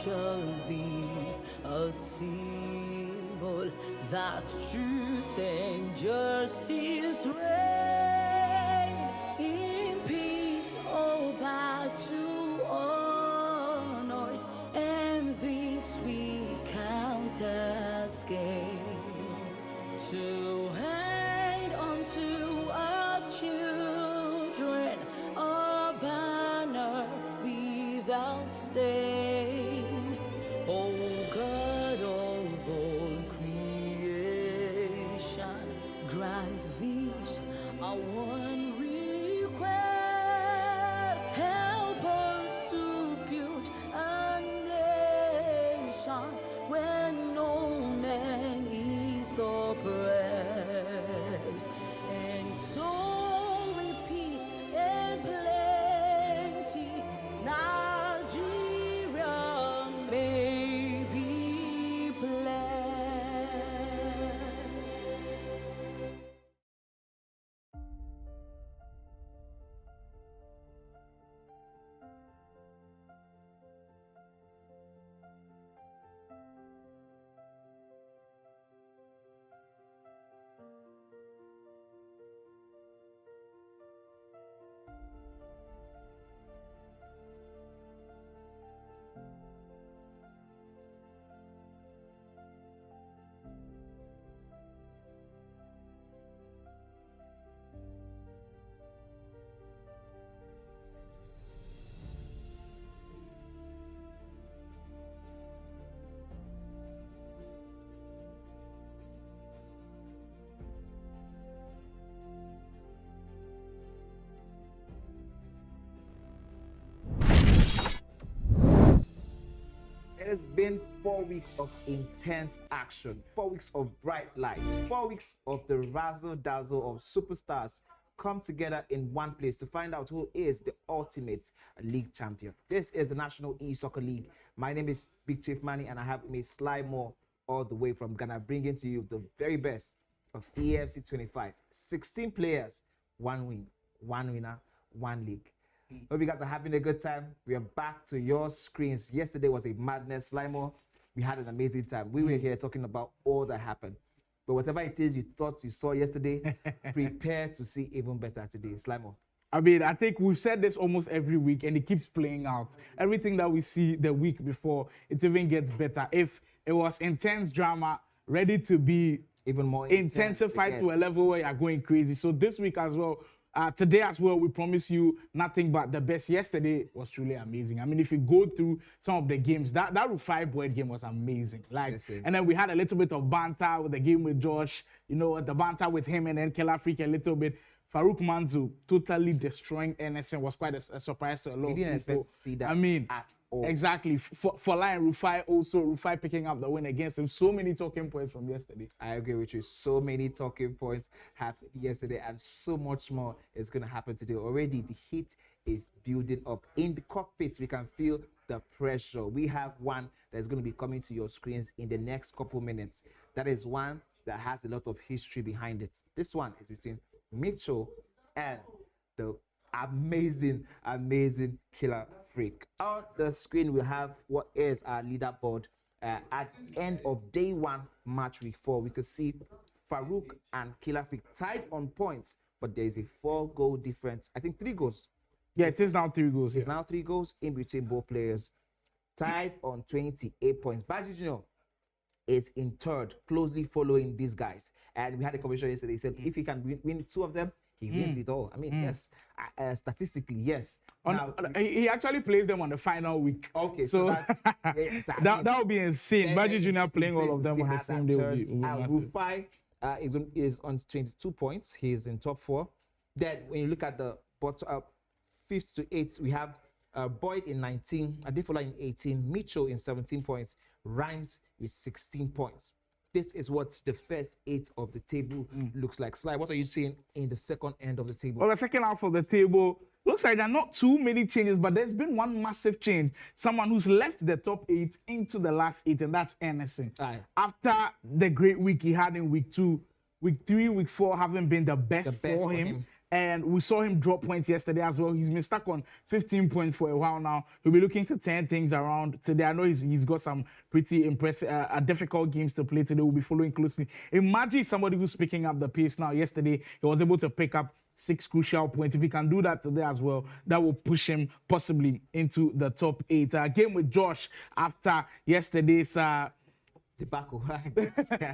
shall be a symbol that truth and justice reign in peace, all back to honor, and this we count as gain. To hand unto our children a banner without stain. O God of all creation, grant these our one request. Help us to build a nation where no man is oppressed, and so with peace and plenty Nigeria may be blessed. It has been 4 weeks of intense action, 4 weeks of bright lights, 4 weeks of the razzle dazzle of superstars come together in one place to find out who is the ultimate league champion. This is the National E-Soccer League. My name is Big Chief Manny, and I have me Sly Moore all the way from Ghana, bringing to you the very best of EFC 25. 16 players, one win, one winner, one league. Hope you guys are having a good time. We are back to your screens. Yesterday was a madness, Slimo. We had an amazing time. We were here talking about all that happened. But whatever it is you thought you saw yesterday, prepare to see even better today. Slimo. I mean, I think we've said this almost every week, and it keeps playing out. Everything that we see the week before, it even gets better. If it was intense drama, ready to be Even more intensified to a level where you're going crazy. So this week as well, today as well, we promise you nothing but the best. Yesterday was truly amazing. I mean, if you go through some of the games, that Rufai Boyd game was amazing. Like, and then we had a little bit of banter with the game with Josh, you know, the banter with him, and then Kela Freak a little bit. Farouk Manzu totally destroying NSN was quite a surprise to a lot of people. Didn't expect to see that. I mean, at all. Exactly. For Lion Rufai also, Rufai picking up the win against him. So many talking points from yesterday. I agree with you. So many talking points happened yesterday, and so much more is going to happen today. Already, the heat is building up. In the cockpit, we can feel the pressure. We have one that's going to be coming to your screens in the next couple minutes. That is one that has a lot of history behind it. This one is between Mitchell and the amazing Killer Freak. On the screen, we have what is our leaderboard. At the end of day one, match week 4, we could see Farouk and Killer Freak tied on points, but there is a 4-goal difference. I think 3 goals. Yeah, it is now 3 goals. It's now 3 goals in between both players. Tied on 28 points. Baji Junior is in third, closely following these guys. And we had a conversation yesterday. He said if he can win 2 of them, he wins it all. I mean, yes, statistically, yes. Now, he actually plays them on the final week. Okay, so that's yes, that would be insane. Baji Junior playing all of them on the same day would be Rufai is on 22 points. He's in top 4. Then when you look at the bottom 5th to 8th, we have Boyd in 19, Adefola in 18, Mitchell in 17 points, Rhymes with 16 points. This is what the first 8 of the table looks like. Sly, what are you seeing in the second end of the table? Well, the second half of the table looks like there are not too many changes, but there's been one massive change. Someone who's left the top 8 into the last 8, and that's Anderson. After the great week he had in week 2, week 3, week 4 haven't been the best for him. And we saw him drop points yesterday as well. He's been stuck on 15 points for a while now. He'll be looking to turn things around today. I know he's got some pretty impressive, difficult games to play today. We'll be following closely. Imagine somebody who's picking up the pace now. Yesterday, he was able to pick up 6 crucial points. If he can do that today as well, that will push him possibly into the top 8. Game with Josh after yesterday's debacle.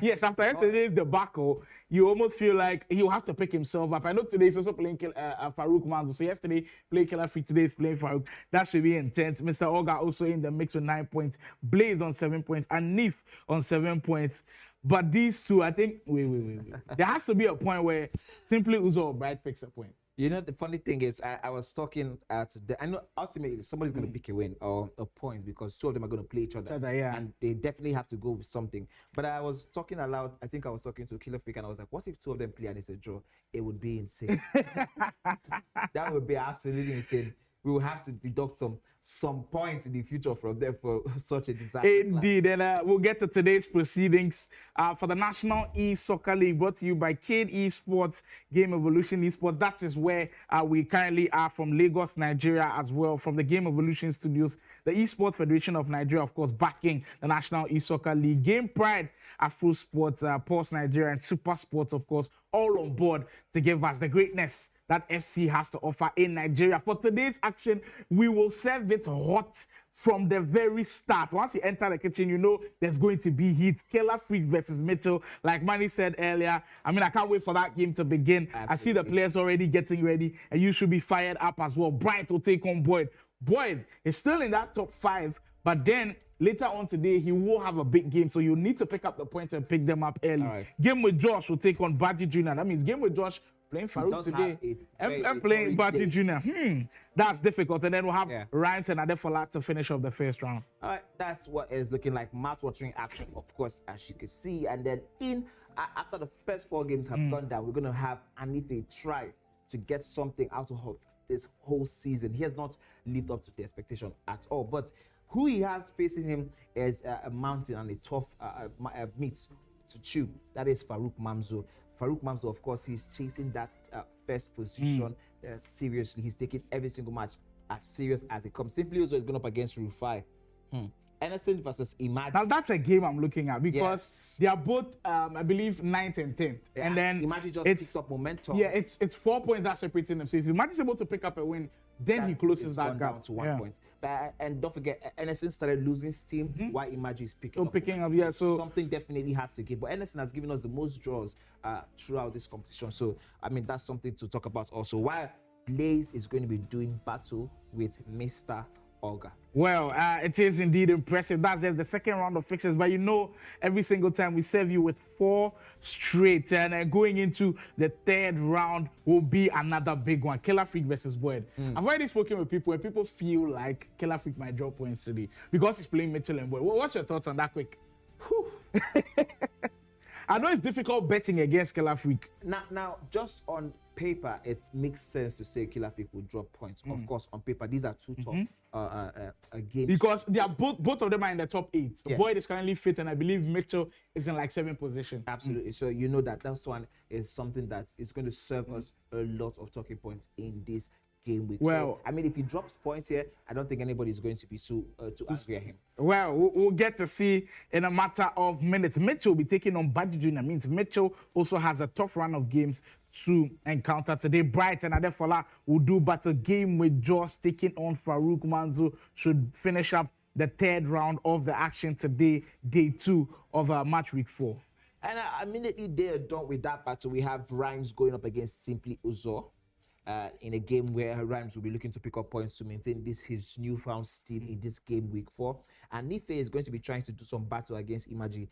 Yes, after yesterday's debacle, you almost feel like he'll have to pick himself up. I know today he's also playing Farouk Manzo. So yesterday played Killer Free, today he's playing Farouk. That should be intense. Mr. Olga also in the mix with 9 points. Blaze on 7 points. And Nif on 7 points. But these two, I think, wait. There has to be a point where simply Uzo or Bright picks a point. You know, the funny thing is, I was talking I know ultimately somebody's going to pick a win or a point because two of them are going to play each other. Yeah. And they definitely have to go with something. But I was talking aloud. I think I was talking to Killer Freak and I was like, what if two of them play and it's a draw? It would be insane. That would be absolutely insane. We will have to deduct some points in the future from them for such a disaster. Indeed, and we'll get to today's proceedings for the National E-Soccer League, brought to you by Cade Esports, Game Evolution Esports. That is where we currently are, from Lagos, Nigeria, as well, from the Game Evolution Studios. The Esports Federation of Nigeria, of course, backing the National E-Soccer League. Game Pride, Afro Sports, Pulse Nigeria, and Super Sports, of course, all on board to give us the greatness that FC has to offer in Nigeria. For today's action, we will serve it hot from the very start. Once you enter the kitchen, you know there's going to be heat. Killer Freak versus Mitchell, like Manny said earlier. I mean, I can't wait for that game to begin. Absolutely. I see the players already getting ready, and you should be fired up as well. Bright will take on Boyd. Boyd is still in that top 5, but then later on today, he will have a big game, so you need to pick up the points and pick them up early. Right. Game with Josh will take on Baji Jr. That means game with Josh playing Farouk today and playing Baji Jr. That's difficult. And then we'll have Rhymes and Adefola to finish off the first round. All right, that's what is looking like mouth-watering action, of course, as you can see. And then after the first 4 games have gone down, we're going to have Anife try to get something out of this whole season. He has not lived up to the expectation at all. But who he has facing him is a mountain and a tough meat to chew. That is Farouk Mamzo. Farouk Mamzo, of course, he's chasing that first position seriously. He's taking every single match as serious as it comes. Simply also is going up against Rufai. Anderson versus Imad. Now that's a game I'm looking at because they are both, I believe, 9th and 10th. Yeah, and then Imad just picks up momentum. Yeah, it's 4 points that separating them. So if Imad is able to pick up a win, then he closes that gap down to 1 point. And don't forget, Anderson started losing steam while Imad is picking up. Yeah, so something definitely has to give. But Anderson has given us the most draws throughout this competition. So, I mean, that's something to talk about also. While Blaze is going to be doing battle with Mr. Olga. Well, it is indeed impressive. That's just the second round of fixtures. But you know, every single time we serve you with 4 straight. And going into the third round will be another big one. Killer Freak versus Boyd. I've already spoken with people, and people feel like Killer Freak might drop points today because he's playing Mitchell and Boyd. What's your thoughts on that quick? I know it's difficult betting against Killer Freak. Now, just on paper, it makes sense to say Killer Freak will drop points. Of course, on paper, these are 2 top games. Because they are both of them are in the top 8. Yes. Boyd is currently fit, and I believe Mitchell is in like 7th position. Absolutely. So you know that one is something that is going to serve us a lot of talking points in this game week. Well, so, I mean, if he drops points here, I don't think anybody is going to be too angry at him. Well, we'll get to see in a matter of minutes. Mitchell will be taking on Baji Jr. Means Mitchell also has a tough run of games to encounter today. Bright and Adefola will do battle. Game with Josh taking on Farouk Manzo should finish up the third round of the action today, day 2 of match week 4. And immediately they are done with that battle. We have Rhymes going up against Simply Uzo. In a game where Rhymes will be looking to pick up points to maintain his newfound steam in this game week 4. And Nife is going to be trying to do some battle against Imaji.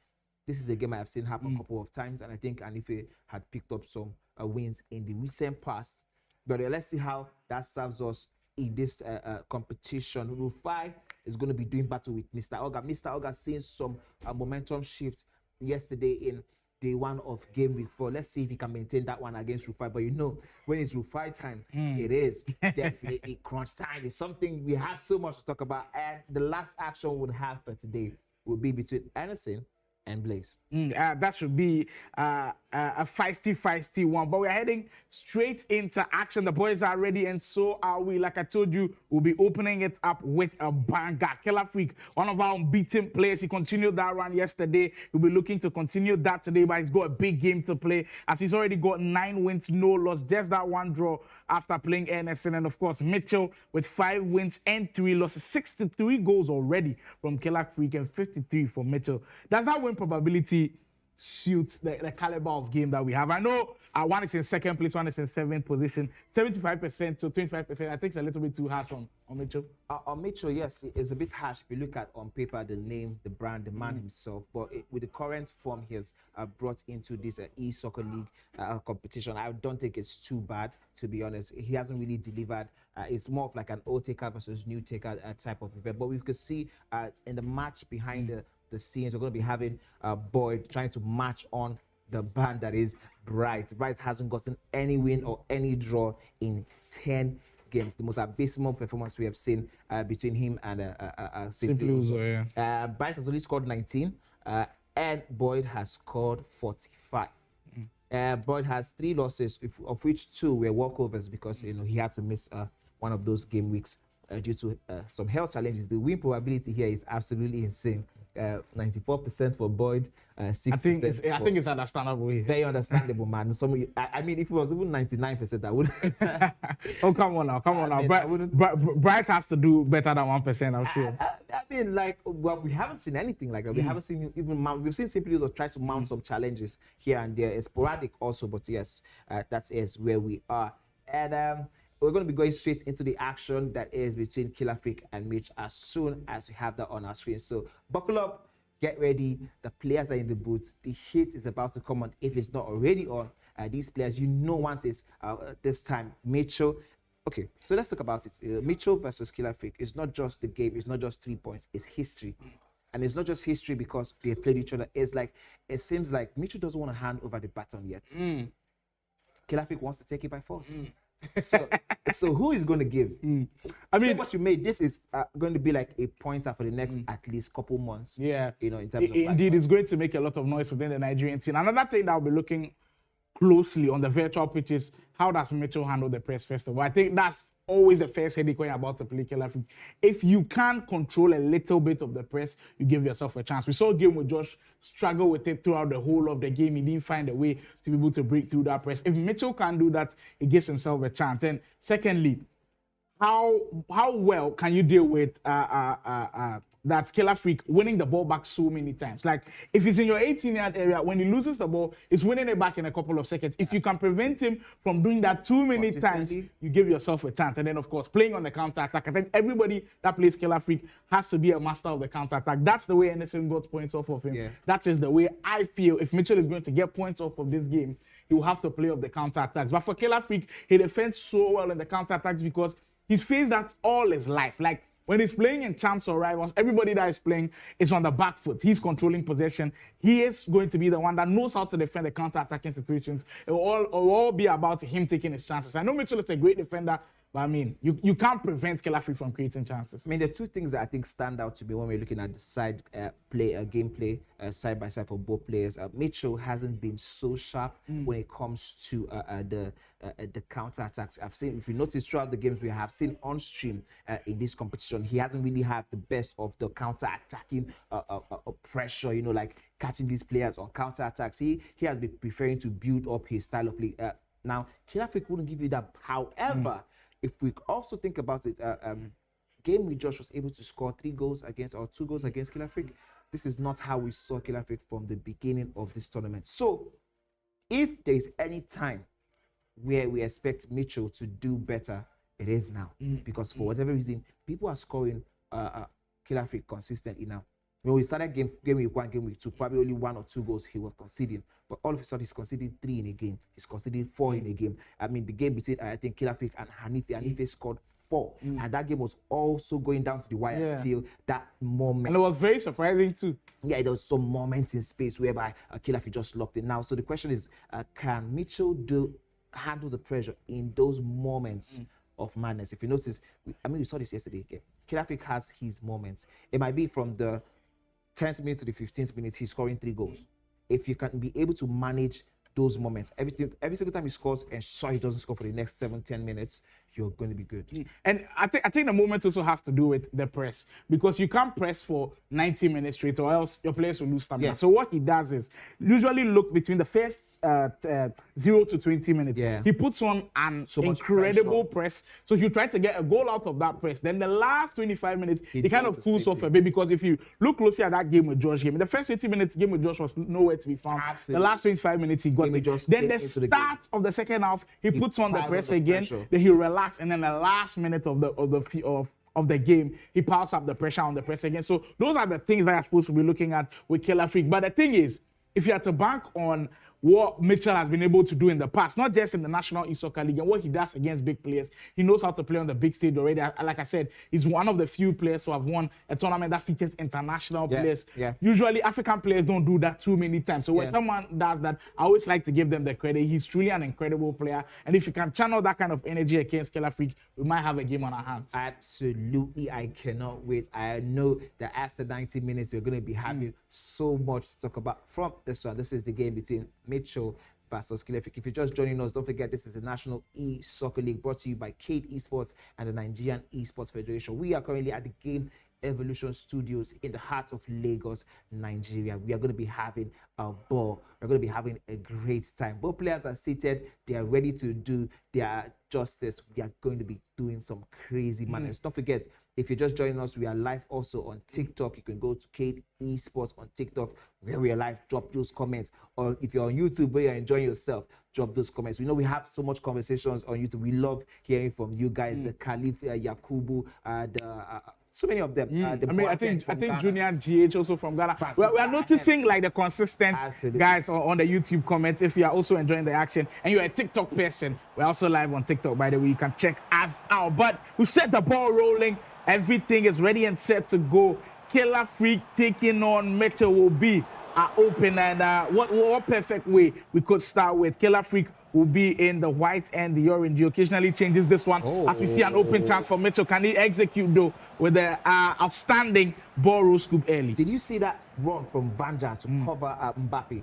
This is a game I have seen happen a couple of times, and I think Anife had picked up some wins in the recent past. But let's see how that serves us in this competition. Rufai is going to be doing battle with Mr. Olga. Mr. Olga seeing some momentum shift yesterday in day 1 of game week 4. Let's see if he can maintain that one against Rufai. But you know, when it's Rufai time, it is definitely crunch time. It's something we have so much to talk about. And the last action we'll have for today will be between Anderson and Blaze. That should be a feisty one. But we're heading straight into action. The boys are ready, and so are we. Like I told you, we'll be opening it up with a banger. Killer Freak, one of our unbeaten players. He continued that run yesterday. He'll be looking to continue that today, but he's got a big game to play, as he's already got 9 wins, no loss. Just that one draw after playing NSN. And of course, Mitchell with 5 wins and 3 losses. 63 goals already from Killer Freak and 53 for Mitchell. Does that win probability suit the caliber of game that we have? I know one is in second place, one is in 7th position. 75% to 25%. I think it's a little bit too harsh on Mitchell. On Mitchell, yes, it's a bit harsh if you look at on paper the name, the brand, the man himself. But with the current form he has brought into this e-soccer league competition, I don't think it's too bad, to be honest. He hasn't really delivered. It's more of like an old taker versus new taker type of event. But we could see in the match behind the scenes, we're going to be having Boyd trying to match on the band that is Bright. Bright hasn't gotten any win or any draw in 10 games. The most abysmal performance we have seen between him and Simply Uzo. Bright has only scored 19, and Boyd has scored 45. Boyd has 3 losses, of which 2 were walkovers because he had to miss one of those game weeks due to some health challenges. The win probability here is absolutely insane. 94% for Boyd, 6%. I think it's understandable. Very understandable, man. I mean, if it was even 99%, I would. Oh, come on now. Bright has to do better than 1%, I'm sure. I mean, we haven't seen anything like that. We haven't seen even mount. We've seen Simply Uzo try to mount some challenges here and there. It's sporadic also, but yes, that is where we are. And we're going to be going straight into the action that is between Killer Freak and Mitch as soon as we have that on our screen. So buckle up, get ready. The players are in the booth. The heat is about to come on if it's not already on. These players, once it's this time, Mitchell. Okay, so let's talk about it. Mitchell versus Killer Freak. It's not just the game. It's not just 3 points. It's history. And it's not just history because they played each other. It seems like Mitchell doesn't want to hand over the baton yet. Killer Freak wants to take it by force. So who is going to give? I mean, what you made, this is going to be like a pointer for the next at least couple months. Yeah, in terms of indeed, it's going to make a lot of noise within the Nigerian team. Another thing that I'll be looking closely on the virtual pitches, how does Mitchell handle the press festival? I think that's always the first headache when you're about to play Killer Freak. If you can control a little bit of the press, you give yourself a chance. We saw a game with Josh struggle with it throughout the whole of the game. He didn't find a way to be able to break through that press. If Mitchell can do that, he gives himself a chance. And secondly, how well can you deal with that Killer Freak winning the ball back so many times? Like, if he's in your 18-yard area, when he loses the ball, he's winning it back in a couple of seconds. If you can prevent him from doing that too many times, you give yourself a chance. And then, of course, playing on the counter-attack. I think everybody that plays Killer Freak has to be a master of the counter-attack. That's the way Anderson got points off of him. Yeah. That is the way I feel. If Mitchell is going to get points off of this game, he will have to play off the counter-attacks. But for Killer Freak, he defends so well in the counter-attacks because he's faced that all his life. Like, when he's playing in champs or rivals, everybody that is playing is on the back foot. He's controlling possession. He is going to be the one that knows how to defend the counter-attacking situations. It will all be about him taking his chances. I know Mitchell is a great defender, but I mean, you can't prevent Killer Freak from creating chances. I mean, the 2 things that I think stand out to me when we're looking at the side gameplay side by side for both players. Mitchell hasn't been so sharp when it comes to the counter attacks. I've seen, if you notice throughout the games we have seen on stream in this competition, he hasn't really had the best of the counter attacking pressure. Like catching these players on counter attacks. He has been preferring to build up his style of play. Now, Killer Freak wouldn't give you that. However, if we also think about it, game with Josh was able to score 3 goals against or 2 goals against Killer Freak. This is not how we saw Killer Freak from the beginning of this tournament. So, if there is any time where we expect Mitchell to do better, it is now. Because for whatever reason, people are scoring Killer Freak consistently now. When we started game week 1, game week 2, probably only 1 or 2 goals he was conceding. But all of a sudden, he's conceding 3 in a game. He's conceding 4 in a game. I mean, the game between, I think, Killer Freak and Hanife scored 4. And that game was also going down to the wire until that moment. And it was very surprising, too. Yeah, there was some moments in space whereby Killer Freak just locked it. Now, so the question is, can Mitchell handle the pressure in those moments of madness? If you notice, we saw this yesterday again. Killer Freak has his moments. It might be from the 10th minute to the 15th minute, he's scoring 3 goals. If you can be able to manage those moments, every single time he scores, ensure he doesn't score for the next 7-10 minutes, you're going to be good. And I think the moment also has to do with the press, because you can't press for 90 minutes straight or else your players will lose stamina. Yeah. So what he does is usually look between the first 0 to 20 minutes. Yeah. He puts on an So much incredible pressure. press. So he tries to get a goal out of that press. Then the last 25 minutes, he kind does of the cools same off a thing. bit, because if you look closely at that game with Josh game, in the first 20 minutes, game with Josh was nowhere to be found. Absolutely. The last 25 minutes, he got Game with it. Josh Then came the into the game. start of the second half, he puts on the piled press up the again. pressure. Then he relaxed, and then the last minute of the game, he piles up the pressure on the press again. So those are the things that you're supposed to be looking at with Killer Freak. But the thing is, if you had to bank on what Mitchell has been able to do in the past, not just in the National E-Soccer League, and what he does against big players, he knows how to play on the big stage already. Like I said, he's one of the few players to have won a tournament that features international players. Yeah. Usually, African players don't do that too many times. So when Yeah. someone does that, I always like to give them the credit. He's truly an incredible player. And if you can channel that kind of energy against Killer Freak, we might have a game on our hands. Absolutely, I cannot wait. I know that after 90 minutes, we're going to be having so much to talk about from this one. This is the game between Mitchell versus Killer Freak. If you're just joining us, don't forget this is the National E-Soccer League brought to you by Cade Esports and the Nigerian Esports Federation. We are currently at the Game Evolution Studios in the heart of Lagos, Nigeria. We are going to be having a ball. We're going to be having a great time. Both players are seated. They are ready to do their justice. We are going to be doing some crazy madness. Don't forget, if you're just joining us, we are live also on TikTok. You can go to Cade Esports on TikTok, where we are live. Drop those comments. Or if you're on YouTube, where you're enjoying yourself, drop those comments. We know we have so much conversations on YouTube. We love hearing from you guys, the Khalif, Yakubu, so many of them. I think Junior GH also from Ghana. Fast. We are noticing like the consistent Absolutely. guys on the YouTube comments. If you are also enjoying the action and you're a TikTok person, we're also live on TikTok, by the way. You can check us out. But we set the ball rolling. Everything is ready and set to go. Killer Freak taking on Mitchell will be open, and what perfect way we could start with. Killer Freak will be in the white and the orange. He occasionally changes this one as we see an open chance for Mitchell. Can he execute though with the outstanding ball roll scoop early? Did you see that run from Vanja to cover Mbappe?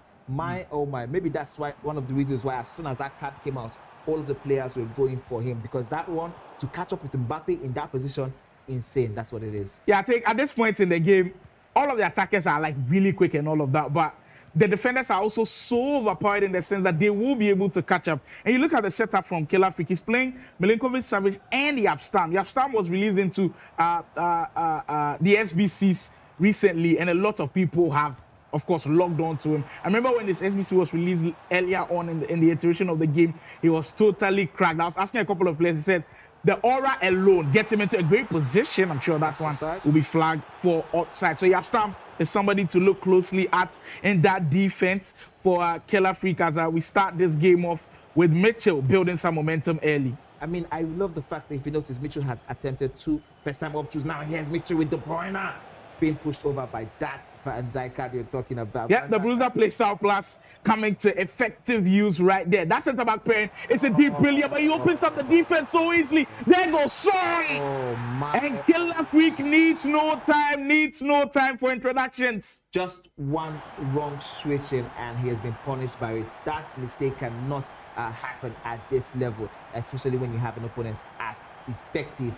Oh my, maybe that's why one of the reasons why as soon as that card came out, all of the players were going for him, because that one to catch up with Mbappe in that position, insane. That's what it is. Yeah, I think at this point in the game, all of the attackers are like really quick and all of that, but the defenders are also so overpowered in the sense that they will be able to catch up. And you look at the setup from Killer Freak, he's playing Milinkovic-Savic and Yapstam. Yapstam was released into the SBCs recently, and a lot of people have, of course, logged on to him. I remember when this SBC was released earlier on in the iteration of the game, he was totally cracked. I was asking a couple of players, he said, the aura alone gets him into a great position. I'm sure that one will be flagged for offside. So Yapstam is somebody to look closely at in that defense for Killer Freak as we start this game off with Mitchell building some momentum early. I mean, I love the fact that if you notice, Mitchell has attempted 2 first-time up-twos. Now here's Mitchell with De Bruyne being pushed over by that Van Dijk card you're talking about. Yeah, the Bruiser play style plus coming to effective use right there. That centre back pairing is a deep brilliant, but he opens up the defense so easily. There goes Son! Oh my! And Killer Freak needs no time for introductions. Just one wrong switching and he has been punished by it. That mistake cannot happen at this level, especially when you have an opponent as effective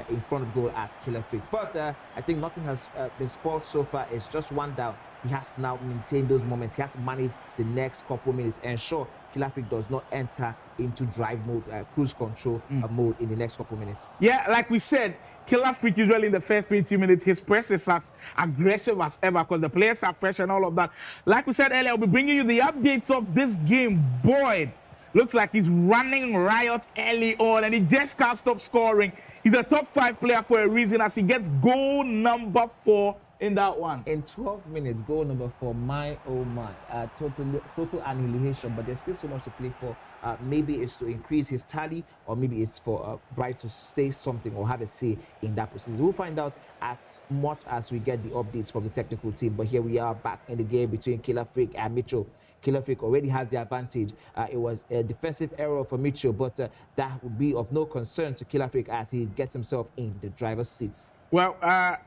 in front of goal as Killer Freak. But I think nothing has been spoiled so far. It's just one down. He has to now maintain those moments. He has to manage the next couple minutes, ensure Killer Freak does not enter into drive mode, cruise control mode in the next couple minutes. Yeah, like we said, Killer Freak usually in the first 20 minutes, his press is as aggressive as ever because the players are fresh and all of that. Like we said earlier, I'll be bringing you the updates of this game. Boyd looks like he's running riot early on and he just can't stop scoring. He's a top 5 player for a reason as he gets goal number 4 in that one. In 12 minutes, goal number 4, my oh my, total annihilation, but there's still so much to play for. Maybe it's to increase his tally, or maybe it's for Bright to stay something or have a say in that process. We'll find out as much as we get the updates from the technical team, but here we are back in the game between Killer Freak and Mitchell. Killer Freak already has the advantage. It was a defensive error for Mitchell, but that would be of no concern to Killer Freak as he gets himself in the driver's seat. Well,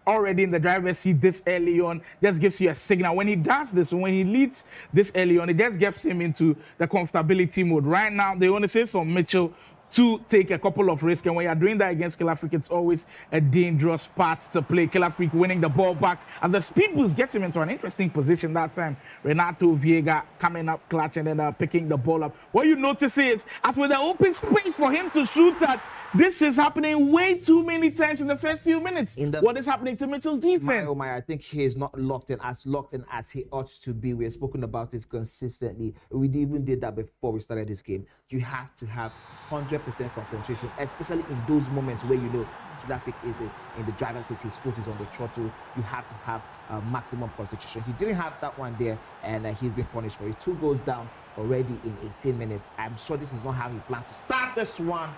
already in the driver's seat this early on, just gives you a signal. When he does this, when he leads this early on, it just gets him into the comfortability mode. Right now, they want to say some Mitchell to take a couple of risks, and when you're doing that against Killer Freak, it's always a dangerous part to play. Killer Freak winning the ball back, and the speed boost gets him into an interesting position that time. Renato Viega coming up clutch and then picking the ball up. What you notice is, as with the open space for him to shoot at, this is happening way too many times in the first few minutes. What is happening to Mitchell's defense? I think he is not locked in as he ought to be. We have spoken about this consistently. We even did that before we started this game. You have to have 100% concentration, especially in those moments where you know Killer Freak is in the driver's seat, his foot is on the throttle. You have to have maximum concentration. He didn't have that one there, and he's been punished for it. 2 goals down already in 18 minutes. I'm sure this is not how he planned to start this one.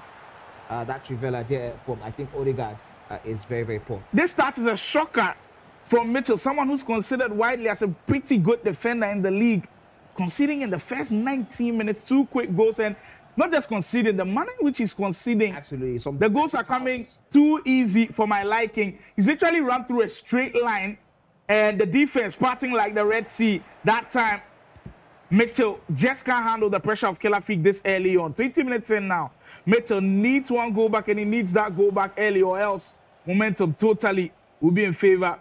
That Trivela there from, I think, Odegaard is very, very poor. This start is a shocker from Mitchell, someone who's considered widely as a pretty good defender in the league, conceding in the first 19 minutes 2 quick goals, and not just conceding, the manner in which he's conceding. Actually, the goals are coming too easy for my liking. He's literally run through a straight line, and the defense parting like the Red Sea. That time, Mitchell just can't handle the pressure of Killer Freak this early on. 20 minutes in now. Mitchell needs one goal back, and he needs that goal back early, or else momentum totally will be in favor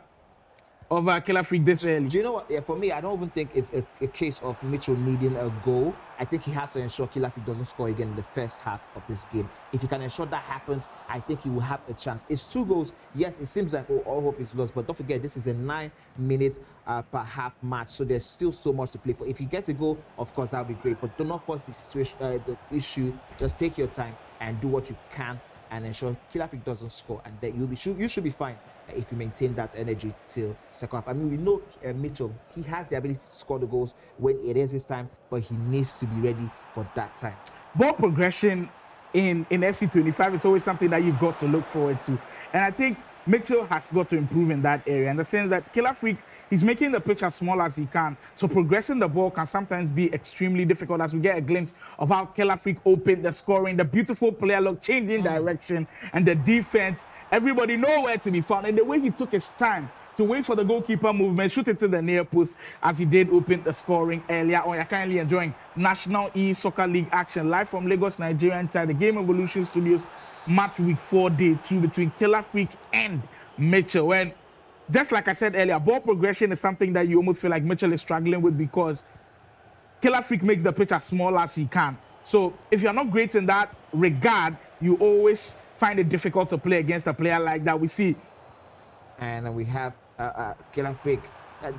of Killer Freak this early. Do you know what? Yeah, for me, I don't even think it's a case of Mitchell needing a goal. I think he has to ensure Killer Freak doesn't score again in the first half of this game. If he can ensure that happens, I think he will have a chance. It's 2 goals. Yes, it seems like all hope is lost, but don't forget, this is a 9-minute per half match, so there's still so much to play for. If he gets a goal, of course, that would be great, but do not force the situation, the issue. Just take your time and do what you can and ensure Killer Freak doesn't score, and then you should be fine if you maintain that energy till second half. I mean, we know Mitchell, he has the ability to score the goals when it is his time, but he needs to be ready for that time. Ball progression in FC25 is always something that you've got to look forward to, and I think Mitchell has got to improve in that area, in the sense that Killer Freak, he's making the pitch as small as he can, so progressing the ball can sometimes be extremely difficult, as we get a glimpse of how Killer Freak opened the scoring, the beautiful player look, changing direction, and the defense, everybody nowhere to be found, and the way he took his time to wait for the goalkeeper movement, shoot it to the near post, as he did open the scoring earlier on. You're currently enjoying National E-Soccer League action live from Lagos, Nigeria, inside the Game Evolution Studios, match week 4, day 2 between Killer Freak and Mitchell. And just like I said earlier, ball progression is something that you almost feel like Mitchell is struggling with, because Killer Freak makes the pitch as small as he can. So if you're not great in that regard, you always find it difficult to play against a player like that. We see. And we have Killer Freak.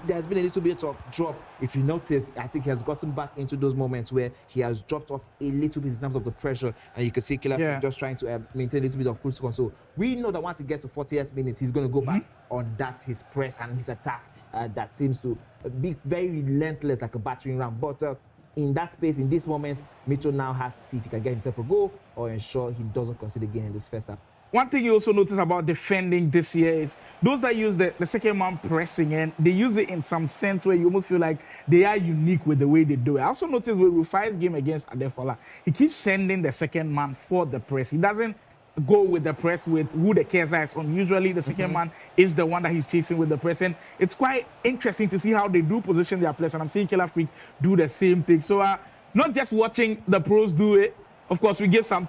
There's been a little bit of drop. If you notice, I think he has gotten back into those moments where he has dropped off a little bit in terms of the pressure, and you can see Killer Freak just trying to maintain a little bit of cruise control. We know that once he gets to 48 minutes, he's going to go back on that, his press and his attack that seems to be very relentless, like a battering ram. But in that space, in this moment, Mitchell now has to see if he can get himself a goal or ensure he doesn't concede again in this first half. One thing you also notice about defending this year is those that use the second man pressing, and they use it in some sense where you almost feel like they are unique with the way they do it. I also noticed with Rufai's game against Adefola, he keeps sending the second man for the press. He doesn't go with the press with who the Keza is on. Usually the second man is the one that he's chasing with the press, and it's quite interesting to see how they do position their players, and I'm seeing Killer Freak do the same thing. So not just watching the pros do it, of course we give some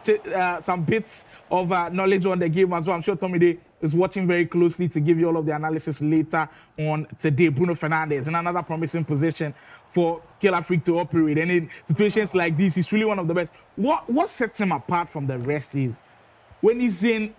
bits of knowledge on the game as well. I'm sure Tommy Day is watching very closely to give you all of the analysis later on today. Bruno Fernandes in another promising position for Killer Freak to operate, and in situations like this, he's really one of the best. What sets him apart from the rest is when he's in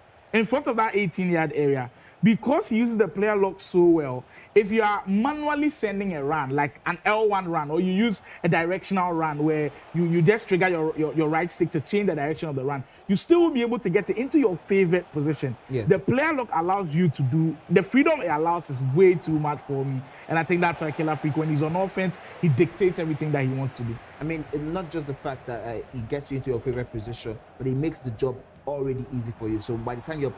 front of that 18-yard area, because he uses the player lock so well. If you are manually sending a run, like an L1 run, or you use a directional run where you just trigger your right stick to change the direction of the run, you still will be able to get it into your favorite position. The player lock allows you to do, the freedom it allows is way too much for me. And I think that's why Killer Freak, when he's on offense, he dictates everything that he wants to do. I mean, not just the fact that he gets you into your favorite position, but he makes the job already easy for you. So by the time you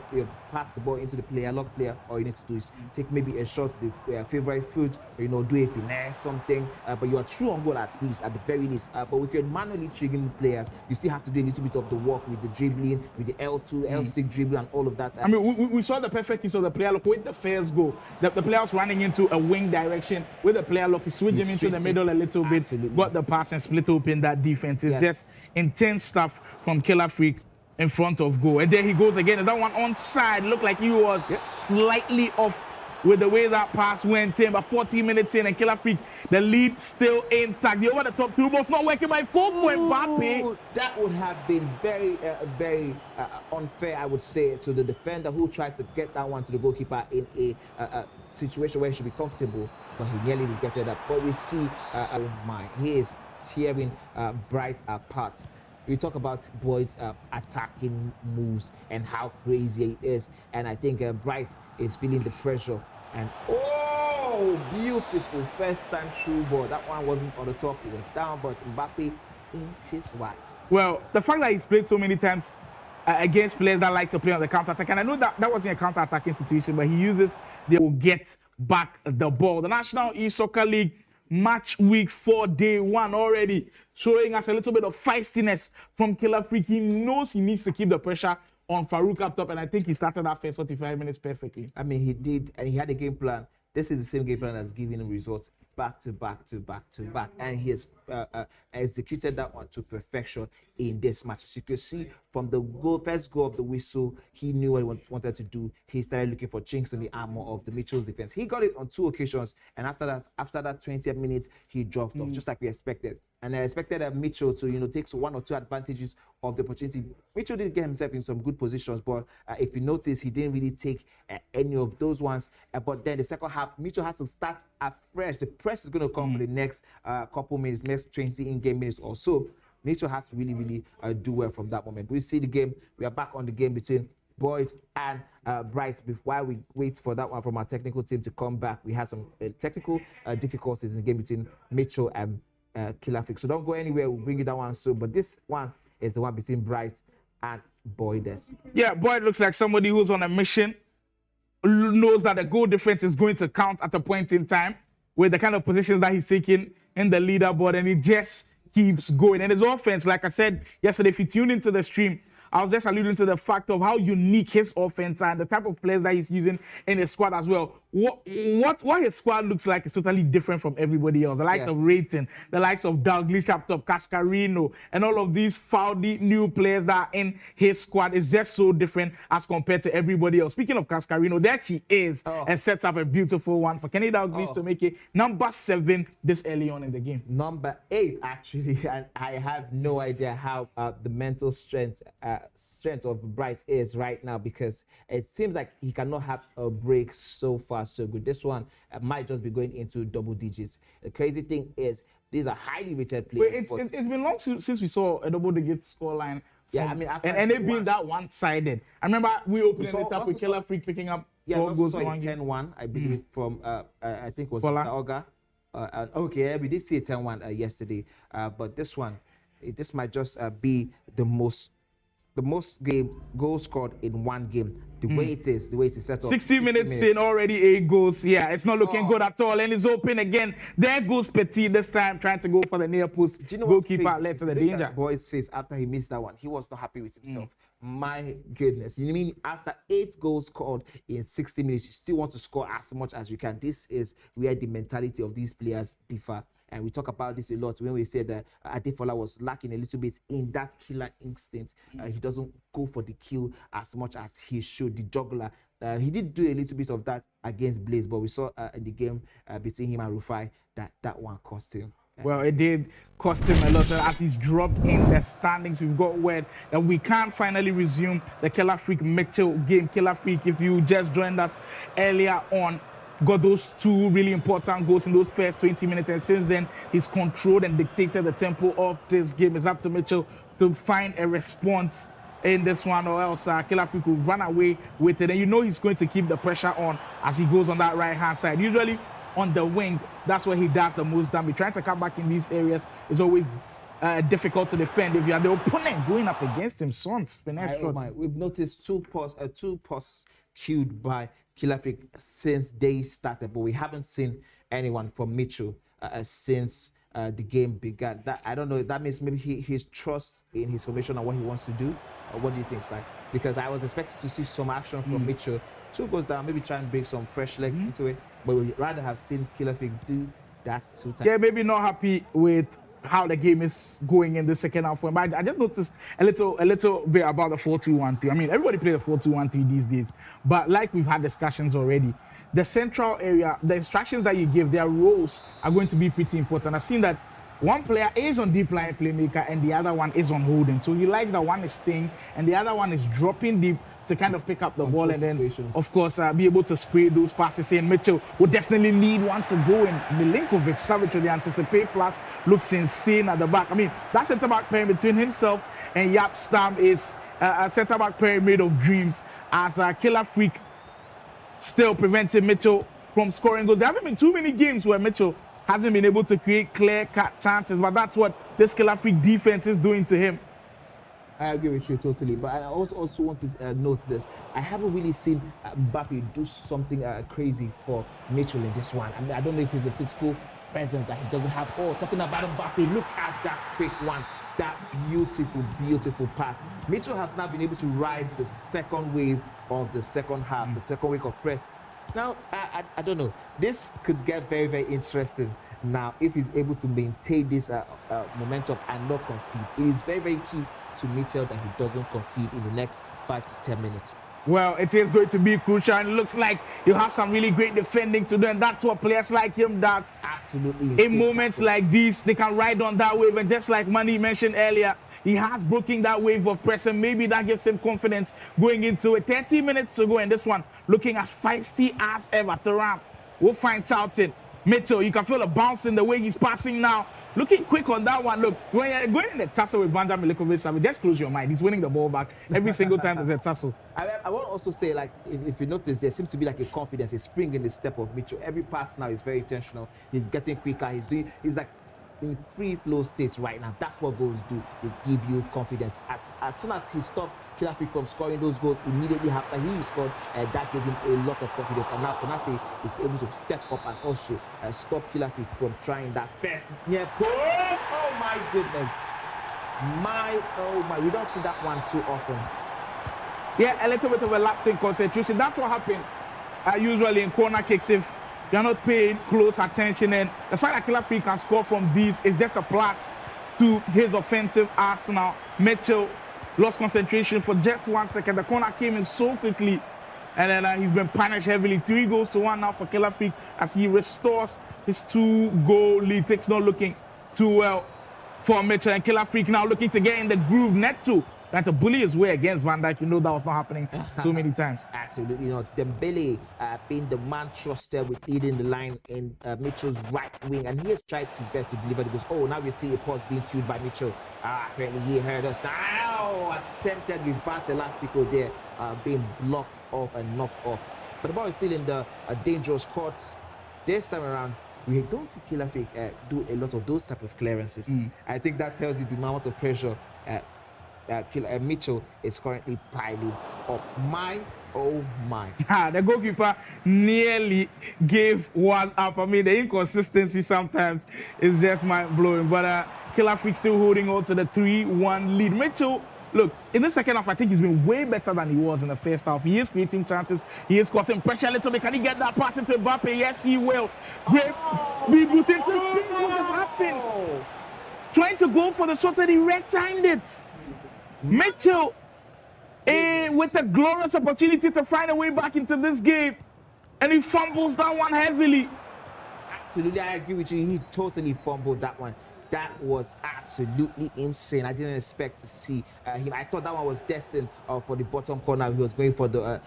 pass the ball into the player, lock player, all you need to do is take maybe a shot to the favorite foot, or, do a finesse, something. But you are true on goal at least, at the very least. But if you're manually triggering players, you still have to do a little bit of the work with the dribbling, with the L2, L6 dribbling, and all of that. I mean, we saw the perfect use of the player lock with the first goal. The player was running into a wing direction with the player lock. He switched him into the middle a little bit, got the pass and split open that defense. It's just intense stuff from Killer Freak in front of goal. And there he goes again. Is that one onside? Looked like he was slightly off with the way that pass went in. But 40 minutes in, and Killer Freak, the lead still intact. The over the top through ball's not working by force for Mbappe. That would have been very, very unfair, I would say, to the defender who tried to get that one to the goalkeeper in a situation where he should be comfortable, but he nearly regretted that. But we see, oh my, he is tearing Bright apart. We talk about boys' attacking moves and how crazy it is, and I think Bright is feeling the pressure. And oh, beautiful first time through ball. That one wasn't on the top; it was down, but Mbappe inches wide. Well, the fact that he's played so many times against players that like to play on the counter attack, and I know that wasn't a counter attacking situation, but he uses the get back the ball. The National E-Soccer League match week 4, day 1 already, showing us a little bit of feistiness from Killer Freak. He knows he needs to keep the pressure on Farouk up top, and I think he started that first 45 minutes perfectly. I mean, he did, and he had a game plan. This is the same game plan that's giving him results back to back to back to back, and he has executed that one to perfection in this match. As you can see from the first goal of the whistle, he knew what he wanted to do. He started looking for chinks in the armor of the Mitchell's defense. He got it on 2 occasions, and after that 20th minute, he dropped off, just like we expected. And I expected Mitchell to, take 1 or 2 advantages of the opportunity. Mitchell did get himself in some good positions, but if you notice, he didn't really take any of those ones. But then the second half, Mitchell has to start afresh. The press is going to come for the next couple minutes, next 20 in-game minutes or so. Mitchell has to really, really do well from that moment. We see the game. We are back on the game between Boyd and Bryce. While we wait for that one from our technical team to come back, we had some technical difficulties in the game between Mitchell and Killer Freak. So don't go anywhere. We'll bring you that one soon. But this one is the one between Bright and Boyd. Yeah, Boyd looks like somebody who's on a mission, knows that the goal difference is going to count at a point in time with the kind of positions that he's taking in the leaderboard, and he just keeps going. And his offense, like I said yesterday, if you tune into the stream, I was just alluding to the fact of how unique his offense and the type of players that he's using in his squad as well. What his squad looks like is totally different from everybody else. The likes of Rayton, the likes of Dalglish up top, Cascarino, and all of these Faudi new players that are in his squad is just so different as compared to everybody else. Speaking of Cascarino, there she is, and sets up a beautiful one for Kenny Dalglish to make it number 7 this early on in the game. Number 8, actually, and I have no idea how the mental strength of Bright is right now, because it seems like he cannot have a break so far so good. This one might just be going into double digits. The crazy thing is these are highly rated players. Wait, it's been long since we saw a double digit scoreline. Yeah, I mean, and it being that one-sided. I remember we opened it up with Killer Freak picking up 12 goals in one game. 10-1, I believe, from I think it was Mr. Oga. Okay, we did see a 10-1 yesterday, but this one, this might just be the most goals scored in one game. The way it is set up. 60 minutes in, already 8 goals. Yeah, it's not looking good at all. And it's open again. There goes Petit this time, trying to go for the near post. Goalkeeper led to the danger. Boy's face after he missed that one. He was not happy with himself. My goodness. You mean after 8 goals scored in 60 minutes, you still want to score as much as you can? This is where the mentality of these players differ. And we talk about this a lot when we say that Adefola was lacking a little bit in that killer instinct. He doesn't go for the kill as much as he should, the juggler. He did do a little bit of that against Blaze, but we saw in the game between him and Rufai that one cost him. Well, it did cost him a lot. As he's dropped in the standings, we've got word that we can finally resume the Killer Freak Mitchell game. Killer Freak, if you just joined us earlier on, got those 2 really important goals in those first 20 minutes, and since then he's controlled and dictated the tempo of this game. It's up to Mitchell to find a response in this one, or else Killer Freak will run away with it. And you know he's going to keep the pressure on as he goes on that right hand side. Usually on the wing, that's where he does the most damage. Trying to come back in these areas is always difficult to defend if you are the opponent going up against him. Son, finesse Oh shot. my, we've noticed two posts queued by Killer Freak since they started, but we haven't seen anyone from Mitchell since the game began. That I don't know. That means maybe his trust in his formation and what he wants to do. What do you think, like? Because I was expecting to see some action from Mitchell. 2 goes down, maybe try and bring some fresh legs into it, but we'd rather have seen Killer Freak do that 2 times. Yeah, maybe not happy with how the game is going in the second half. But I just noticed a little bit about the 4-2-1-3. I mean, everybody plays the 4-2-1-3 these days, but like we've had discussions already, the central area, the instructions that you give, their roles are going to be pretty important. I've seen that one player is on deep line playmaker and the other one is on holding. So he likes that one is staying and the other one is dropping deep to kind of pick up the ball and then, of course, be able to spray those passes in. Mitchell would definitely need one to go in. Milinkovic, Savage with the anticipate plus looks insane at the back. I mean, that centre-back pair between himself and Yap Stam is a centre-back pair made of dreams as Killer Freak still preventing Mitchell from scoring goals. There haven't been too many games where Mitchell hasn't been able to create clear-cut chances, but that's what this Killer Freak defense is doing to him. I agree with you totally, but I also want to note this. I haven't really seen Mbappe do something crazy for Mitchell in this one. I mean, I don't know if it's a physical presence that he doesn't have. Oh, talking about Mbappe, look at that quick one. That beautiful, beautiful pass. Mitchell has now been able to ride the second wave of the second half, the second wave of press. Now, I don't know. This could get very, very interesting now if he's able to maintain this momentum and not concede. It is very, very key to Mitchell that he doesn't concede in the next 5 to 10 minutes. Well, it is going to be crucial, and it looks like you have some really great defending to do, and that's what players like him does. Absolutely. In moments like these, they can ride on that wave, and just like Manny mentioned earlier, he has broken that wave of press, and maybe that gives him confidence going into it. 30 minutes to go, and this one looking as feisty as ever. Thuram will find Charlton. Mitchell, you can feel the bounce in the way he's passing now. Looking quick on that one. Look, when you're going in the tussle with Vanja Milinkovic, just close your mind. He's winning the ball back every single time there's a tussle. I want to also say, like, if you notice, there seems to be like a confidence, a spring in the step of Mitchell. Every pass now is very intentional. He's getting quicker. He's like in free flow states right now. That's what goals do. They give you confidence. As soon as he stopped Killer Freak from scoring those goals immediately after he scored, that gave him a lot of confidence. And now Konate is able to step up and also stop Killer Freak from trying that first near post. Oh my goodness. Oh my, we don't see that one too often. Yeah, a little bit of a lapse in concentration. That's what happened usually in corner kicks if you're not paying close attention. And the fact that Killer Freak can score from these is just a plus to his offensive arsenal. Mitchell lost concentration for just 1 second. The corner came in so quickly, and then he's been punished heavily. 3-1 now for Killer Freak as he restores his 2-goal lead. Things not looking too well for Mitchell, and Killer Freak now looking to get in the groove. Neto trying to bully his way against Van Dijk. You know that was not happening so many times. Absolutely not. Dembele being the man trusted with leading the line in Mitchell's right wing, and he has tried his best to deliver the goals. Oh, now we see a pause being cued by Mitchell. Apparently he heard us. Now attempted reverse elastico there, being blocked off and knocked off. But the ball is still in the dangerous courts. This time around, we don't see Killer Freak do a lot of those type of clearances. I think that tells you the amount of pressure Mitchell is currently piling up. Oh my. The goalkeeper nearly gave one up. I mean, the inconsistency sometimes is just mind-blowing. But Killer Freak still holding on to the 3-1 lead. Mitchell, look, in the second half, I think he's been way better than he was in the first half. He is creating chances. He is causing pressure a little bit. Can he get that pass into Mbappe? Yes, he will. Great. What has happened? Trying to go for the shot and he red-timed it. Mitchell, with a glorious opportunity to find a way back into this game, and he fumbles that one heavily. Absolutely, I agree with you. He totally fumbled that one. That was absolutely insane. I didn't expect to see him. I thought that one was destined for the bottom corner. He was going for the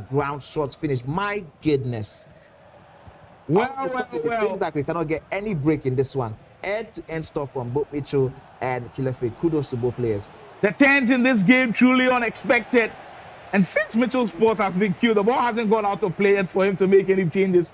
ground shot finish. My goodness. Well. It seems like we cannot get any break in this one. End-to-end stuff from both Mitchell and Killer Freak. Kudos to both players. The turns in this game truly unexpected. And since Mitchell's post has been queued, the ball hasn't gone out of play yet for him to make any changes.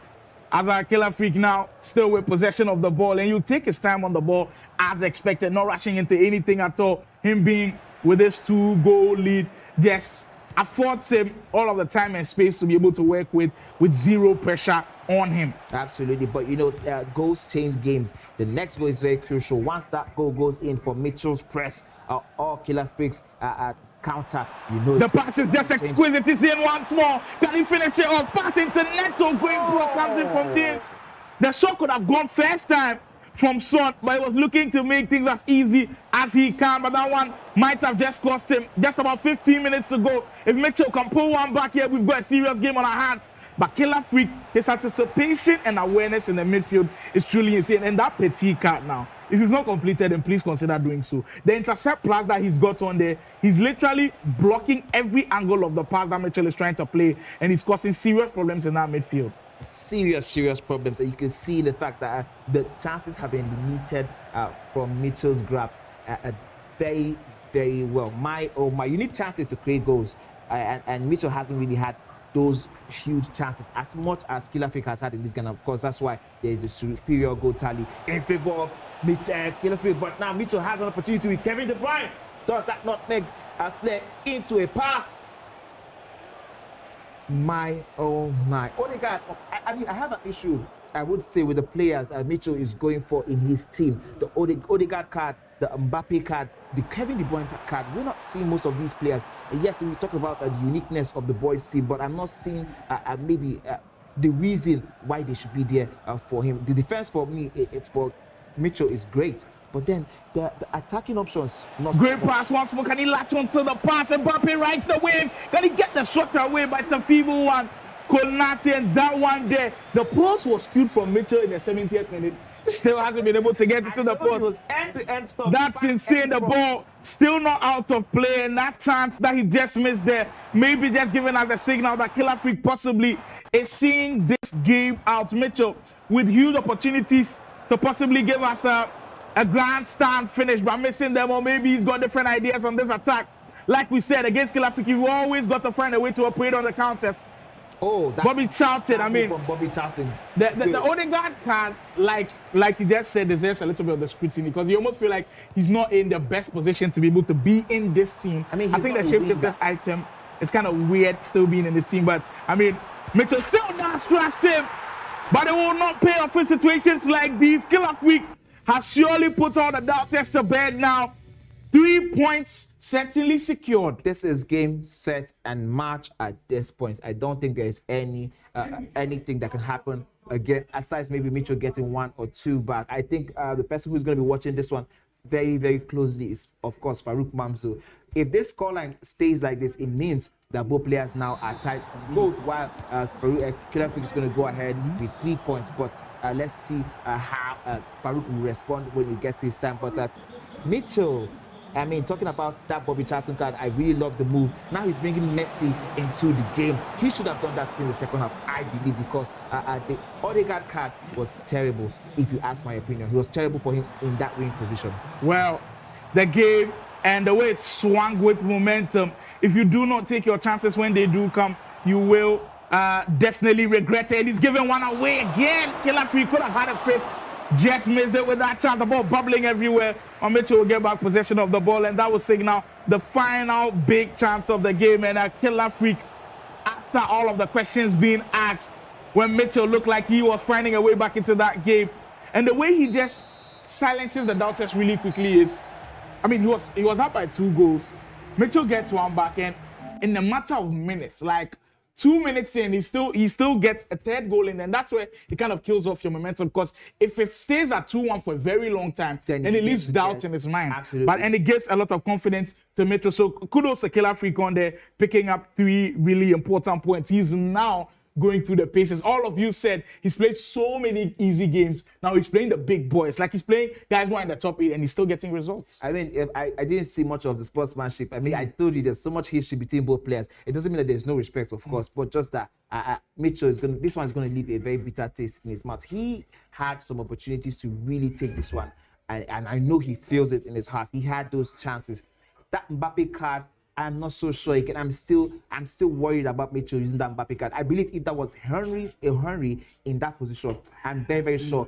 as our killer freak now, still with possession of the ball, and you take his time on the ball as expected, not rushing into anything at all. Him being with his 2-goal lead, yes, affords him all of the time and space to be able to work with zero pressure on him. Absolutely, but goals change games. The next goal is very crucial. Once that goal goes in for Mitchell's press, all killer freaks counter. The pass is just exquisite. He's in once more. Can he finish it off? Pass into Neto, going through, comes in from this. The shot could have gone first time from Son, but he was looking to make things as easy as he can. But that one might have just cost him just about 15 minutes to go. If Mitchell can pull one back here, we've got a serious game on our hands. But Killer Freak, his anticipation and awareness in the midfield is truly insane. And that petit card now, if you've not completed him, please consider doing so. The intercept plus that he's got on there, he's literally blocking every angle of the pass that Mitchell is trying to play, and he's causing serious problems in that midfield. Serious problems, and you can see the fact that the chances have been limited from Mitchell's grabs very well. You need chances to create goals, and Mitchell hasn't really had those huge chances as much as Killer Freak has had in this game. Of course, that's why there is a superior goal tally in favor of Killer Freak. But now Mitchell has an opportunity with Kevin De Bruyne. Does that nutmeg flare into a pass? My Odegaard, I have an issue, I would say, with the players Mitchell is going for in his team. The Odegaard card, the Mbappe card, the Kevin De Bruyne card. We're not seeing most of these players. Yes, we talk about the uniqueness of the boys' team, but I'm not seeing maybe the reason why they should be there for him. The defense for me, for Mitchell, is great. But then the attacking options, not great pass once more. Can he latch onto the pass? Mbappe rides the wave. Can he get the shot away? But it's a feeble one. Konate, and that one there. The post was skewed from Mitchell in the 70th minute. Still hasn't been able to get into the post. It was end-to-end stuff. That's insane. The ball still not out of play, and that chance that he just missed there, maybe just giving us a signal that Killer Freak possibly is seeing this game out. Mitchell with huge opportunities to possibly give us a grandstand finish, but missing them, or maybe he's got different ideas on this attack. Like we said, against Killer Freak, you've always got to find a way to operate on the counters. Oh, Bobby Charlton, Bobby Charlton. The Odegaard card, like you just said, deserves a little bit of the scrutiny because you almost feel like he's not in the best position to be able to be in this team. I think the shapeshifters item is kind of weird still being in this team, but Mitchell still does trust him, but it will not pay off in situations like these. Killer Freak has surely put all the doubters to bed now. 3 points certainly secured. This is game, set, and match at this point. I don't think there is anything that can happen again, aside maybe Mitchell getting 1 or 2 back. I think the person who's going to be watching this one very closely is, of course, Farouk Mamzou. If this scoreline stays like this, it means that both players now are tied on goals, while Killer Freak is going to go ahead with 3 points. But let's see how Farouk will respond when he gets his time. But Mitchell, talking about that Bobby Charlton card, I really love the move. Now he's bringing Messi into the game. He should have done that in the second half, I believe, because the Odegaard card was terrible, if you ask my opinion. He was terrible for him in that wing position. Well, the game and the way it swung with momentum, if you do not take your chances when they do come, you will definitely regret it. He's giving one away again. Killer Freak could have had a fit. Just missed it with that chance. The ball bubbling everywhere. Mitchell will get back possession of the ball, and that will signal the final big chance of the game. And Killer Freak, after all of the questions being asked, when Mitchell looked like he was finding a way back into that game, and the way he just silences the doubters really quickly is, he was up by 2 goals. Mitchell gets one back, and in a matter of minutes, like 2 minutes in, he still gets a 3rd goal in, and that's where it kind of kills off your momentum, because if it stays at 2-1 for a very long time, then it leaves doubts in his mind. Absolutely. And it gives a lot of confidence to Mitchell. So kudos to Killer Freak on there, picking up 3 really important points. He's now going through the paces. All of you said he's played so many easy games. Now he's playing the big boys. Like he's playing guys who are in the top 8 and he's still getting results. I didn't see much of the sportsmanship. I told you there's so much history between both players. It doesn't mean that there's no respect, of course, but just that Mitchell this one's going to leave a very bitter taste in his mouth. He had some opportunities to really take this one, and I know he feels it in his heart. He had those chances. That Mbappe card, I'm not so sure again. I'm still worried about Mitchell using that Mbappe card. I believe if that was Henry in that position, I'm very sure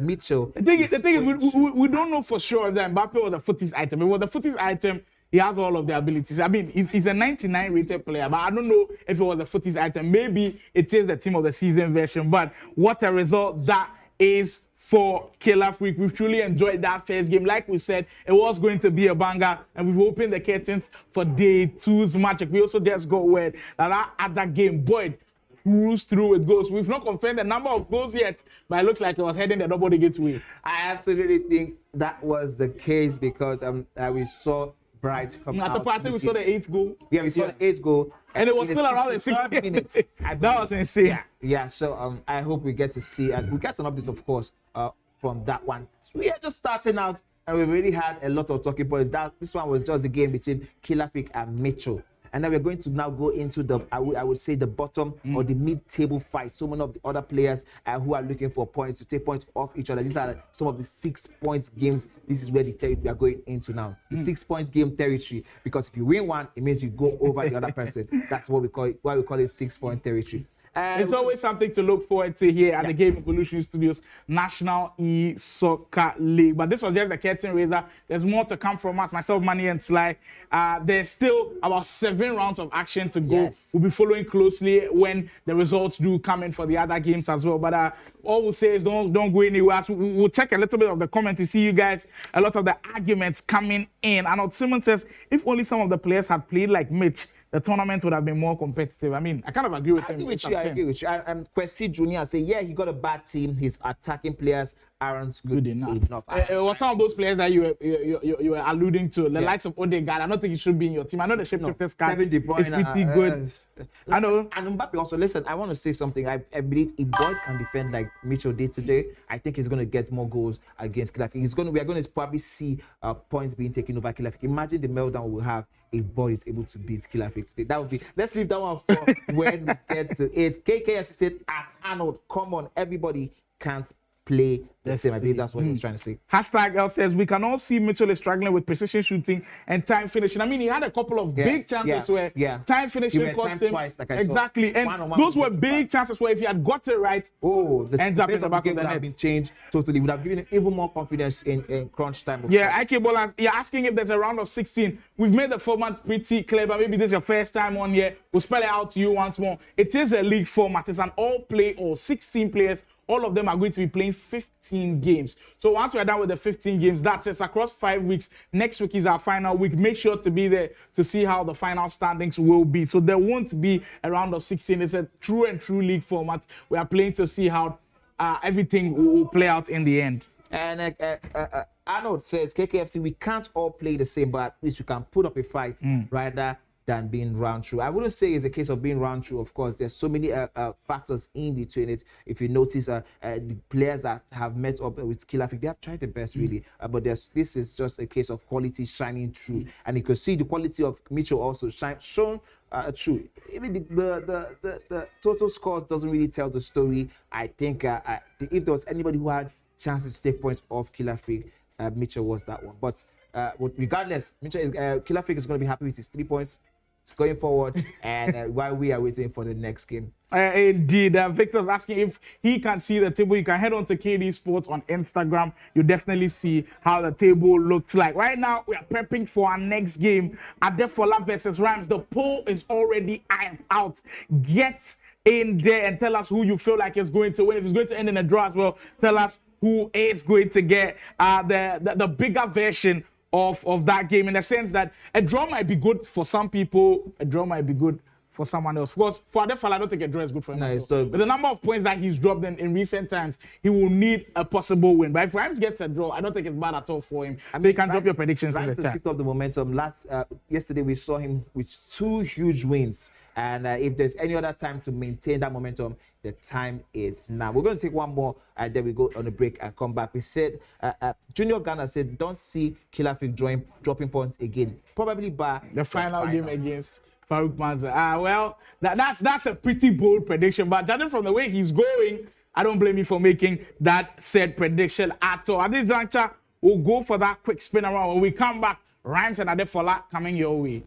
Mitchell. The thing is, we don't know for sure if that Mbappe was a footies item. If it was the footies item, he has all of the abilities. I mean, he's a 99 rated player, but I don't know if it was a footies item. Maybe it is the team of the season version, but what a result that is for Killer Freak. We've truly enjoyed that first game. Like we said, it was going to be a banger, and we've opened the curtains for day 2's match. We also just got word that at that game, Boyd cruised through with goals. We've not confirmed the number of goals yet, but it looks like it was heading the double digits way. I absolutely think that was the case because we saw Bright come out. At the party, we saw the 8th goal. Yeah, we saw the 8th goal. And it was still around the 60th minute. That was insane. Yeah. So I hope we get to see, and we get an update, of course, from that one. So we are just starting out, and we've already had a lot of talking points. This one was just the game between Killer Freak and Mitchell. And then we're going to now go into the, I would say, the bottom or the mid-table fight. So many of the other players who are looking for points, to take points off each other. These are some of the 6 points games. This is where the territory we are going into now. The 6 points game territory. Because if you win one, it means you go over the other person. That's what we call it. Why we call it 6 point territory. It's always something to look forward to here at the Game Evolution Studios National E-Soccer League. But this was just the curtain raiser. There's more to come from us, myself, Manny, and Sly. There's still about 7 rounds of action to go. Yes. We'll be following closely when the results do come in for the other games as well. But all we'll say is don't go anywhere. So we'll check a little bit of the comments. We see you guys, a lot of the arguments coming in. Arnold Simon says, if only some of the players had played like Mitch, the tournament would have been more competitive. I mean, I kind of agree with him. I agree with you. Kwesi Jr. say, yeah, he got a bad team. His attacking players aren't good enough. It was some of those players that you were alluding to, the likes of Odegaard. I don't think he should be in your team. I know the shapeshifters card is pretty good. I know. And Mbappe also, listen, I want to say something. I believe if Boyd can defend like Mitchell did today, I think he's going to get more goals against Killer Freak. We are going to probably see points being taken over Killer Freak. Imagine the meltdown we'll have if Boyd is able to beat Killer Freak today. That would be, let's leave that one for when we get to it. KK, as he said, at Arnold, come on, everybody can't play the same. I believe that's what he was trying to say. Hashtag L says, we can all see Mitchell is struggling with precision shooting and time finishing. I mean, he had a couple of big chances where time finishing cost him. Twice, like I exactly. saw. And those were big chances where if he had got it right, the ends up in the back of the would have net. been changed totally. Would have given him even more confidence in crunch time. Ike Bolas, you're asking if there's a round of 16. We've made the format pretty clear, but maybe this is your first time on here. We'll spell it out to you once more. It is a league format. It's an all-play or 16 players. All of them are going to be playing 15 games. So once we're done with the 15 games, that's it. Across 5 weeks. Next week is our final week. Make sure to be there to see how the final standings will be. So there won't be a round of 16. It's a true league format. We are playing to see how everything will play out in the end. And Arnold says, KKFC, we can't all play the same, but at least we can put up a fight rather than being round true. I wouldn't say it's a case of being round true. Of course, there's so many factors in between it. If you notice, the players that have met up with Killer Freak, they have tried their best really. But this is just a case of quality shining through, and you can see the quality of Mitchell also shown true. Even the total scores doesn't really tell the story. I think if there was anybody who had chances to take points off Killer Freak, Mitchell was that one. But regardless, Killer Freak is going to be happy with his 3 points. Going forward, and while we are waiting for the next game. Indeed, Victor's asking if he can see the table. You can head on to Cade Esports on Instagram. You definitely see how the table looks like. Right now, we are prepping for our next game, Adefola versus Rhymes. The poll is already out. Get in there and tell us who you feel like is going to win. If it's going to end in a draw as well, tell us who is going to get the bigger version of that game, in the sense that a draw might be good for some people, a draw might be good for someone else. Of course, for Adefola, I don't think a draw is good for him. But the number of points that he's dropped in recent times, he will need a possible win. But if Rhymes gets a draw, I don't think it's bad at all for him. I mean, you can drop your predictions in the chat. Picked up the momentum. Yesterday, we saw him with 2 huge wins. And if there's any other time to maintain that momentum, the time is now. We're going to take one more, and then we go on a break and come back. We said, Junior Ghana said, don't see Killer Freak dropping points again. Probably by the final game against Farouk Manza. Well, that's a pretty bold prediction, but judging from the way he's going, I don't blame you for making that said prediction at all. At this juncture, we'll go for that quick spin around. When we come back, Rhymes and Adefola coming your way.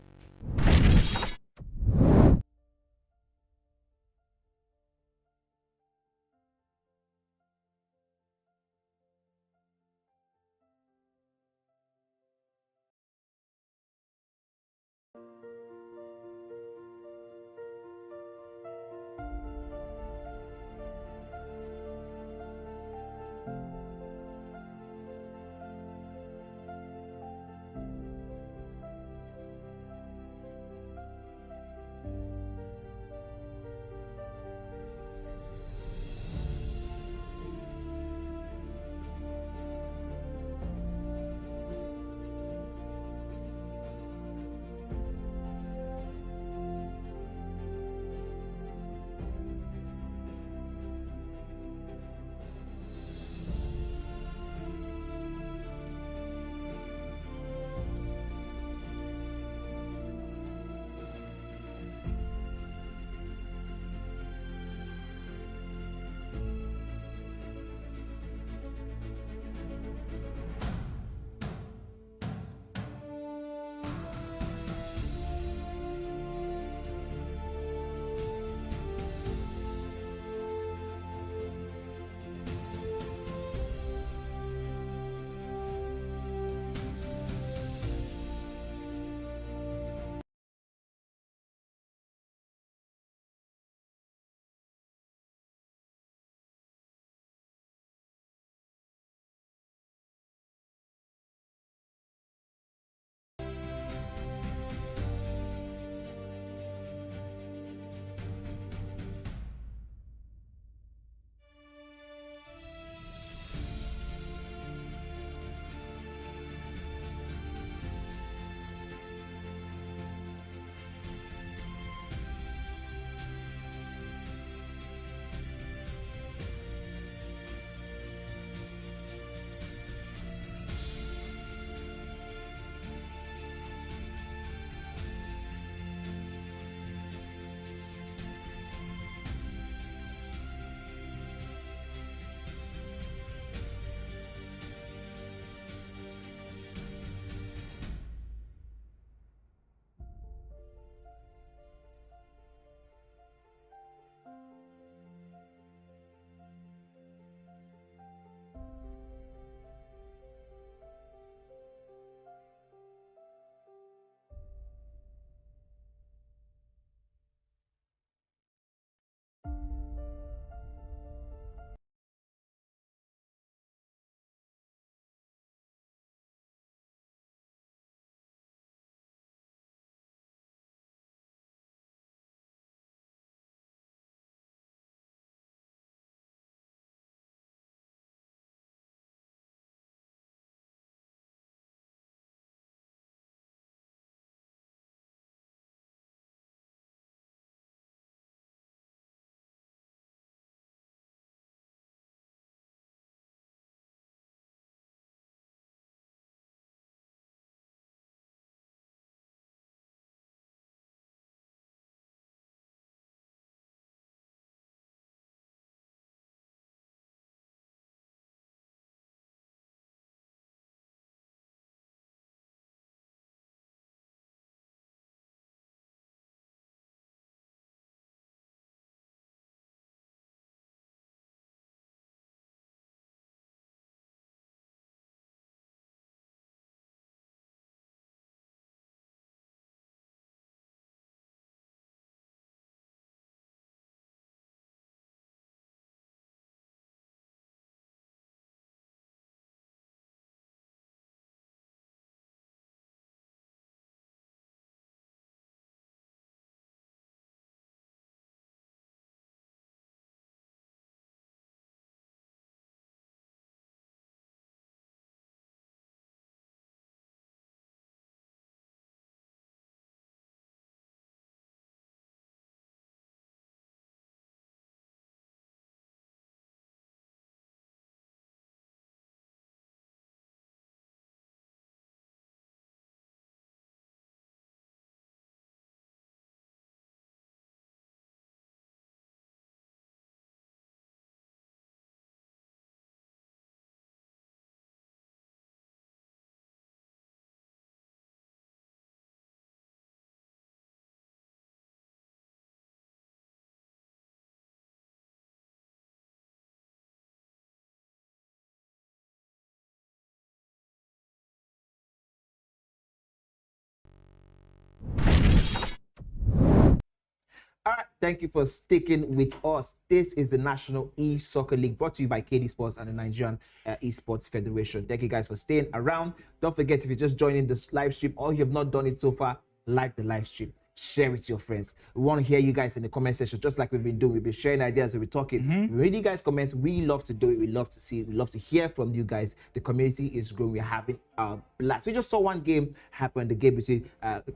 All right, thank you for sticking with us. This is the National E-Soccer League brought to you by Cade Esports and the Nigerian Esports Federation. Thank you guys for staying around. Don't forget, if you're just joining this live stream or you have not done it so far, like the live stream. Share with your friends. We want to hear you guys in the comment section, just like we've been doing. We've been sharing ideas, we've been talking. We read you guys' comments. We love to do it. We love to see it. We love to hear from you guys. The community is growing. We're having a blast. We just saw one game happen, the game between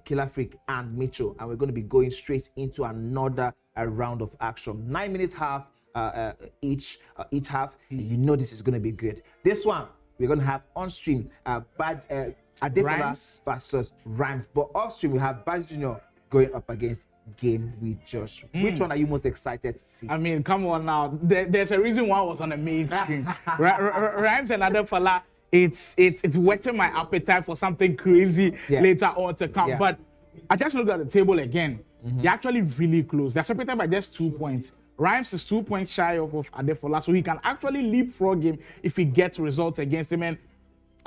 Killer Freak and Mitchell, and we're going to be going straight into another round of action. 9 minutes half each half. You know this is going to be good. This one we're going to have on stream Adefola versus Rhymes, but off stream we have Baz Jr. going up against Game with Josh. Which one are you most excited to see? I mean, come on now. There's a reason why I was on the mainstream. Rhymes and Adefola, it's whetting my appetite for something crazy later on to come. But I just looked at the table again. They're actually really close. They're separated by just 2 points. Rhymes is 2 points shy of Adefola, so he can actually leapfrog him if he gets results against him. And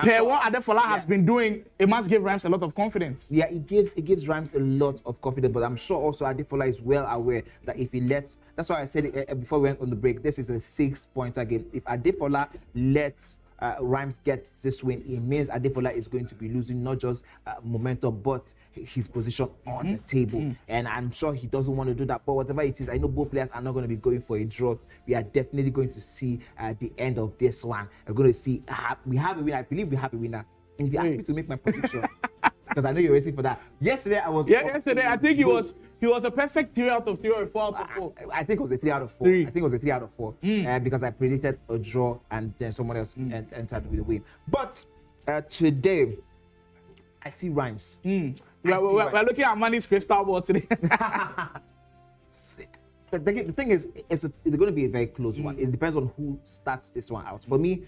what Adefola has been doing, it must give Rhymes a lot of confidence. Yeah, it gives Rhymes a lot of confidence, but I'm sure also Adefola is well aware that if he lets, that's why I said it before we went on the break, this is a 6-pointer game. If Adefola lets Rhymes get this win, it means Adefola is going to be losing not just momentum, but his position on the table. And I'm sure he doesn't want to do that. But whatever it is, I know both players are not going to be going for a draw. We are definitely going to see the end of this one. We're going to see we have a winner. I believe we have a winner. And if you ask me to make my prediction, because I know you're waiting for that. Yesterday I was. Yeah, yesterday I think he was a perfect 3 out of 3 or 4 out of 4. I think it was a 3 out of 4. I think it was a 3 out of 4 because I predicted a draw and then someone else entered with a win. But today, I see Rhymes. We're looking at Manny's crystal ball today. The thing is, it's going to be a very close one. It depends on who starts this one out. For me,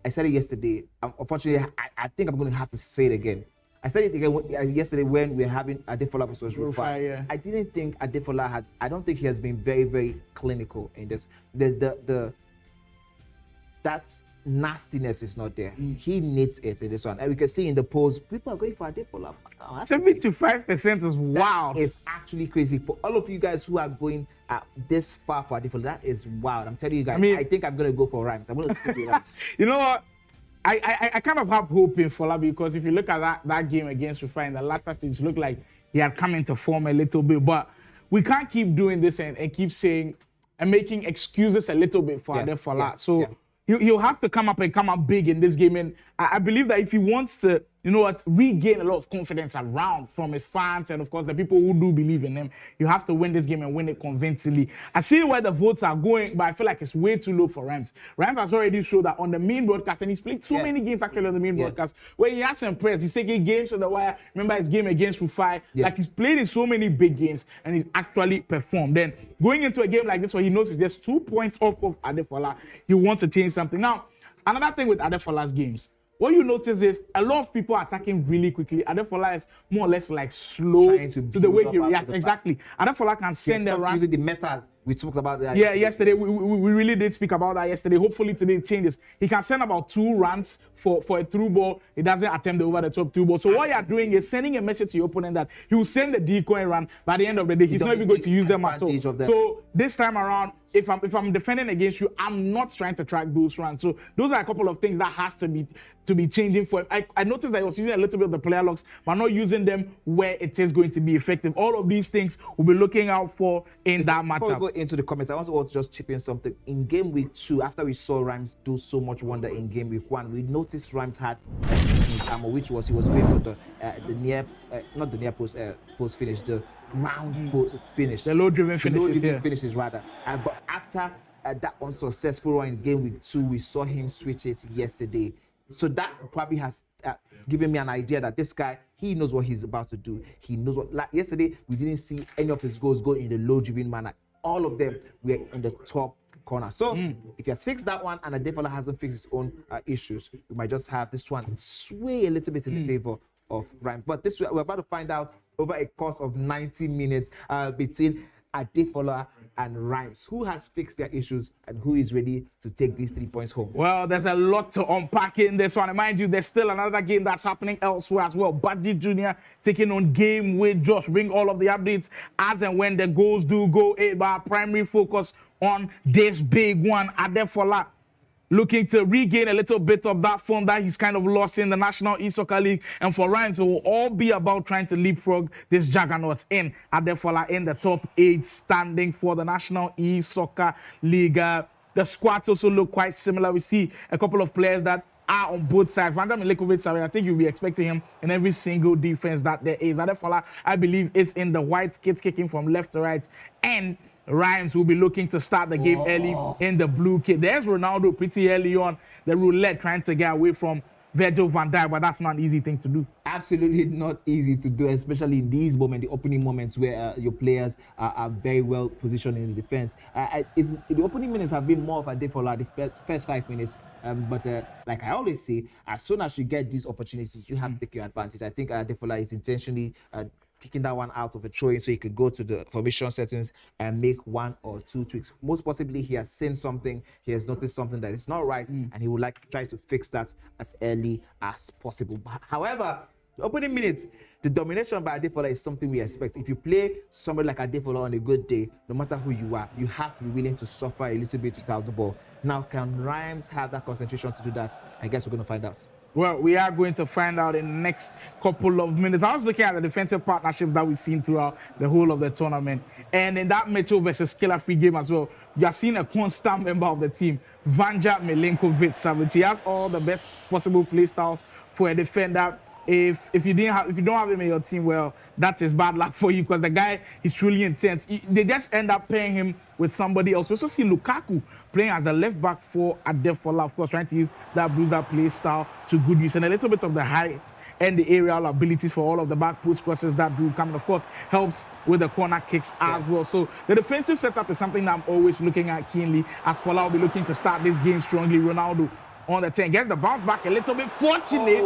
I said it yesterday. Unfortunately, I think I'm going to have to say it again. I said it again yesterday when we were having Adefola versus Rufai. Yeah. I didn't think Adefola I don't think he has been very, very clinical in this. There's that nastiness is not there. He needs it in this one. And we can see in the polls, people are going for Adefola. 75% is wild. It's actually crazy. For all of you guys who are going this far for Adefola, that is wild. I'm telling you guys, I think I'm going to go for Rhymes. I'm going to stick with Rhymes. You know what? I kind of have hope in Fola, because if you look at that game against Rufai in the latter stage, it looked like he had come into form a little bit. But we can't keep doing this and keep saying and making excuses a little bit for Adefola. So he'll have to come up big in this game. And I believe that if he wants to, regain a lot of confidence around from his fans and, of course, the people who do believe in him, you have to win this game and win it convincingly. I see where the votes are going, but I feel like it's way too low for Rhymes. Rhymes has already showed that on the main broadcast, and he's played so many games actually on the main broadcast, where he has impressed. He's taking games on the wire. Remember his game against Rufai? Like, he's played in so many big games, and he's actually performed. Then, going into a game like this where he knows he's just 2 points off of Adefola, he wants to change something. Now, another thing with Adefola's games, what you notice is a lot of people are attacking really quickly. Adefola is more or less like slow to the way he reacts. Exactly. Adefola can send the run. Using the metas. We talked about that. Yeah, yesterday. We really did speak about that yesterday. Hopefully today it changes. He can send about 2 runs for a through ball. He doesn't attempt the over the top through ball. So what you're doing is sending a message to your opponent that he will send the decoy run. By the end of the day, he's not even going to use them at all. So this time around, if I'm defending against you, I'm not trying to track those runs. So those are a couple of things that has to be changing for him. I noticed that he was using a little bit of the player locks, but not using them where it is going to be effective. All of these things we'll be looking out for in that matchup. Before we go into the comments, I also want to just chip in something. In game week 2, after we saw Rhymes do so much wonder in game week 1, we noticed Rhymes had ammo, which was he was going for the near, not the near post finish, the round post finish, the low driven finishes rather. But after that unsuccessful run in game week 2, we saw him switch it yesterday. So that probably has given me an idea that this guy, he knows what he's about to do. He knows what. Like yesterday, we didn't see any of his goals go in the low driven manner. All of them were in the top corner. So if he has fixed that one and Adefola hasn't fixed his own issues, we might just have this one sway a little bit in the favor of Rhymes. But this we're about to find out over a course of 90 minutes between Adefola and Rhymes. Who has fixed their issues and who is ready to take these 3 points home? Well, there's a lot to unpack in this one. And mind you, there's still another game that's happening elsewhere as well. Budgie Jr. taking on Game with Josh. Bring all of the updates as and when the goals do go in. But our primary focus on this big one, Adefola, looking to regain a little bit of that form that he's kind of lost in the National E-Soccer League. And for Rhymes, it will all be about trying to leapfrog this juggernaut in Adefola in the top 8 standings for the National E-Soccer League. The squads also look quite similar. We see a couple of players that are on both sides. Vanda Milinkovic, I think you'll be expecting him in every single defense that there is. Adefola, I believe, is in the white kit, kicking from left to right. And Rhymes will be looking to start the game early in the blue kit. There's Ronaldo pretty early on the roulette trying to get away from Virgil van Dijk, but that's not an easy thing to do. Absolutely not easy to do, especially in these moments, the opening moments where your players are very well positioned in the defense. The opening minutes have been more of a day for the first 5 minutes. But like I always say, as soon as you get these opportunities, you have to take your advantage. I think Adefola is intentionally kicking that one out of a throw so he could go to the formation settings and make 1 or 2 tweaks. Most possibly, he has seen something, he has noticed something that is not right, and he would like to try to fix that as early as possible. However, the opening minutes, the domination by Adefola is something we expect. If you play somebody like Adefola on a good day, no matter who you are, you have to be willing to suffer a little bit without the ball. Now, can Rhymes have that concentration to do that? I guess we're going to find out. Well, we are going to find out in the next couple of minutes. I was looking at the defensive partnership that we've seen throughout the whole of the tournament. And in that Mitchell versus Killer Free game as well, you have seen a constant member of the team, Vanja Milinkovic. He has all the best possible play styles for a defender. If you don't have him in your team, well, that is bad luck for you because the guy is truly intense. They just end up paying him with somebody else. We also see Lukaku playing as the left back for Adefola, of course, trying to use that bruiser play style to good use and a little bit of the height and the aerial abilities for all of the back post crosses that do come. And of course, helps with the corner kicks as well. So the defensive setup is something that I'm always looking at keenly, as Fola will be looking to start this game strongly. Ronaldo on the 10 gets the bounce back a little bit fortunate,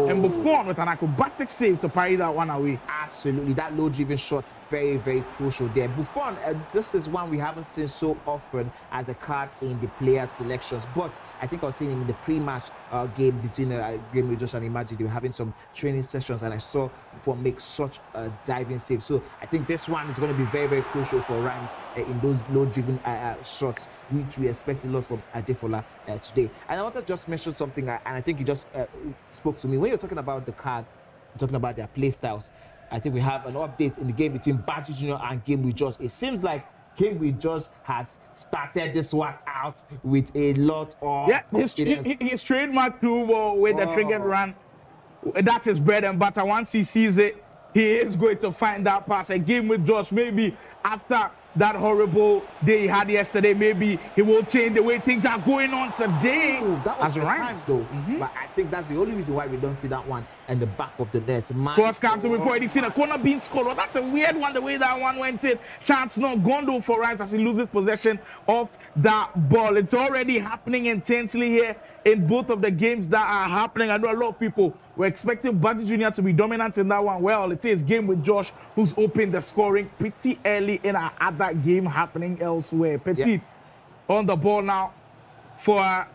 and Buffon with an acrobatic save to parry that one away. Absolutely, that low-driven shot, very, very crucial there. Buffon, this is one we haven't seen so often as a card in the player selections, but I think I was seeing him in the pre-match game between Game with Josh and Imagine. They were having some training sessions, and I saw Buffon make such a diving save. So I think this one is going to be very, very crucial for Rhymes in those low-driven shots, which we expect a lot from Adefola today. And I want to just mention something, and I think you just spoke to me. When you're talking about the cards, you're talking about their play styles. I think we have an update in the game between Budgie Jr. and Game with Josh. It seems like Game with Josh has started this one out with a lot of his trademark through ball with the triggered run. That is bread and butter. Once he sees it, he is going to find that pass. A Game with Josh, maybe after that horrible day he had yesterday, maybe he will change the way things are going on today. Ooh, that was the times though. But I think that's the only reason why we don't see that one in the back of the net. Cross comes, we've already seen a corner being scored. Well, that's a weird one, the way that one went in. Chance not gone though for Rhymes as he loses possession of that ball. It's already happening intensely here in both of the games that are happening. I know a lot of people were expecting Budgie Jr. to be dominant in that one. Well, it is Game with Josh who's opened the scoring pretty early in our other game happening elsewhere. Petit on the ball now for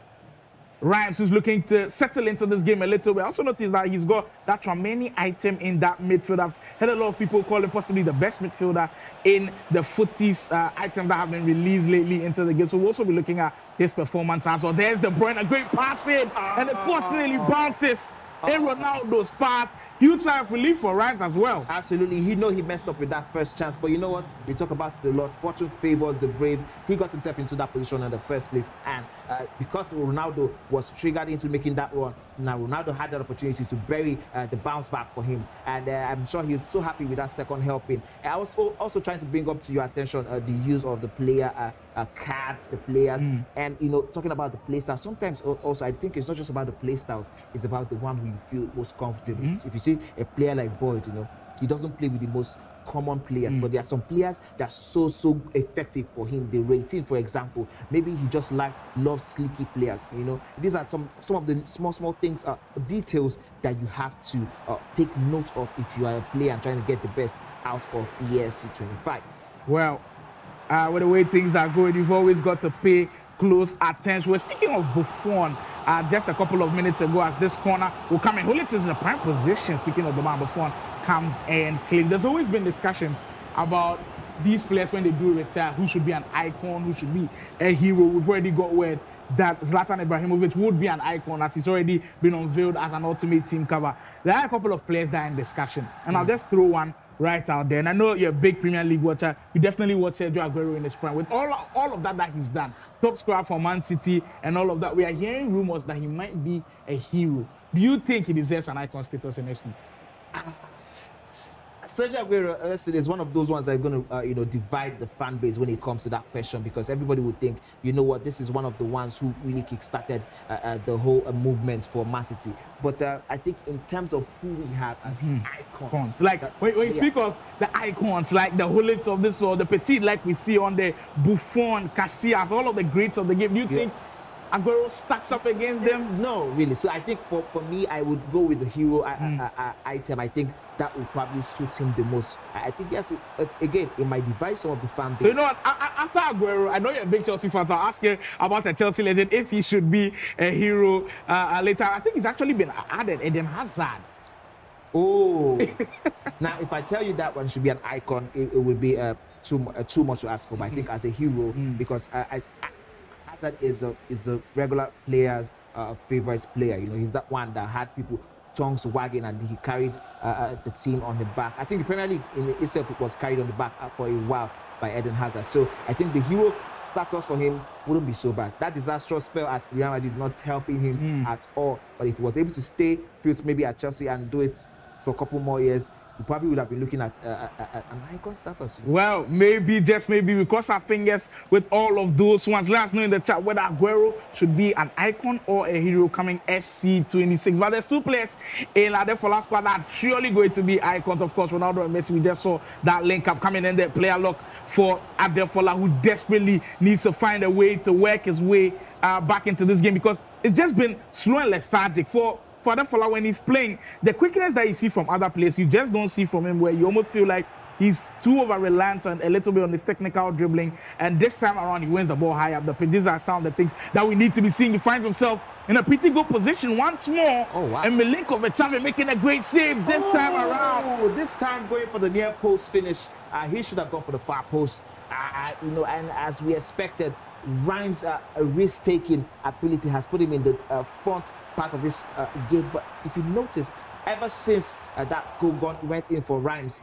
Rhymes, who's looking to settle into this game a little bit. I also noticed that he's got that Trameni item in that midfield. I've heard a lot of people call him possibly the best midfielder in the footies item that have been released lately into the game. So we'll also be looking at his performance as well. There's De Bruyne, a great pass in, and it fortunately bounces in Ronaldo's path. Huge sign of relief for Rhymes as well. Absolutely. He messed up with that first chance, but you know what? We talk about it a lot. Fortune favors the brave. He got himself into that position in the first place, and because Ronaldo was triggered into making that run, now Ronaldo had that opportunity to bury the bounce back for him, and I'm sure he's so happy with that second helping. I was also trying to bring up to your attention the use of the player cards, the players, and talking about the play styles. Sometimes also I think it's not just about the play styles; it's about the one who you feel most comfortable. If you see a player like Boyd, he doesn't play with the most common players, but there are some players that are so effective for him. The rating, for example, maybe he just loves sleeky players. These are some of the small things, details that you have to take note of if you are a player and trying to get the best out of ESC 25. Well, with the way things are going. You've always got to pay close attention. We're speaking of Buffon just a couple of minutes ago as this corner will come in. Hullits is in a prime position. Speaking of the man, Buffon comes and clean. There's always been discussions about these players when they do retire, who should be an icon, who should be a hero. We've already got word that Zlatan Ibrahimovic would be an icon as he's already been unveiled as an ultimate team cover. There are a couple of players that are in discussion, and I'll just throw one right out there. And I know you're a big Premier League watcher. You definitely watch Sergio Aguero in his prime. With all of that he's done, top scorer for Man City and all of that, we are hearing rumors that he might be a hero. Do you think he deserves an icon status in FC? Sergio Aguero, is one of those ones that are going to, divide the fan base when it comes to that question, because everybody would think, you know what, this is one of the ones who really kickstarted the whole movement for Man City. But I think in terms of who we have as icons, like when you speak of the icons, like the Hullits of this world, the Petit, like we see on the Buffon, Casillas, all of the greats of the game, do you think Aguero stacks up against them? No, really. So I think for me, I would go with the hero item. I think that would probably suit him the most. I think, yes, again, it might divide some of the fan base. So you know what, after Aguero, I know you're a big Chelsea fan, so I'll ask you about the Chelsea legend, if he should be a hero later. I think he's actually been added, Eden Hazard. Oh. Now, if I tell you that one should be an icon, it would be too much to ask for. But I think as a hero, because Hazard is a regular player's favorite player. You know, he's that one that had people tongues wagging, and he carried the team on the back. I think the Premier League in itself was carried on the back for a while by Eden Hazard. So I think the hero status for him wouldn't be so bad. That disastrous spell at Real Madrid not helping him at all. But if he was able to stay maybe at Chelsea and do it for a couple more years, we probably would have been looking at an icon status. Well, maybe, just maybe, we cross our fingers with all of those ones. Let us know in the chat whether Aguero should be an icon or a hero coming SC26. But there's two players in Adefola squad that are surely going to be icons. Of course, Ronaldo and Messi, we just saw that link up coming in there. Player lock for Adefola, who desperately needs to find a way to work his way back into this game, because it's just been slow and lethargic for Adefola when he's playing. The quickness that you see from other players, you just don't see from him, where you almost feel like he's too over-reliant on a little bit on his technical dribbling. And this time around, he wins the ball high up the pitch. These are some of the things that we need to be seeing. He finds himself in a pretty good position once more. Oh, wow. And Milinkovic making a great save this time around. This time going for the near post finish. He should have gone for the far post. And as we expected, Rhymes' risk-taking ability has put him in the front part of this game. But if you notice, ever since that goal went in for Rhymes,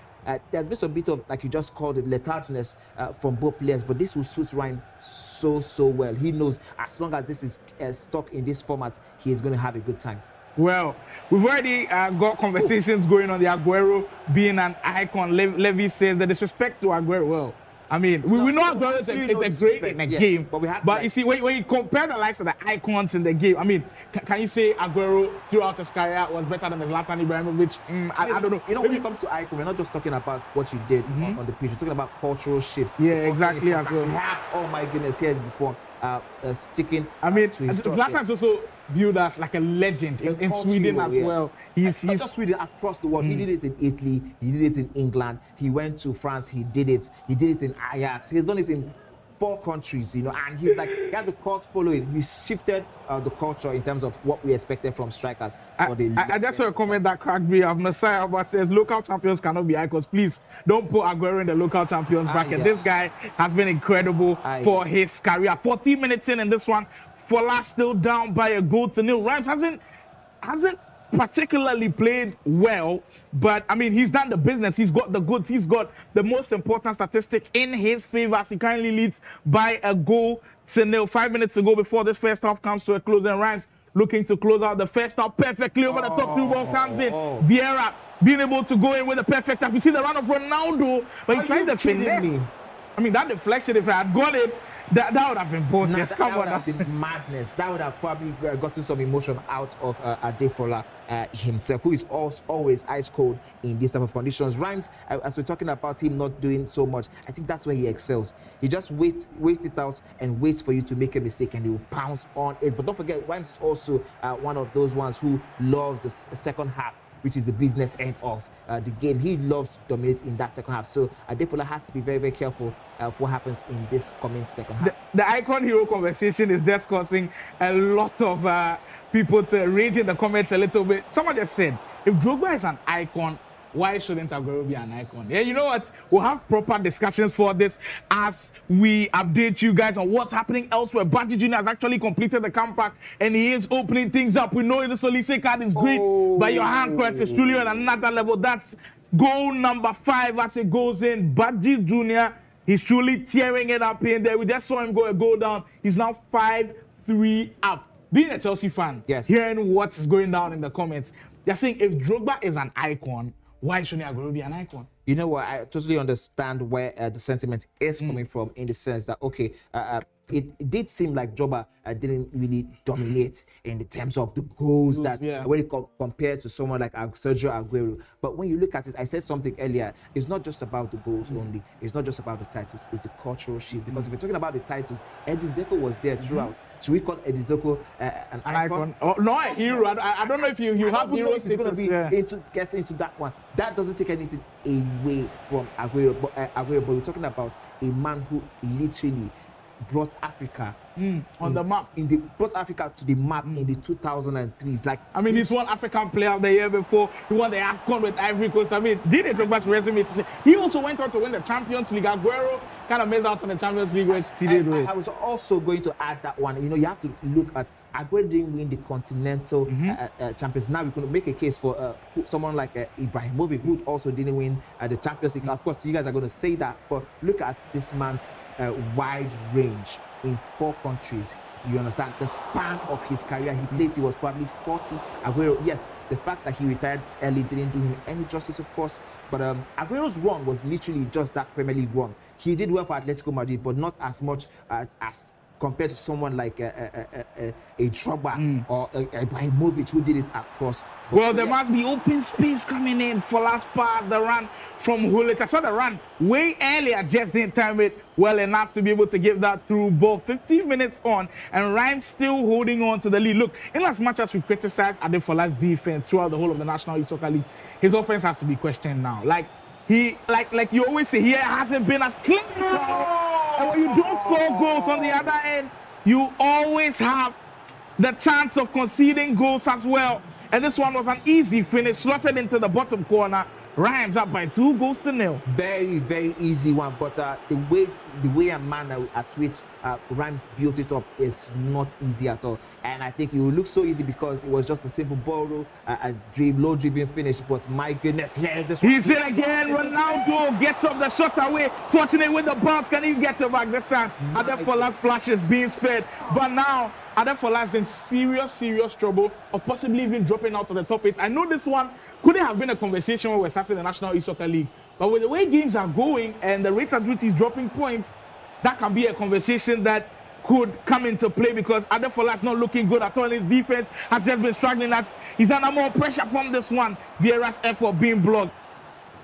there's been a bit of, like you just called it, letharginess from both players. But this will suit Rhymes so well. He knows as long as this is stuck in this format, he is going to have a good time. Well, we've already got conversations going on the Aguero being an icon. Levy says the disrespect to Aguero. Well, I mean, we know Aguero is a great in the game, but you see, when you compare the likes of the icons in the game, I mean, can you say Aguero throughout his career was better than Zlatan Ibrahimovic? I don't know. You know, when it comes to icon, we're not just talking about what you did on the pitch. We're talking about cultural shifts. Yeah, exactly. As well. Oh my goodness, here's Buffon sticking. I mean, Zlatan's also viewed as like a legend in Sweden as well. He's not just Sweden, across the world. He did it in Italy, he did it in England, he went to France, he did it in Ajax, he's done it in 4 countries, you know, and he's like, he has the cult following. He shifted the culture in terms of what we expected from strikers. I just saw a comment that cracked me of Messiah, but says local champions cannot be icons. Please don't put Aguero in the local champions bracket. This guy has been incredible for his career. 14 minutes in this one, Fola still down by a goal to nil. Rhymes hasn't particularly played well, but I mean, he's done the business. He's got the goods. He's got the most important statistic in his favor, as he currently leads by a goal to nil. 5 minutes to go before this first half comes to a close, and Rhymes looking to close out the first half perfectly over the top. Through ball comes in. Vieira being able to go in with a perfect tap. You see the run of Ronaldo, but he tries to finesse. I mean, that deflection, if I had got it, that would have been boldness. That would have been madness. That would have probably gotten some emotion out of Adefola himself, who is always ice cold in these type of conditions. Rhymes, as we're talking about him not doing so much, I think that's where he excels. He just waits it out and waits for you to make a mistake, and he will pounce on it. But don't forget, Rhymes is also one of those ones who loves the second half which is the business end of the game. He loves to dominate in that second half. So Adefola has to be very, very careful of what happens in this coming second half. The icon hero conversation is just causing a lot of people to rage in the comments a little bit. Someone just said, if Drogba is an icon, why shouldn't Aguero be an icon? Yeah, you know what? We'll have proper discussions for this as we update you guys on what's happening elsewhere. Badji Jr. has actually completed the comeback and he is opening things up. We know the Solise card is great, but your handcraft is truly on another level. That's goal number 5 as it goes in. Badji Jr., he's truly tearing it up in there. We just saw him go down. He's now 5-3 up. Being a Chelsea fan, yes, hearing what's going down in the comments, they're saying if Drogba is an icon, why shouldn't Aguero be an icon? You know what? I totally understand where the sentiment is coming from, in the sense that, okay, it did seem like Drogba didn't really dominate in the terms of the goals that when it compared to someone like Sergio Aguero. But when you look at it, I said something earlier, it's not just about the goals only. It's not just about the titles. It's the cultural shift. Because if we're talking about the titles, Edin Dzeko was there throughout. Should we call Edin Dzeko an icon? Oh, no, a hero. I don't know if you have heroes. He's going to be get into that one. That doesn't take anything away from Aguero. But we're talking about a man who literally brought Africa on the map. Brought Africa to the map in the 2003s. Like, I mean, he's one African player of the year before. He won the AFCON with Ivory Coast. I mean, did it Drogba's resume to say he also went on to win the Champions League. Aguero kind of missed out on the Champions League where I was also going to add that one. You know, you have to look at Aguero didn't win the Continental Champions. Now we can make a case for someone like Ibrahimovic, who also didn't win the Champions League. Of course, you guys are going to say that, but look at this man's wide range in 4 countries. You understand the span of his career. He played, he was probably 40. Aguero, yes, the fact that he retired early didn't do him any justice, of course, but Aguero's run was literally just that Premier League run. He did well for Atletico Madrid, but not as much as compared to someone like a Drogba or a Ibrahimovic, who did it across. Well, there must be open space coming in for last part, the run from Hullet. I saw the run way earlier, just didn't time it well enough to be able to give that through ball. 15 minutes on, and Rhymes still holding on to the lead. Look, in as much as we criticized Adefola's defense throughout the whole of the National Youth Soccer League, his offense has to be questioned now. Like you always say, he hasn't been as clean. And when you don't score goals on the other end, you always have the chance of conceding goals as well. And this one was an easy finish, slotted into the bottom corner. Rhymes up by 2-0. Very, very easy one. But the way and manner at which Rhymes built it up is not easy at all. And I think it will look so easy because it was just a simple ball roll, a low dribbling finish. But my goodness, here's this one. He's in again. Ronaldo gets up the shot away. Fortunate with the bounce. Can he get it back this time? Adefola's flash is being spared. But now, Adefola's in serious trouble of possibly even dropping out of the top 8. I know this one couldn't have been a conversation when we're starting the National Youth Soccer League, but with the way games are going and the rate at which he's dropping points, that can be a conversation that could come into play because Adefola's not looking good at all. His defense has just been struggling as he's under more pressure from this one. Vieira's effort being blocked.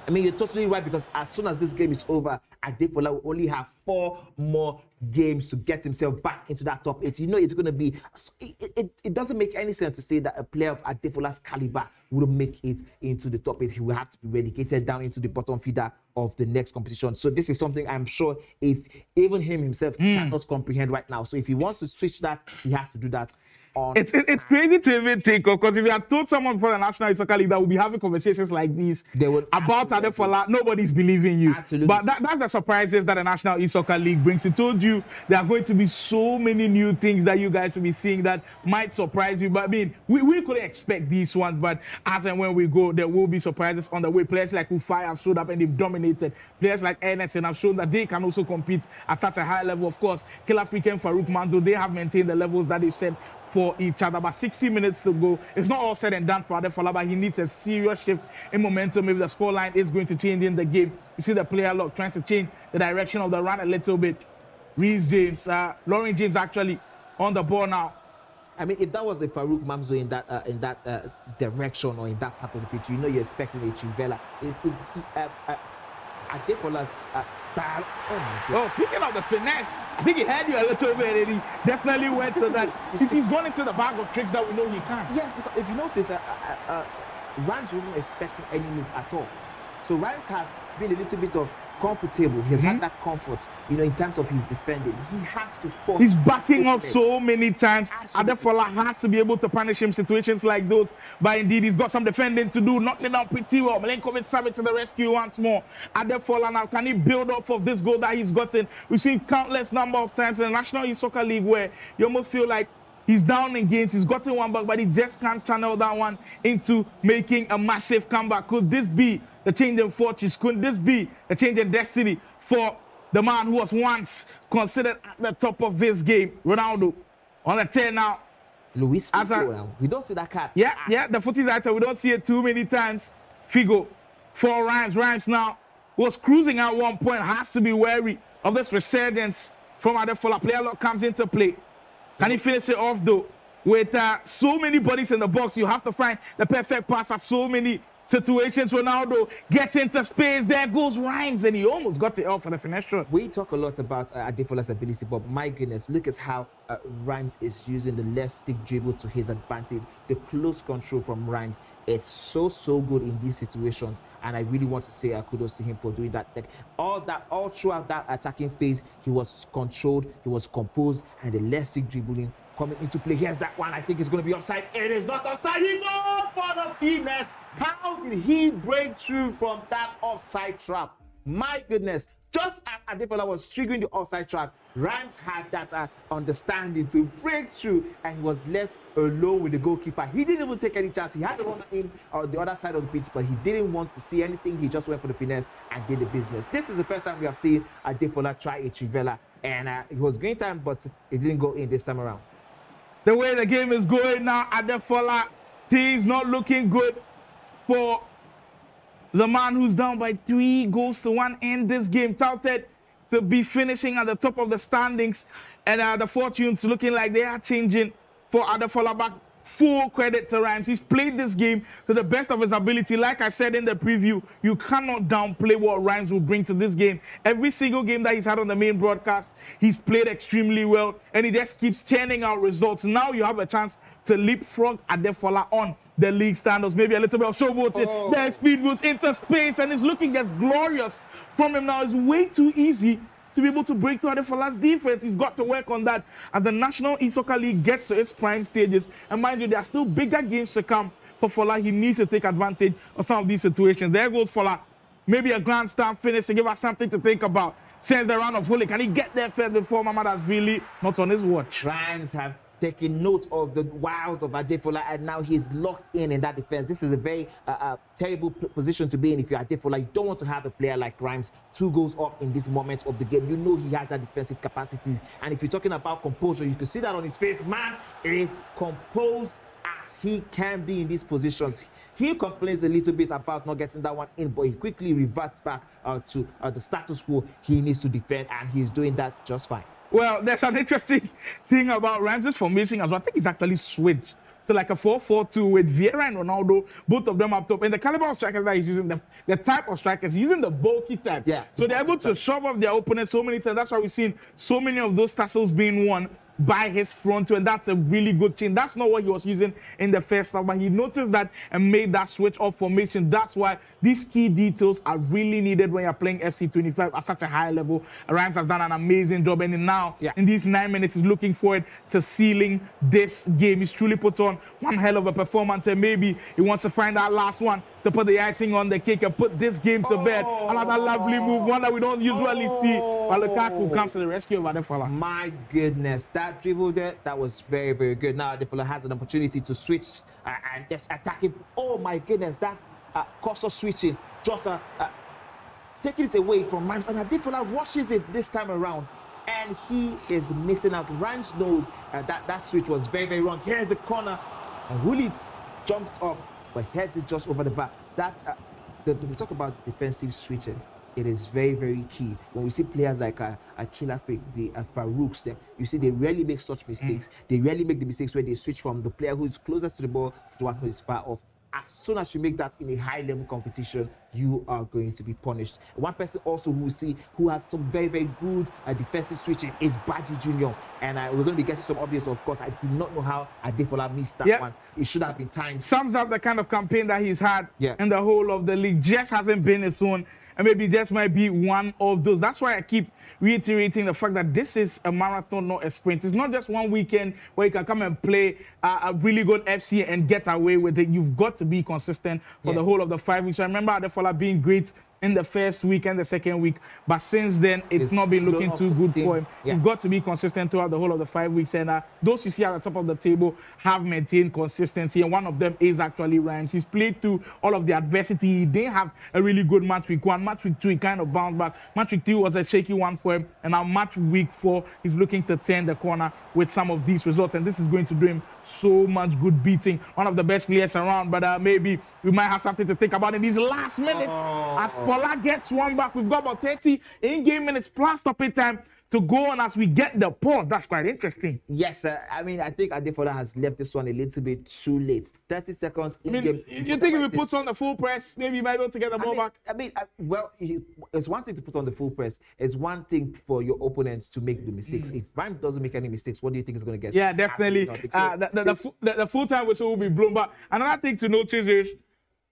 I mean, you're totally right, because as soon as this game is over, Adefola will only have 4 more games to get himself back into that top 8. You know, it's going to be... It doesn't make any sense to say that a player of Adefola's caliber would make it into the top 8. He will have to be relegated down into the bottom feeder of the next competition. So this is something I'm sure if even him himself cannot comprehend right now. So if he wants to switch that, he has to do that. It's crazy to even think of, because if you had told someone for the National Youth Soccer League that we'll be having conversations like these about Adefola, nobody's believing you. Absolutely. But that's the surprises that the National Youth Soccer League brings. It told you there are going to be so many new things that you guys will be seeing that might surprise you. But I mean, we couldn't expect these ones, but as and when we go, there will be surprises on the way. Players like Ufai have showed up and they've dominated. Players like Ernest have shown that they can also compete at such a high level. Of course, Killer Freak and Farouk Manzo, they have maintained the levels that they set for each other. But 60 minutes to go. It's not all said and done for Adefola, but he needs a serious shift in momentum. Maybe the scoreline is going to change in the game. You see the player look trying to change the direction of the run a little bit. Reece James, Lauren James actually on the ball now. I mean, if that was a Farouk Mamzo in that direction or in that part of the pitch, you know you're expecting a Chivela. Adefola's style. Oh my God. Oh, speaking of the finesse, I think he had you a little bit and he definitely went to that. He's gone into the bag of tricks that we know he can. Yes, because if you notice, Rams wasn't expecting any move at all. So Rams has been a little bit of comfortable. He has had that comfort, in terms of his defending. He has to force. He's backing up it. so many times. Absolutely. Adefola has to be able to punish him situations like those. But indeed, he's got some defending to do. Knocking down pretty well. Milinkovic-Savic to the rescue once more. Adefola now, can he build off of this goal that he's gotten? We've seen countless number of times in the National Youth Soccer League where you almost feel like he's down in games, he's gotten one back, but he just can't channel that one into making a massive comeback. Could this be the change in fortune? Could this be the change in destiny for the man who was once considered at the top of this game? Ronaldo on the 10 now. Luis Figo, we don't see that card. Yeah, the footage actor, we don't see it too many times. Figo for Rhymes. Rhymes now was cruising at one point, has to be wary of this resurgence from Adefola. Player lock comes into play. Can he finish it off though? With so many bodies in the box, you have to find the perfect pass at so many situations. Ronaldo gets into space. There goes Rhymes, and he almost got it off for the finisher. We talk a lot about Adefola's ability, but my goodness, look at how Rhymes is using the left stick dribble to his advantage. The close control from Rhymes is so good in these situations, and I really want to say kudos to him for doing that. Like, all throughout that attacking phase, he was controlled, he was composed, and the left stick dribbling coming into play. Here's that one. I think it's going to be offside. It is not offside. He goes for the finesse. How did he break through from that offside trap? My goodness. Just as Adefola was triggering the offside trap, Rhymes had that understanding to break through, and he was left alone with the goalkeeper. He didn't even take any chance. He had the runner in on the other side of the pitch, but he didn't want to see anything. He just went for the finesse and did the business. This is the first time we have seen Adefola try a trivela, and it was great time, but it didn't go in this time around. The way the game is going now, Adefola, things not looking good for the man who's down by 3-1 in this game, touted to be finishing at the top of the standings, and the fortunes looking like they are changing for Adefola. Back full credit to Rhymes. He's played this game to the best of his ability. Like I said in the preview, you cannot downplay what Rhymes will bring to this game. Every single game that he's had on the main broadcast, he's played extremely well, and he just keeps churning out results. Now you have a chance to leapfrog Adefola on the league standards. Maybe a little bit of showboating. Their speed moves into space, and it's looking as glorious from him now. It's way too easy to be able to break through Adefola's defense. He's got to work on that as the National E-Soccer League gets to its prime stages. And mind you, there are still bigger games to come for Fola. He needs to take advantage of some of these situations. There goes Fola. Maybe a grand slam finish to give us something to think about. Sends the round of volley. Can he get there first before Mama? That's really not on his watch. Rhymes have taking note of the wiles of Adefola, and now he's locked in that defense. This is a very terrible position to be in if you're Adefola. You don't want to have a player like Rhymes 2 goals up in this moment of the game. You know he has that defensive capacities, and if you're talking about composure, you can see that on his face. Man is composed as he can be in these positions. He complains a little bit about not getting that one in, but he quickly reverts back to the status quo. He needs to defend, and he's doing that just fine. Well, there's an interesting thing about Rhymes' formation as well. I think he's actually switched to like a 4-4-2 with Vieira and Ronaldo, both of them up top. And the caliber of strikers that he's using, the type of strikers, he's using the bulky type. Yeah. So they're able to shove off their opponents so many times. That's why we've seen so many of those tassels being won by his front two, and that's a really good change. That's not what he was using in the first half, but he noticed that and made that switch of formation. That's why these key details are really needed when you're playing FC25 at such a high level. Rhymes has done an amazing job, and now in these 9 minutes, he's looking forward to sealing this game. He's truly put on one hell of a performance, and maybe he wants to find that last one to put the icing on the cake and put this game to bed. Another lovely move, one that we don't usually see. But Lukaku comes to the rescue of Adefola. My goodness, that dribble there, that was very good. Now Adefola has an opportunity to switch and just attack him. Oh my goodness, that course of switching, just taking it away from Rhymes, and Adefola rushes it this time around, and he is missing out. Rhymes knows that switch was very wrong. Here's the corner, and Hulit jumps up, but heads is just over the bar. That we talk about defensive switching. It is very key. When we see players like Akila Fake, the Farouks, you see they rarely make such mistakes. They rarely make the mistakes where they switch from the player who is closest to the ball to the one who is far off. as soon as you make that in a high-level competition, you are going to be punished. One person also who has some very, very good defensive switching is Baji Jr. And we're going to be getting some updates. Of course, I do not know how Adefola missed that one. It should have been timed. Sums up the kind of campaign that he's had Yeah. in the whole of the league. Just hasn't been his own. And maybe this might be one of those. That's why I keep reiterating the fact that this is a marathon, not a sprint. It's not just one weekend where you can come and play a really good FC and get away with it. You've got to be consistent for the whole of the 5 weeks. So I remember Adefola being great in the first week and the second week, but since then it's not been looking too good for him. You've got to be consistent throughout the whole of the 5 weeks, and those you see at the top of the table have maintained consistency, and one of them is actually Rhymes. He's played through all of the adversity. He didn't have a really good match week 1. Match week 2 he kind of bounced back. Match week 3 was a shaky one for him, and now match week 4 he's looking to turn the corner with some of these results, and this is going to do him so much good, beating one of the best players around. But maybe we might have something to think about in these last minutes as Fola gets one back. We've got about 30 in-game minutes plus stopping time to go on as we get the pause. That's quite interesting. Yes, I mean, I think Adefola has left this one a little bit too late. 30 seconds in game. You think if he puts on the full press, maybe he might be able to get the ball back? Well, it's one thing to put on the full press. It's one thing for your opponent to make the mistakes. If Rhymes doesn't make any mistakes, what do you think he's going to get? Yeah, definitely. The full-time whistle will be blown. But another thing to notice is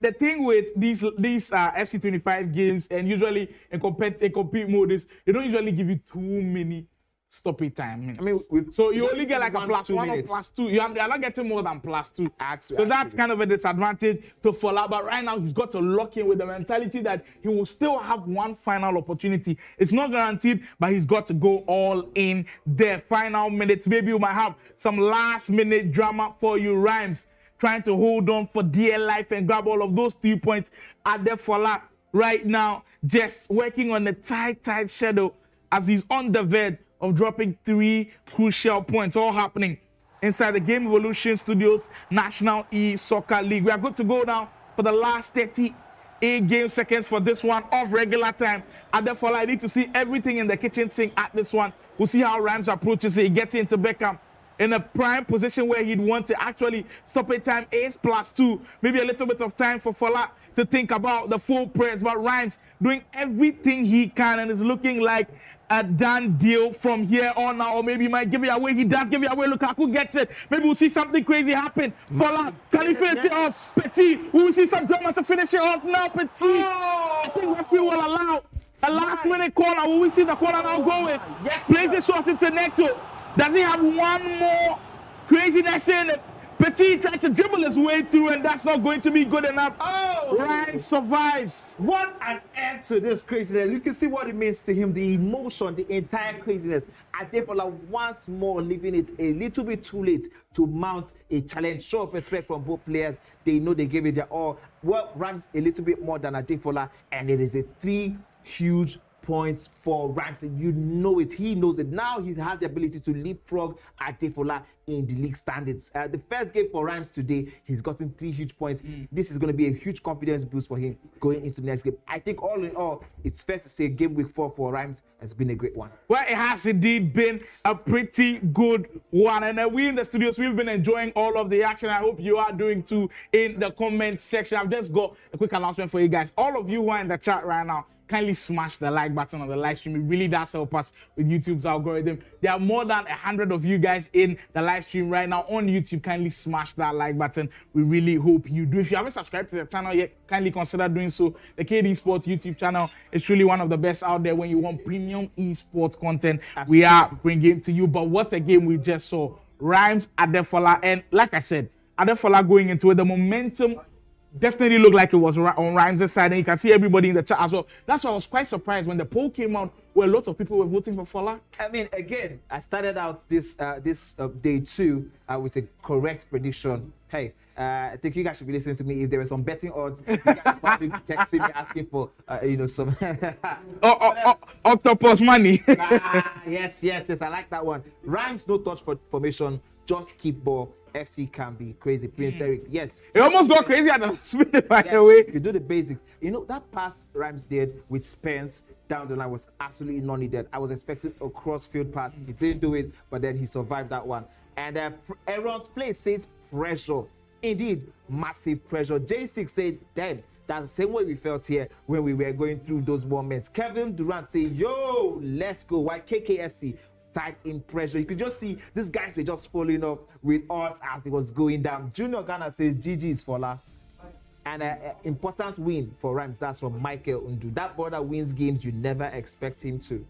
the thing with these FC25 games, and usually in compete mode, is they don't usually give you too many stopping time minutes. I mean, so you only get like a +1 or minutes. +2. You're not getting more than +2. Actually, so that's kind of a disadvantage to Fola. But right now, he's got to lock in with the mentality that he will still have one final opportunity. It's not guaranteed, but he's got to go all in there. Final minutes. Maybe you might have some last-minute drama for you, Rhymes, trying to hold on for dear life and grab all of those 3 points. Adefola right now just working on a tight shadow as he's on the verge of dropping 3 crucial points, all happening inside the Game Evolution Studios National E-Soccer League. We are good to go now for the last 38 game seconds for this one of regular time. Adefola, I need to see everything in the kitchen sink at this one. We'll see how Rhymes approaches it. He gets into Beckham in a prime position where he'd want to actually stop a time is +2. Maybe a little bit of time for Fola to think about the full press, but Rhymes doing everything he can and is looking like a done deal from here on now, or maybe he might give it away. He does give it away. Lukaku gets it. Maybe we'll see something crazy happen. Fola, can he finish it off? Petit, we will see some drama to finish it off now. Petit, I think referee will allow a last-minute corner. Will we see the corner now going? Yes, plays it short into Neto. Does he have one more craziness in it? Petit tried to dribble his way through, and that's not going to be good enough. Rhymes survives. What an end to this craziness. You can see what it means to him, the emotion, the entire craziness. Adefola once more leaving it a little bit too late to mount a challenge. Show of respect from both players. They know they gave it their all. Well, Rhymes a little bit more than Adefola, and it is a 3 huge points for Rhymes, and you know it. He knows it. Now he has the ability to leapfrog Adefola in the league standings. The first game for Rhymes today, he's gotten 3 huge points. This is going to be a huge confidence boost for him going into the next game. I think all in all, it's fair to say game week 4 for Rhymes has been a great one. Well, it has indeed been a pretty good one. And we in the studios, we've been enjoying all of the action. I hope you are doing too in the comment section. I've just got a quick announcement for you guys. All of you who are in the chat right now, kindly smash the like button on the live stream. It really does help us with YouTube's algorithm. There are more than 100 of you guys in the live stream right now on YouTube. Kindly smash that like button. We really hope you do. If you haven't subscribed to the channel yet, kindly consider doing so. The Cade Esports YouTube channel is truly one of the best out there when you want premium esports content. Absolutely. We are bringing to you. But what a game we just saw. Rhymes, Adefola, and like I said, Adefola going into it, the momentum definitely looked like it was on Rhymes' side, and you can see everybody in the chat as well. That's why I was quite surprised when the poll came out where lots of people were voting for Fola. I mean, again, I started out this day 2 with a correct prediction. Hey, I think you guys should be listening to me. If there were some betting odds, you guys probably be texting me asking for some octopus money. Yes, I like that one. Rhymes no touch for formation, just keep ball. FC can be crazy. Prince Derek, yes. It almost got crazy at the last minute, by the way. You do the basics. You know, that pass Rhymes did with Spence down the line was absolutely not needed. I was expecting a cross-field pass. He didn't do it, but then he survived that one. And Aaron's play says pressure. Indeed, massive pressure. J6 said, damn, that's the same way we felt here when we were going through those moments. Kevin Durant said, yo, let's go. While KKFC typed in pressure. You could just see these guys were just following up with us as it was going down. Junior Ghana says, GG's Fola. And an important win for Rhymes. That's from Michael Undu. That brother wins games you never expect him to.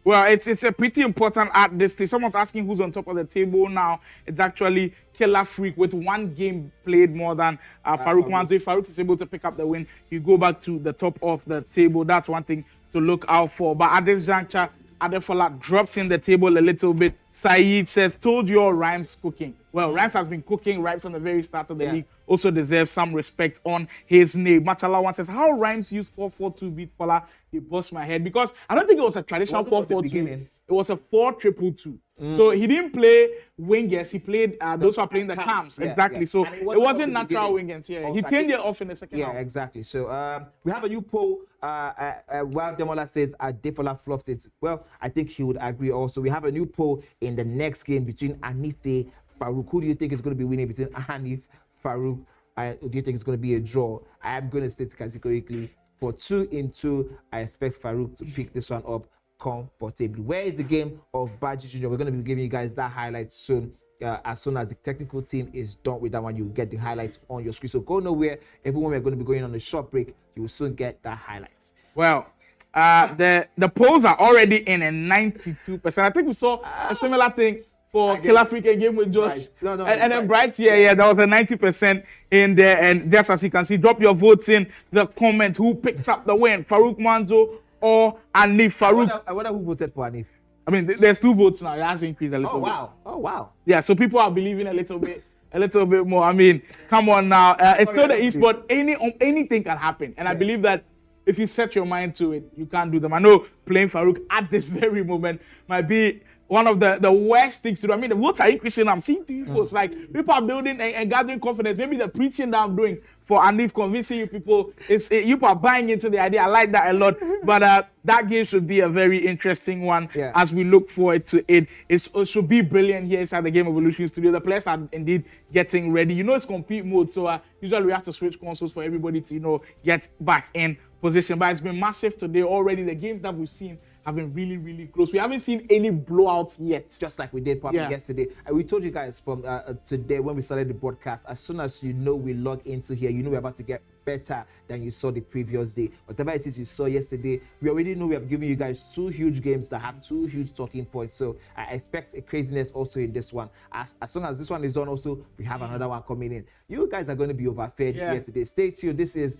Well, it's a pretty important at this stage. Someone's asking who's on top of the table now. It's actually Killer Freak with 1 game played more than Farouk Manzo. If Farouk is able to pick up the win, you go back to the top of the table. That's one thing to look out for. But at this juncture, Adefola drops in the table a little bit. Saeed says, told you all Rhymes cooking. Well, Rhymes has been cooking right from the very start of the league. Also deserves some respect on his name. Machala one says, how Rhymes used 4-4-2 beat Fola? He bust my head. Because I don't think it was a traditional 4-4-2. It was a 4-2-2. So he didn't play wingers. He played those who are playing the cams. Exactly. So it wasn't natural wingers. He changed it off in the second half. Exactly. So we have a new poll. While Demola says Adefola fluffed it. Well, I think he would agree also. We have a new poll in the next game between Anife, Farouk. Who do you think is going to be winning between Hanif, Farouk? Do you think it's going to be a draw? I am going to say categorically for 2-2. I expect Farouk to pick this one up comfortably. Where is the game of Baji Junior? We're going to be giving you guys that highlight soon. As soon as the technical team is done with that one, you'll get the highlights on your screen. So go nowhere. Everyone, we're going to be going on a short break. You will soon get the highlights. Well, the polls are already in a 92%. I think we saw a similar thing for Killer Freak game with Josh. And then Bright, there was a 90% in there. And just as you can see, drop your votes in the comments. Who picks up the win? Farouk Manzo or Anif? Farouk. I wonder who voted for Anif. I mean, there's 2 votes now. It has increased a little bit. Oh, wow. Yeah, so people are believing a little bit more. I mean, come on now. It's still the esport. Anything can happen. And I believe that if you set your mind to it, you can't do them. I know playing Farouk at this very moment might be one of the worst things to do. I mean, the votes are increasing. I'm seeing people. It's like people are building and gathering confidence. Maybe the preaching that I'm doing for Anif, convincing you people, you are buying into the idea. I like that a lot. But that game should be a very interesting one as we look forward to it. It should be brilliant here inside the Game Evolution studio. The players are indeed getting ready. It's compete mode. So usually we have to switch consoles for everybody to, get back in position. But it's been massive today already. The games that we've seen have been really, really close. We haven't seen any blowouts yet. Just like we did probably yesterday. And we told you guys from today when we started the broadcast, as soon as we log into here, we're about to get better than you saw the previous day. Whatever it is you saw yesterday, we already know we have given you guys 2 huge games that have 2 huge talking points. So I expect a craziness also in this one. As soon as this one is done also, we have another one coming in. You guys are going to be overfed here today. Stay tuned. This is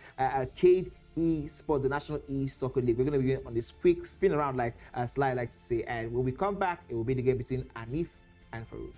Cade Esports, the National E-Soccer League. We're going to be on this quick spin around like Sly like to say. And when we come back, it will be the game between Anif and Farouk.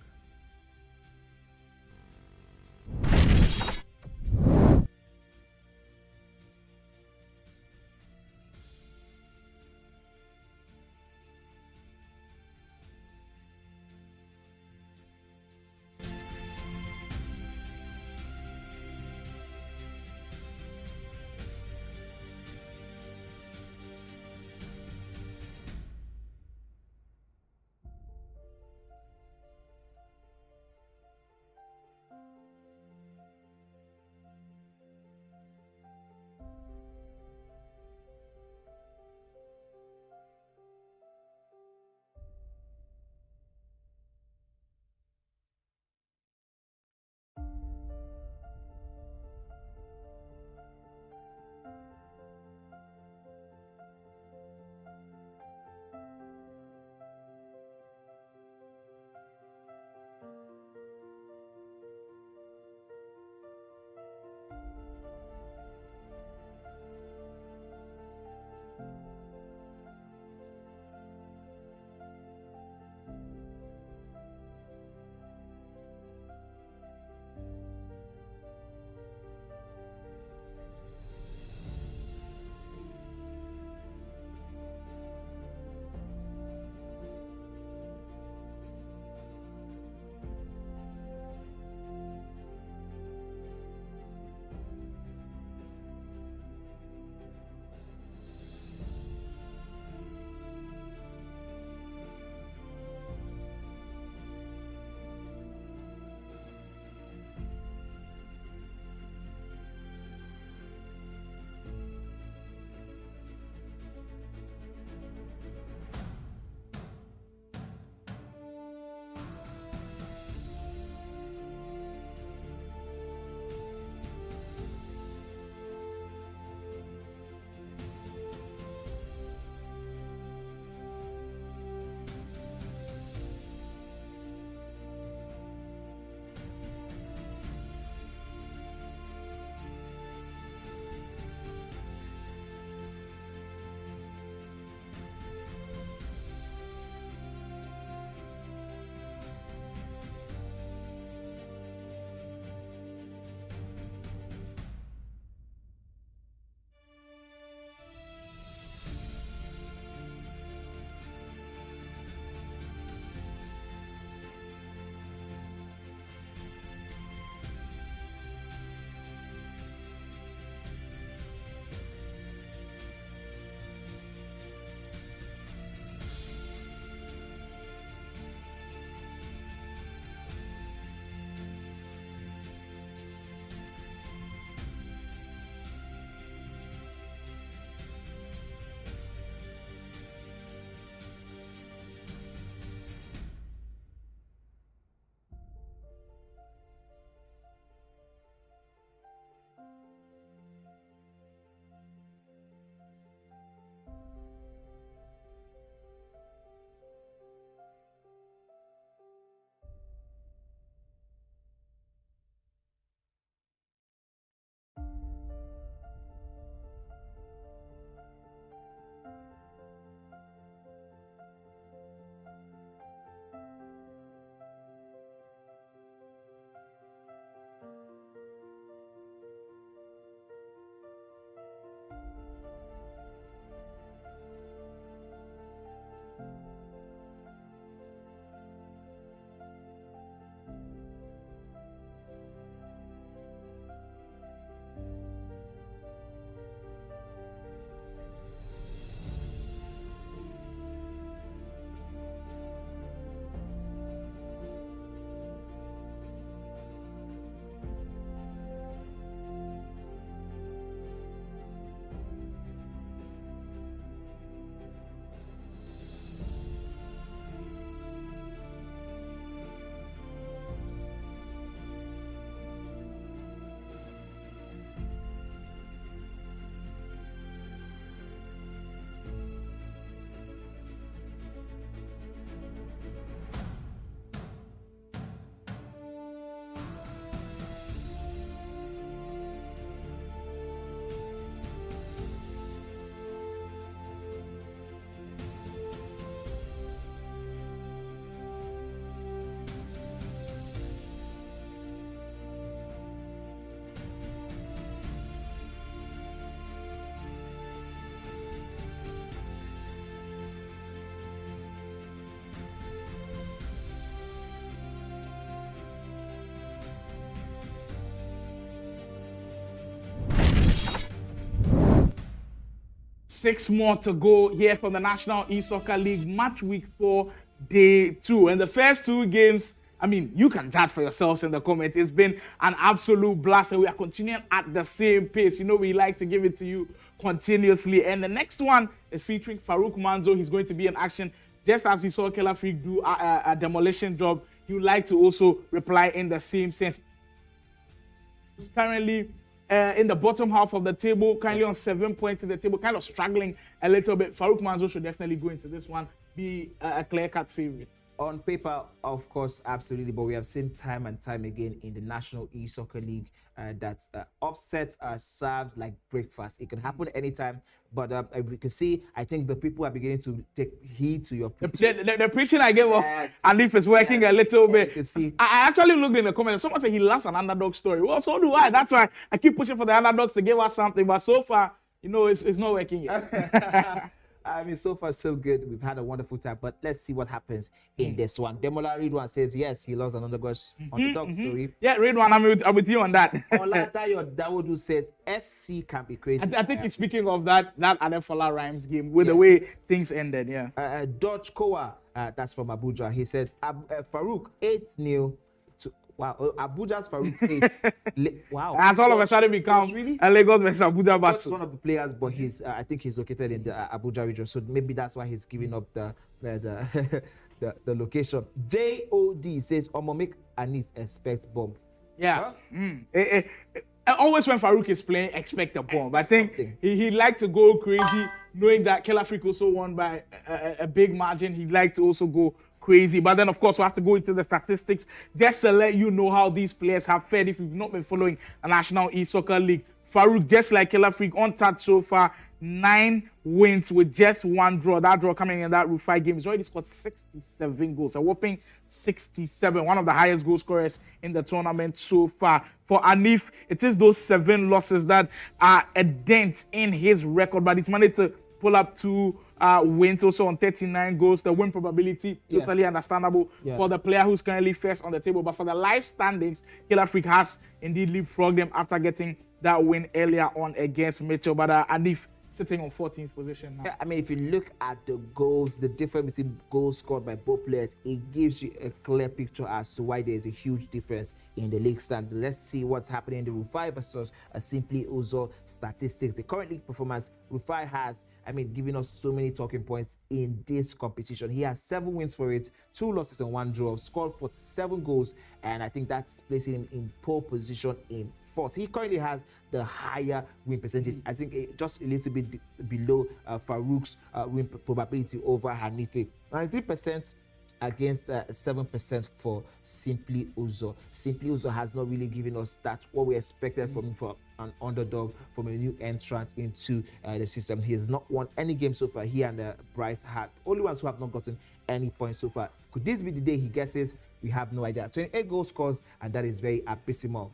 6 more to go here from the National E-Soccer League Match Week 4, Day 2. And the first 2 games, I mean, you can judge for yourselves in the comments. It's been an absolute blast, and we are continuing at the same pace. You know, we like to give it to you continuously. And the next one is featuring Farouk Manzo. He's going to be in action just as he saw Killer Freak do a demolition job. He would like to also reply in the same sense. He's currently in the bottom half of the table, currently on 7 points in the table, kind of struggling a little bit. Farouk Manzo should definitely go into this one, be a clear-cut favorite. On paper, of course, absolutely, but we have seen time and time again in the National E-Soccer League that upsets are served like breakfast. It can happen anytime, but we can see, I think the people are beginning to take heed to your preaching. The preaching I gave off, and if it's working a little bit. You can see. I actually looked in the comments. Someone said he loves an underdog story. Well, so do I. That's why I keep pushing for the underdogs to give us something, but so far, you know, it's not working yet. I mean, so far so good. We've had a wonderful time, but let's see what happens in this one. Demola Ridwan says yes, he loves an underdog story. Yeah, Ridwan, I'm with you on that. Olatayo Dawodu says FC can be crazy. I think he's speaking of that Adefola Rhymes game with the way things ended. Yeah. Dodge Kowa, that's from Abuja. He said Farouk 8-0. Wow, Abuja's Farouk 8. Wow. Has all of a sudden become a Lagos versus Abuja battle. That's one of the players, but he's I think he's located in the Abuja region, so maybe that's why he's giving up the location. JOD says Omomik Anif expects bomb. Yeah. Huh? Always when Farouk is playing, expect a bomb. I think he'd like to go crazy, knowing that Killer Freak also won by a big margin. He'd like to also go crazy. But then, of course, we have to go into the statistics just to let you know how these players have fared if you've not been following the National E-Soccer League. Farouk, just like Killer Freak, on touch so far, 9 wins with just 1 draw. That draw coming in that Rufai game. He's already scored 67 goals, a whopping 67, one of the highest goal scorers in the tournament so far. For Anif, it is those 7 losses that are a dent in his record, but he's managed to pull up 2 wins also on 39 goals. The win probability, totally understandable for the player who's currently first on the table. But for the live standings, Killer Freak has indeed leapfrogged them after getting that win earlier on against Mitchell. But Anif sitting on 14th position now. Yeah, I mean, if you look at the goals, the difference between goals scored by both players, it gives you a clear picture as to why there's a huge difference in the league stand. Let's see what's happening in the Rufai versus Simply Uzo statistics. The current league performance, Rufai has, I mean, given us so many talking points in this competition. He has 7 wins for it, 2 losses and 1 draw, scored 47 goals, and I think that's placing him in pole position in 4th. He currently has the higher win percentage. I think just a little bit below Farouk's win probability over Hanife. 93% against 7% for Simply Uzo. Simply Uzo has not really given us that what we expected from him, for an underdog, from a new entrant into the system. He has not won any game so far. He and Bryce had only ones who have not gotten any points so far. Could this be the day he gets it? We have no idea. 28 goal scores, and that is very abysmal.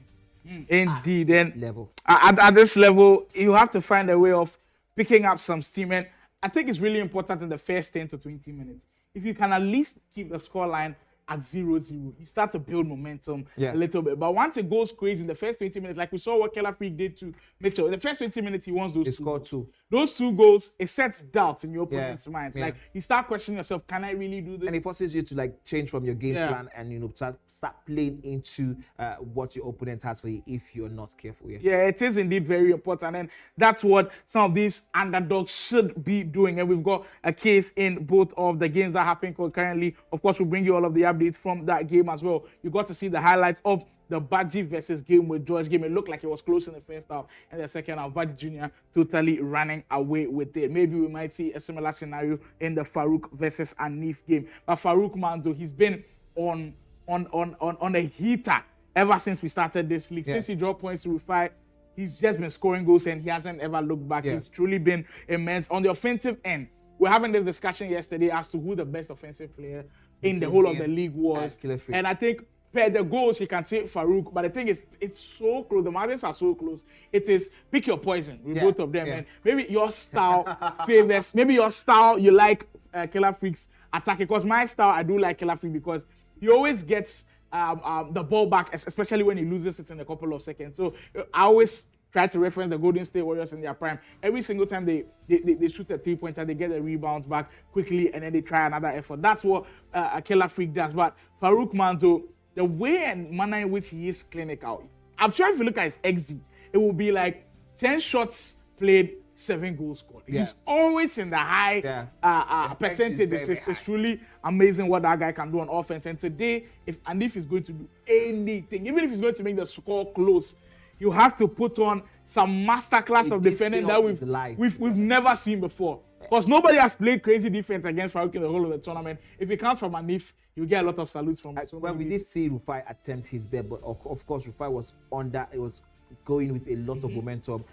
Indeed. At this level. At this level, you have to find a way of picking up some steam. And I think it's really important in the first 10 to 20 minutes. If you can at least keep the scoreline at 0-0, you start to build momentum a little bit. But once it goes crazy in the first 20 minutes, like we saw what Killer Freak did to Mitchell, in the first 20 minutes, he wants those He scored 2. Those 2 goals, it sets doubt in your opponent's mind. Like, you start questioning yourself, can I really do this? And it forces you to like change from your game plan and, you know, start playing into what your opponent has for you if you're not careful. Yeah, it is indeed very important, and that's what some of these underdogs should be doing. And we've got a case in both of the games that happen concurrently. Of course, we'll bring you all of the updates from that game as well. You got to see the highlights of the Badji versus game with George game. It looked like it was close in the first half, and the second half, Badji Jr. totally running away with it. Maybe we might see a similar scenario in the Farouk versus Anif game. But Farouk Manzo, he's been on a heater ever since we started this league. Since he dropped points to Rufai, he's just been scoring goals and he hasn't ever looked back. He's truly been immense. On the offensive end, we're having this discussion yesterday as to who the best offensive player in the whole of the league was. And I think per the goals, you can say Farouk, but the thing is, it's so close. The margins are so close. It is pick your poison with both of them. And maybe your style favors, maybe your style, you like Killer Freak's attack. Because my style, I do like Killer Freak because he always gets the ball back, especially when he loses it in a couple of seconds. So I always try to reference the Golden State Warriors in their prime. Every single time they shoot a 3-pointer, they get the rebounds back quickly, and then they try another effort. That's what a killer freak does. But Farouk Manzo, the way and manner in which he is clinical, I'm sure if you look at his XG, it will be like 10 shots played, 7 goals scored. Yeah. He's always in the high percentage. It's truly amazing what that guy can do on offense. And today, if Anif is going to do anything, even if he's going to make the score close, you have to put on some masterclass of defending that we've never seen before. Because nobody has played crazy defense against Farouk in the whole of the tournament. If it comes from Anif, you get a lot of salutes from him. Well, we did see Rufai attempt his best, but of course, Rufai was going with a lot of momentum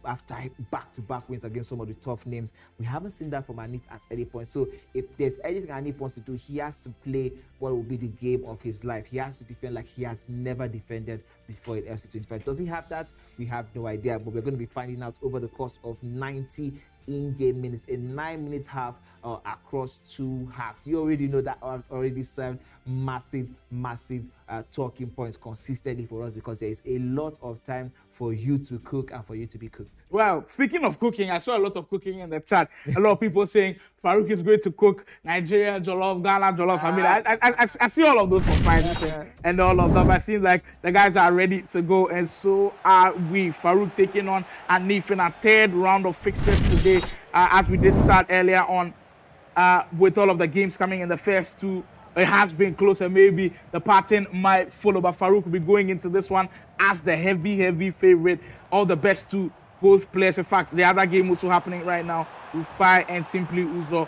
after back-to-back wins against some of the tough names. We haven't seen that from Anif at any point. So if there's anything Anif wants to do, he has to play what will be the game of his life. He has to defend like he has never defended before in FC25. Does he have that? We have no idea, but we're going to be finding out over the course of 90 in-game minutes, a 9-minute half across 2 halves. You already know that has already served massive talking points consistently for us, because there is a lot of time for you to cook and for you to be cooked. Well, speaking of cooking, I saw a lot of cooking in the chat. A lot of people saying Farouk is going to cook Nigeria jollof, Ghana jollof. I mean, I see all of those comparisons and all of them. I see like the guys are ready to go, and so are we. Farouk taking on Anif in a 3rd round of fixtures today, as we did start earlier on with all of the games coming in the first 2. It has been closer. Maybe the pattern might follow, but Farouk will be going into this one as the heavy favorite. All the best to both players. In fact, the other game also happening right now. Rufai and Simply Uzo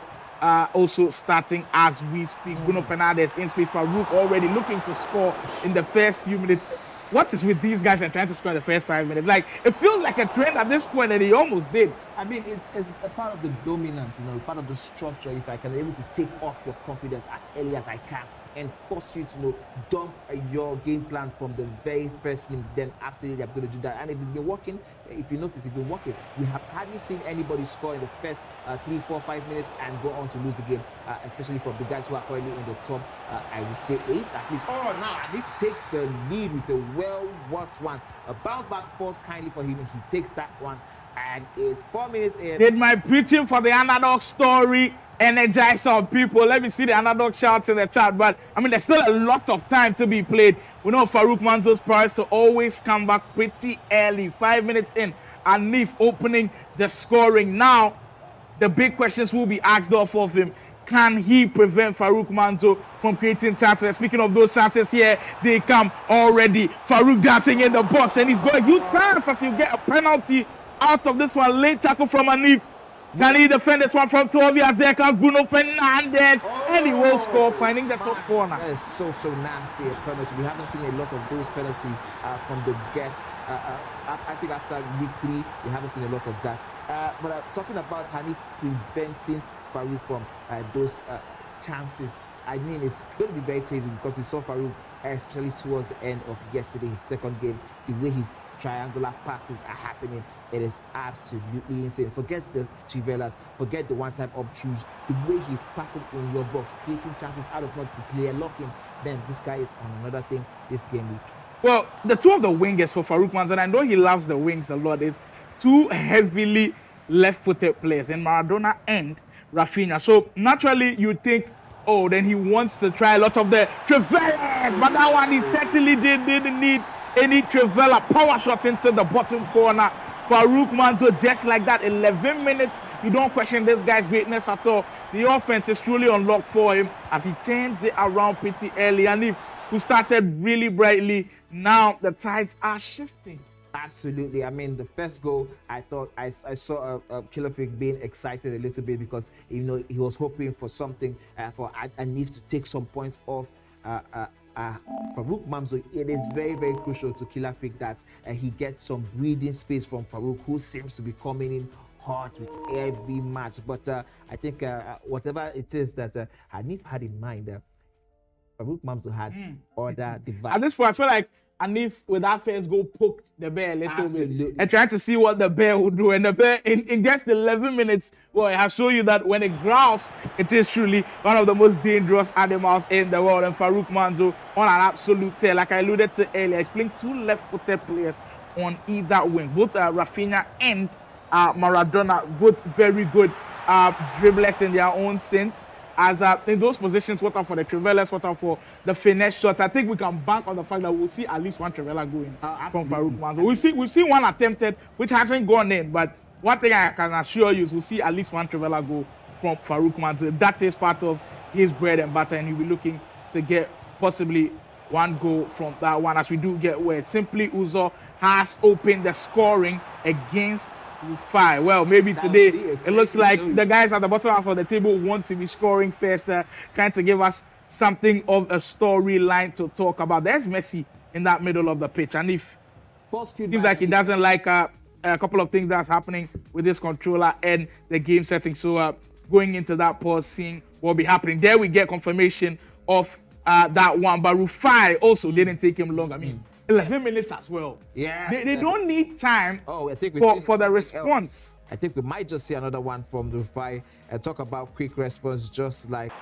also starting as we speak. Bruno Fernandes in space. Farouk already looking to score in the first few minutes. What is with these guys and trying to score in the first 5 minutes? Like, it feels like a trend at this point, and he almost did. I mean, it's a part of the dominance, part of the structure. If I can be able to take off your confidence as early as I can and force you to dump your game plan from the very first minute, then absolutely I'm going to do that. And if it's been working, if you notice, it's been working. We haven't seen anybody score in the first 3, 4, 5 minutes and go on to lose the game, especially from the guys who are currently in the top, I would say 8 at least. Oh, now Anif takes the lead with a well-worked one. A bounce back falls kindly for him, and he takes that one. And it's 4 minutes in. Did my preaching for the underdog story energize some people? Let me see the underdog shouts in the chat. But I mean, there's still a lot of time to be played. We know Farouk Manzo's prize to always come back pretty early. 5 minutes in, Anif opening the scoring. Now, the big questions will be asked off of him. Can he prevent Farouk Manzo from creating chances? Speaking of those chances, here they come already. Farouk dancing in the box, and he's got a huge chance as you get a penalty out of this one. Late tackle from Anif. Can he defend this one from Toby as there comes Bruno Fernandes? And he will score, finding the top corner. That is so nasty a penalty. We haven't seen a lot of those penalties from the get. I think after week 3, we haven't seen a lot of that. But talking about Hanif preventing Farouk from those chances, I mean, it's going to be very crazy, because we saw Farouk, especially towards the end of yesterday, his second game, the way his triangular passes are happening, it is absolutely insane. Forget the trivelas, forget the one-time up-throughs, the way he's passing in your box, creating chances out of nothing, the player locking. Then this guy is on another thing this game week. Well, the two of the wingers for Farouk Manzo, and I know he loves the wings a lot, is 2 heavily left-footed players in Maradona and Rafinha. So naturally, you think, oh, then he wants to try a lot of the trivelas, but that one he certainly didn't need any trivela. Power shot into the bottom corner. Farouk Manzo, just like that, 11 minutes. You don't question this guy's greatness at all. The offense is truly unlocked for him as he turns it around pretty early. And if who started really brightly, now the tides are shifting. Absolutely. I mean, the first goal, I thought I saw Killer Freak being excited a little bit, because he was hoping for something for Anif to take some points off Farouk Manzo. It is very crucial to Killer Freak that he gets some breathing space from Farouk, who seems to be coming in hot with every match. But I think whatever it is that Anif had in mind, Farouk Manzo had other devices. At this point, I feel like Anif, with that first goal, poked the bear a little bit and trying to see what the bear would do. And the bear, in just 11 minutes, well, it has shown you that when it growls, it is truly one of the most dangerous animals in the world. And Farouk Manzo on an absolute tear. Like I alluded to earlier, he's playing 2 left-footed players on either wing. Both Rafinha and Maradona, both very good dribblers in their own sense. As in those positions, what are for the Trivelas, what are for the finesse shots. I think we can bank on the fact that we'll see at least one Trivela going from Farouk Manzo. We've seen one attempted, which hasn't gone in, but one thing I can assure you is we'll see at least one Trivela go from Farouk Manzo. That is part of his bread and butter, and he'll be looking to get possibly one goal from that one, as we do get where Simply Uzo has opened the scoring against Rufai. Well, maybe today it looks like the guys at the bottom half of the table want to be scoring first, trying to give us something of a storyline to talk about. There's Messi in that middle of the pitch, and if seems like he doesn't like a couple of things that's happening with this controller and the game setting. So going into that pause, seeing what will be happening. There we get confirmation of that one, but Rufai also didn't take him long. I mean, 11 minutes as well. Yeah, they don't need time I think for the response. I think we might just see another one from the Rufai and talk about quick response, just like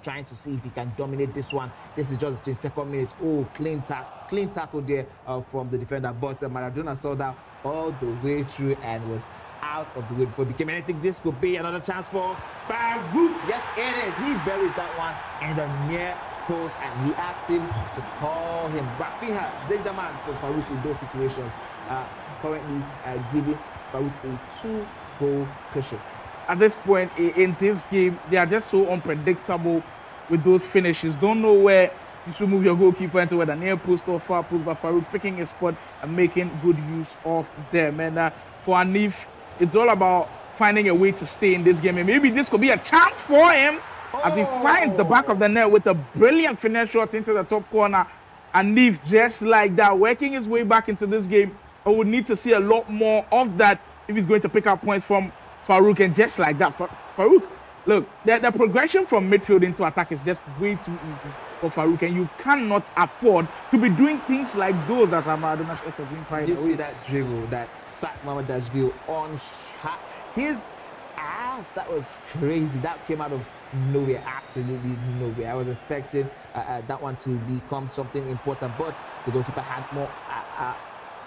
trying to see if he can dominate this one. This is just the 22nd minute. Oh, clean tackle there from the defender. But Maradona saw that all the way through and was out of the way before it became anything. This could be another chance for Farouk. Yes, it is. He buries that one in the near post, and he asks him to call him. Rafinha, danger man for Farouk in those situations. Currently giving Farouk a 2-goal cushion. At this point in this game, they are just so unpredictable with those finishes. Don't know where you should move your goalkeeper into, whether near post or far post, but Farouk picking a spot and making good use of them. And for Hanif, it's all about finding a way to stay in this game. And maybe this could be a chance for him as he finds the back of the net with a brilliant finesse shot into the top corner. Hanif, just like that, working his way back into this game. I would need to see a lot more of that if he's going to pick up points from Farouk. And just like that, Farouk, look, the progression from midfield into attack is just way too easy for Farouk, and you cannot afford to be doing things like those as Maradona's effort being carried away. You see that dribble that sat Mamadashvili on his ass? That was crazy. That came out of nowhere, absolutely nowhere. I was expecting that one to become something important, but the goalkeeper had more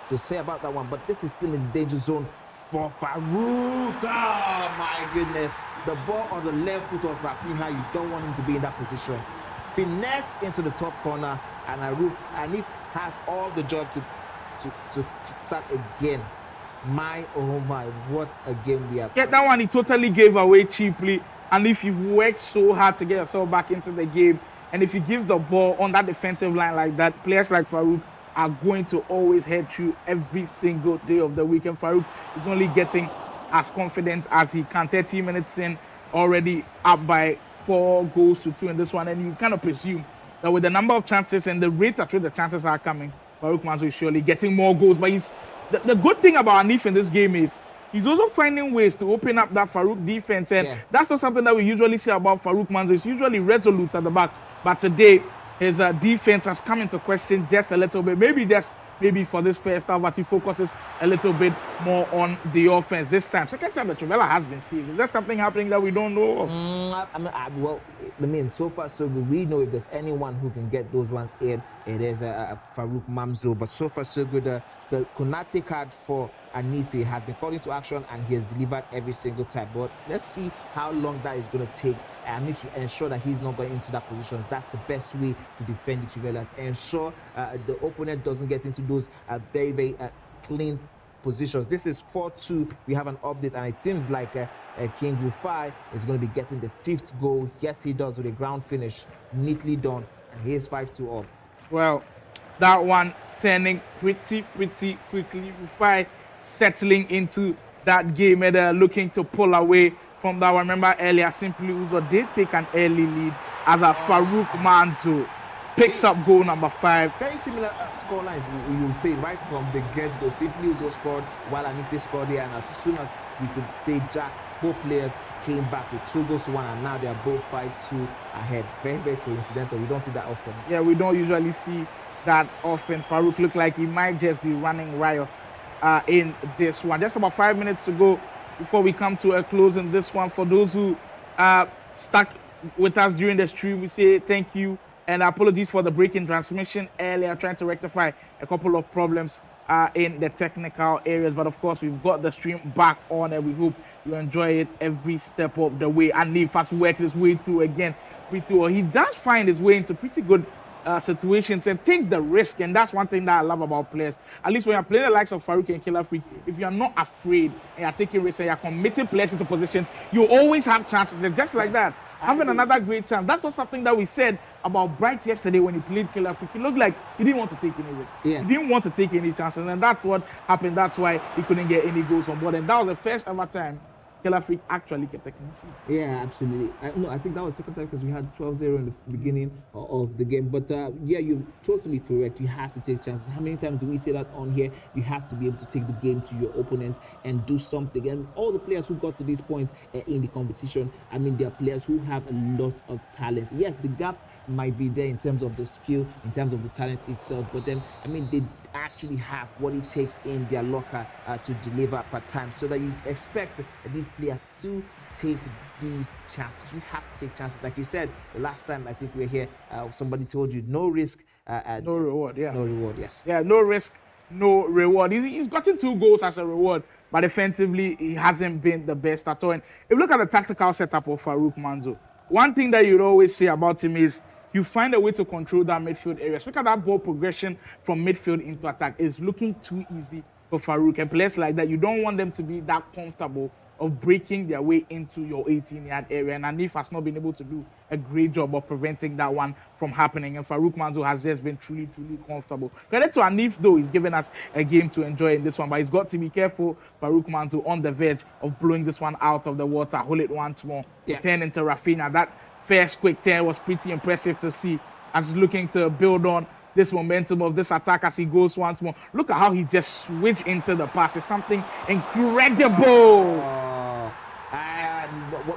to say about that one. But this is still in the danger zone for Farouk. Oh my goodness. The ball on the left foot of Rafinha, you don't want him to be in that position. Finesse into the top corner, and Hanif has all the job to start again. My, oh my, what a game we have. Yeah, that one he totally gave away cheaply. And if you've worked so hard to get yourself back into the game, and if you give the ball on that defensive line like that, players like Farouk are going to always head through every single day of the week. And Farouk is only getting as confident as he can. 30 minutes in, already up by 4-2 in this one. And you kind of presume that with the number of chances and the rate at which the chances are coming, Farouk Manzo is surely getting more goals. But the good thing about Hanif in this game is he's also finding ways to open up that Farouk defense. And that's not something that we usually see about Farouk Manzo. It's usually resolute at the back. But today, his defense has come into question just a little bit. Maybe for this first half, but he focuses a little bit more on the offense this time. Second time, the Trivela has been saved. Is there something happening that we don't know of? So far, so good. We know if there's anyone who can get those ones in, it is Farouk Manzo. But so far, so good. The Konate card for Hanifi has been called into action, and he has delivered every single time. But let's see how long that is going to take. And need to ensure that he's not going into that position. That's the best way to defend the Trivelas. Ensure the opponent doesn't get into those very, very clean positions. This is 4-2. We have an update, and it seems like King Rufai is going to be getting the 5th goal. Yes, he does, with a ground finish, neatly done. And here's 5-2 up. Well, that one turning pretty quickly. Rufai settling into that game and looking to pull away from that one. Remember earlier, Simply Uzo did take an early lead as Farouk Manzo picks up goal number 5. Very similar scorelines, you will say, right from the get-go. Simply Uzo scored while Hanifi scored here, and as soon as we could say Jack, both players came back with 2-1, and now they are both 5-2 ahead. Very, very coincidental. We don't see that often. Yeah, we don't usually see that often. Farouk looked like he might just be running riot in this one. Just about 5 minutes to go before we come to a close in this one. For those who stuck with us during the stream, we say thank you and apologies for the break in transmission earlier, trying to rectify a couple of problems in the technical areas. But of course, we've got the stream back on and we hope you enjoy it every step of the way. And Nif has worked his way through again pretty well. He does find his way into pretty good situations and takes the risk, and that's one thing that I love about players. At least when you're playing the likes of Farouk and Killer Freak, if you're not afraid and you're taking risks and you're committing players into positions, you always have chances. And just like that, having another great chance. That's not something that we said about Bright yesterday when he played Killer Freak. He looked like he didn't want to take any risks. Yes. He didn't want to take any chances, and that's what happened. That's why he couldn't get any goals on board. And that was the first ever time Killer Freak actually kept a clean sheet. Yeah, absolutely. I think that was the second time because we had 12-0 in the beginning of the game. But yeah, you're totally correct. You have to take chances. How many times do we say that on here? You have to be able to take the game to your opponent and do something. And all the players who got to this point in the competition, I mean, they are players who have a lot of talent. Yes, the gap might be there in terms of the skill, in terms of the talent itself, but then I mean they actually have what it takes in their locker to deliver per time, so that you expect these players to take these chances. You have to take chances, like you said the last time I think we were here. Somebody told you no risk, no reward. Yeah, no reward. Yes. Yeah, no risk, no reward. He's gotten 2 goals as a reward, but defensively he hasn't been the best at all. And if you look at the tactical setup of Farouk Manzo, one thing that you'd always say about him is you find a way to control that midfield area. Look at that ball progression from midfield into attack. It's looking too easy for Farouk. And players like that, you don't want them to be that comfortable of breaking their way into your 18-yard area. And Anif has not been able to do a great job of preventing that one from happening. And Farouk Manzo has just been truly, truly comfortable. Credit to Anif, though. He's given us a game to enjoy in this one. But he's got to be careful, Farouk Manzo, on the verge of blowing this one out of the water. Hold it once more. Yeah. Turn into Rafinha. That first quick turn was pretty impressive to see as he's looking to build on this momentum of this attack as he goes once more. Look at how he just switched into the pass. It's something incredible.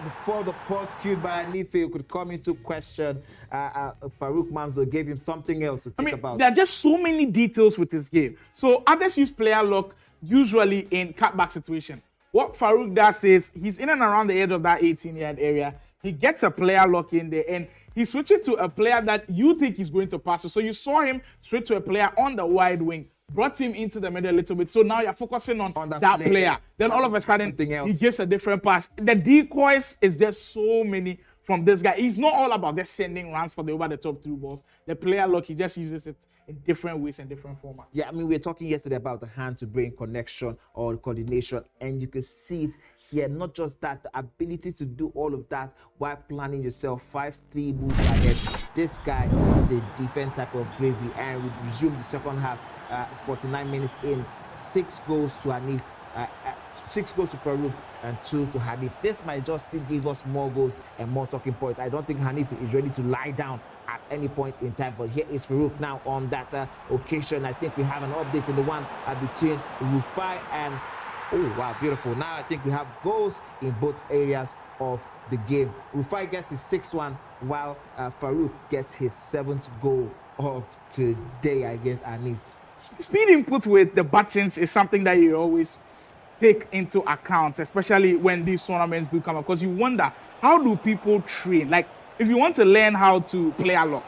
Before the pause cued by Anife could come into question, Farouk Manzo gave him something else to think about. There are just so many details with this game. So others use player lock usually in cutback situation. What Farouk does is he's in and around the edge of that 18-yard area. He gets a player lock in there and he switches to a player that you think he's going to pass to. So you saw him switch to a player on the wide wing, brought him into the middle a little bit. So now you're focusing on that player. Then all of a sudden, he gives a different pass. The decoys is just so many from this guy. He's not all about just sending runs for the over-the-top through balls. The player lock, he just uses it in different ways and different formats. Yeah, I mean, we were talking yesterday about the hand-to-brain connection or coordination, and you can see it here. Not just that, the ability to do all of that while planning yourself 5-3 moves ahead. This guy is a different type of gravy, and we resume the second half, 49 minutes in, 6 goals to Hanif, 6 goals to Farouk, and 2 to Hanif. This might just still give us more goals and more talking points. I don't think Hanif is ready to lie down at any point in time, but here is Farouk now on that occasion. I think we have an update in the one between Rufai and oh wow, beautiful. Now I think we have goals in both areas of the game. Rufai gets his 6th one, while Farouk gets his 7th goal of today against Hanif. Speed input with the buttons is something that you always take into account, especially when these tournaments do come up, because you wonder, how do people train? Like, if you want to learn how to play a lock,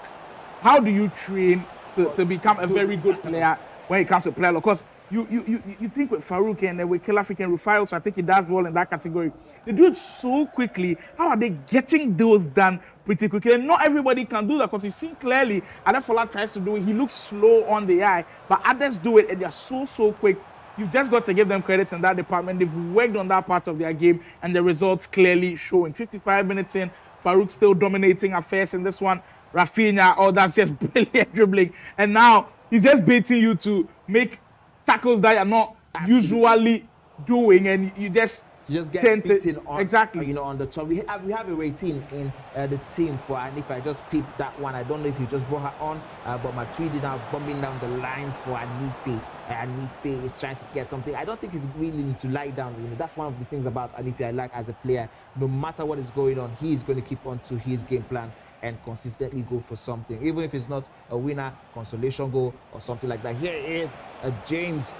how do you train to become a very good player when it comes to player lock? Because you think with Farouk and with Killer Freak and Rufai, so I think he does well in that category. They do it so quickly. How are they getting those done pretty quickly? And not everybody can do that, because you've seen clearly Adefola tries to do it. He looks slow on the eye, but others do it and they're so quick. You've just got to give them credit in that department. They've worked on that part of their game, and the results clearly showing. 55 minutes in, Farouk still dominating affairs in this one. Rafinha, oh, that's just brilliant dribbling. And now he's just baiting you to make tackles that you're not usually doing, and you just get beaten on, exactly. On the top. We have a rating in the team for, and if I just picked that one, I don't know if you just brought her on, but my tweet is now bombing down the lines for Anife. Anife is trying to get something. I don't think he's willing to lie down. That's one of the things about Anife I like as a player. No matter what is going on, he is going to keep on to his game plan and consistently go for something, even if it's not a winner, consolation goal or something like that. Here is James.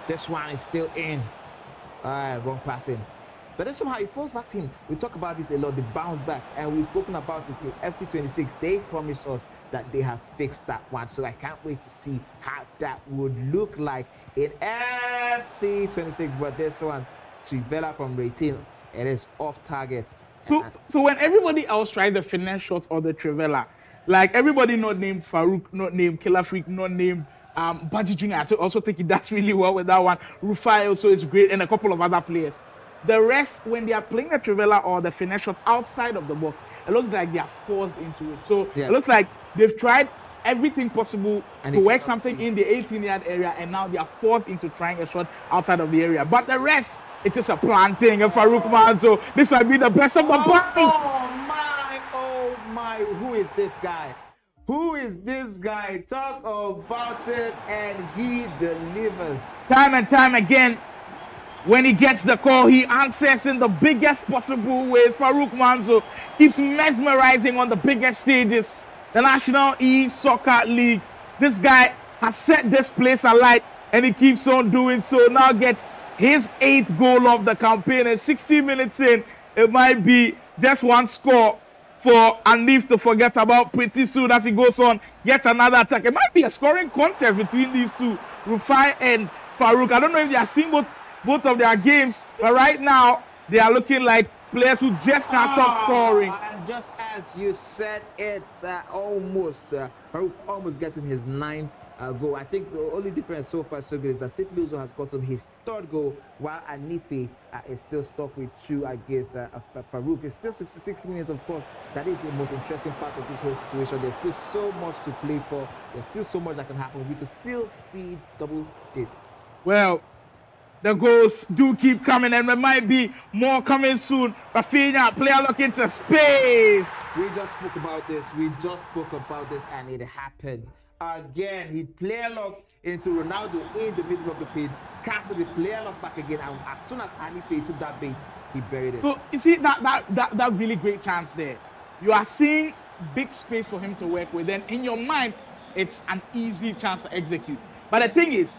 This one is still in. Wrong passing. But then somehow it falls back to him. We talk about this a lot, the bounce backs, and we've spoken about it in FC26. They promised us that they have fixed that one. So I can't wait to see how that would look like in FC26. But this one, Trivela from Rating, it is off target. So when everybody else tries the finesse shots or the Trivela, like everybody not named Farouk, not named Killer Freak, not named Baji Jr. I also think he does really well with that one. Rufai also is great, and a couple of other players. The rest, when they are playing the Trivela or the finesse shot outside of the box, it looks like they are forced into it. So it looks like they've tried everything possible to work something in the 18-yard area, and now they are forced into trying a shot outside of the area. But the rest, it is a planned thing. And Farouk man, so this might be the best of the bunch. Oh my, who is this guy? Who is this guy? Talk about it, and he delivers. Time and time again, when he gets the call, he answers in the biggest possible ways. Farouk Manzo keeps mesmerizing on the biggest stages. The National E-Soccer League. This guy has set this place alight, and he keeps on doing so. Now gets his 8th goal of the campaign, and 60 minutes in, it might be just one score for Anif to forget about pretty soon as he goes on yet another attack. It might be a scoring contest between these two, Rufai and Farouk. I don't know if they are seeing both of their games, but right now they are looking like players who just can't stop scoring. And just as you said, it's almost Farouk almost getting his 9th goal. I think the only difference so far so good is that St. Luzo has gotten his 3rd goal, while Anife is still stuck with 2 against Farouk. It's still 66 minutes, of course. That is the most interesting part of this whole situation. There's still so much to play for. There's still so much that can happen. We can still see double digits. Well, the goals do keep coming, and there might be more coming soon. Rafinha, player looking to space. We just spoke about this. And it happened. Again, he player locked into Ronaldo in the middle of the pitch. Castled the player locked back again, and as soon as Anife took that bait, he buried it. So you see that really great chance there. You are seeing big space for him to work with. Then in your mind, it's an easy chance to execute. But the thing is,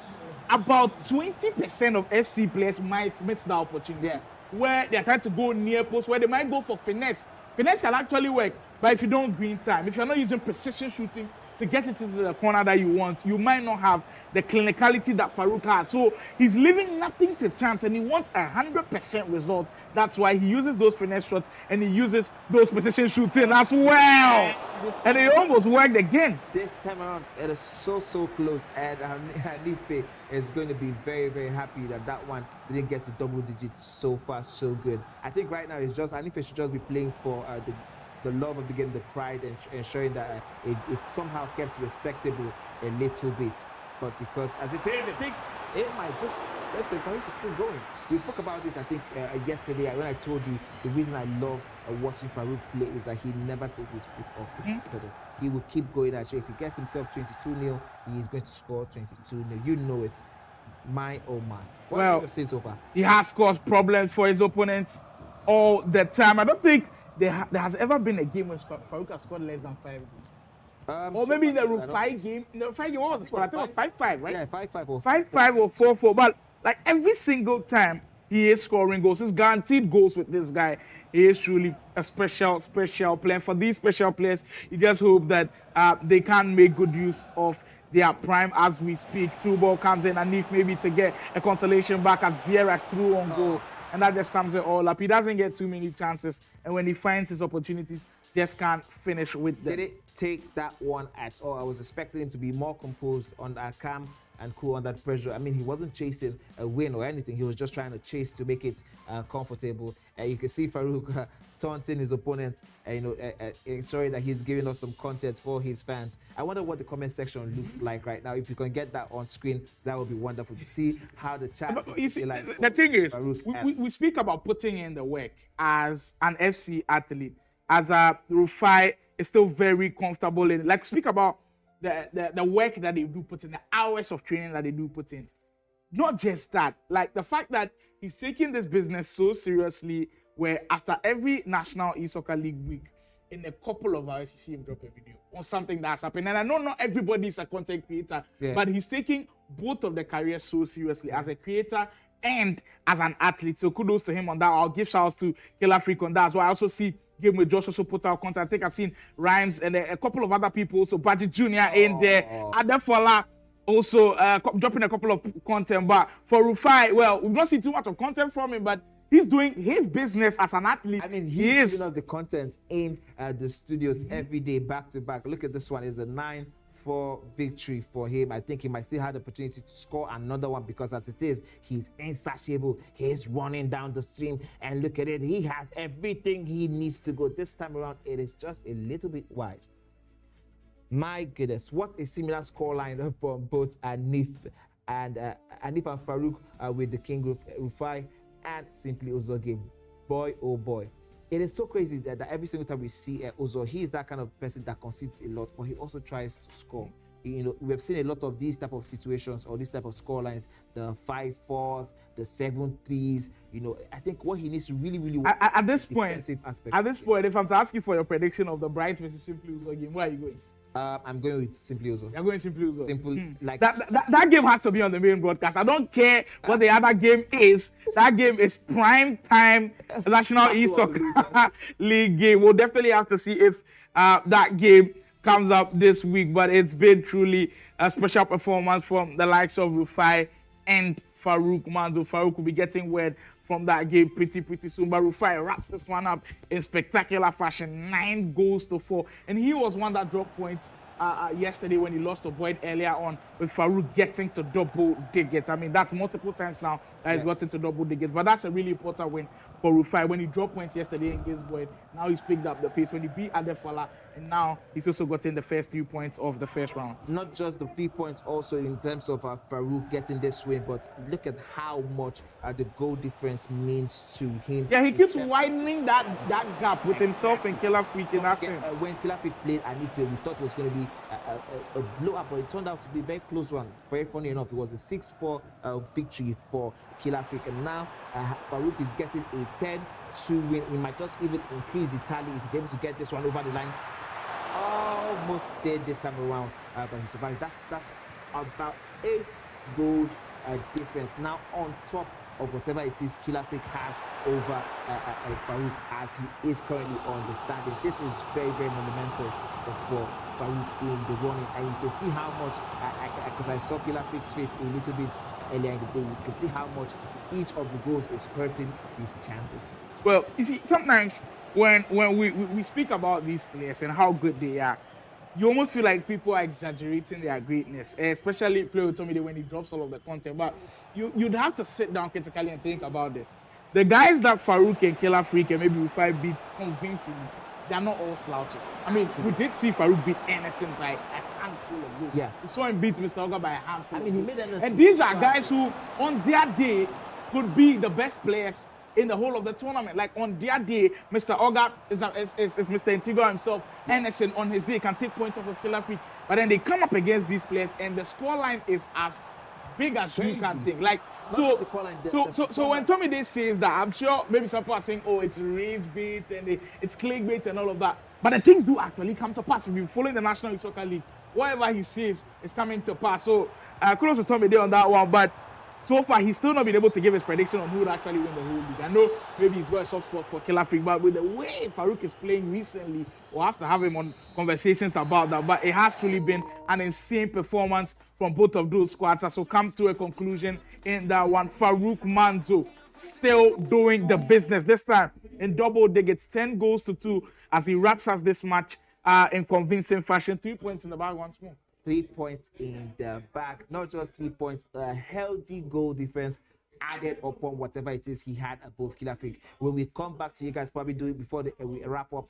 about 20% of FC players might miss the opportunity where they're trying to go near post, where they might go for finesse. Finesse can actually work, but if you don't green time, if you're not using precision shooting to get it into the corner that you want, you might not have the clinicality that Farouk has. So he's leaving nothing to chance, and he wants 100% results. That's why he uses those finesse shots, and he uses those precision shooting as well. And it almost worked again. This time around, it is so close, and Anife is going to be very, very happy that that one didn't get to double digits. So far, so good. I think right now it's just Anife should just be playing for the love of the game, the pride, and ensuring that it is somehow kept respectable a little bit. But because as it is, I think it might just, let's say, Farouk is still going. We spoke about this, I think, yesterday when I told you the reason I love watching Farouk play is that he never takes his foot off the gas pedal. He will keep going at you. If he gets himself 22-0, he is going to score 22-0. You know it. My oh my. What have you seen so far? He has caused problems for his opponents all the time. I don't think there has ever been a game when Farouk has scored less than 5 goals. Or maybe in the Rufai game. In the Rufai game, what was the score? I think it was 5-5, right? Yeah, 5-5 or 5-5 or 4-4. But like every single time he is scoring goals, he's guaranteed goals with this guy. He is truly a special player. For these special players, you just hope that they can make good use of their prime as we speak. Through ball comes in, and if maybe to get a consolation back as Vieira's through on goal. And that just sums it all up. He doesn't get too many chances, and when he finds his opportunities, just can't finish with them. Did it take that one at all? I was expecting him to be more composed, on calm and cool under pressure. I mean, he wasn't chasing a win or anything. He was just trying to chase to make it comfortable. You can see Farouk taunting his opponent, ensuring that he's giving us some content for his fans. I wonder what the comment section looks like right now. If you can get that on screen, that would be wonderful to see how the chat. You see, the thing is, we speak about putting in the work as an FC athlete. As a Rufai is still very comfortable in, like, speak about the work that they do put in, the hours of training that they do put in. Not just that, like the fact that he's taking this business so seriously, where after every National E-Soccer League week, in a couple of hours, you see him drop a video on something that's happened. And I know not everybody is a content creator, but he's taking both of the careers so seriously as a creator and as an athlete. So kudos to him on that. I'll give shouts to Killer Freak on that as well. I also see Game with Josh also put out content. I think I've seen Rhymes and a couple of other people. So Budget Jr. in there. Adefola also dropping a couple of content. But for Rufai, well, we've not seen too much of content from him, but he's doing his business as an athlete. I mean, he's giving us the content in the studios every day, back to back. Look at this one. It's a 9-4 victory for him. I think he might still have the opportunity to score another one because as it is, he's insatiable. He's running down the stream and look at it. He has everything he needs to go. This time around, it is just a little bit wide. My goodness, what a similar scoreline from both Anif and Farouk with the King Rufai and Simply Uzo game. Boy, oh boy. It is so crazy that every single time we see Uzo, he is that kind of person that concedes a lot, but he also tries to score. You know, we have seen a lot of these type of situations or these type of score lines, the 5-4s, the 7-3s. You know, I think what he needs to really work at this point, aspect. At this point, if I'm to ask you for your prediction of the Bright versus Simply Uzo game, where are you going? I'm going with Simply Uzo. You're going Simply Uzo. Simple, like that game has to be on the main broadcast. I don't care what the other game is. That game is prime time National East League game. We'll definitely have to see if that game comes up this week. But it's been truly a special performance from the likes of Rufai and Farouk Manzo. Farouk will be getting word from that game pretty soon. But Rufai wraps this one up in spectacular fashion, 9-4. And he was one that dropped points yesterday when he lost to Boyd earlier on, with Farouk getting to double digits. I mean, that's multiple times now that he's gotten to double digits. But that's a really important win for Rufai. When he dropped points yesterday against Boyd, now he's picked up the pace. When he beat Adefola, and now he's also gotten the first 3 points of the first round. Not just the 3 points, also in terms of Farouk getting this win, but look at how much the goal difference means to him. Yeah, he keeps widening that gap with himself and Killer Freak in that sense. When Killer Freak played Anife, we thought it was going to be a blow up, but it turned out to be a very close one. Very funny enough, it was a 6-4 victory for Killer Freak, and now Farouk is getting a 10-2 win. He might just even increase the tally if he's able to get this one over the line. Almost did this time around, but he survived. That's about 8 goals difference now on top of whatever it is Killer Freak has over Farouk as he is currently on the standing. This is very monumental for Farouk in the running, and you can see how much, because I saw Killer Freak's face a little bit earlier in the day, you can see how much each of the goals is hurting his chances. Well, you see, sometimes when we speak about these players and how good they are, you almost feel like people are exaggerating their greatness, especially Play with Tommy when he drops all of the content. But you'd have to sit down critically and think about this. The guys that Farouk and Killer Freak and maybe Rufai beat convincingly, they're not all slouches. I mean, we did see Farouk beat Anderson by a handful of goals. Yeah. We saw him beat Mr. Oga by a handful. I mean, he made Anderson. And these are guys who, on their day, could be the best players in the whole of the tournament. Like on their day, Mr. Oga is Mr. Integral himself. Anderson on his day can take points off of Killer Freak. But then they come up against these players and the scoreline is as big as you can think. Like so when Tommy Day says that, I'm sure maybe some people are saying, oh, it's rage bait and it's clickbait and all of that. But the things do actually come to pass. If you're following the National Soccer League, whatever he says is coming to pass. So kudos to Tommy Day on that one. But so far, he's still not been able to give his prediction on who would actually win the whole league. I know maybe he's got a soft spot for Killer Freak, but with the way Farouk is playing recently, we'll have to have him on conversations about that. But it has truly been an insane performance from both of those squads. So come to a conclusion in that one. Farouk Manzo still doing the business. This time in double digits, 10-2 as he wraps us this match in convincing fashion. 3 points in the bag once more. 3 points in the back, not just 3 points, a healthy goal difference added upon whatever it is he had above Killer Freak. When we come back to you guys, probably do it before we wrap up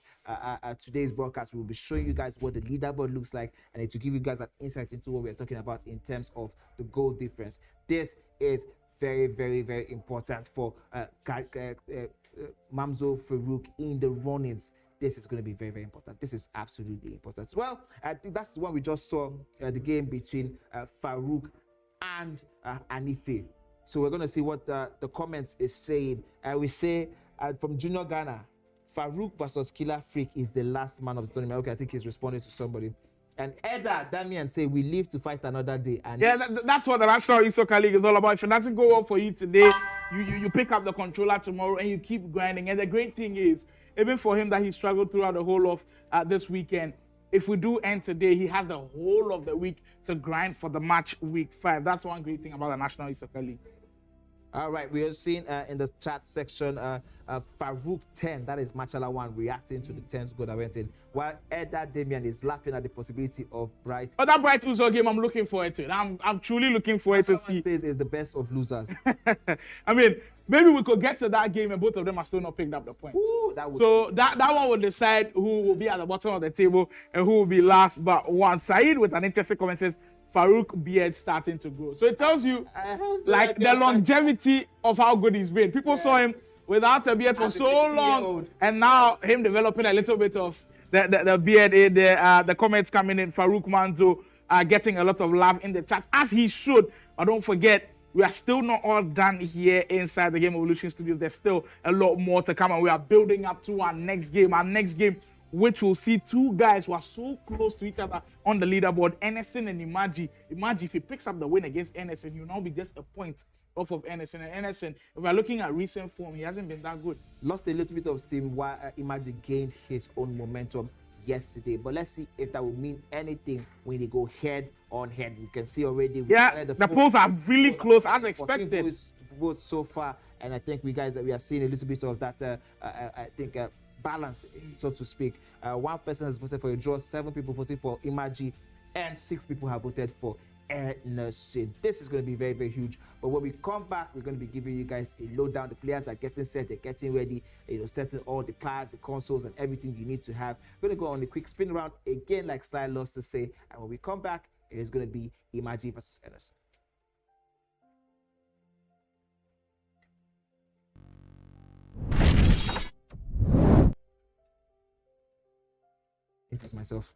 today's broadcast, we'll be showing you guys what the leaderboard looks like, and to give you guys an insight into what we're talking about in terms of the goal difference. This is very important for Mamzo Farouk in the run-ins. This is going to be very important. This is absolutely important. Well, I think that's the one we just saw, the game between Farouk and Anife. So we're going to see what the comments is saying. We say from Junior Ghana, Farouk versus Killer Freak is the last man of the tournament. Okay, I think he's responding to somebody. And Eda Damian say we live to fight another day. And yeah, that's what the National Soccer League is all about. If it doesn't go well for you today, you pick up the controller tomorrow and you keep grinding. And the great thing is, even for him that he struggled throughout the whole of this weekend, if we do end today, he has the whole of the week to grind for the match week 5. That's one great thing about the National Soccer League. All right, we are seeing in the chat section Farouk 10, that is Machala 1, reacting to the 10th goal that went in, while Eda Damian is laughing at the possibility of Bright. Oh, that Bright Uzo game, I'm looking forward to it. I'm truly looking forward to see. Says is the best of losers. I mean, maybe we could get to that game and both of them are still not picked up the points. Ooh, that one will decide who will be at the bottom of the table and who will be last. But one, Saeed with an interesting comment says, Farouk beard starting to grow. So it tells you like the longevity of how good he's been. People saw him without a beard for so long, and now him developing a little bit of the beard. The comments coming in, Farouk Manzo getting a lot of love in the chat, as he should. But don't forget, we are still not all done here inside the Game Evolution Studios. There's still a lot more to come, and we are building up to our next game. Our next game, which will see two guys who are so close to each other on the leaderboard, Emerson and Imaji. Imaji, if he picks up the win against Emerson, he'll now be just a point off of Emerson. And Emerson, if we're looking at recent form, he hasn't been that good. Lost a little bit of steam while Imaji gained his own momentum yesterday. But let's see if that will mean anything when they go head on head. We can see already. The polls are really close as expected. Votes so far, and I think we are seeing a little bit of that. I think. Balance, so to speak. One person has voted for a draw, 7 people voted for Imaji, and 6 people have voted for Emerson. This is going to be very, very huge. But when we come back, we're going to be giving you guys a lowdown. The players are getting set, they're getting ready, setting all the pads, the consoles, and everything you need to have. We're going to go on a quick spin around again, like Sly loves to say. And when we come back, it is going to be Imaji versus Emerson. This is myself.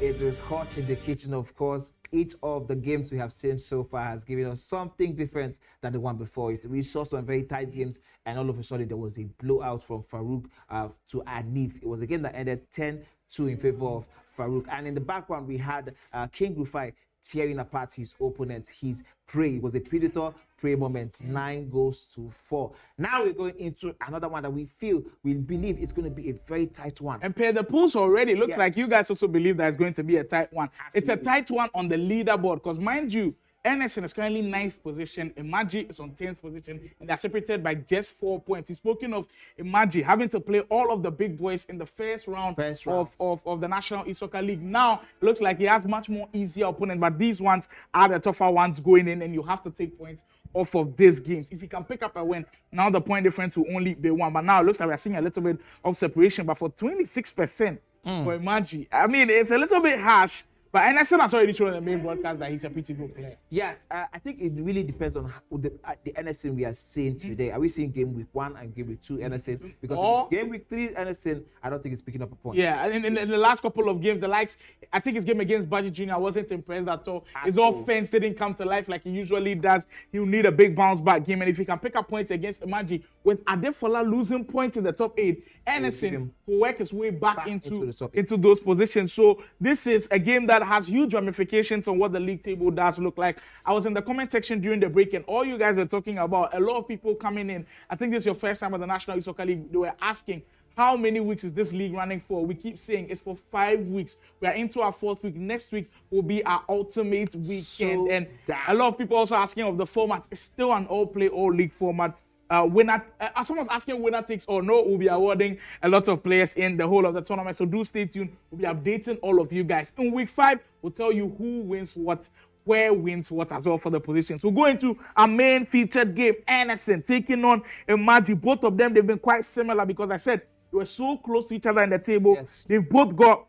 It is hot in the kitchen, of course. Each of the games we have seen so far has given us something different than the one before. We saw some very tight games, and all of a sudden there was a blowout from Farouk to Anif. It was a game that ended 10-2 in favor of Farouk. And in the background, we had King Rufai tearing apart his opponent, his prey. It was a predator prey moment, 9-4. Now we're going into another one that we believe is going to be a very tight one. And per the polls already, looks Yes. like you guys also believe that it's going to be a tight one. Absolutely. It's a tight one on the leaderboard because, mind you, Ernest is currently 9th position. Imaji is on 10th position, and they're separated by just 4 points. He's spoken of Imaji having to play all of the big boys in the first round. Of the National E-Soccer League. Now, it looks like he has much more easier opponent, but these ones are the tougher ones going in, and you have to take points off of these games. If you can pick up a win, now the point difference will only be 1. But now it looks like we're seeing a little bit of separation. But for 26% for Imaji, I mean, it's a little bit harsh. But Anderson has already shown on the main broadcast that he's a pretty good player. Yes, I think it really depends on the Anderson we are seeing today. Are we seeing game week 1 and game week 2 Anderson? Because if it's game week 3 Anderson, I don't think he's picking up a point. Yeah, and in the last couple of games, the likes, I think his game against Baji Jr., I wasn't impressed at all. His offense didn't come to life like he usually does. He'll need a big bounce back game. And if he can pick up points against Imaji, with Adefola losing points in the top 8, Anderson will work his way back into those positions. So this is a game that has huge ramifications on what the league table does look like. I was in the comment section during the break, and all you guys were talking about, a lot of people coming in. I think this is your first time at the National E-Soccer League. They were asking, how many weeks is this league running for? We keep saying it's for 5 weeks. We are into our 4th week. Next week will be our ultimate weekend. And a lot of people also asking of the format. It's still an all-play, all-league format. Someone's asking winner takes all. No, we'll be awarding a lot of players in the whole of the tournament. So do stay tuned. We'll be updating all of you guys. In week 5, we'll tell you who wins what, where wins what as well for the positions. We'll go into our main featured game. Anderson taking on Imaji. Both of them, they've been quite similar because I said they were so close to each other in the table. Yes. They've both got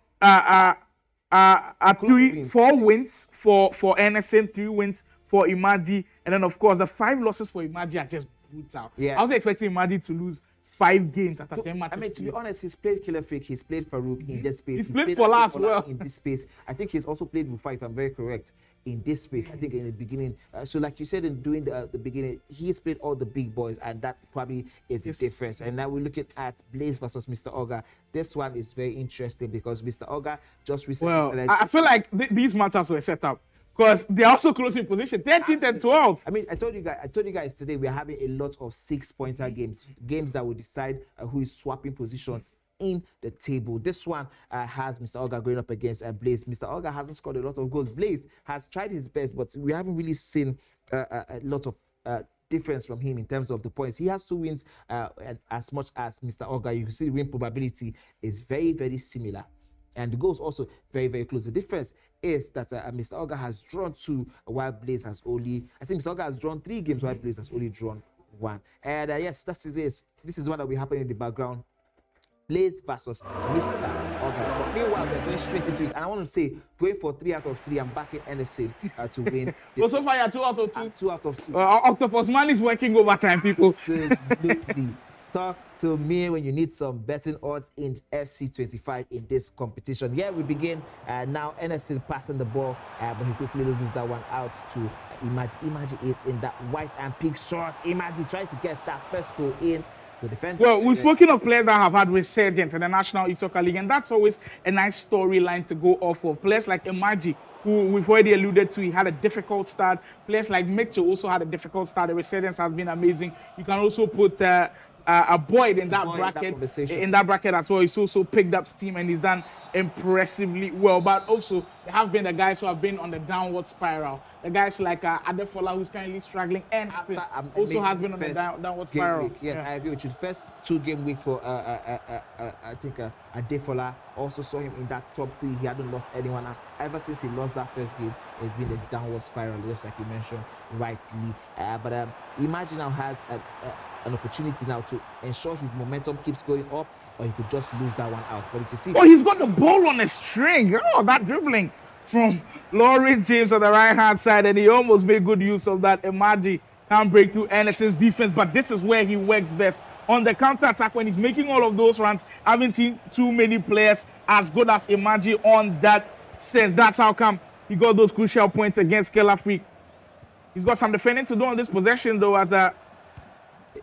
4 wins for Anderson, 3 wins for Imaji. And then, of course, the 5 losses for Imaji are just brutal. Yes. I was expecting Imaji to lose 5 games after 10 matches. I mean, to be honest, he's played Killer Freak, he's played Farouk in this space. He's played Fola as well. In this space. I think he's also played Rufai, if I'm very correct, in this space. I think in the beginning. So like you said during the beginning, he's played all the big boys, and that probably is the difference. And now we're looking at Blaze versus Mr. Oga. This one is very interesting because Mr. Oga just recently... Well, I feel like these matchups were set up because they're also close in position, 13th and 12th. I mean, I told you guys today we're having a lot of 6-pointer games that will decide who is swapping positions in the table. This one has Mr. Oga going up against Blaze. Mr. Oga hasn't scored a lot of goals. Blaze has tried his best, but we haven't really seen a lot of difference from him in terms of the points. He has 2 wins as much as Mr. Oga. You can see the win probability is very, very similar. And the goals also very, very close. The difference is that Mr. Oga has drawn 2, while Blaze has only... I think Mr. Oga has drawn 3 games, while Blaze has only drawn 1. And yes, this is what will be happening in the background. Blaze versus Mr. Oga. But meanwhile, we're going straight into it. And I want to say, going for 3 out of 3, I'm backing Anderson to win. Well, so far, you're 2 out of 2. 2 out of 2. Octopus Man is working overtime, people. Absolutely. Talk to me when you need some betting odds in FC25 in this competition. Yeah, we begin now. Anderson passing the ball, but he quickly loses that one out to Imaji. Imaji is in that white and pink shorts. Imaji tries to get that first goal in. The defense. Well, we've spoken of players that have had resurgence in the National E-Soccer League, and that's always a nice storyline to go off of. Players like Imaji, who we've already alluded to, he had a difficult start. Players like Mitchell also had a difficult start. The resurgence has been amazing. You can also put a Boyd in that bracket as well. He's also picked up steam and he's done impressively well. But also, there have been the guys who have been on the downward spiral. The guys like Adefola, who's currently struggling, and also has been on the downward spiral. Yes, I agree with you. The first 2 game weeks for I think Adefola, also saw him in that top 3. He hadn't lost anyone. And ever since he lost that first game, it's been a downward spiral, just like you mentioned rightly. But Imagine now has an opportunity now to ensure his momentum keeps going up, or he could just lose that one out. But you can see... Oh, he's got the ball on a string. Oh, that dribbling from Laurie James on the right-hand side, and he almost made good use of that. Imaji can't break through Anderson's defense, but this is where he works best. On the counter-attack, when he's making all of those runs, having too many players as good as Imaji on that sense. That's how come he got those crucial points against Killer Freak. He's got some defending to do on this possession, though, as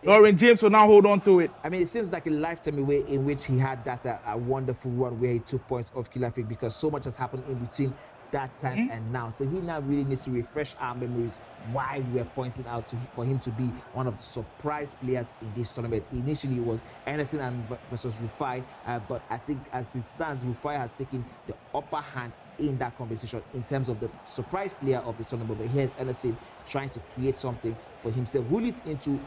Lauren James will now hold on to it. I mean, it seems like a lifetime away in which he had that a wonderful run where he took points off Killer Freak, because so much has happened in between that time and now. So he now really needs to refresh our memories why we are pointing out for him to be one of the surprise players in this tournament. Initially, it was Anderson and versus Rufai, but I think as it stands, Rufai has taken the upper hand in that conversation in terms of the surprise player of the tournament. But here's Anderson trying to create something for himself. Roll it into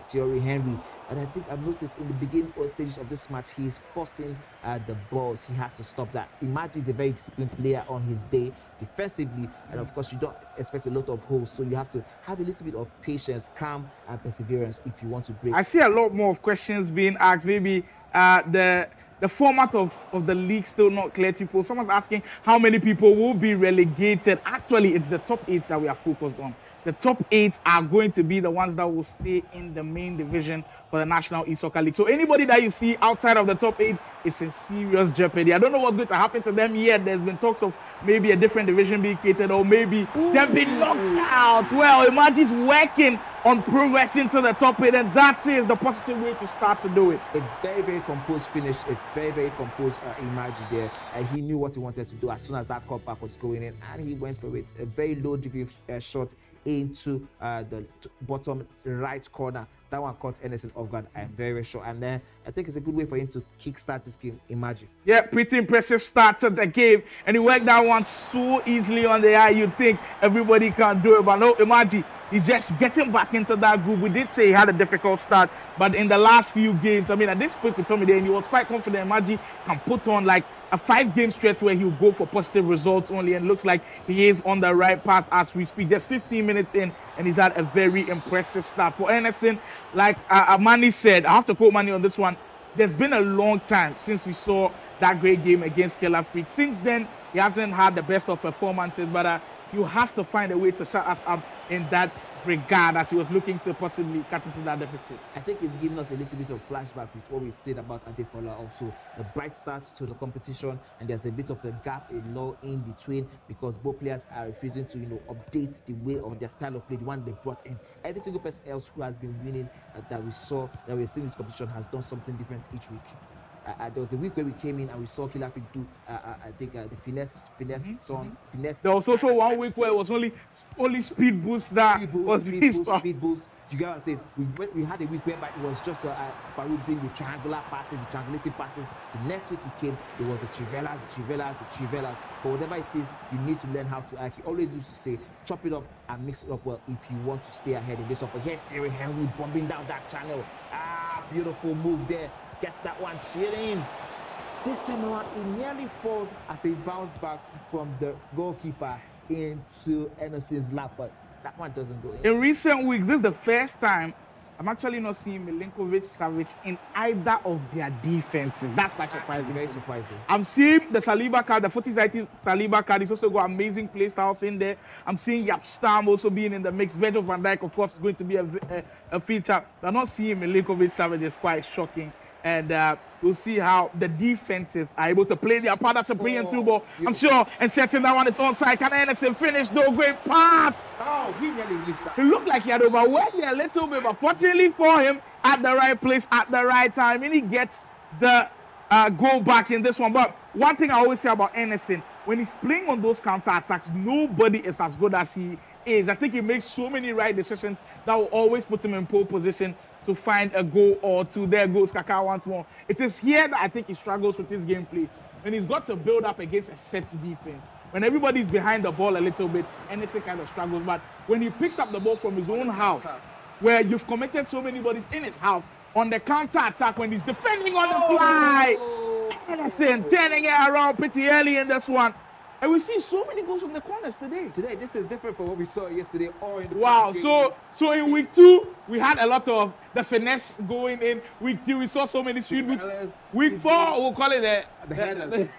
Thierry Henry, and I think I've noticed in the beginning or stages of this match, he's forcing the balls. He has to stop that. Imagine he's a very disciplined player on his day defensively, and of course you don't expect a lot of holes, so you have to have a little bit of patience, calm, and perseverance if you want to break. I see a lot more of questions being asked. Maybe the format of the league still not clear to people. Someone's asking how many people will be relegated. Actually, it's the top 8 that we are focused on. The top 8 are going to be the ones that will stay in the main division for the National E-Soccer League. So anybody that you see outside of the top 8 is in serious jeopardy. I don't know what's going to happen to them yet. There's been talks of maybe a different division being created, or maybe them being knocked out. Well, Imagi's working on progressing to the top 8, and that is the positive way to start to do it. A very, very composed finish, a very, very composed Imagi there. He knew what he wanted to do as soon as that cutback was going in, and he went for it. A very low degree shot into the bottom right corner. That one caught Anderson off guard, I'm very sure. And then I think it's a good way for him to kickstart this game, Imagine. Yeah, pretty impressive start to the game. And he worked that one so easily on the eye. You'd think everybody can do it, but no, Imagine, he's just getting back into that group. We did say he had a difficult start, but in the last few games, I mean, at this point, he told me there, and he was quite confident Imagine can put on like a 5-game stretch where he'll go for positive results only, and looks like he is on the right path as we speak. Just 15 minutes in, and he's had a very impressive start. For Anderson, like Manny said, I have to quote Manny on this one, there's been a long time since we saw that great game against Killer Freak. Since then, he hasn't had the best of performances, but you have to find a way to shut us up in that regard as he was looking to possibly cut into that deficit. I think it's giving us a little bit of flashback with what we said about Adefola also. A bright start to the competition, and there's a bit of a gap, a lull in between, because both players are refusing to, update the way of their style of play, the one they brought in. Every single person else who has been winning that we've seen this competition has done something different each week. There was a week where we came in and we saw Killer Freak do, I think, the finesse. There was also one week where it was only speed boost that speed boost. You get what I'm saying? We had a week where it was just Farouk doing the triangular passes, the triangulating passes. The next week he came, it was the trivelas. But whatever it is, you need to learn how to act. He always used to say, chop it up and mix it up well if you want to stay ahead in this one. But here's Thierry Henry bombing down that channel. Beautiful move there. Gets that one straight in. This time around, it nearly falls as he bounces back from the goalkeeper into Anderson's lap, but that one doesn't go in. In recent weeks, this is the first time I'm actually not seeing Milinkovic-Savic in either of their defenses. That's quite surprising. Very surprising. I'm seeing the Saliba card, the 40-sided Saliba card. He's also got amazing play styles in there. I'm seeing Jaap Stam also being in the mix. Virgil van Dijk, of course, is going to be a feature. I'm not seeing Milinkovic-Savic is quite shocking. And we'll see how the defenses are able to play their part. That's a brilliant through ball, I'm sure. And setting that one is onside. Can Anderson finish? No, great pass. Oh, he nearly missed that. It looked like he had overworked there a little bit, but fortunately for him, at the right place, at the right time, and he gets the goal back in this one. But one thing I always say about Anderson, when he's playing on those counter-attacks, nobody is as good as he is. I think he makes so many right decisions that will always put him in pole position to find a goal or two. There goes Kaka once more. It is here that I think he struggles with his gameplay. And he's got to build up against a set defense. When everybody's behind the ball a little bit, Anderson kind of struggles. But when he picks up the ball from his own half, where you've committed so many bodies in his half, on the counter-attack, when he's defending on the fly, Anderson turning it around pretty early in this one. And we see so many goals from the corners today. This is different from what we saw yesterday or in the Wow, so in week 2, we had a lot of the finesse going in. Week 3, we saw so many sweet boots. Headers, Week sweet 4, boots. we'll call it The headers.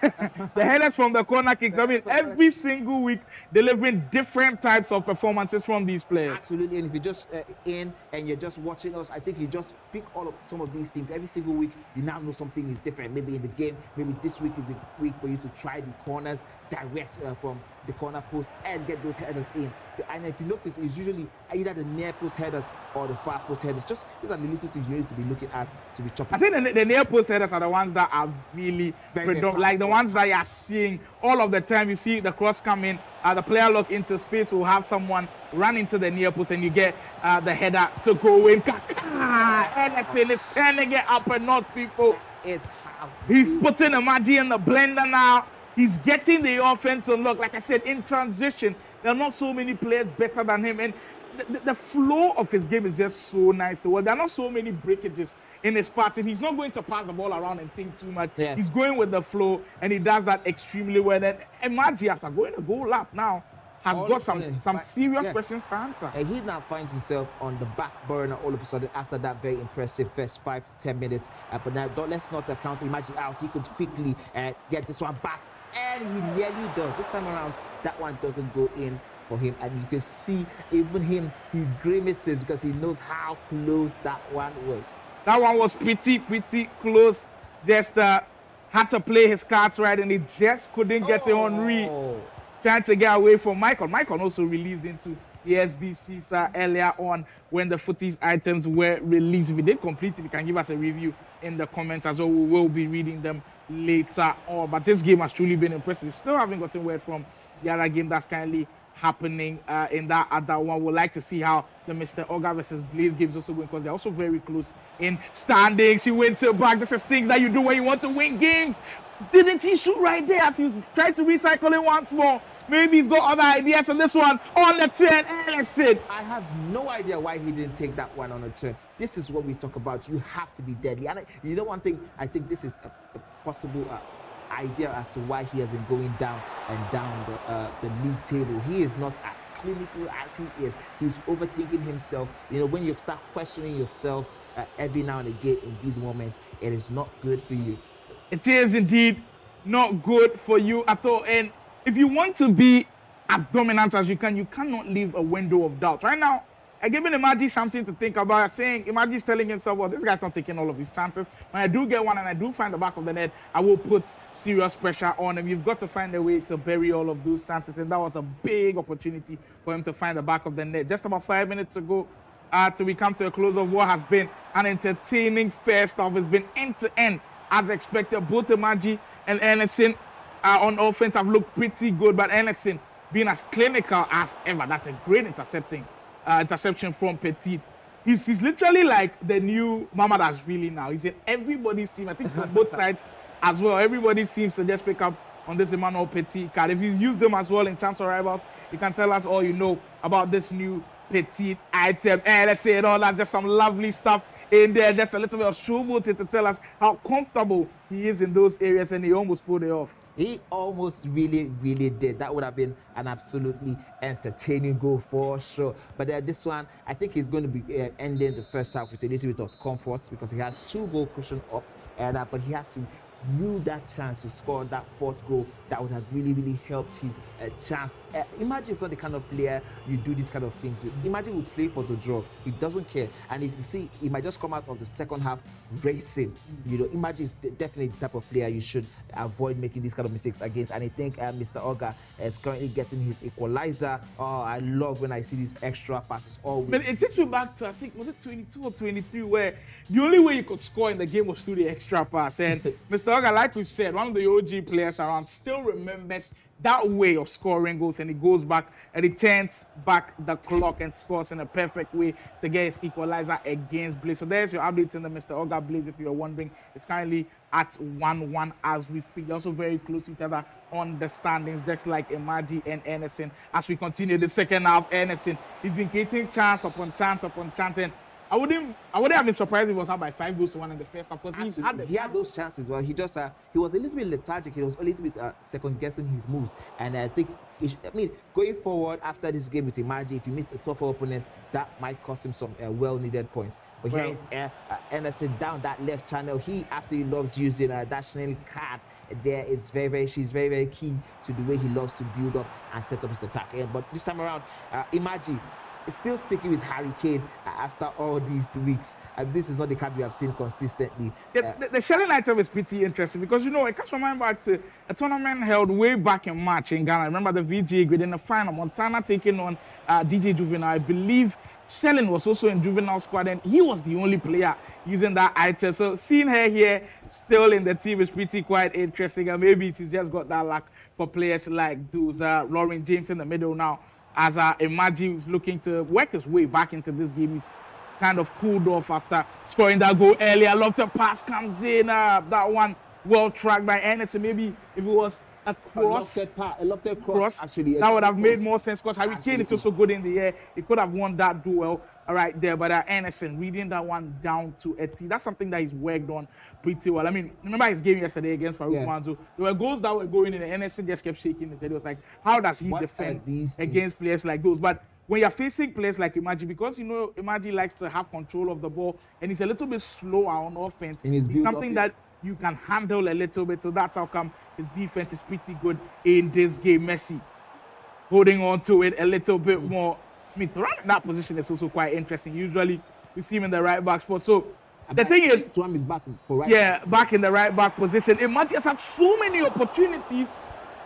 the headers from the corner kicks. I mean, every single week delivering different types of performances from these players. Absolutely, and if you're just in and you're just watching us, I think you just pick all of some of these things every single week. You now know something is different. Maybe in the game, maybe this week is a week for you to try the corners direct from the corner post and get those headers in. And if you notice, it's usually either the near post headers or the far post headers. Just these are the little things you need to be looking at to be chopping. I think the near post headers are the ones that are really Very like the ones that you are seeing all of the time. You see the cross come in, the player look into space, will have someone run into the near post, and you get the header to go in. Ellison is turning it up a notch, people. Is how He's putting Amaji in the blender now. He's getting the offense to look, like I said, in transition. There are not so many players better than him. And the flow of his game is just so nice. So, well, there are not so many breakages in his pattern. He's not going to pass the ball around and think too much. Yeah. He's going with the flow, and he does that extremely well. And Amaji, after going a goal lap now, has All got of a sudden, some serious yeah. questions to answer. And he now finds himself on the back burner all of a sudden after that very impressive first 5-10 minutes. But now let's not account. Imagine how he could quickly get this one back, and he nearly does. This time around, that one doesn't go in for him, and you can see even him, he grimaces because he knows how close that one was. That one was pretty close. Just had to play his cards right, and he just couldn't get it on read. Trying to get away from Michael. Michael also released into the SBC earlier on when the footage items were released. If you did complete it, you can give us a review in the comments as well. We will be reading them later on. But this game has truly been impressive. We still haven't gotten word from the other game that's currently happening in that other one. We'd like to see how the Mr. Oga versus Blaze game is also going, because they're also very close in standings. He went to back. This is things that you do when you want to win games. Didn't he shoot right there as he tried to recycle it once more? Maybe he's got other ideas on this one. On the turn, Ellison. I have no idea why he didn't take that one on a turn. This is what we talk about. You have to be deadly. And you know one thing, I think this is a possible idea as to why he has been going down and down the league table. He is not as clinical as he is. He's overthinking himself. You know, when you start questioning yourself every now and again in these moments, it is not good for you. It is indeed not good for you at all. And if you want to be as dominant as you cannot leave a window of doubt. Right now, I'm giving Imaji something to think about. Saying Imaji is telling himself, well, this guy's not taking all of his chances. When I do get one and I do find the back of the net, I will put serious pressure on him. You've got to find a way to bury all of those chances. And that was a big opportunity for him to find the back of the net. Just about 5 minutes ago, till we come to a close of what has been an entertaining first half. It's been end to end as expected. Both Imaji and Ellison on offense have looked pretty good, but Ellison being as clinical as ever. That's a great interception from Petit. He's literally like the new Mama that's really now. He's in everybody's team. I think on both sides as well. Everybody seems to just pick up on this Emmanuel Petit card. If he's used them as well in Chance of Rivals, you can tell us all you know about this new Petit item. And let's say it all that, just some lovely stuff in there. Just a little bit of showboat to tell us how comfortable he is in those areas, and he almost pulled it off. He almost really did. That would have been an absolutely entertaining goal for sure. But this one, I think he's going to be ending the first half with a little bit of comfort because he has 2 goal cushion up, and but he has to use that chance to score that 4th goal. That would have really helped his chance. Imagine it's not the kind of player you do these kind of things with. Imagine we play for the draw. He doesn't care. And if you see, he might just come out of the second half racing. You know, Imagine is definitely the type of player you should avoid making these kind of mistakes against. And I think Mr. Oga is currently getting his equalizer. Oh, I love when I see these extra passes always. But it takes me back to, I think, was it 22 or 23, where the only way you could score in the game was through the extra pass. And Mr. Oga, like we've said, one of the OG players around, still remembers that way of scoring goals, and he goes back and he turns back the clock and scores in a perfect way to get his equalizer against Blaze. So there's your updates in the Mr. Oga Blaze. If you're wondering, it's currently at 1-1 as we speak. They're also very close to each other on the standings, just like Imaji and Ellison. As we continue the second half, Ellison, he's been creating chance upon chance upon chance, and I wouldn't have been surprised if it was up by 5-1 in the first half because He had those chances. Well, he was a little bit lethargic. He was a little bit second guessing his moves, and I think going forward after this game with Imagine, if you miss a tougher opponent, that might cost him some well-needed points. But here is Anderson down that left channel. He absolutely loves using that Chanel card. There, she's very, very key to the way he loves to build up and set up his attack. But this time around, Imagine is still sticking with Harry Cade after all these weeks. This is not the card we have seen consistently. The Shelling item is pretty interesting because, it comes from mind back to a tournament held way back in March in Ghana. Remember the VGA grid in the final, Montana taking on DJ Juvenile. I believe Shelling was also in Juvenile squad and he was the only player using that item. So seeing her here still in the team is pretty quite interesting, and maybe she's just got that luck for players like those Lauren James in the middle now. As Imagine is looking to work his way back into this game. He's kind of cooled off after scoring that goal earlier. I love the pass comes in. That one well tracked by Anderson. Maybe if it was a cross, a lofted cross actually, that would have made more sense because Harry Kane is also good in the air. He could have won that duel right there. But Anderson reading that one down to a T. That's something that he's worked on pretty well. I mean, remember his game yesterday against Farouk Manzo? There were goals that were going in and Anderson just kept shaking his head. It was like, how does he defend against players like those? But when you're facing players like Imagine, because Imagine likes to have control of the ball and he's a little bit slower on offense, it's something that you can handle a little bit. So that's how come his defense is pretty good in this game. Messi holding on to it a little bit more. I mean, Thuram in that position is also quite interesting. Usually we see him in the right back spot. So the thing is, Thuram is back for right back in the right back position. Imagine has had so many opportunities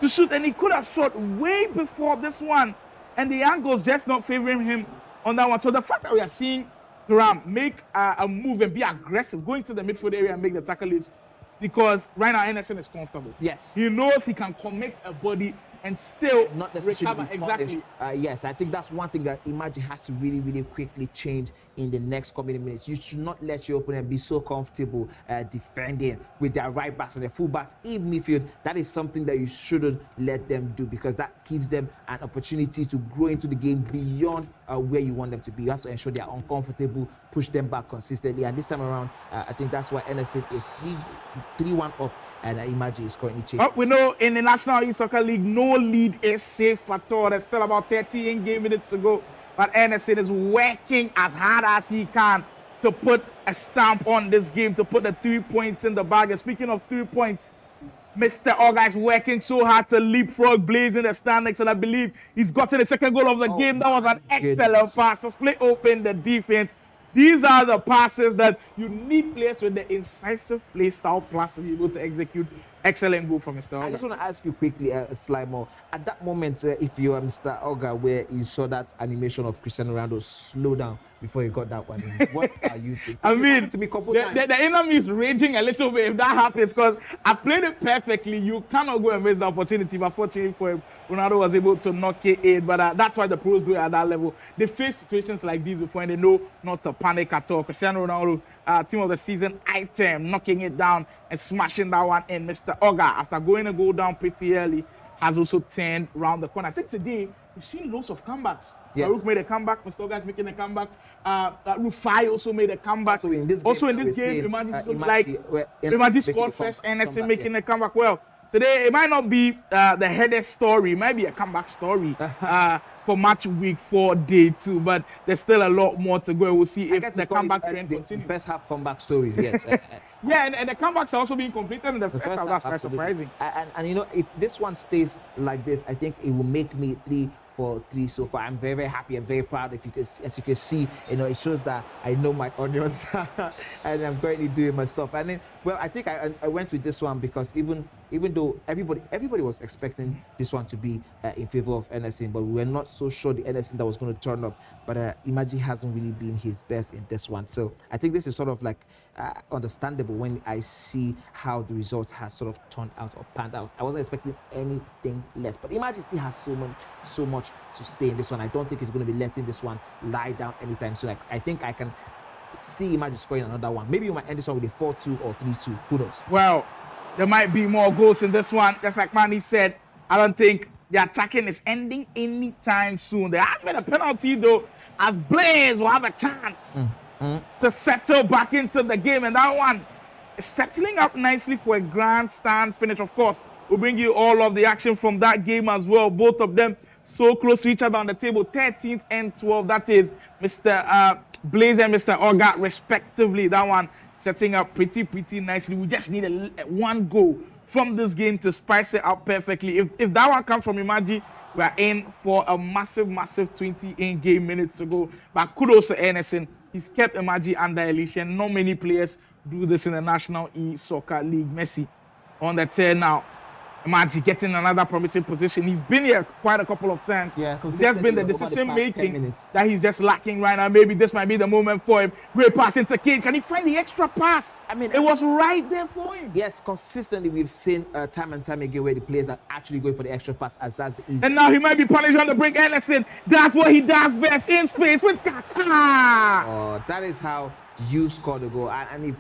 to shoot, and he could have shot way before this one, and the angle's just not favoring him on that one. So the fact that we are seeing Thuram make a move and be aggressive, going to the midfield area and make the tackle is because right now Anderson is comfortable. Yes. He knows he can commit a body and still not necessarily recover. Exactly. Yes, I think that's one thing that Imagine has to really, really quickly change in the next coming minutes. You should not let your opponent be so comfortable defending with their right backs and their full backs in midfield. That is something that you shouldn't let them do because that gives them an opportunity to grow into the game beyond where you want them to be. You have to ensure they are uncomfortable, push them back consistently. And this time around, I think that's why Anderson is 3-1 up. And Imagine is currently chasing. But we know in the National Youth Soccer League, no lead is safe at all. There's still about 30 in-game minutes to go. But Anderson is working as hard as he can to put a stamp on this game, to put the 3 points in the bag. And speaking of 3 points, Mr. Oga is working so hard to leapfrog Blaze in the standings. And I believe he's gotten the second goal of the game. That was an excellent pass to split open the defense. These are the passes that you need players with the incisive play style plus to be able to execute. Excellent goal from Mr. Oga. I just want to ask you quickly, Slimer, at that moment, if you are Mr. Oga, where you saw that animation of Cristiano Ronaldo slow down before he got that one, what are you thinking? I mean, the enemy is raging a little bit if that happens because I played it perfectly. You cannot go and miss the opportunity, but fortunately for him, Ronaldo was able to knock it in. But that's why the pros do it at that level. They face situations like these before and they know not to panic at all. Cristiano Ronaldo, team of the season item, knocking it down and smashing that one in. Mr. Oga, after going a goal down pretty early, has also turned around the corner. I think today we've seen lots of comebacks. Yes. Farouk made a comeback. Mr. Oga is making a comeback. Rufai also made a comeback. So in this game, Imagine scored first and Anderson making a comeback. Well, today it might not be the headed story. It might be a comeback story for match week 4, day 2. But there's still a lot more to go. We'll see if the comeback trend continues. First half comeback stories, yes. Yeah, and the comebacks are also being completed in the first half. That's quite surprising. And if this one stays like this, I think it will make me 3-4-3 so far. I'm very, very happy and very proud. As you can see, it shows that I know my audience and I'm currently doing my stuff. And then, well, I think I went with this one because even though everybody was expecting this one to be in favor of Anderson, but we were not so sure the Anderson that was going to turn up. But Imagine hasn't really been his best in this one. So I think this is sort of like understandable when I see how the results has sort of turned out or panned out. I wasn't expecting anything less. But Imagine still has so much to say in this one. I don't think he's going to be letting this one lie down anytime soon. I think I can see Imagine scoring another one. Maybe you might end this one with a 4-2 or 3-2. Who knows? Well, there might be more goals in this one. Just like Manny said, I don't think the attacking is ending anytime soon. There has been a penalty, though, as Blaze will have a chance to settle back into the game. And that one is settling up nicely for a grandstand finish. Of course, we'll bring you all of the action from that game as well. Both of them so close to each other on the table, 13th and 12th. That is Mr. Blaze and Mr. Oga, respectively. That one setting up pretty nicely. We just need one goal from this game to spice it up perfectly. If that one comes from Imaji, we are in for a massive 20 in-game minutes to go. But kudos to Ernest. He's kept Imaji under elation. Not many players do this in the National E-Soccer League. Messi on the turn now. Imaji getting another promising position. He's been here quite a couple of times. Yeah, it's just been the over the decision past 10 making minutes. that he's just lacking right now. Maybe this might be the moment for him. Great pass into Cade. Can he find the extra pass? I mean, it was right there for him. Yes, consistently we've seen time and time again where the players are actually going for the extra pass, as that's the easy. And now he might be punished on the break. Ellison, that's what he does best, in space with Kaka. Oh, that is how you score the goal. And if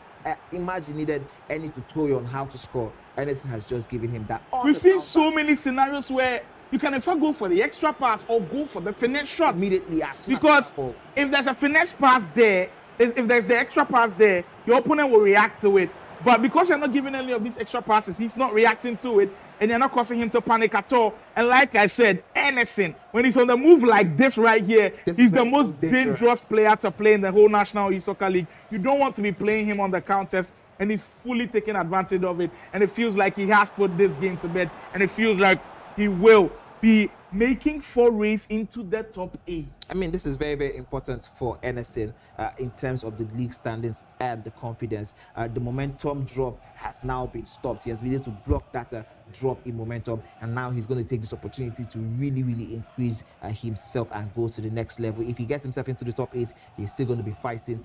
Imagine needed any tutorial on how to score, Ellison has just given him that. We've seen so many scenarios where you can in fact go for the extra pass or go for the finesse shot immediately as soon because as possible. if there's a finesse pass there, if there's the extra pass there, your opponent will react to it. But because you're not giving any of these extra passes, he's not reacting to it, and you're not causing him to panic at all. And like I said, Ellison, when he's on the move like this right here, he's the most dangerous player to play in the whole National E-Soccer League. You don't want to be playing him on the counters, and he's fully taking advantage of it. And it feels like he has put this game to bed, and it feels like he will be making forays into the top 8. I mean, this is very important for Ellison in terms of the league standings and the confidence. The momentum drop has now been stopped. He has been able to block that drop in momentum, and now he's going to take this opportunity to really increase himself and go to the next level. If he gets himself into the top 8, he's still going to be fighting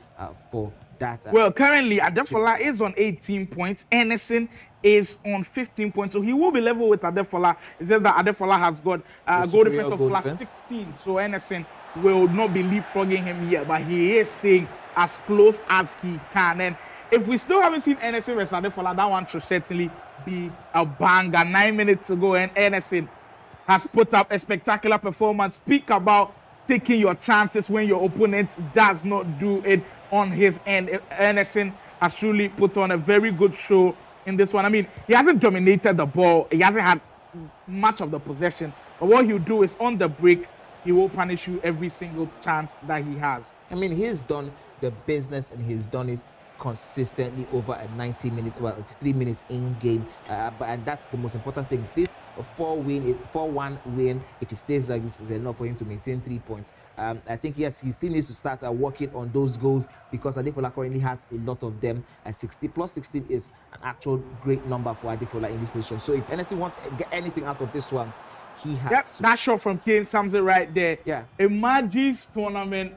for that. Well, currently, Adefola is on 18 points. Ellison is on 15 points, so he will be level with Adefola. It's just that Adefola has got goal defense of plus 16, so Ellison will not be leapfrogging him yet, but he is staying as close as he can. And if we still haven't seen Ellison versus Adefola, that one should certainly be a banger. 9 minutes to go, and Ellison has put up a spectacular performance. Speak about taking your chances when your opponent does not do it on his end. Ellison has truly put on a very good show in this one. I mean, he hasn't dominated the ball. He hasn't had much of the possession. But what he'll do is on the break, he will punish you every single chance that he has. I mean, he's done the business, and he's done it consistently over a 90 minutes, well, it's 3 minutes in game. And that's the most important thing. This 4-1 win, if he stays like this, is enough for him to maintain 3 points. I think, yes, he still needs to start working on those goals because Adefola currently has a lot of them. 60 plus 16 is an actual great number for Adefola in this position. So if NSC wants to get anything out of this one, he has to. That shot from Kane sums it right there. Yeah. Imaji's tournament,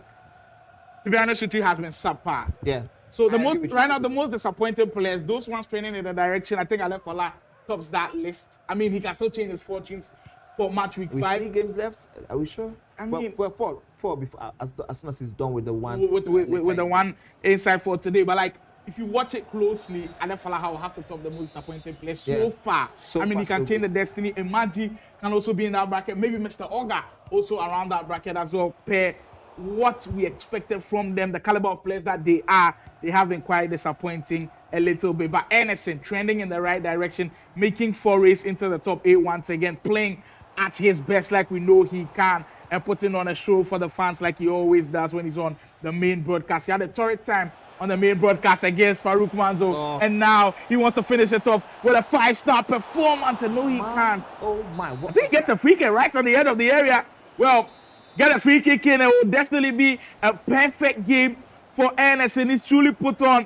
to be honest with you, has been subpar. Yeah. So the most disappointed players, those ones training in the direction, I think Adefola tops that list. I mean, he can still change his fortunes for match week 5. 3 games left, are we sure? I mean, well, four before, as soon as he's done with the one. With the one inside for today. But like, if you watch it closely, Adefola will have to top the most disappointed players so far. I mean, he can change the destiny. Imaji can also be in that bracket. Maybe Mr. Oga also around that bracket as well. Pair what we expected from them, the caliber of players that they are, they have been quite disappointing a little bit. But Ellison trending in the right direction, making forays into the top 8 once again, playing at his best like we know he can, and putting on a show for the fans like he always does when he's on the main broadcast. He had a torrid time on the main broadcast against Farouk Manzo, and now he wants to finish it off with a 5-star performance, and no, he can't. Oh my! I think he gets a free kick right on the end of the area. Well, get a free kick in, and it will definitely be a perfect game for Ellison. He's truly put on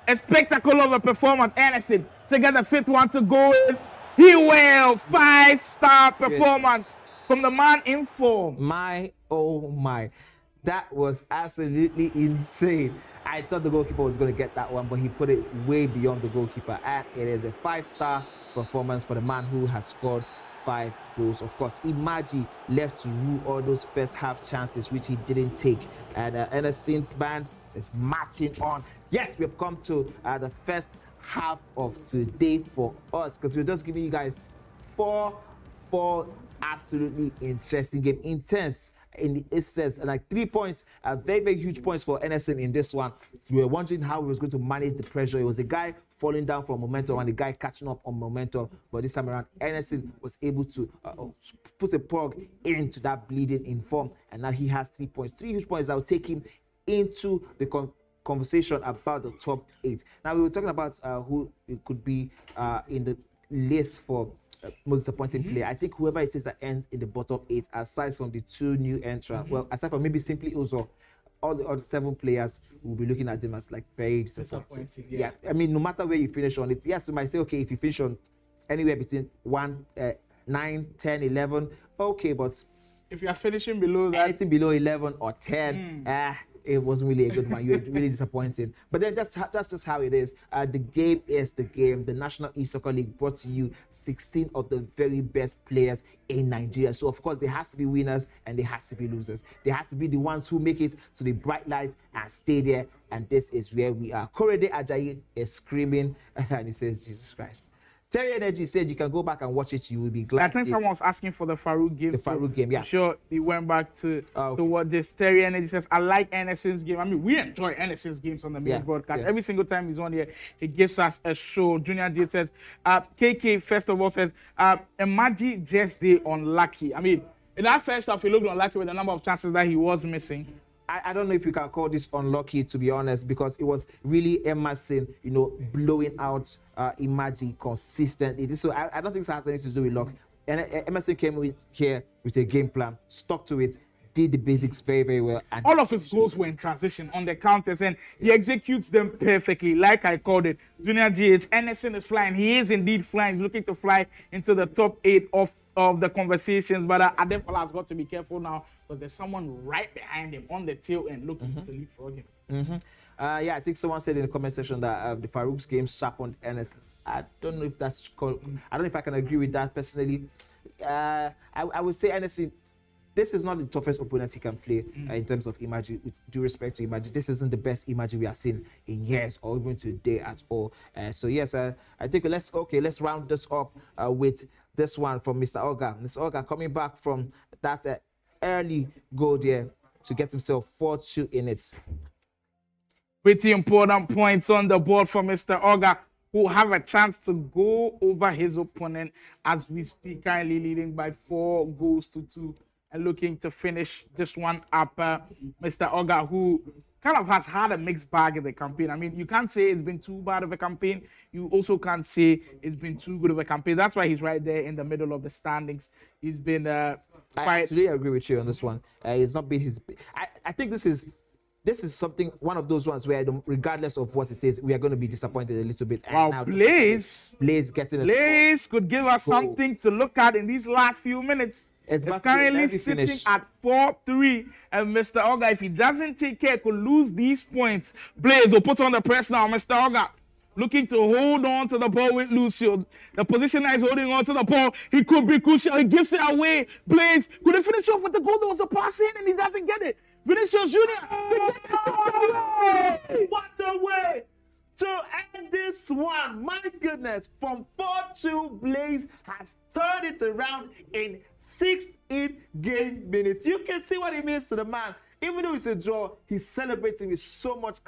a spectacle of a performance. Ellison to get the 5th one to go in. He will. 5-star performance from the man in form. My, oh my. That was absolutely insane. I thought the goalkeeper was going to get that one, but he put it way beyond the goalkeeper. And it is a 5-star performance for the man who has scored 5 goals. Of course, Imaji left to rule all those first half chances, which he didn't take. And Ellison's band is marching on. Yes, we've come to the first half of today for us, because we're just giving you guys four absolutely interesting game, intense it says like 3 points, very, very huge points for NSN in this one. You were wondering how he was going to manage the pressure. It was a guy falling down from momentum and the guy catching up on momentum. But this time around, NSN was able to put a plug into that bleeding in form. And now he has 3 points. 3 huge points that will take him into the conversation about the top 8. Now, we were talking about who it could be in the list for most disappointing player. I think whoever it is that ends in the bottom 8, aside from the 2 new entrants, well, aside from maybe Simply Uzo, all the other 7 players will be looking at them as like very disappointing. Yeah, I mean, no matter where you finish on it, yes, you might say, okay, if you finish on anywhere between 9, 10, 11, okay, but if you are finishing below that, anything below 11 or 10, it wasn't really a good one. You're really disappointing. But then that's just how it is. The game is the game. The National E-Soccer League brought to you 16 of the very best players in Nigeria. So, of course, there has to be winners and there has to be losers. There has to be the ones who make it to the bright light and stay there. And this is where we are. Korede Ajayi is screaming and he says, Jesus Christ. Terry Energy said you can go back and watch it. You will be glad. I think someone was asking for the Farouk game. The Farouk game, yeah. I'm sure he went back to what this Terry Energy says. I like NSN's game. I mean, we enjoy NSN's games on the main broadcast. Every single time he's on here, he gives us a show. Junior J says, KK first of all says, Imagine just the unlucky. I mean, in that first half, he looked unlucky with the number of chances that he was missing. I don't know if you can call this unlucky, to be honest, because it was really Emerson, blowing out Imagine consistently. So I don't think it has anything to do with luck. And Emerson came here with a game plan, stuck to it, did the basics very, very well. And all of his goals were in transition on the counters, and he executes them perfectly, like I called it. Junior GH, Emerson is flying. He is indeed flying. He's looking to fly into the top 8 of the conversations, but Adefola has got to be careful now because there's someone right behind him on the tail end looking to leapfrog him. Yeah, I think someone said in the comment section that the Farouk's game sharpened NSS. I don't know if that's called. I don't know if I can agree with that personally. I would say NSC. This is not the toughest opponent he can play in terms of Imagine. With due respect to Imagine, this isn't the best Imagine we have seen in years or even today at all. So yes, I think let's round this up with this one from Mr. Oga. Mr. Oga coming back from that early goal there to get himself 4-2 in it. Pretty important points on the board for Mr. Oga, who have a chance to go over his opponent as we speak, currently leading by 4-2 and looking to finish this one up. Mr. Oga, who kind of has had a mixed bag in the campaign. I mean, you can't say it's been too bad of a campaign. You also can't say it's been too good of a campaign. That's why he's right there in the middle of the standings. He's been quite... I absolutely agree with you on this one. It's not been his... I think this is something, one of those ones where regardless of what it is, we are going to be disappointed a little bit. Wow, now Blaze getting Blaze could give us something to look at in these last few minutes. It's currently sitting at 4-3, and Mr. Oga, if he doesn't take care, could lose these points. Blaze will put on the press now. Mr. Oga looking to hold on to the ball with Lucio. The positioner is holding on to the ball. He could be crucial. He gives it away. Blaze could he finish off with the goal? There was a pass in, and he doesn't get it. Vinicius Junior. What a way to end this one. My goodness, from 4-2, Blaze has turned it around in 6 in-game minutes. You can see what it means to the man. Even though it's a draw, he's celebrating with so much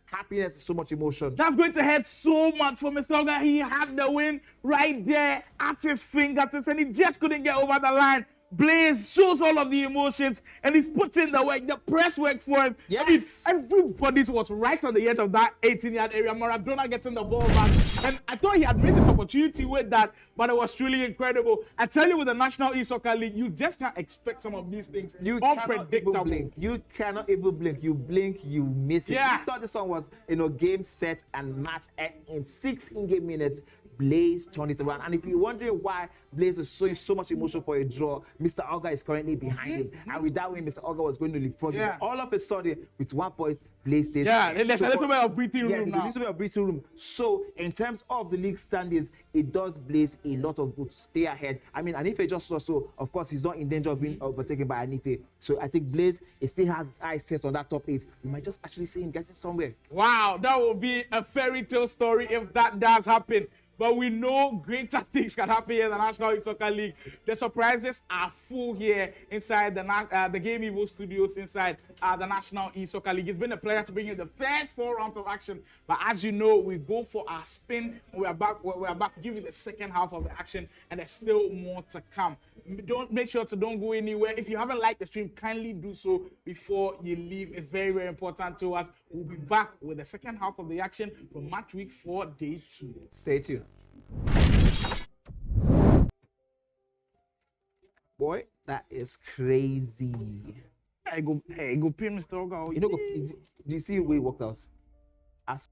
happiness and so much emotion. That's going to hurt so much for Mr. Oga. He had the win right there at his fingertips, and he just couldn't get over the line. Blaze shows all of the emotions, and he's putting the work, the press work for him. Yes. I mean, everybody was right on the edge of that 18-yard area. Maradona getting the ball back, and I thought he had made this opportunity with that, but it was truly incredible. I tell you, with the National E-Soccer League, you just can't expect some of these things. Unpredictable. You cannot even blink. You blink, you miss it. Yeah. You thought this one was, game set and match, and in 6 in-game minutes, Blaze turned it around. And if you're wondering why Blaze is showing so much emotion for a draw, Mr. Oga is currently behind him. And with that win, Mr. Oga was going to leapfrog him. All of a sudden, with 1 point, Blaze stays. Yeah, there's a little bit of breathing room now. There's a little bit of breathing room. So, in terms of the league standings, it does Blaze a lot of good to stay ahead. I mean, Anife just also, of course, he's not in danger of being overtaken by Anife. So, I think Blaze, he still has his eyes set on that top 8. We might just actually see him getting somewhere. Wow, that will be a fairy tale story if that does happen. but we know greater things can happen here in the National Youth Soccer League. The surprises are full here inside the Game Evo studios inside the National Youth Soccer League. It's been a pleasure to bring you the first 4 rounds of action, but as you know, we go for our spin. We are back to give you the second half of the action, and there's still more to come. Make sure to don't go anywhere. If you haven't liked the stream, kindly do so before you leave. It's very, very important to us. We'll be back with the second half of the action from match week 4, day 2. Stay tuned. Boy, that is crazy. Hey, go pin Mr. Oga. You know, do you see where he walked out? As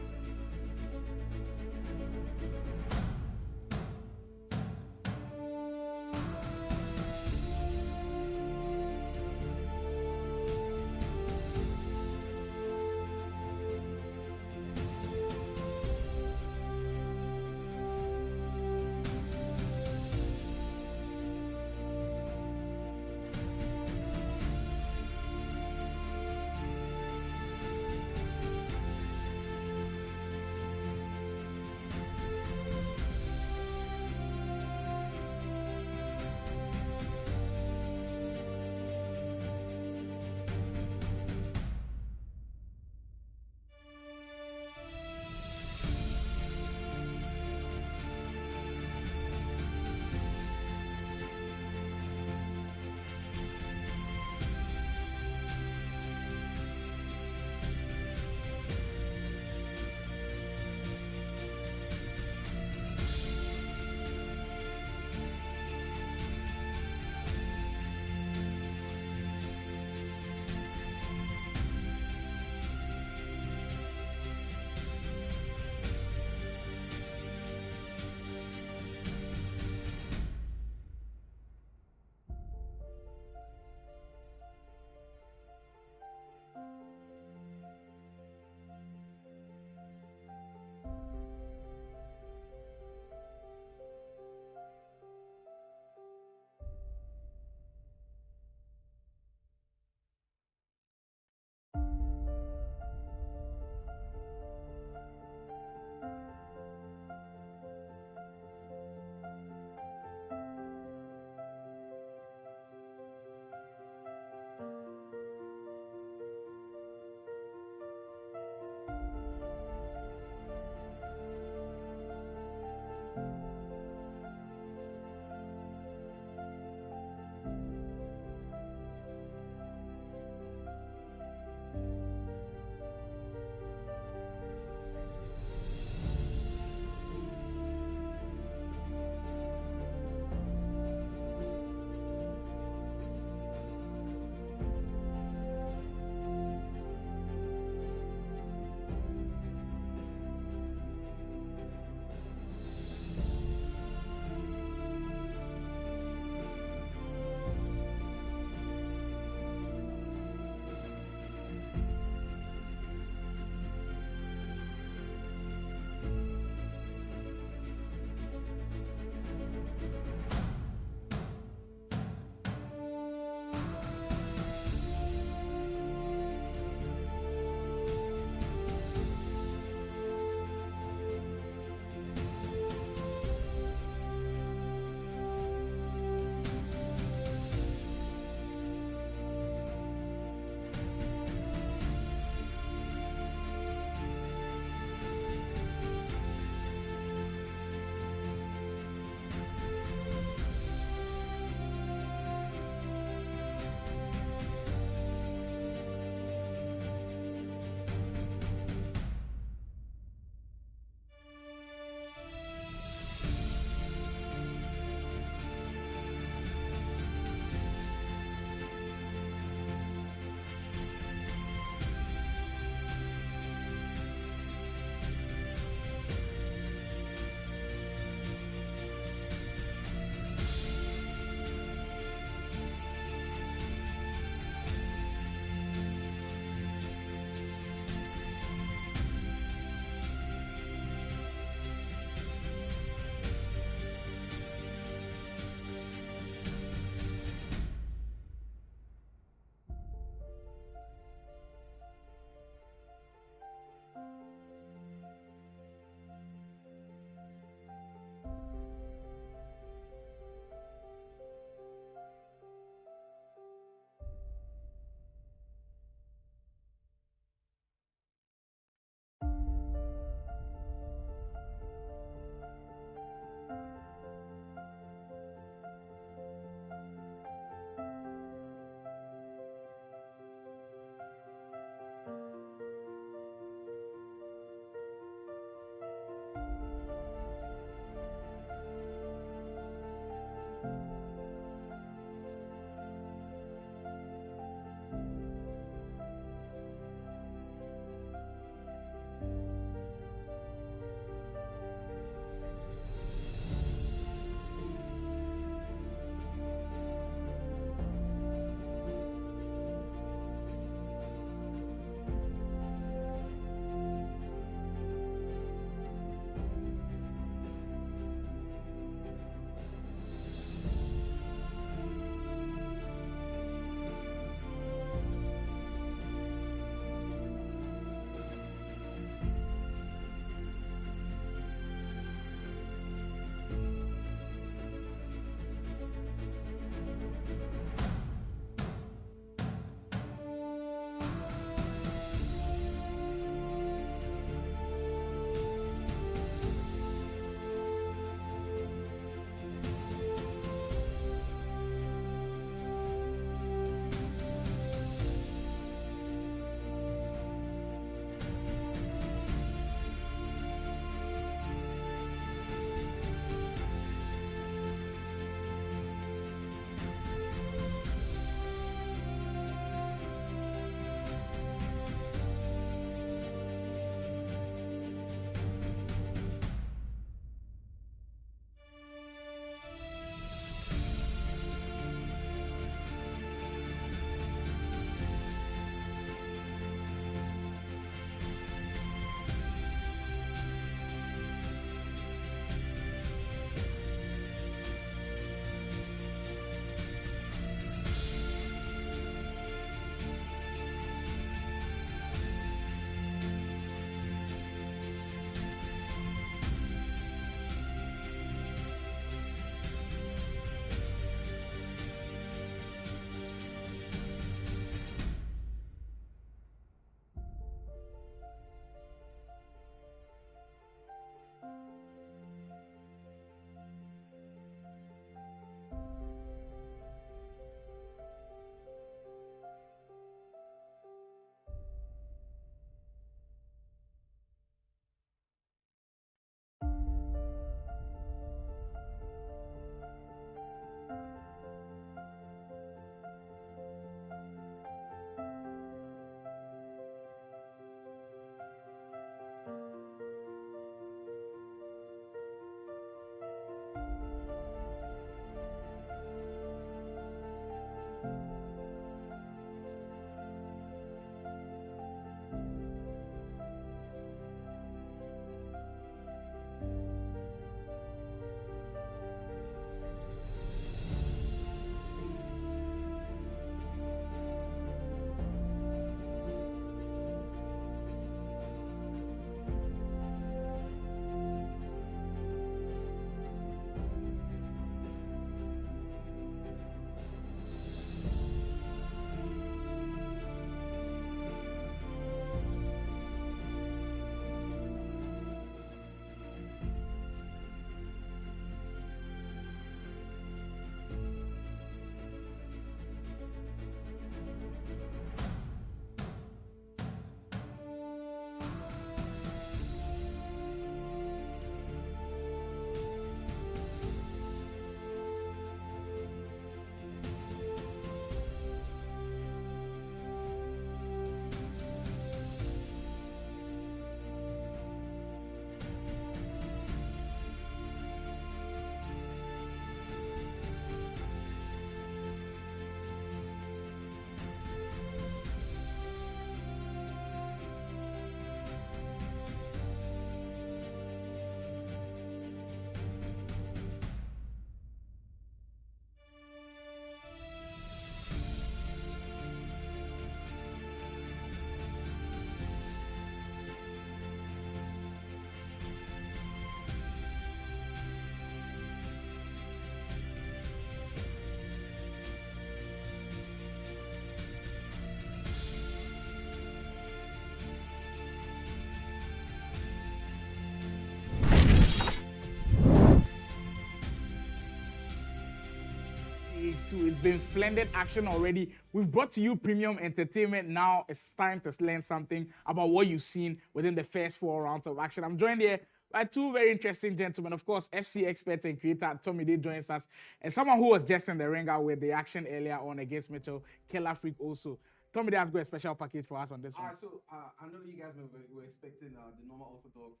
It's been splendid action already. We've brought to you premium entertainment. Now it's time to learn something about what you've seen within the first 4 rounds of action. I'm joined here by 2 very interesting gentlemen. Of course, FC expert and creator Tommy Day joins us, and someone who was just in the ringer with the action earlier on against Mitchell, Killer Freak also. Tommy Day has got a special package for us on this one. All right, so I know you guys were expecting the normal orthodox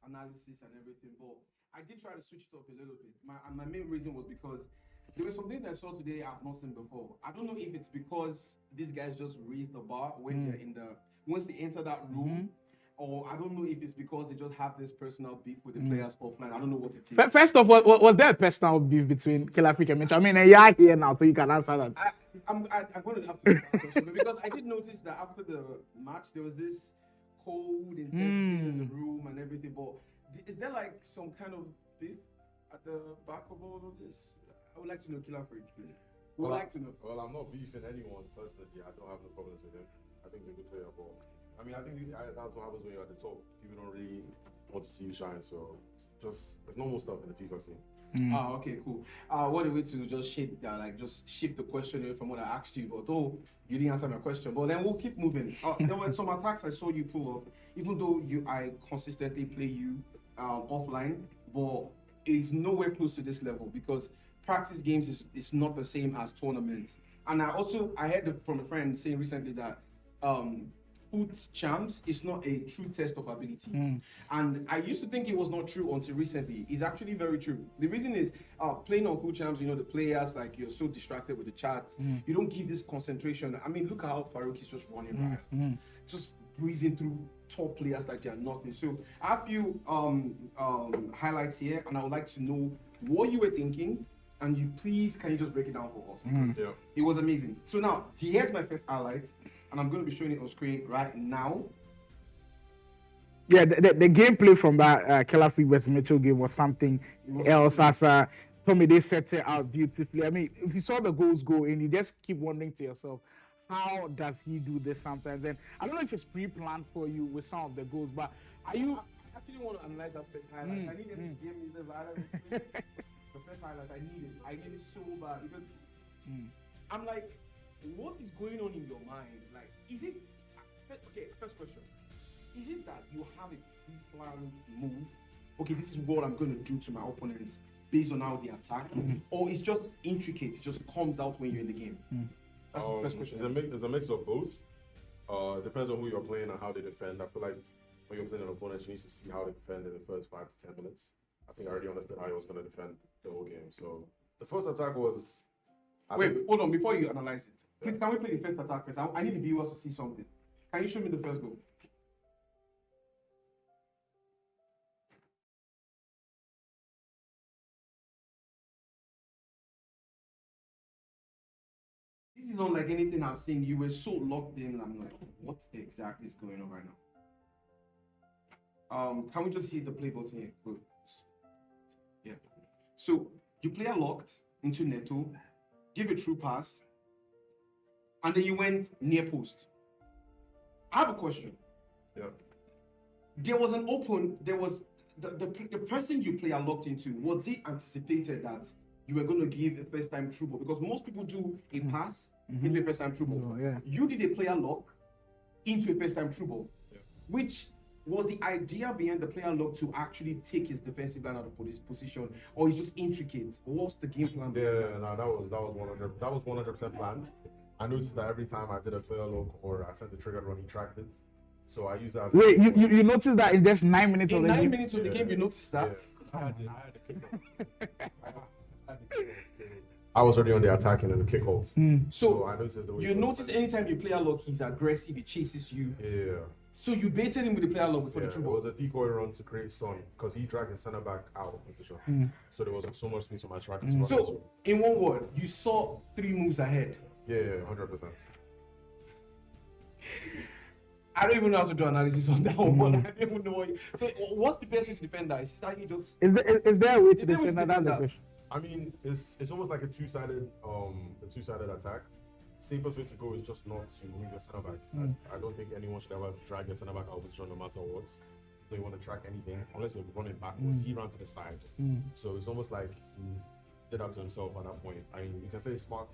analysis and everything, but I did try to switch it up a little bit. My main reason was because there were some things I saw today I've not seen before. I don't know if it's because these guys just raised the bar when they're once they enter that room, or I don't know if it's because they just have this personal beef with the players offline. I don't know what it is. But first off, was there a personal beef between Killer Freak and Mitchell? I mean, you're here now, so you can answer that. I'm going to have to answer that question because I did notice that after the match there was this cold intensity in the room and everything. But is there like some kind of beef at the back of all of this? I would like to know, Killer Freak. Would like to know. Well, I'm not beefing anyone personally. I don't have no problems with him. I think he's a good player, but I mean, I think that's what happens when you're at the top. People don't really want to see you shine, so just there's normal stuff in the FIFA scene. Okay, cool. What a way to just shift the question away from what I asked you, but you didn't answer my question. But then we'll keep moving. There were some attacks I saw you pull off, even though I consistently play you offline, but it's nowhere close to this level because practice games is not the same as tournaments. And I heard from a friend saying recently that foot champs is not a true test of ability. And I used to think it was not true until recently. It's actually very true. The reason is playing on foot champs, the players, like, you're so distracted with the chat, you don't give this concentration. I mean, look at how Farouk is just running riot, just breezing through top players like they're nothing. So I have a few highlights here, and I would like to know what you were thinking, and can you just break it down for us? Because it was amazing. So now, here's my first highlight, and I'm going to be showing it on screen right now. Yeah, the gameplay from that Killer Freak vs Mitchell game was something else. As Tommy Day set it out beautifully. I mean, if you saw the goals go in, you just keep wondering to yourself, how does he do this sometimes? And I don't know if it's pre-planned for you with some of the goals, but are you? I actually want to analyze that first highlight. I need to give me the first highlight. I need it so bad because I'm like, what is going on in your mind? Like, is it okay? First question: is it that you have a pre-planned move? Okay, this is what I'm going to do to my opponents based on how they attack, or it's just intricate? It just comes out when you're in the game. That's the first question. It's a mix of both. It depends on who you're playing and how they defend. I feel like when you're playing an opponent, you need to see how they defend in the first 5 to 10 minutes. I think I already understood how he was going to defend the whole game. So the first attack was. Wait, hold on. Before you analyze it, please, can we play the first attack first? I need the viewers to see something. Can you show me the first goal? This is not like anything I've seen. You were so locked in. I'm like, what exactly is going on right now? Can we just hit the play button here? Good. Yeah. So you player locked into Neto, give a true pass, and then you went near post. I have a question. Yeah. There was an open. There was the person you player locked into. Was it anticipated that you were going to give a first time true ball? Because most people do a pass into a first time true ball. You did a player lock into a first time true ball, which was the idea behind the player lock to actually take his defensive line out of his position, or it's just intricate? What's the game plan? That was 100% planned. I noticed that every time I did a player lock or I sent the trigger run, he tracked it. So I used that as Wait, you noticed that in just 9 minutes in of the 9 game? minutes of the game, you noticed that? I had the kickoff. I was already on the attacking and the kickoff. So I noticed the way you notice anytime you play a lock, he's aggressive, he chases you. Yeah. So you baited him with the player lock before the true ball. It was a decoy run to create Son because he dragged his center back out of position. So there wasn't so much space for my striker to run So into. in one word, you saw 3 moves ahead. Yeah, 100%. I don't even know how to do analysis on that one. I don't even know what so what's the best way to defend that? Is that you just Is there a way to there a way defend to that? That's defend the that? question. I mean, it's almost like a two-sided attack. Safest way to go is just not to move your center backs. I don't think anyone should ever drag your center back out of position no matter what. So you want to track anything unless you're running backwards. He ran to the side, so it's almost like did that to himself at that point. I mean, you can say smart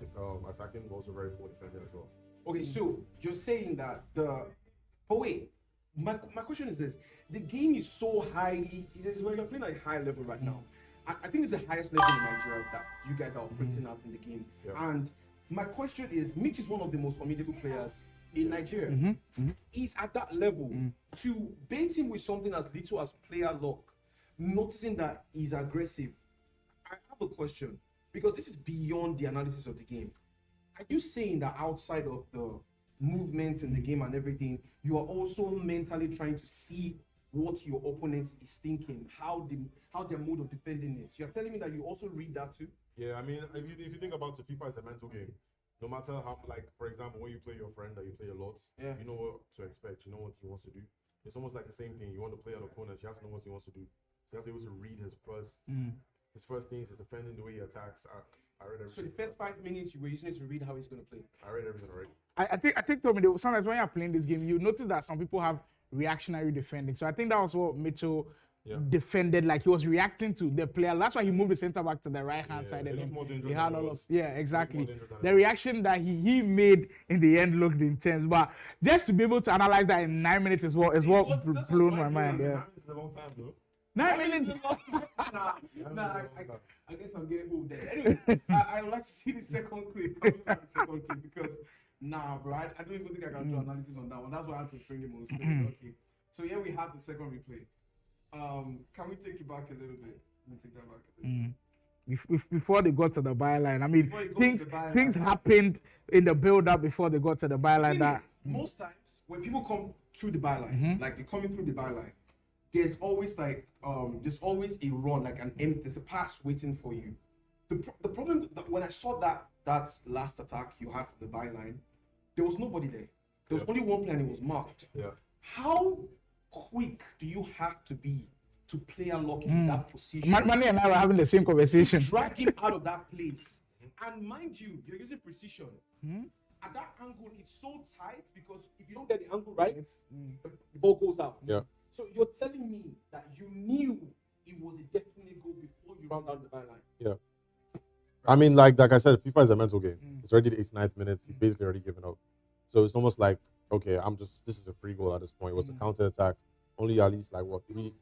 attacking, but also very poor defending as well. Okay, so you're saying that but wait, my question is this: the game is so highly, when you're playing at a high level right now. I think it's the highest level in Nigeria that you guys are operating out in the game. Yeah. And my question is, Mitch is one of the most formidable players in Nigeria. He's at that level. To bait him with something as little as player luck, noticing that he's aggressive, I have a question, because this is beyond the analysis of the game. Are you saying that outside of the movements in the game and everything, you are also mentally trying to see what your opponent is thinking, how their mode of defending is? You're telling me that you also read that too? Yeah, I mean, if you think about it, FIFA is a mental game. No matter how, like, for example, when you play your friend that you play a lot, Yeah. you know what to expect, you know what he wants to do. It's almost like the same thing. You want to play an opponent, you have to know what he wants to do. So you have to be able to read his first things, his defending, the way he attacks. I read everything. So the first 5 minutes you were using it to read how he's going to play. I read everything already. I think Tommy, sometimes when you're playing this game, you notice that some people have reactionary defending. So I think that was what Mitchell defended, like he was reacting to the player. That's why he moved the center back to the right hand side, it and looked then more dangerous he than had it all of was. exactly. dangerous than The it was. reaction that he made in the end looked intense, but just to be able to analyze that in 9 minutes is what blew my mind. Yeah, It's a long time, though. 9 minutes. I guess I'm getting old there. Anyway, I would like to see the second clip. I would like the second clip because, bro, I don't even think I can do analysis on that one. That's why I had to bring him on screen. Okay. So here we have the second replay. Can we take it back a little bit? Let me take that back a little bit. Before they got to the byline, I mean, Before you go to the byline. things happened in the build-up before they got to the byline. Thing That is, most times when people come through the byline, like they're coming through the byline, there's always a run, like there's a pass waiting for you. The problem that when I saw that last attack you had for the byline, there was nobody there. There was only one player and it was marked. Yeah. How quick do you have to be to play a lock in that position? Manny and I were having the same conversation. To drag him out of that place. And mind you, you're using precision. At that angle, it's so tight because if you don't get the angle right, the ball goes out. Yeah. So you're telling me that you knew it was a definite goal before you ran down the byline. Yeah. I mean, like I said, FIFA is a mental game. It's already the 89th minute. He's basically already given up. So it's almost like, okay, this is a free goal at this point. It was a counter attack. Only at least like what three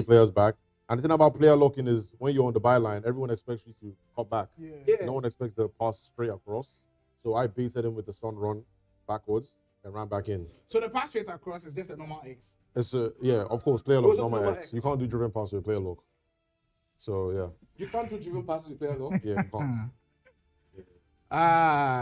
players back. And the thing about player locking is when you're on the byline, everyone expects you to cut back. Yeah. No one expects the pass straight across. So I baited him with the sun run backwards and ran back in. So the pass straight across is just a normal X. It's of course, player It lock, was just normal normal X. X. You can't do driven pass with a player lock. So yeah. You can't do driven passes with player though. Yeah, you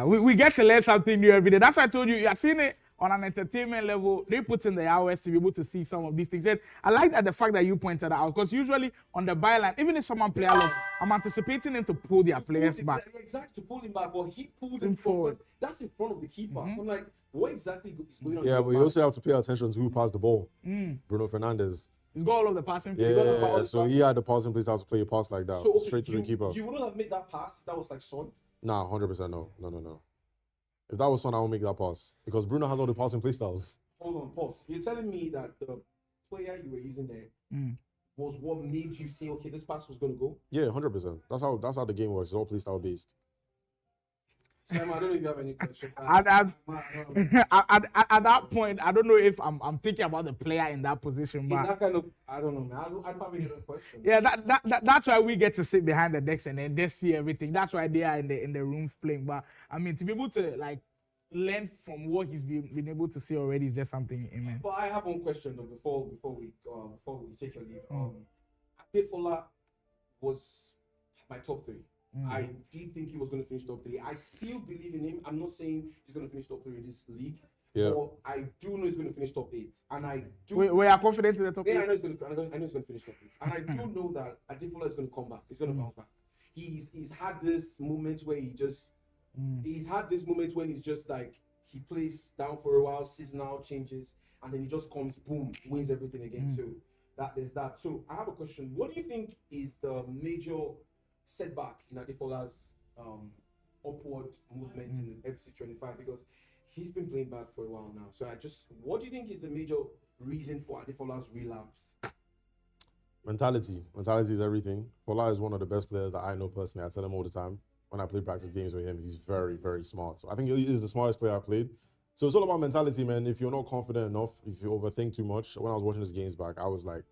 can't. We get to learn something new every day. That's why I told you, you're seeing it on an entertainment level. They put in the hours to be able to see some of these things. And I like that the fact that you pointed that out, because usually on the byline, even if someone player looks, I'm anticipating them to pull their players back. Exactly, to pull him back, but he pulled Him him forward. forward. That's in front of the keeper. So I'm like, what exactly is going on? Yeah, in but your you mind? also have to pay attention to who passed the ball. Bruno Fernandes. He's got all of the passing Yeah, plays. so he had the passing place how to play a pass like that, So, okay, straight to the keeper. You wouldn't have made that pass. That was like Son. Nah, 100% no. If that was Son, I won't make that pass because Bruno has all the passing play styles. Hold on, pause. You're telling me that the player you were using there was what made you say, okay, this pass was going to go? Yeah, 100%. That's how the game works. It's all play style based. Sam, I don't know if you have any questions. At that point, I don't know if I'm thinking about the player in that position, In but that kind of, I don't know, man. I'd probably have a question. yeah, that's why we get to sit behind the decks and then just see everything. That's why they are in the rooms playing. But I mean, to be able to like learn from what he's been able to see already is just something immense. But I have one question though before we take your leave. Adefola was my top 3. I did think he was going to finish top 3. I still believe in him. I'm not saying he's going to finish top 3 in this league. Yeah. But I do know he's going to finish top 8. And I do. We are confident in the top Yeah, I eight. know he's going to finish top 8. And I do know that Adefola is going to come back. He's going to bounce back. He's had this moments where he's had this moments when he's just like he plays down for a while, seasonal changes, and then he just comes, boom, wins everything again. So there's that. So I have a question. What do you think is the major setback in Adefola's upward movement in FC 25? Because he's been playing bad for a while now. So what do you think is the major reason for Adefola's relapse? Mentality is everything. Fola is one of the best players that I know personally. I tell him all the time when I play practice games with him. He's very, very smart. So I think he is the smartest player I've played. So it's all about mentality, man. If you're not confident enough, if you overthink too much. When I was watching his games back, I was like,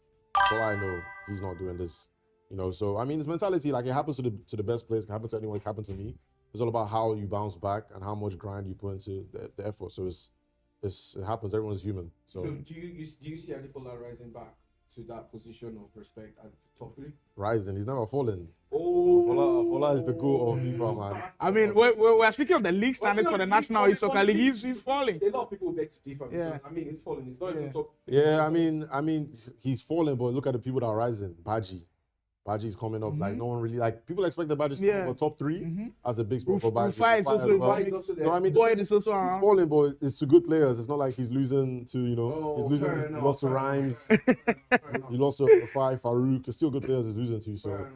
all I know, he's not doing this. You know, so I mean, it's mentality. Like it happens to the best players. It can happen to anyone. It can happen to me. It's all about how you bounce back and how much grind you put into the effort. So it happens. Everyone's human. So do you see Adefola rising back to that position of respect at top 3? rising, he's never fallen. Oh, Fola is the goal of FIFA, man. I mean, we're speaking of the league standards for the National Soccer League. He's falling. A lot of people beg to differ Yeah. because I mean he's falling. He's not even top. Yeah, I mean, he's fallen, but look at the people that are rising. Baji's coming up. Like no one really like. People expect the Baji to come over top 3 as a big sport for Baji. Rufai is also as well. involved. So I mean, Boyd is also he's around. falling, but it's to good players. It's not like he's losing to he's losing. fair He enough, lost to fair Rhymes. enough. He lost to Rufai, Farouk. It's still good players he's losing to. So.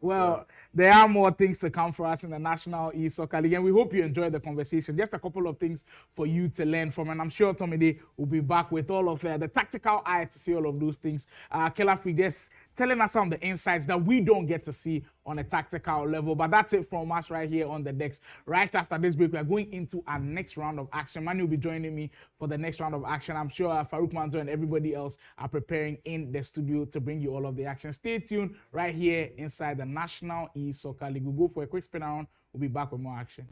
Well, there are more things to come for us in the National Soccer League, and we hope you enjoyed the conversation. Just a couple of things for you to learn from, and I'm sure Tomide will be back with all of the tactical eye to see all of those things. Killer Free just telling us some of the insights that we don't get to see on a tactical level, but that's it from us right here on the decks. Right after this break, we are going into our next round of action. Manu will be joining me for the next round of action. I'm sure Farouk Manzo and everybody else are preparing in the studio to bring you all of the action. Stay tuned right here inside the National Soccer League. We'll go for a quick spin around. We'll be back with more action.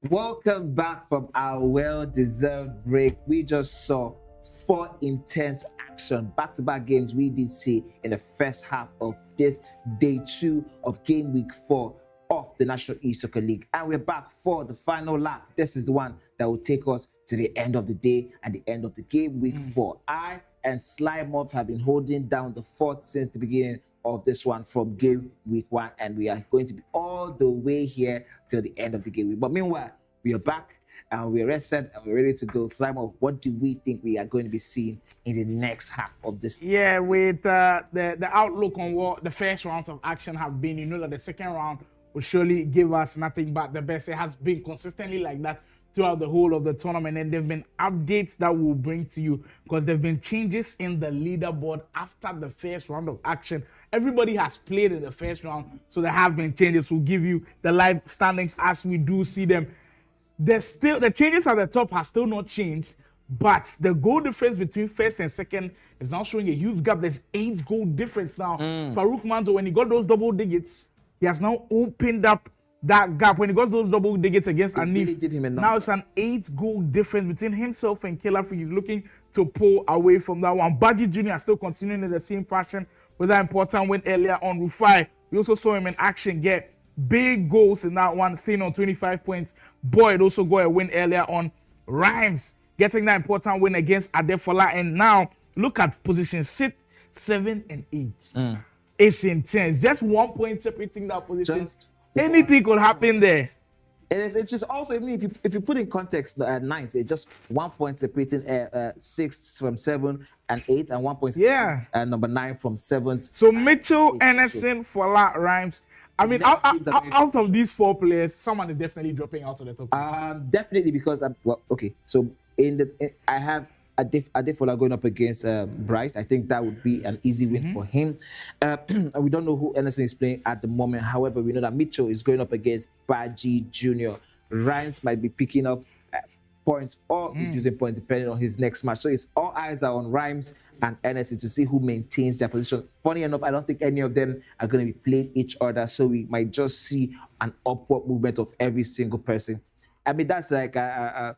Welcome back from our well-deserved break. We just saw 4 intense action back-to-back games we did see in the first half of this day 2 of game week 4 of the National E-Soccer League, and we're back for the final lap. This is the one that will take us to the end of the day and the end of the game week 4. I and Slimov have been holding down the fort since the beginning of this one from game week 1, and we are going to be all the way here till the end of the game week. But meanwhile, we are back and we're rested and we're ready to go. Simon, what do we think we are going to be seeing in the next half of this? Yeah, with the outlook on what the first rounds of action have been, you know that the second round will surely give us nothing but the best. It has been consistently like that throughout the whole of the tournament, and there have been updates that we'll bring to you because there have been changes in the leaderboard after the first round of action. Everybody has played in the first round, so there have been changes. We'll give you the live standings as we do see them. There's still the changes at the top has still not changed, but the goal difference between first and second is now showing a huge gap. There's 8 goal difference now. Farouk Manzo, when he got those double digits, he has now opened up that gap. When he got those double digits against Anif, really did him a number. now it's an 8 goal difference between himself and Kelafi. He's looking to pull away from that one. Baji Jr. still continuing in the same fashion with that important win earlier on. Rufai, we also saw him in action get big goals in that one, staying on 25 points. Boyd also got a win earlier on. Rhymes getting that important win against Adefola, and now look at position 6, 7, and 8. It's intense. Just 1 point separating that position. Just Anything could happen there. It's just also, even if you put in context at 9, it's just 1 point separating 6 from 7 and 8, and 1 point Yeah. and number 9 from 7th. So Mitchell, Anderson, Fola, Rhymes. I mean, Next teams are very out of these 4 players, someone is definitely dropping out of the top. Definitely, because so I have Adefola going up against Bryce. I think that would be an easy win for him. We don't know who Anderson is playing at the moment. However, we know that Mitchell is going up against Baji Jr. Rhymes might be picking up points or reducing points depending on his next match. So it's all eyes are on Rhymes and Anderson to see who maintains their position. Funny enough, I don't think any of them are going to be playing each other, so we might just see an upward movement of every single person. I mean, that's like a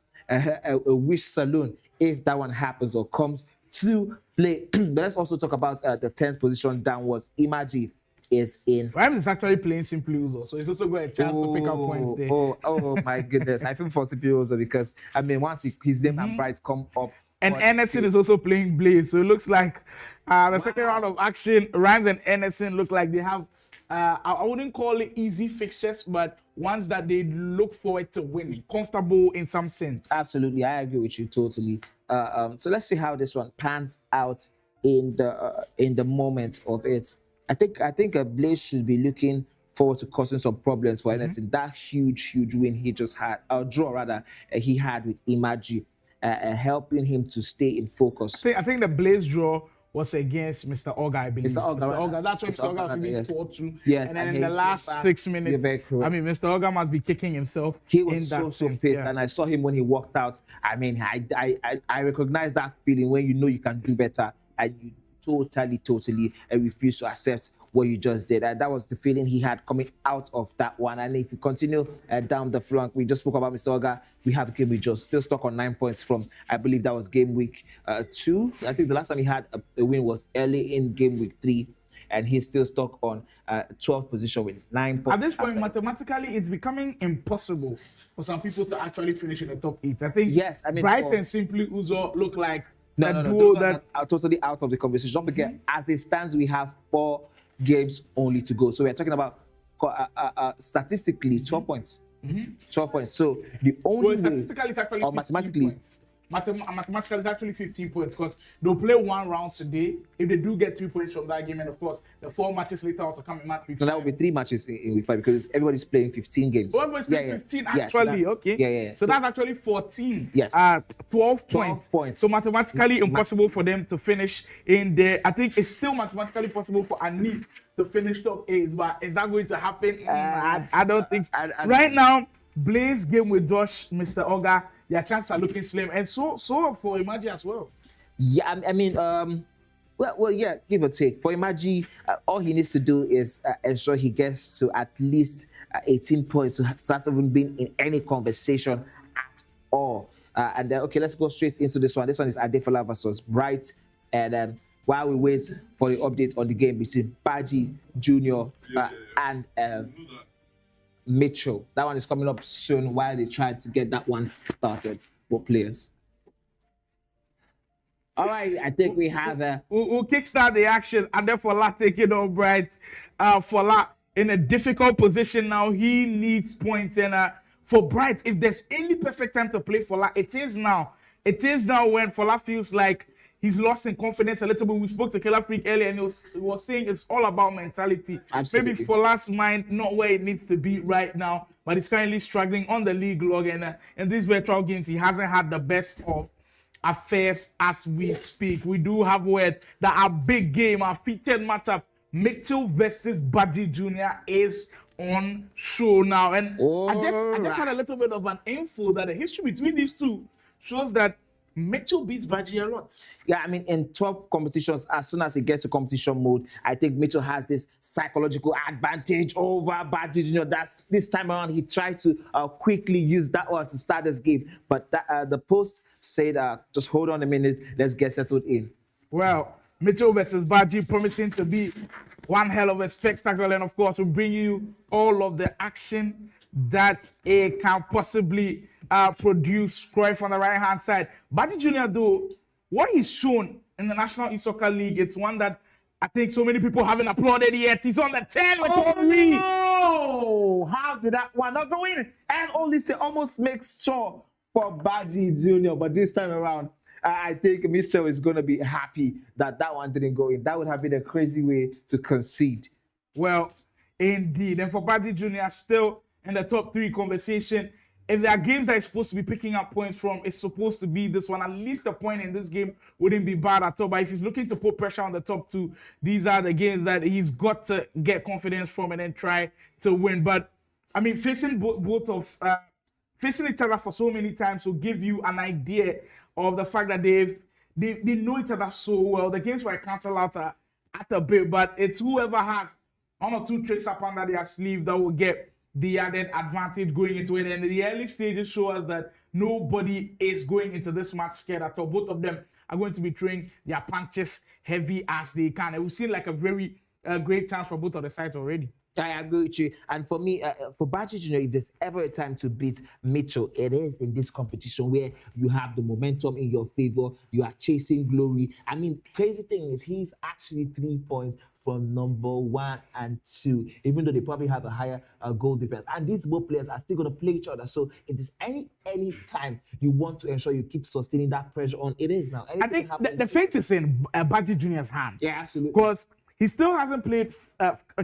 wish saloon if that one happens or comes to play. But let's also talk about the 10th position downwards. Imaji is in. Rhymes is actually playing Simply Uzo, so he's also got a chance to pick up points there. Oh my goodness. I feel for Simply Uzo because, I mean, once his name and Bright come up. And Anderson is also playing Blaze, so it looks like the second round of action, Rhymes and Anderson look like they have, I wouldn't call it easy fixtures, but ones that they look forward to winning, comfortable in some sense. Absolutely, I agree with you totally. So let's see how this one pans out in the moment of it. I think Blaze should be looking forward to causing some problems for Anderson. That huge win he just had, draw rather, he had with Imaji. Helping him to stay in focus. I think the Blaze draw was against Mr. Oga, I believe. Mr. Oga, That's when Mr. Oga was winning yes. 4-2. Yes, and then and in the he last came back. 6 minutes, You're very correct. I mean, Mr. Oga must be kicking himself. He in was that so sense, pissed, yeah. and I saw him when he walked out. I mean, I recognize that feeling when you know you can do better and you totally refuse to accept what you just did. And that was the feeling he had coming out of that one. And if you continue down the flank, we just spoke about Mr. Oga. We have game week just still stuck on 9 points from, I believe that was game week 2. I think the last time he had a win was early in game week 3. And he's still stuck on 12th position with 9 points. At this point, mathematically, it's becoming impossible for some people to actually finish in the top 8. I think yes, I mean, Bright and Simply Uzo look like no, duo those are totally out of the conversation. Don't forget, as it stands, we have 4 games only to go. So we're talking about statistically 12 points. 12 points. So the only way, statistically it's actually or 15 mathematically, points. Mathematically, it's actually 15 points because they'll play 1 round today. If they do get 3 points from that game, and of course, the 4 matches later also come in match week. no, that will be 3 matches in week 5 because everybody's playing 15 games. So everybody's playing 15 Yeah, actually, so okay. Yeah. So that's actually 14. Yes. 12 12 points. So mathematically impossible for them to finish in there. I think it's still mathematically possible for Anif to finish top 8, but is that going to happen? I don't think so. Right now, Blaze game with Josh, Mr. Oga, their chances are looking slim, and so for Imaji as well. Yeah, I mean, Well, yeah, give or take. For Imaji, all he needs to do is ensure he gets to at least 18 points to start even being in any conversation at all. And then, okay, let's go straight into this one. This one is Adefola versus Bright. And while we wait for the update on the game between Baji Jr. And Mitchell, that one is coming up soon while they try to get that one started for players. All right, I think we have We'll kickstart the action, and then Fola taking on Bright. Fola in a difficult position now. He needs points, and for Bright, if there's any perfect time to play Fola, it is now. It is now when Fola feels like he's lost in confidence a little bit. We spoke to Killer Freak earlier, and he was saying it's all about mentality. Absolutely. Maybe Fola's mind not where it needs to be right now, but he's currently struggling on the league log, and in these virtual games, he hasn't had the best of affairs as we speak. We do have word that our big game, our featured matchup, Mitchell versus Buddy Jr. is on show now. And I just had a little bit of an info that the history between these two shows that Mitchell beats Buddy a lot. Yeah, I mean, in top competitions, as soon as he gets to competition mode, I think Mitchell has this psychological advantage over Baji Jr. That's this time around, he tried to quickly use that one to start this game. But the post said, just hold on a minute, let's get settled in. Well, Mitchell versus Baji promising to be one hell of a spectacle. And of course, we'll bring you all of the action that it can possibly produce. Cruyff on the right hand side. Baji Jr. though, what he's shown in the National E-Soccer League, it's one that I think so many people haven't applauded yet. He's on the 10 with three. Oh, how did that one not go in? And only say almost makes sure for Baji Jr. But this time around, I think Mitchell is going to be happy that that one didn't go in. That would have been a crazy way to concede. Well, indeed. And for Baji Jr., still in the top three conversation. If there are games that he's supposed to be picking up points from, it's supposed to be this one. At least a point in this game wouldn't be bad at all. But if he's looking to put pressure on the top two, these are the games that he's got to get confidence from and then try to win. But, I mean, facing facing each other for so many times will give you an idea of the fact that they know each other so well. The games were cancelled out at a bit, but it's whoever has one or two tricks up under their sleeve that will get the added advantage going into it. And the early stages show us that nobody is going into this match scared at all. Both of them are going to be throwing their punches heavy as they can. And we've seen like a very great chance for both of the sides already. I agree with you. And for me, for Baji Jr., if there's ever a time to beat Mitchell, it is in this competition where you have the momentum in your favor, you are chasing glory. I mean, crazy thing is he's actually 3 points from number 1 and 2, even though they probably have a higher goal difference. And these both players are still going to play each other. So if there's any time you want to ensure you keep sustaining that pressure on, it is now. I think the fate is in Baji Jr.'s hands. Yeah, absolutely. Because he still hasn't played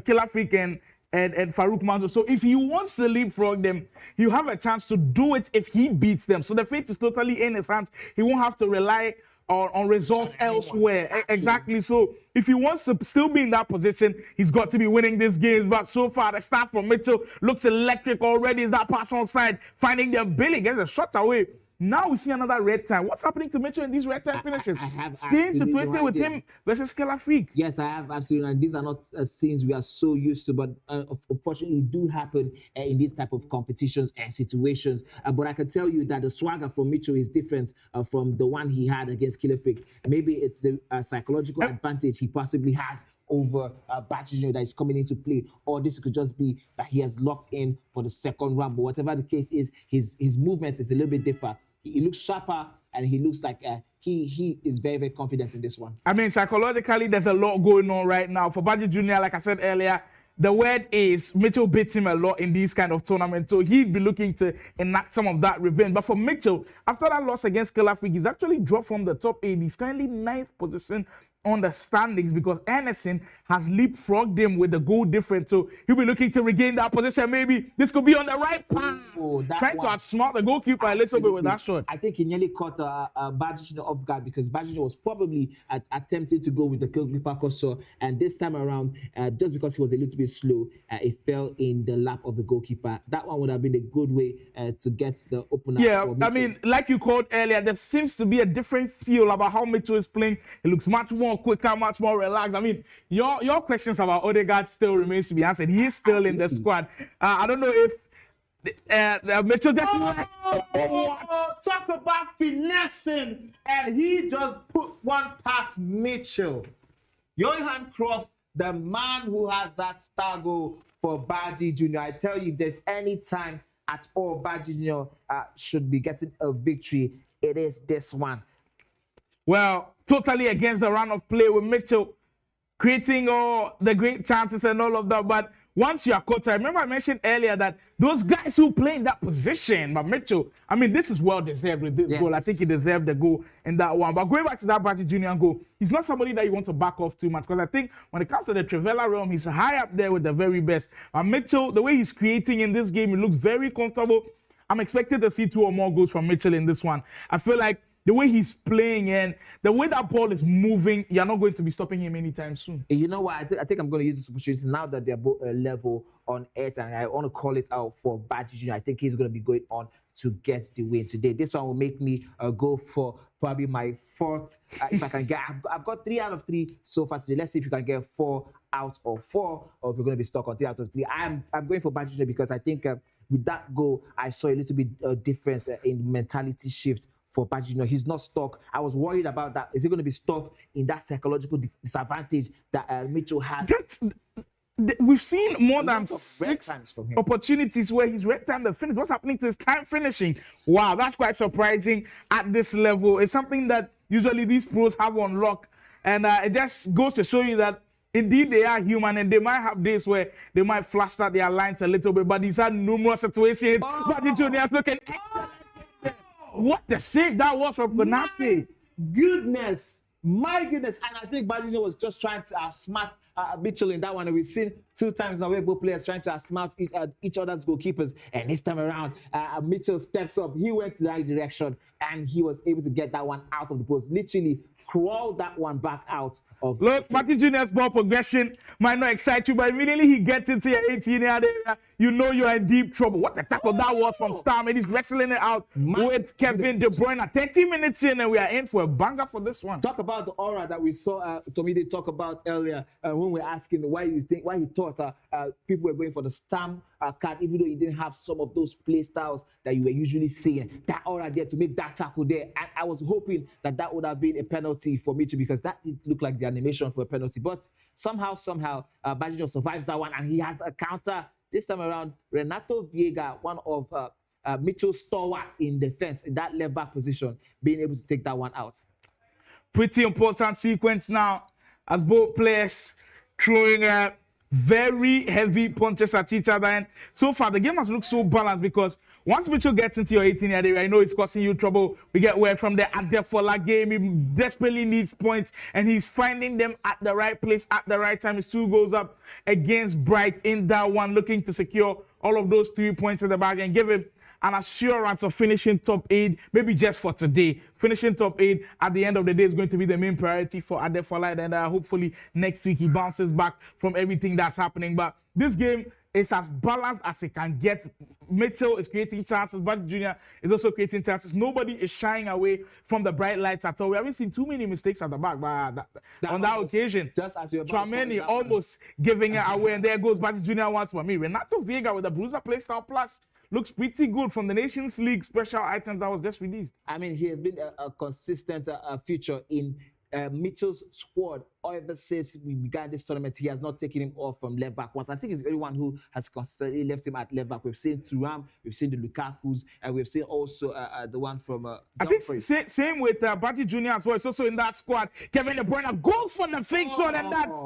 Killer Freak and Farouk Manzo. So if he wants to leapfrog them, he'll have a chance to do it if he beats them. So the fate is totally in his hands. He won't have to rely on results elsewhere. Exactly. So if he wants to still be in that position, he's got to be winning these games. But so far, the start from Mitchell looks electric already. Is that pass on side, finding them. Billy gets a shot away. Now we see another red time. What's happening to Mitchell in these red time finishes? I have Same situation with him versus Killer Freak. Yes, I have absolutely. And these are not scenes we are so used to, but unfortunately, do happen in these type of competitions and situations. But I can tell you that the swagger from Mitchell is different from the one he had against Killer Freak. Maybe it's the psychological advantage he possibly has over Baji Jr. that is coming into play, or this could just be that he has locked in for the second round. But whatever the case is, his movements is a little bit different. He looks sharper, and he looks like he is very, very confident in this one. I mean, psychologically, there's a lot going on right now. For Baji Jr., like I said earlier, the word is Mitchell beats him a lot in these kind of tournaments, so he'd be looking to enact some of that revenge. But for Mitchell, after that loss against Killer Freak, he's actually dropped from the top 8. He's currently 9th position on the standings because Anderson has leapfrogged him with the goal difference. So he'll be looking to regain that position. Maybe this could be on the right path. Trying to outsmart the goalkeeper a little bit with that shot. I think he nearly caught Bajicino off guard because Bajicino was probably attempting to go with the goalkeeper cursor, and this time around, just because he was a little bit slow, it fell in the lap of the goalkeeper. That one would have been a good way to get the opener. Yeah, I mean, like you called earlier, there seems to be a different feel about how Mitchell is playing. It looks much more quicker, much more relaxed. I mean, your questions about Odegaard still remains to be answered. He is still in the squad. I don't know if Mitchell just talk about finessing, and he just put one past Mitchell. Johan Cruyff, the man who has that star goal for Baji Jr. I tell you, if there's any time at all Baji Jr. Should be getting a victory, it is this one. Well, totally against the run of play with Mitchell creating all the great chances and all of that. But once you are caught, I remember I mentioned earlier that those guys who play in that position, but Mitchell, I mean, this is well deserved with this goal. I think he deserved the goal in that one. But going back to that Baji Jr. goal, he's not somebody that you want to back off too much because I think when it comes to the Trivela realm, he's high up there with the very best. But Mitchell, the way he's creating in this game, it looks very comfortable. I'm expected to see 2 or more goals from Mitchell in this one. I feel like the way he's playing and the way that ball is moving, you're not going to be stopping him anytime soon. You know what? I think I'm going to use this opportunity now that they're both level on earth, and I want to call it out for Baji Jr. I think he's going to be going on to get the win today. This one will make me go for probably my 4th. If I can get, I've got 3 out of 3 so far today. Let's see if you can get 4 out of 4, or if you're going to be stuck on 3 out of 3. I'm going for Baji Jr. because I think with that goal, I saw a little bit difference in mentality shift for Baji Jr. He's not stuck. I was worried about that. Is he going to be stuck in that psychological disadvantage that Mitchell has? We've seen more than 6 opportunities where he's red time the finish. What's happening to his time finishing? Wow, that's quite surprising at this level. It's something that usually these pros have on lock. And it just goes to show you that indeed they are human and they might have days where they might flash out their lines a little bit, but he's had numerous situations. Baji Jr. is looking excellent. What the save that was from Konate. My goodness. And I think Baji Jr. was just trying to outsmart Mitchell in that one. And we've seen 2 times now where both players trying to outsmart each other's goalkeepers. And this time around, Mitchell steps up. He went to the right direction and he was able to get that one out of the post. Literally crawled that one back out of. Look, Baji Jr.'s ball progression might not excite you, but immediately he gets into your 18-yard area, you know you're in deep trouble. What the tackle that was from Stam, and he's wrestling it out with Kevin De Bruyne. 30 minutes in, and we are in for a banger for this one. Talk about the aura that we saw Tomide talk about earlier when we were asking why he thought people were going for the Stam card, even though he didn't have some of those play styles that you were usually seeing. That aura there to make that tackle there. And I was hoping that would have been a penalty for Mitchell because that looked like the animation for a penalty. But somehow, Baji Jr. survives that one, and he has a counter. This time around, Renato Viega, one of Mitchell's stalwarts in defense, in that left back position, being able to take that one out. Pretty important sequence now as both players throwing very heavy punches at each other. And so far, the game has looked so balanced because once Mitchell gets into your 18-yard area, I know it's causing you trouble. We get word from the Adefola game. He desperately needs points, and he's finding them at the right place at the right time. His 2 goals up against Bright in that one, looking to secure all of those 3 points in the bag and give him an assurance of finishing top 8, maybe just for today. Finishing top 8 at the end of the day is going to be the main priority for Adefola, and hopefully next week he bounces back from everything that's happening. But this game is as balanced as it can get. Mitchell is creating chances, Baji Jr. is also creating chances. Nobody is shying away from the bright lights at all. We haven't seen too many mistakes at the back, but on that occasion, just as you're Trameni almost giving it away, and there goes Baji Jr. once for me. Renato Viega with the Bruiser Playstyle Plus looks pretty good from the Nations League special items that was just released. I mean, he has been a consistent feature in Mitchell's squad ever since we began this tournament. He has not taken him off from left back once. I think he's the only one who has consistently left him at left back. We've seen Thuram, we've seen the Lukaku's, and we've seen also the one from I think same with Baji Jr. as well. It's also in that squad. Kevin De Bruyne goes for the fake shot, and that's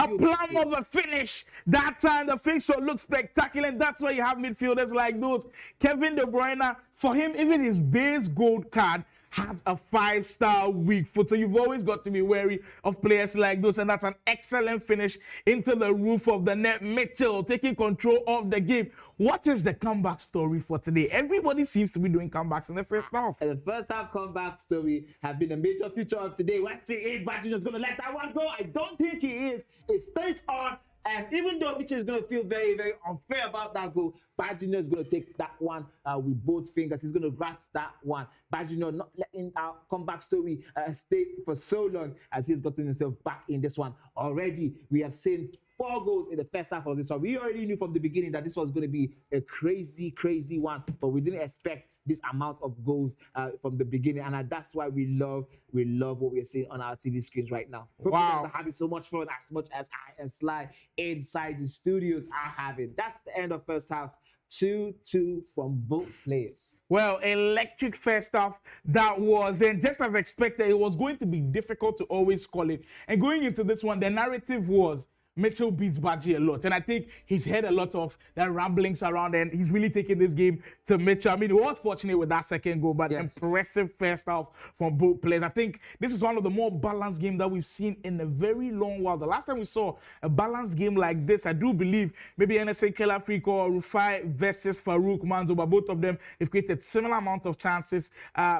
a plum of a finish. That time the fake shot looks spectacular, and that's why you have midfielders like those. Kevin De Bruyne, for him, even his base gold card, has a 5-star weak foot. So you've always got to be wary of players like those. And that's an excellent finish into the roof of the net. Mitchell taking control of the game. What is the comeback story for today? Everybody seems to be doing comebacks in the first half. And the first half comeback story have been a major feature of today. West Cade Esports is going to let that one go. I don't think he is. It stays on. And even though Mitchell is going to feel very, very unfair about that goal, Bajino is going to take that one with both fingers. He's going to grasp that one. Bajino not letting our comeback story stay for so long as he's gotten himself back in this one. Already, we have seen 4 goals in the first half of this one. We already knew from the beginning that this was going to be a crazy, crazy one, but we didn't expect this amount of goals from the beginning, and that's why we love what we're seeing on our TV screens right now. Hope you guys are having so much fun, as much as I and Sly inside the studios are having. That's the end of first half. 2-2 from both players. Well, electric first half that was, and just as expected, it was going to be difficult to always call it. And going into this one, the narrative was Mitchell beats Baji a lot. And I think he's had a lot of the ramblings around, and he's really taken this game to Mitchell. I mean, he was fortunate with that second goal, but impressive first half from both players. I think this is one of the more balanced games that we've seen in a very long while. The last time we saw a balanced game like this, I do believe maybe NSA Killer Freak or Rufai versus Farouk Manzo, but both of them have created similar amount of chances.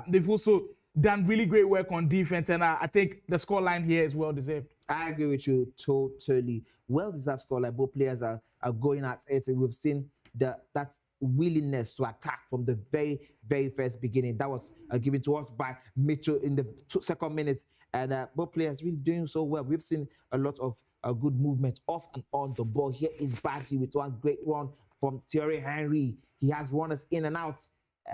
They've also done really great work on defense, and I think the scoreline here is well deserved. I agree with you totally. Well-deserved score. Like both players are going at it. And we've seen that willingness to attack from the very, very first beginning. That was given to us by Mitchell in the second minutes. And both players really doing so well. We've seen a lot of good movement off and on the ball. Here is Baji with one great run from Thierry Henry. He has runners in and out.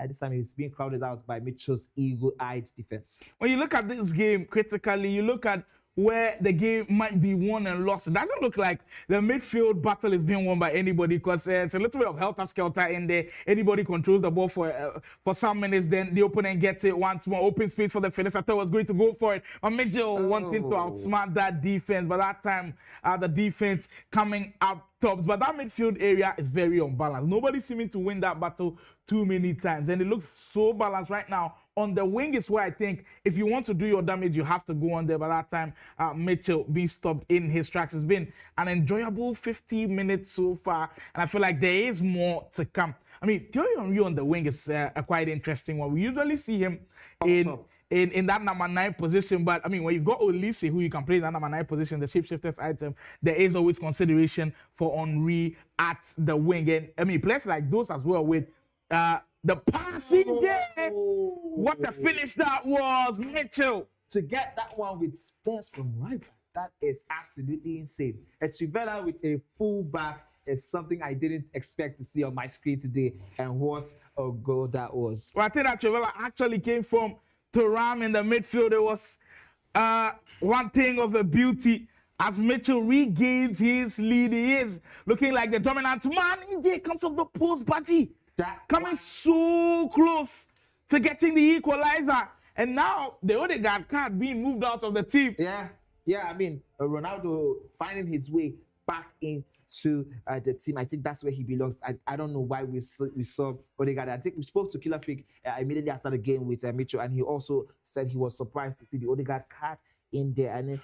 This time he's being crowded out by Mitchell's eagle-eyed defense. When you look at this game critically, you look at where the game might be won and lost. It doesn't look like the midfield battle is being won by anybody, because it's a little bit of helter-skelter in there. Anybody controls the ball for some minutes, then the opponent gets it once more. Open space for the finisher. I thought was going to go for it. But Mitchell wanting to outsmart that defense. But that time, the defense coming up tops. But that midfield area is very unbalanced. Nobody seeming to win that battle too many times. And it looks so balanced right now. On the wing is where I think if you want to do your damage, you have to go on there. By that time, Mitchell being stopped in his tracks. It's been an enjoyable 50 minutes so far, and I feel like there is more to come. I mean, Thierry Henry on the wing is a quite interesting one. We usually see him in that number 9 position, but I mean, when you've got Olise, who you can play in that number 9 position, the shapeshifters item, there is always consideration for Henry at the wing. And I mean, players like those as well with the passing game. What a finish that was, Mitchell. To get that one with space from right back, that is absolutely insane. And Trivela with a full back is something I didn't expect to see on my screen today. And what a goal that was. Well, I think that Trivela actually came from Thuram in the midfield. It was one thing of a beauty. As Mitchell regains his lead, he is looking like the dominant man. In there comes off the post, Baji. Coming so close to getting the equalizer. And now the Odegaard card being moved out of the team. Yeah. I mean, Ronaldo finding his way back into the team. I think that's where he belongs. I don't know why we saw Odegaard. I think we spoke to Killer Freak immediately after the game with Mitchell, and he also said he was surprised to see the Odegaard card in there. And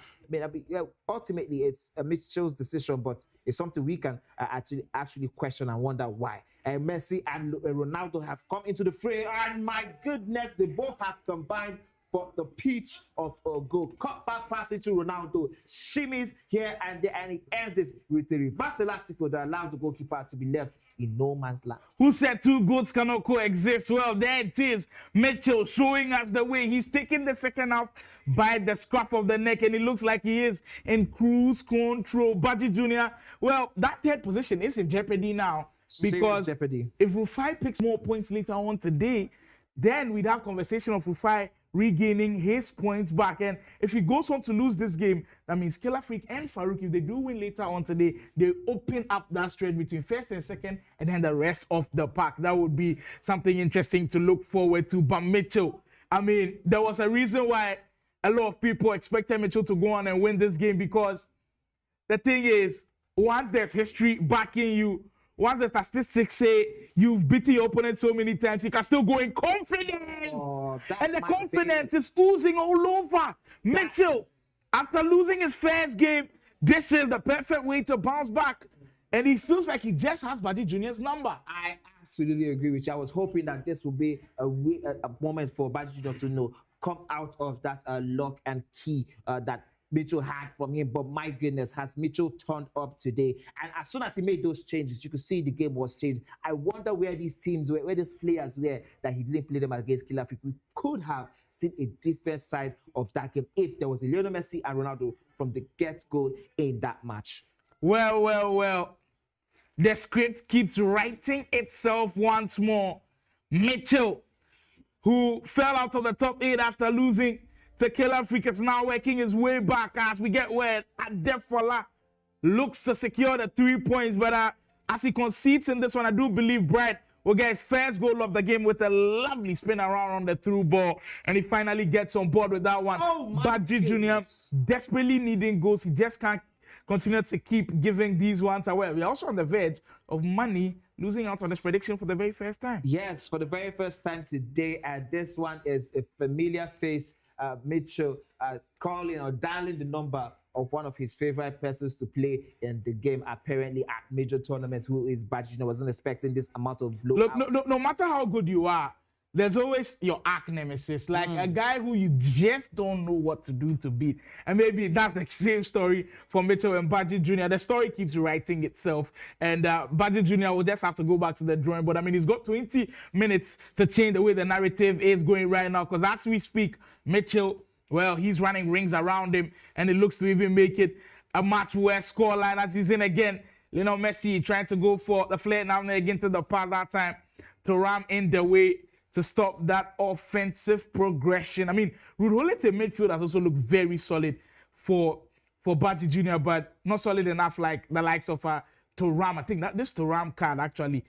ultimately it's Mitchell's decision, but it's something we can actually question and wonder why. Messi and Ronaldo have come into the fray, and my goodness, they both have combined for the pitch of a goal. Cut back pass into Ronaldo, shimmies here and there, and he ends it with a reverse elastico that allows the goalkeeper to be left in no man's land. Who said two goals cannot coexist? Well, there it is. Mitchell showing us the way. He's taking the second half by the scruff of the neck, and it looks like he is in cruise control. Baji Jr., well, that third position is in jeopardy now, because if Rufai picks more points later on today, then we'd have conversation of Rufai regaining his points back. And if he goes on to lose this game, that means Killer Freak and Farouk, if they do win later on today, they open up that stretch between first and second, and then the rest of the pack. That would be something interesting to look forward to. But Mitchell, I mean, there was a reason why a lot of people expected Mitchell to go on and win this game, because the thing is, once there's history backing you, once the statistics say you've beaten your opponent so many times, you can still go in confident. that and the might be confidence is oozing all over. Mitchell, after losing his first game, this is the perfect way to bounce back. And he feels like he just has Buddy Junior's number. I absolutely agree with you. I was hoping that this would be a moment for Badji Junior to come out of that lock and key that Mitchell had from him. But my goodness, has Mitchell turned up today? And as soon as he made those changes, you could see the game was changed. I wonder where these teams were, where these players were that he didn't play them against Killer Africa. We could have seen a different side of that game if there was a Lionel Messi and Ronaldo from the get-go in that match. Well. The script keeps writing itself once more. Mitchell, who fell out of the top 8 after losing to Killer Africa, is now working his way back as we get word Adefola looks to secure the 3 points. But as he concedes in this one, I do believe Bright will get his first goal of the game with a lovely spin around on the through ball. And he finally gets on board with that one. Badji Junior desperately needing goals. He just can't continue to keep giving these ones away. We're also on the verge of Money losing out on this prediction for the very first time. Yes, for the very first time today. And this one is a familiar face. Mitchell calling or dialing the number of one of his favorite persons to play in the game, apparently at major tournaments, who is Badji Junior. Wasn't expecting this amount of blowout. Look, no matter how good you are, there's always your arch nemesis, like a guy who you just don't know what to do to beat. And maybe that's the same story for Mitchell and Badji Junior. The story keeps writing itself, and Badji Junior will just have to go back to the drawing board. I mean, he's got 20 minutes to change the way the narrative is going right now, because as we speak, Mitchell, well, he's running rings around him, and it looks to even make it a match where scoreline as he's in again. Lionel Messi trying to go for the flare now and again to the pass that time to ram in the way to stop that offensive progression. I mean, Rudolite midfield has also looked very solid for Badji Junior, but not solid enough like the likes of Thuram. I think that this Thuram card actually,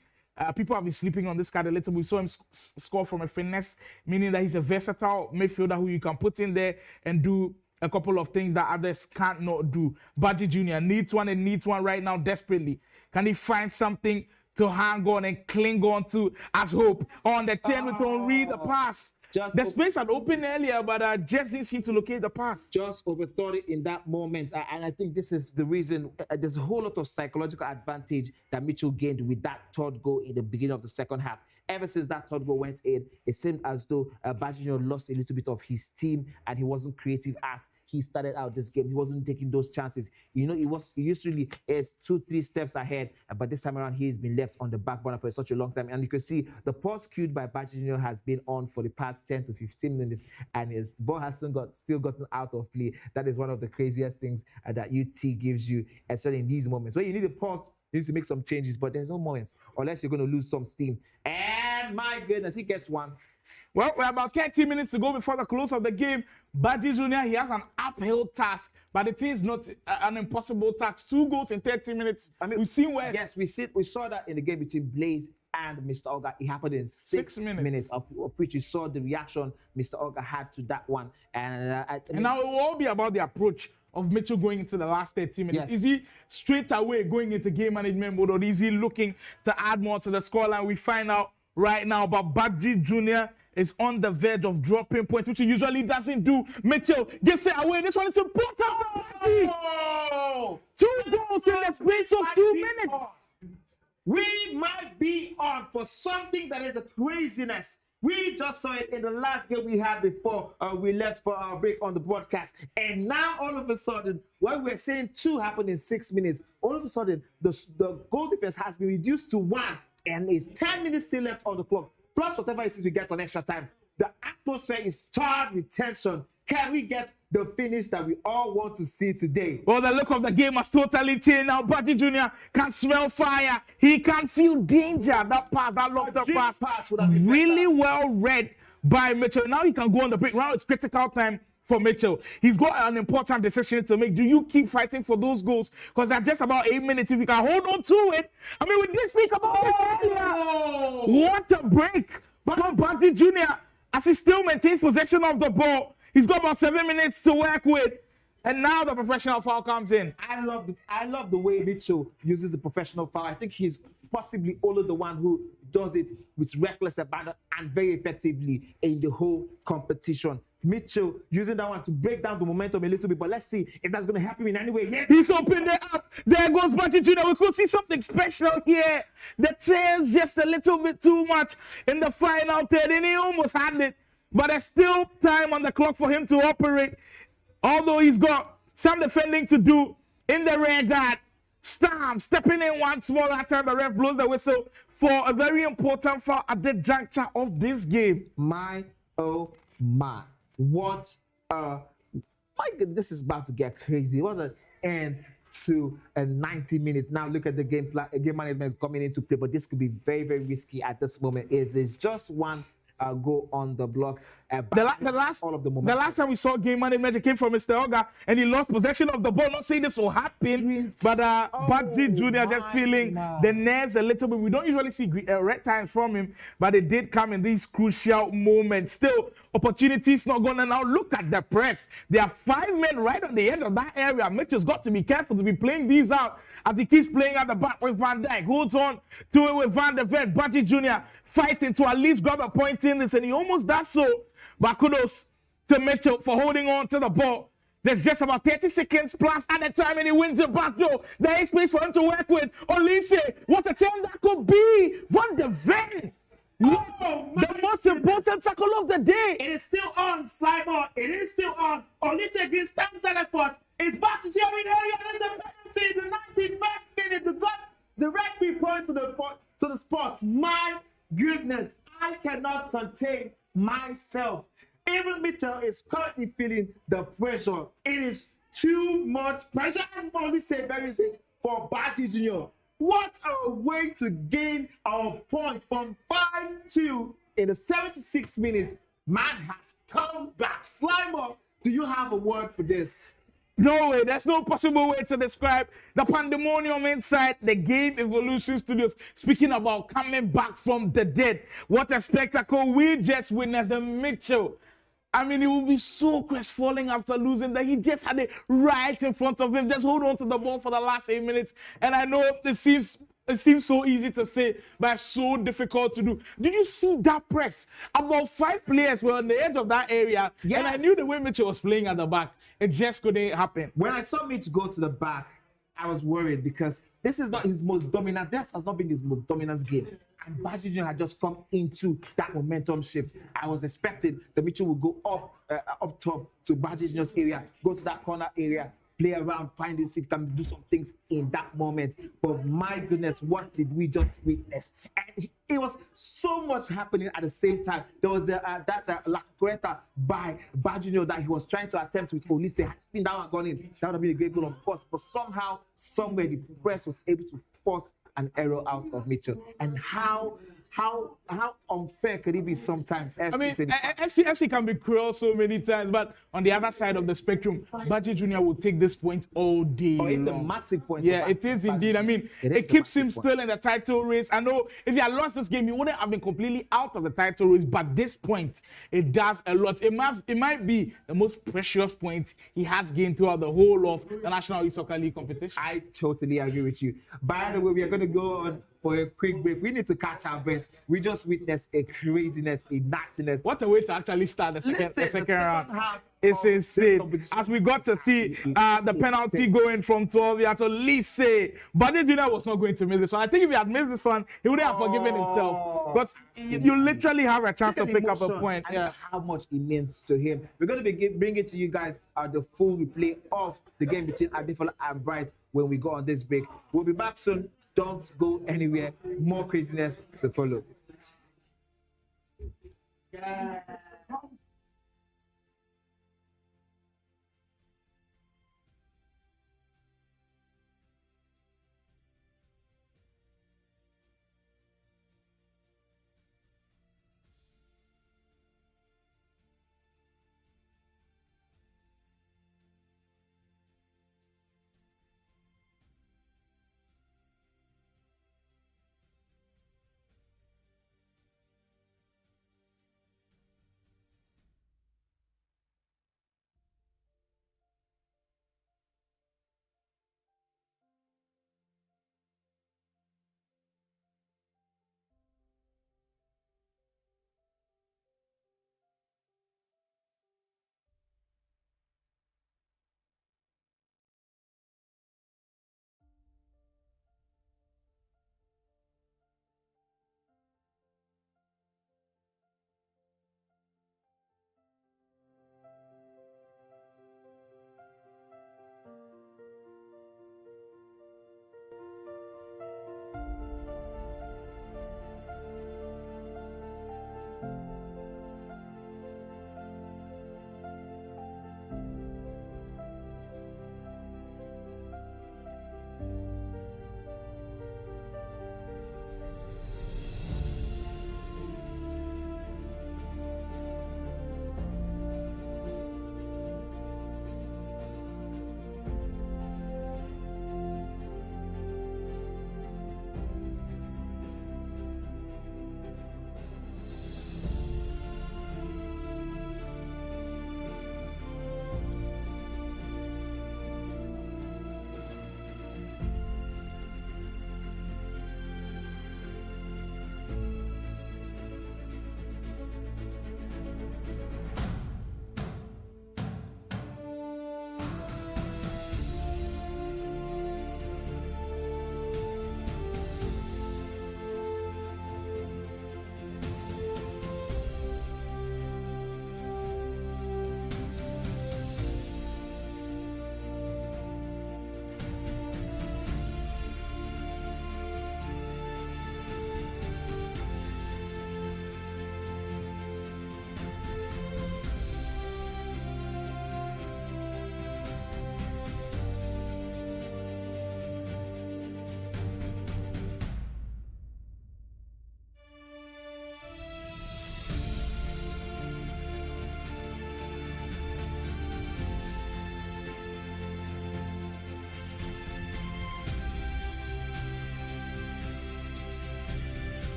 people have been sleeping on this card a little bit. We saw him score from a finesse, meaning that he's a versatile midfielder who you can put in there and do a couple of things that others can't not do. Badji Junior needs one and needs one right now desperately. Can he find something to hang on and cling on to as hope on the 10 with Henry, the pass? The space had opened earlier, but just didn't seem to locate the pass. Just overthought it in that moment. And I think this is the reason. There's a whole lot of psychological advantage that Mitchell gained with that third goal in the beginning of the second half. Ever since that third goal went in, it seemed as though Badji Junior lost a little bit of his team and he wasn't creative as he started out this game. He wasn't taking those chances. You know, he usually is 2-3 steps ahead, but this time around he's been left on the back burner for such a long time. And you can see the pause queued by Badji Junior has been on for the past 10 to 15 minutes, and his ball has still gotten out of play. That is one of the craziest things that UT gives you, especially in these moments where you need a pause. You need to make some changes, but there's no moments unless you're going to lose some steam. And my goodness, he gets one. Well, we're about 30 minutes to go before the close of the game. Badji Junior, he has an uphill task, but it is not an impossible task. 2 goals in 30 minutes. I mean, we've seen worse. Yes, we saw that in the game between Blaze and Mr. Olga. It happened in 6 minutes, of which you saw the reaction Mr. Olga had to that one. And now it will all be about the approach of Mitchell going into the last 30 minutes. Yes. Is he straight away going into game management mode, or is he looking to add more to the scoreline? We find out right now, but Badji Junior is on the verge of dropping points, which he usually doesn't do. Mitchell gets it away. This one is important. Oh! 2 goals in the space of 2 minutes. We might be on for something that is a craziness. We just saw it in the last game we had before we left for our break on the broadcast. And now all of a sudden, what we're saying 2 happened in 6 minutes, all of a sudden the goal difference has been reduced to 1, and it's 10 minutes still left on the clock, plus whatever it is we get on extra time. The atmosphere is charged with tension. Can we get the finish that we all want to see today? Well, the look of the game has totally changed now. Badji Junior can smell fire. He can feel danger. That pass, that locked up pass really well read by Mitchell. Now he can go on the break. Now it's critical time for Mitchell. He's got an important decision to make. Do you keep fighting for those goals? Because they're just about 8 minutes. If you can hold on to it. I mean, we did speak about this earlier. What a break from Badji Junior as he still maintains possession of the ball. He's got about 7 minutes to work with. And now the professional foul comes in. I love the way Mitchell uses the professional foul. I think he's possibly Olo the one who does it with reckless abandon and very effectively in the whole competition. Mitchell using that one to break down the momentum a little bit, but let's see if that's going to help him in any way. Yes. He's opened it up. There goes Baji Jr. We could see something special here. The tail's just a little bit too much in the final third, and he almost had it. But there's still time on the clock for him to operate. Although he's got some defending to do in the rear guard. Stam stepping in once more after the ref blows the whistle for a very important foul at the juncture of this game. My, oh my. What my God, this is about to get crazy. What an end to 90 minutes. Now look at the game plan. Game management is coming into play, but this could be very, very risky at this moment. Is just one goal on the block. The last time we saw game management, it came from Mr. Oga, and he lost possession of the ball. Not saying this will happen, but Baji Jr. just feeling the nerves a little bit. We don't usually see red times from him, but it did come in these crucial moments. Still, opportunities not going to now. Look at the press. There are 5 men right on the end of that area. Mitchell's got to be careful to be playing these out as he keeps playing at the back with Van Dijk. Holds on to it with Van der Ven. Baji Jr. fighting to at least grab a point in this, and he almost does so. But kudos to Mitchell for holding on to the ball. There's just about 30 seconds plus at the time, and he wins it back, though. There is space for him to work with. Olise, what a turn that could be. Van der Ven. The most important tackle of the day. It is still on, Simon. It is still on. Olise Green stands at effort. It's back to Sherwin area. There's a penalty in the 91st minute. The referee points to the spot. My goodness, I cannot contain myself. Even Mitchell is currently feeling the pressure. It is too much pressure, and Olise buries it for Baji Jr. What a way to gain a point from 5-2 in the 76th minute. Man has come back. Slimer, do you have a word for this? No way. There's no possible way to describe the pandemonium inside the Game Evolution Studios. Speaking about coming back from the dead. What a spectacle we just witnessed. The Mitchell. I mean, he will be so crestfallen after losing that he just had it right in front of him. Just hold on to the ball for the last 8 minutes. And I know it seems so easy to say, but so difficult to do. Did you see that press? About 5 players were on the edge of that area. Yes. And I knew the way Mitchell was playing at the back, it just couldn't happen. When I saw Mitch go to the back, I was worried because this is not his most dominant. This has not been his most dominant game. And Baji Jr. had just come into that momentum shift. I was expecting the Mitchell would go up top to Baji Jr.'s area, go to that corner area, play around, find this, if can do some things in that moment. But my goodness, what did we just witness? And it was so much happening at the same time. There was that La Cueta by Baji Jr. that he was trying to attempt with Olise. Had been that one gone in, that would have been a great goal, of course. But somehow, somewhere, the press was able to force an error out of Mitchell. And how unfair could it be sometimes? I mean, FC can be cruel so many times, but on the other side of the spectrum, Baji Jr. will take this point all day. Oh, it's a massive point. Yeah, it is indeed. I mean, it keeps him still in the title race. I know if he had lost this game, he wouldn't have been completely out of the title race, but this point, it does a lot. It might be the most precious point he has gained throughout the whole of the National East Soccer League competition. I totally agree with you. By the way, we are going to go on for a quick break. We need to catch our breath. We just witnessed a craziness, a nastiness. What a way to actually start the second round. It's insane. As we got to see the penalty going from 12 yards, so Olise, Baji Jr. was not going to miss this one. I think if he had missed this one, he wouldn't have forgiven himself. But you literally have a chance to pick up a point. Yeah. How much it means to him. We're going to be bringing to you guys the full replay of the game between Adefola and Bright when we go on this break. We'll be back soon. Don't go anywhere. More craziness to follow. Yeah.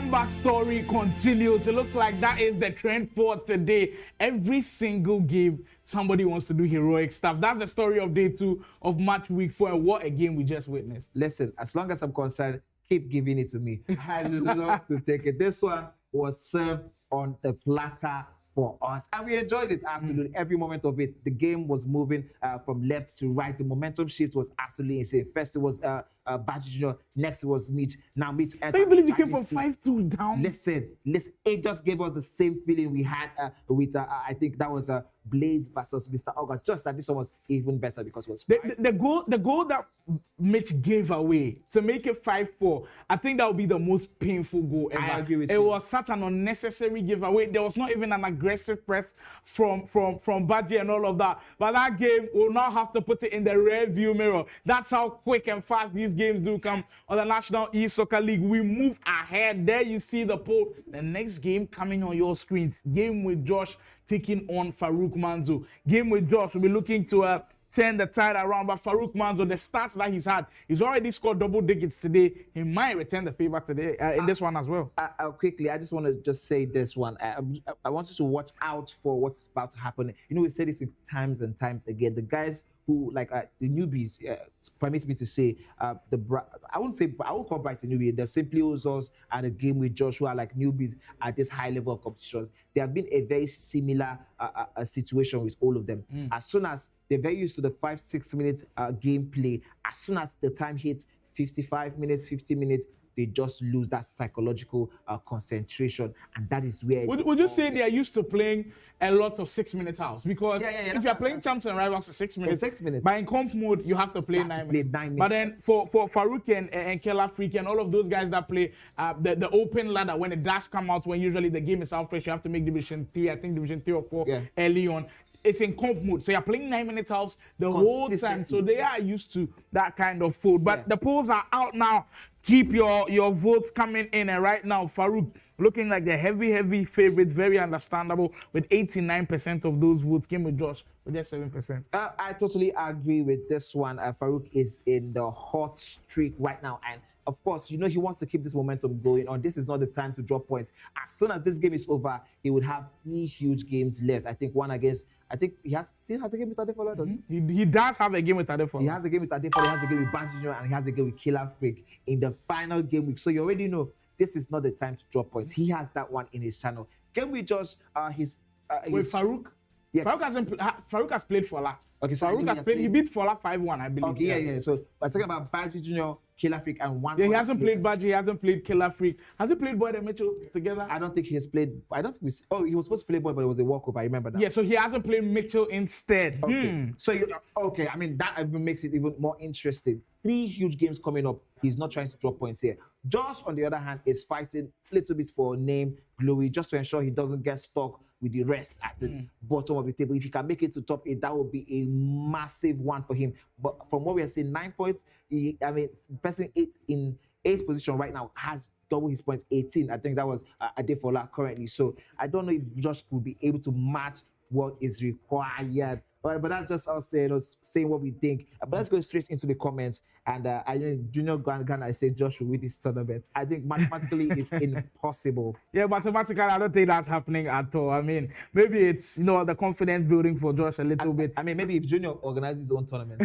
comeback story continues. It looks like that is the trend for today. Every single game, somebody wants to do heroic stuff. That's the story of day 2 of match week 4. And what a game we just witnessed. Listen, as long as I'm concerned, keep giving it to me. I love to take it. This one was served on the platter for us, and we enjoyed it absolutely. Every moment of it. The game was moving from left to right. The momentum shift was absolutely insane. First it was Badger Junior, next it was Mitch. Now Mitch. Do you believe you came from 5-2 down? Listen, it just gave us the same feeling we had with I think that was Blaze versus Mr. Ogre. Just that this one was even better because it was the goal that Mitch gave away to make it 5-4. I think that would be the most painful goal ever. I agree with it you. It was such an unnecessary giveaway. There was not even an aggressive press from Badger and all of that. But that game will now have to put it in the rear view mirror. That's how quick and fast these games do come on the National E-Soccer League. We move ahead. There you see the poll. The next game coming on your screens. Game with Josh taking on Farouk Manzo. Game with Josh will be looking to turn the tide around, but Farouk Manzo, the stats that he's already scored double digits today. He might return the favor today in this one as well. Quickly, I just want to just say this one. I want you to watch out for what's about to happen. You know, we said this times and times again. The guys who, like the newbies, permits me to say, I won't call Bright a newbie. They're simply Ozos and a game with Joshua, like newbies at this high level of competitions. There have been a very similar situation with all of them. As soon as they're very used to the 5-6 minutes gameplay, as soon as the time hits 55 minutes, 50 minutes, they just lose that psychological concentration, and that is where. Would you say they are used to playing a lot of 6-minute hours? Because if you're playing champs and rivals for 6 minutes, 6 minutes. But in comp mode, you have to play 9 minutes. But then for Farouk and Kela Freak and all of those guys that play the open ladder, when it does come out, when usually the game is out fresh, you have to make Division 3, I think Division 3 or 4 early on. It's in comp mode, so you're playing 9 minutes halves the whole time. So they are used to that kind of food. But the polls are out now. Keep your votes coming in. And right now, Farouk looking like the heavy favorite, very understandable, with 89% of those votes. Came with Josh with just 7%. I totally agree with this one. Farouk is in the hot streak right now, and of course, you know he wants to keep this momentum going on. This is not the time to drop points. As soon as this game is over, he would have 3 huge games left. I think one against. I think he still has a game with Adefola, doesn't he? He does have a game with Adefola. He has a game with Adefola, he has a game with Banji Junior, and he has a game with Killer Freak in the final game week. So you already know this is not the time to drop points. He has that one in his channel. Can we just with Farouk? Yeah. Farouk has played Fola. Okay, so Farouk has played. He beat Fola 5-1, I believe. Okay, yeah. So we're talking about Banji Junior, Killer Freak, and one. Yeah, he hasn't played Badger, he hasn't played Killer Freak. Has he played Boyd and Mitchell together? I don't think he has played. I don't think he was supposed to play Boyd, but it was a walkover. I remember that. Yeah, so he hasn't played Mitchell instead. Okay. So I mean that even makes it even more interesting. 3 huge games coming up. He's not trying to drop points here. Josh, on the other hand, is fighting a little bit for name, glory, just to ensure he doesn't get stuck with the rest at the bottom of the table. If he can make it to top 8, that would be a massive one for him. But from what we are seeing, 9 points. Person 8 in 8th position right now has double his points, 18. I think that was Adefola currently. So I don't know if Josh will be able to match what is required. But that's just us saying what we think. But let's go straight into the comments. And I know Junior Ghana, I say Josh will win this tournament. I think mathematically it's impossible. Yeah, mathematically, I don't think that's happening at all. I mean, maybe it's the confidence building for Josh a little bit. I mean, maybe if Junior organizes his own tournament.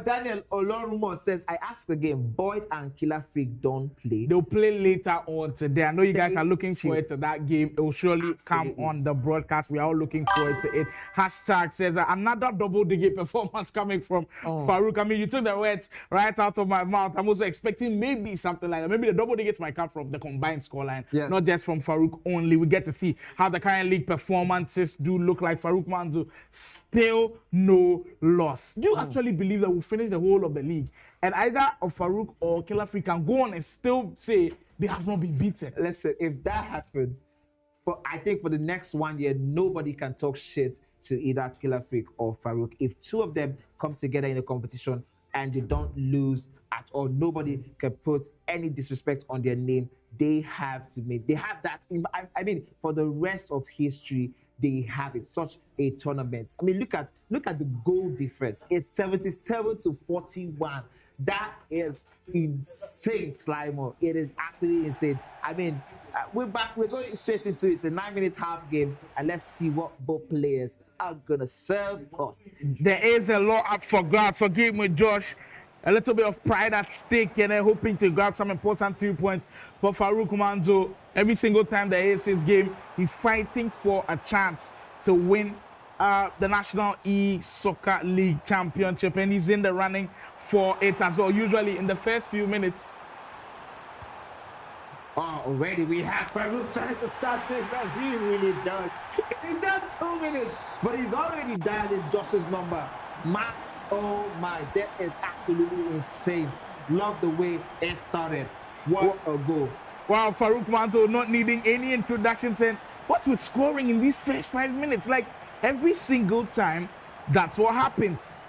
Daniel Olorumo says, I asked again, Boyd and Killer Freak don't play. They'll play later on today. I know you guys are looking forward to that game. It will surely come on the broadcast. We are all looking forward to it. Hashtag says another double-digit performance coming from Farouk. I mean, you took the words right out of my mouth. I'm also expecting maybe something like that. Maybe the double digits might come from the combined scoreline, not just from Farouk only. We get to see how the current league performances do look like. Farouk Manzo, still no loss. Do you actually believe that we'll finish the whole of the league and either of Farouk or Killer Freak can go on and still say they have not been beaten? Listen, if that happens, I think for the next 1 year, nobody can talk shit to either Killer Freak or Farouk. If 2 of them come together in a competition and they don't lose at all, nobody can put any disrespect on their name. They have that. I mean, for the rest of history, they have it. Such a tournament. I mean, look at the goal difference. It's 77-41. That is insane, Slimo. It is absolutely insane. I mean, we're back. We're going straight into it. It's a 9-minute half game, and let's see what both players are gonna serve us. There is a lot up for grabs for game with Josh. A little bit of pride at stake, and they're hoping to grab some important 3 points for Farouk Manzo. Every single time there is his game, he's fighting for a chance to win the National E-Soccer League Championship, and he's in the running for it as well. Usually in the first few minutes. Already we have Farouk trying to start things, and he really does. In that 2 minutes, but he's already dialed in Josh's number. Oh my, that is absolutely insane. Love the way it started. What a goal. Wow, Farouk Manzo not needing any introductions, and what's with scoring in these first 5 minutes? Like every single time, that's what happens.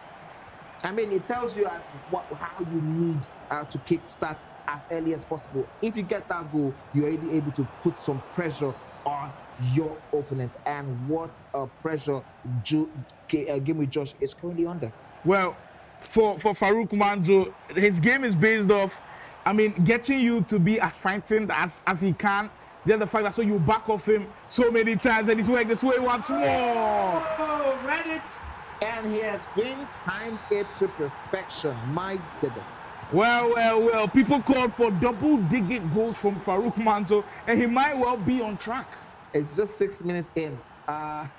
I mean, it tells you how you need to kickstart as early as possible. If you get that goal, you're already able to put some pressure on your opponent. And what a pressure Game with Josh is currently under. Well, for Farouk Manzo, his game is based off, I mean, getting you to be as frightened as he can. Then the fact that so you back off him so many times, and he's worked this way once more. Oh, read it. And he has been timed it to perfection. My goodness. Well. People called for double-digit goals from Farouk Manzo, and he might well be on track. It's just 6 minutes in. I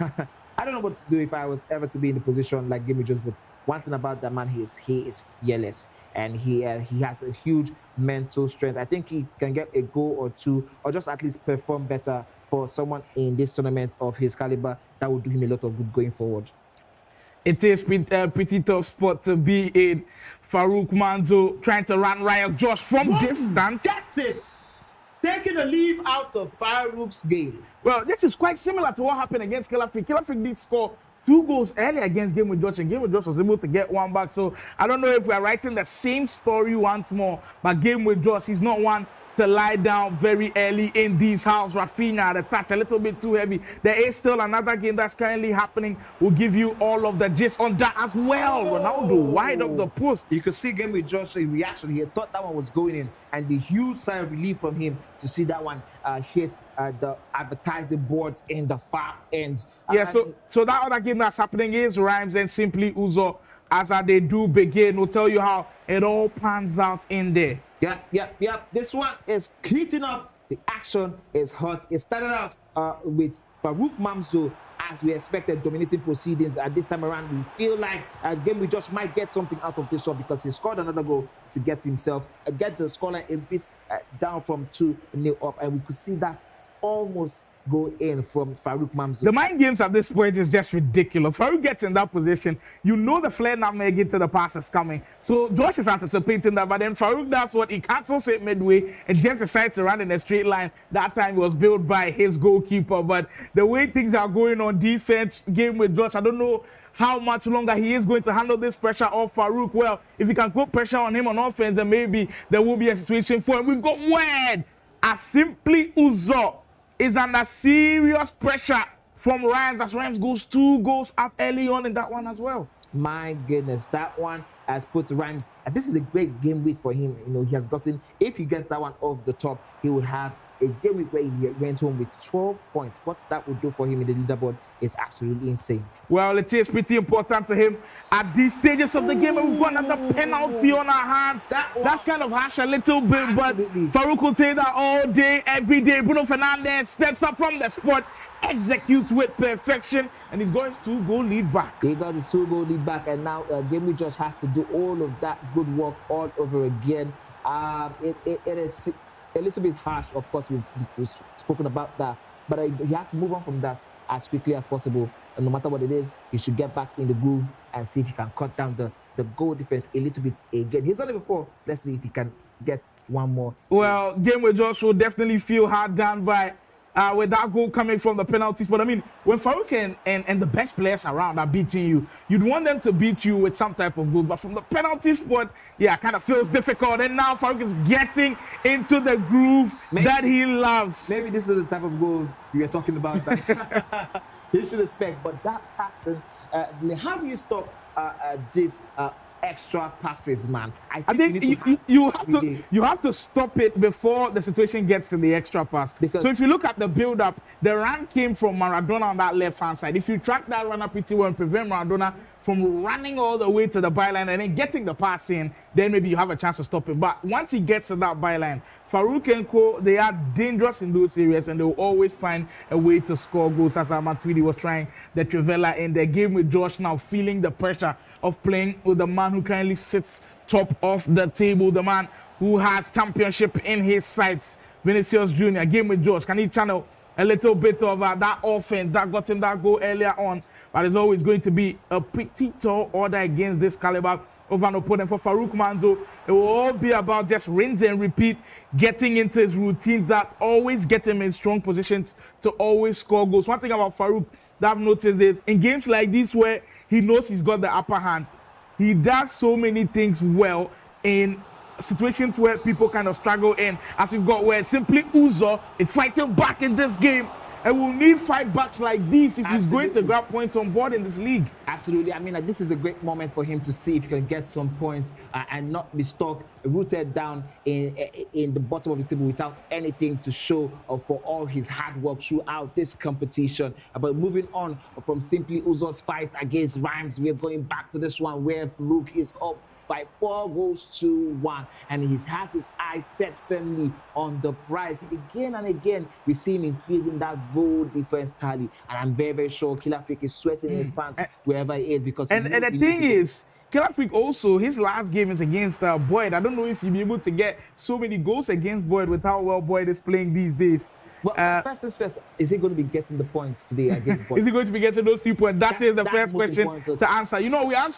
don't know what to do if I was ever to be in the position like Game with Josh, but one thing about that man, he is fearless, and he has a huge mental strength. I think he can get a goal or two, or just at least perform better for someone in this tournament of his caliber. That would do him a lot of good going forward. It is pretty tough spot to be in. Farouk Manzo trying to run riot Josh from distance. That's it. Taking a leave out of Farouk's game. Well, this is quite similar to what happened against Kelafrik. Kelafrik did score 2 goals early against Game with Josh, and Game with Josh was able to get 1 back. So I don't know if we are writing the same story once more, but Game with Josh, he's not one to lie down very early in these house. Rafinha, the touch a little bit too heavy. There is still another game that's currently happening. We'll give you all of the gist on that as well. Ronaldo wide of the post. You could see Game with Josh in reaction. He thought that one was going in, and the huge sigh of relief from him to see that one hit the advertising boards in the far ends. Yeah, so that other game that's happening is Rhymes and Simply Uzo. As they do begin, we'll tell you how it all pans out in there. Yep. This one is heating up. The action is hot. It started out with Farouk Manzo, as we expected, dominating proceedings. At this time around, we feel like Game with Josh might get something out of this one, because he scored another goal to get himself, get the scoreline a bit down from 2-0 up, and we could see that almost go in from Farouk Manzo. The mind games at this point is just ridiculous. Farouk gets in that position. You know the flare not making to the pass is coming. So Josh is anticipating that, but then Farouk does what he cancels it midway and just decides to run in a straight line. That time it was built by his goalkeeper. But the way things are going on defense, Game with Josh, I don't know how much longer he is going to handle this pressure of Farouk. Well, if he can put pressure on him on offense, then maybe there will be a situation for him. We've got word as Simply Uzo is under serious pressure from Rhymes, as Rhymes goes 2 goals up early on in that one as well. My goodness, that one has put Rhymes, and this is a great game week for him. You know, he has gotten, if he gets that one off the top, he will have a game week where he went home with 12 points. What that would do for him in the leaderboard is absolutely insane. Well, it is pretty important to him at these stages of the game, and we've got another penalty on our hands. That's kind of harsh a little bit, but Farouk will take that all day, every day. Bruno Fernandes steps up from the spot, executes with perfection, and he's got his 2-goal lead back. He got his 2-goal lead back, and now Game with Josh has to do all of that good work all over again. It is a little bit harsh, of course. We've spoken about that, but he has to move on from that as quickly as possible. And no matter what it is, he should get back in the groove and see if he can cut down the goal difference a little bit again. He's done it before. Let's see if he can get one more. Well, Game with Josh will definitely feel hard done by with that goal coming from the penalties. But I mean, when Farouk and the best players around are beating you, you'd want them to beat you with some type of goal. But from the penalty spot, yeah, kind of feels difficult. And now Farouk is getting into the groove that he loves. Maybe this is the type of goals you were talking about that he should expect. But that passing, how do you stop this extra passes, man. I we think need to you have to stop it before the situation gets to the extra pass. Because- so if you look at the build-up, the run came from Maradona on that left-hand side. If you track that run up pretty well and prevent Maradona from running all the way to the byline and then getting the pass in, then maybe you have a chance to stop it. But once he gets to that byline, Farouk and Co, they are dangerous in those areas and they will always find a way to score goals, as Matuidi was trying the Trivela in the game with Josh, now feeling the pressure of playing with the man who currently sits top of the table, the man who has championship in his sights, Vinicius Jr. Game with Josh, can he channel a little bit of that offense that got him that goal earlier on? But it's always going to be a pretty tall order against this caliber of an opponent. For Farouk Manzo, it will all be about just rinse and repeat, getting into his routines that always get him in strong positions to always score goals. One thing about Farouk that I've noticed is in games like this where he knows he's got the upper hand, he does so many things well in situations where people kind of struggle in, as we've got where simply Uzo is fighting back in this game. And we'll need 5 backs like this if he's going to grab points on board in this league. Absolutely. I mean, this is a great moment for him to see if he can get some points and not be stuck, rooted down in the bottom of the table without anything to show for all his hard work throughout this competition. But moving on from simply Uzo's fight against Rhymes, we're going back to this one where Farouk is up by 4-1, and he's had his eyes set firmly on the prize. Again and again, we see him increasing that goal defense tally, and I'm very, very sure Killer Freak is sweating in his pants wherever he is because. And the thing is, Killer Freak also, his last game is against Boyd. I don't know if he'll be able to get so many goals against Boyd with how well Boyd is playing these days. Well, first things first, is he going to be getting the points today against Boyd? Is he going to be getting those 3 points? That's the first question important. to answer. You know, we asked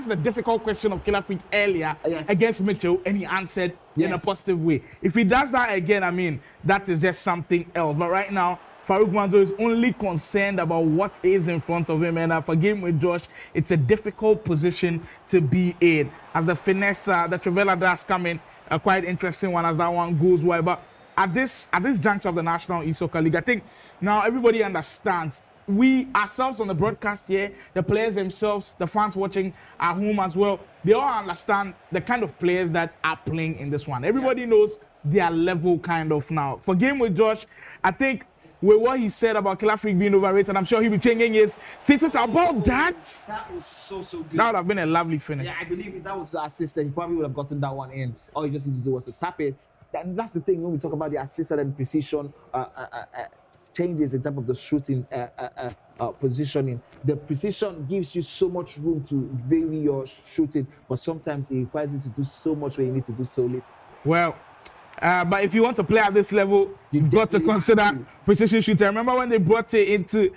the difficult question of Killer Freak earlier against Mitchell, and he answered in a positive way. If he does that again, I mean, that is just something else. But right now, Farouk Manzo is only concerned about what is in front of him. And for game with Josh, it's a difficult position to be in. As the finesse, the Trivela does come in, a quite interesting one as that one goes wide. But at this juncture of the National E-Soccer League, I think now everybody understands. We ourselves on the broadcast here, the players themselves, the fans watching at home as well, they all understand the kind of players that are playing in this one. Everybody knows their level kind of now. For game with Josh, I think with what he said about Killer Freak being overrated, I'm sure he'll be changing his statements about that. That was so good. That would have been a lovely finish. Yeah, I believe if that was the assistant, he probably would have gotten that one in. All he just needed to do was to tap it. And that's the thing when we talk about the assistant and precision changes in terms of the shooting positioning. The precision gives you so much room to vary your shooting, but sometimes it requires you to do so much where you need to do so little. Well, but if you want to play at this level, you've got to consider precision shooting. I remember when they brought it into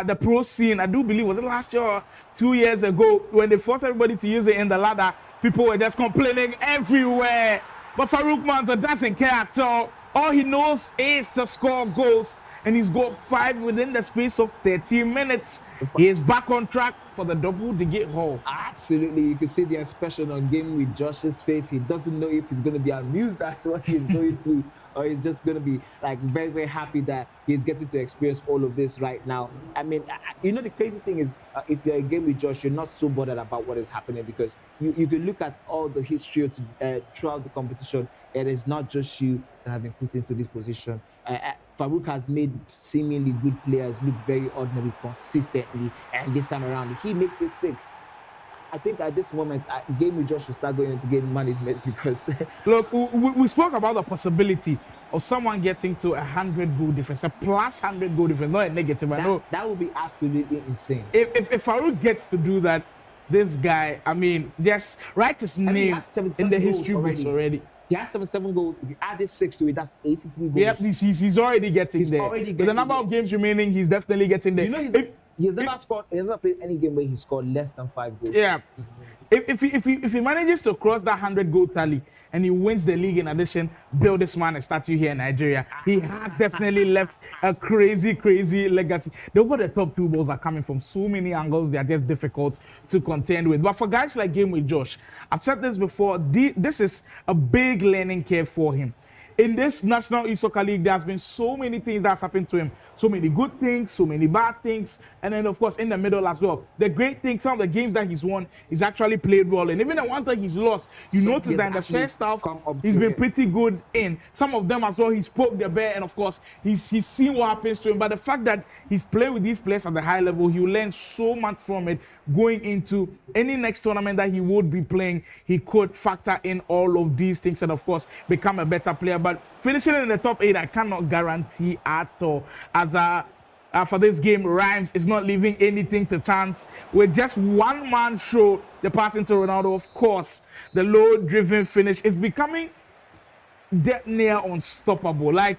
the pro scene, I do believe, was it last year or 2 years ago, when they forced everybody to use it in the ladder, people were just complaining everywhere. But Farouk Manzo doesn't care at all. All he knows is to score goals, and he's got 5 within the space of 13 minutes. He is back on track for the double-digit haul. Absolutely, you can see the expression on game with Josh's face. He doesn't know if he's going to be amused at what he's going through, or he's just going to be like very, very happy that he's getting to experience all of this right now. I mean, you know, the crazy thing is, if you're a game with Josh, you're not so bothered about what is happening because you can look at all the history throughout the competition. It is not just you that have been put into these positions. Farouk has made seemingly good players look very ordinary consistently, and this time around, he makes it 6. I think at this moment, game with Josh should start going into game management because... Look, we spoke about the possibility of someone getting to 100 goal difference, a plus 100 goal difference, not a negative. I know that would be absolutely insane. If Farouk gets to do that, this guy, I mean, just write his name in the history books already. He has 77 goals. If you add this 6 to it, that's 83 goals. Yep, he's already getting there. With the number of games remaining, he's definitely getting there. You know, he has never played any game where he scored less than 5 goals. Yeah. If he manages to cross that 100 goal tally and he wins the league in addition, build this man a statue here in Nigeria. He has definitely left a crazy legacy. The over-the-top 2 balls are coming from so many angles, they are just difficult to contend with. But for guys like game with Josh, I've said this before, this is a big learning curve for him. in this National E-Soccer League, there's been so many things that's happened to him. So many good things, so many bad things, and then of course in the middle as well. The great thing, some of the games that he's won, he's actually played well, and even the ones that he's lost, you So notice he that in the has actually first half, come up he's to been it. pretty good in. Some of them as well, he's poked the bear, and of course he's seen what happens to him. But the fact that he's playing with these players at the high level, he will learn so much from it going into any next tournament that he would be playing. He could factor in all of these things and of course become a better player. But finishing in the top 8, I cannot guarantee at all. As for this game, Rhymes is not leaving anything to chance. With just one man show, the pass into Ronaldo, of course, the low-driven finish is becoming dead near unstoppable. Like,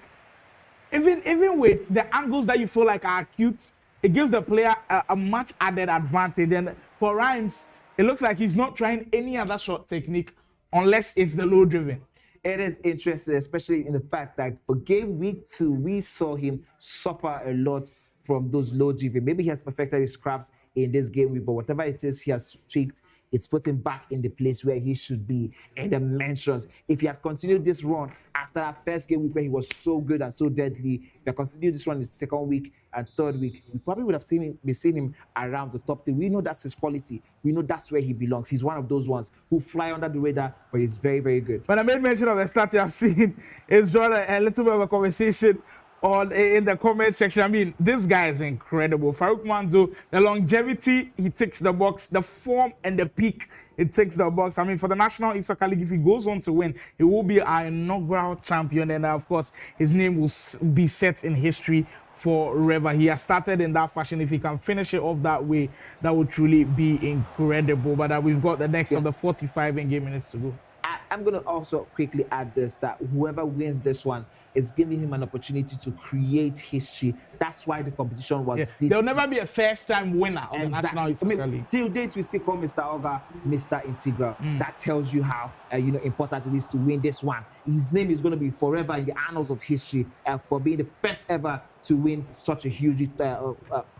even with the angles that you feel like are acute, it gives the player a much added advantage. And for Rhymes, it looks like he's not trying any other shot technique unless it's the low-driven. It is interesting, especially in the fact that for game week 2, we saw him suffer a lot from those low driven. Maybe he has perfected his crafts in this game week, but whatever it is he has tweaked, it's put him back in the place where he should be in the mentions. If he had continued this run after that first game week where he was so good and so deadly, if he had continued this run in the second week and third week, we probably would have seen him around the top 10. We know that's his quality. We know that's where he belongs. He's one of those ones who fly under the radar, but he's very, very good. When I made mention of the stats I've seen, it's drawn a little bit of a conversation in the comment section. I mean, this guy is incredible. Farouk Manzo, the longevity, he ticks the box. The form and the peak, it ticks the box. I mean, for the National E-Soccer League, if he goes on to win, he will be our inaugural champion. And of course, his name will be set in history forever. He has started in that fashion. If he can finish it off that way, that would truly be incredible. But we've got the next of the 45 in-game minutes to go. I'm going to also quickly add this, that whoever wins this one is giving him an opportunity to create history. That's why the competition was this. There'll never be a first-time winner of the National E-Soccer League. Till date, we still call Mr. Oga Mr. Integral. That tells you how important it is to win this one. His name is going to be forever in the annals of history for being the first ever to win such a hugely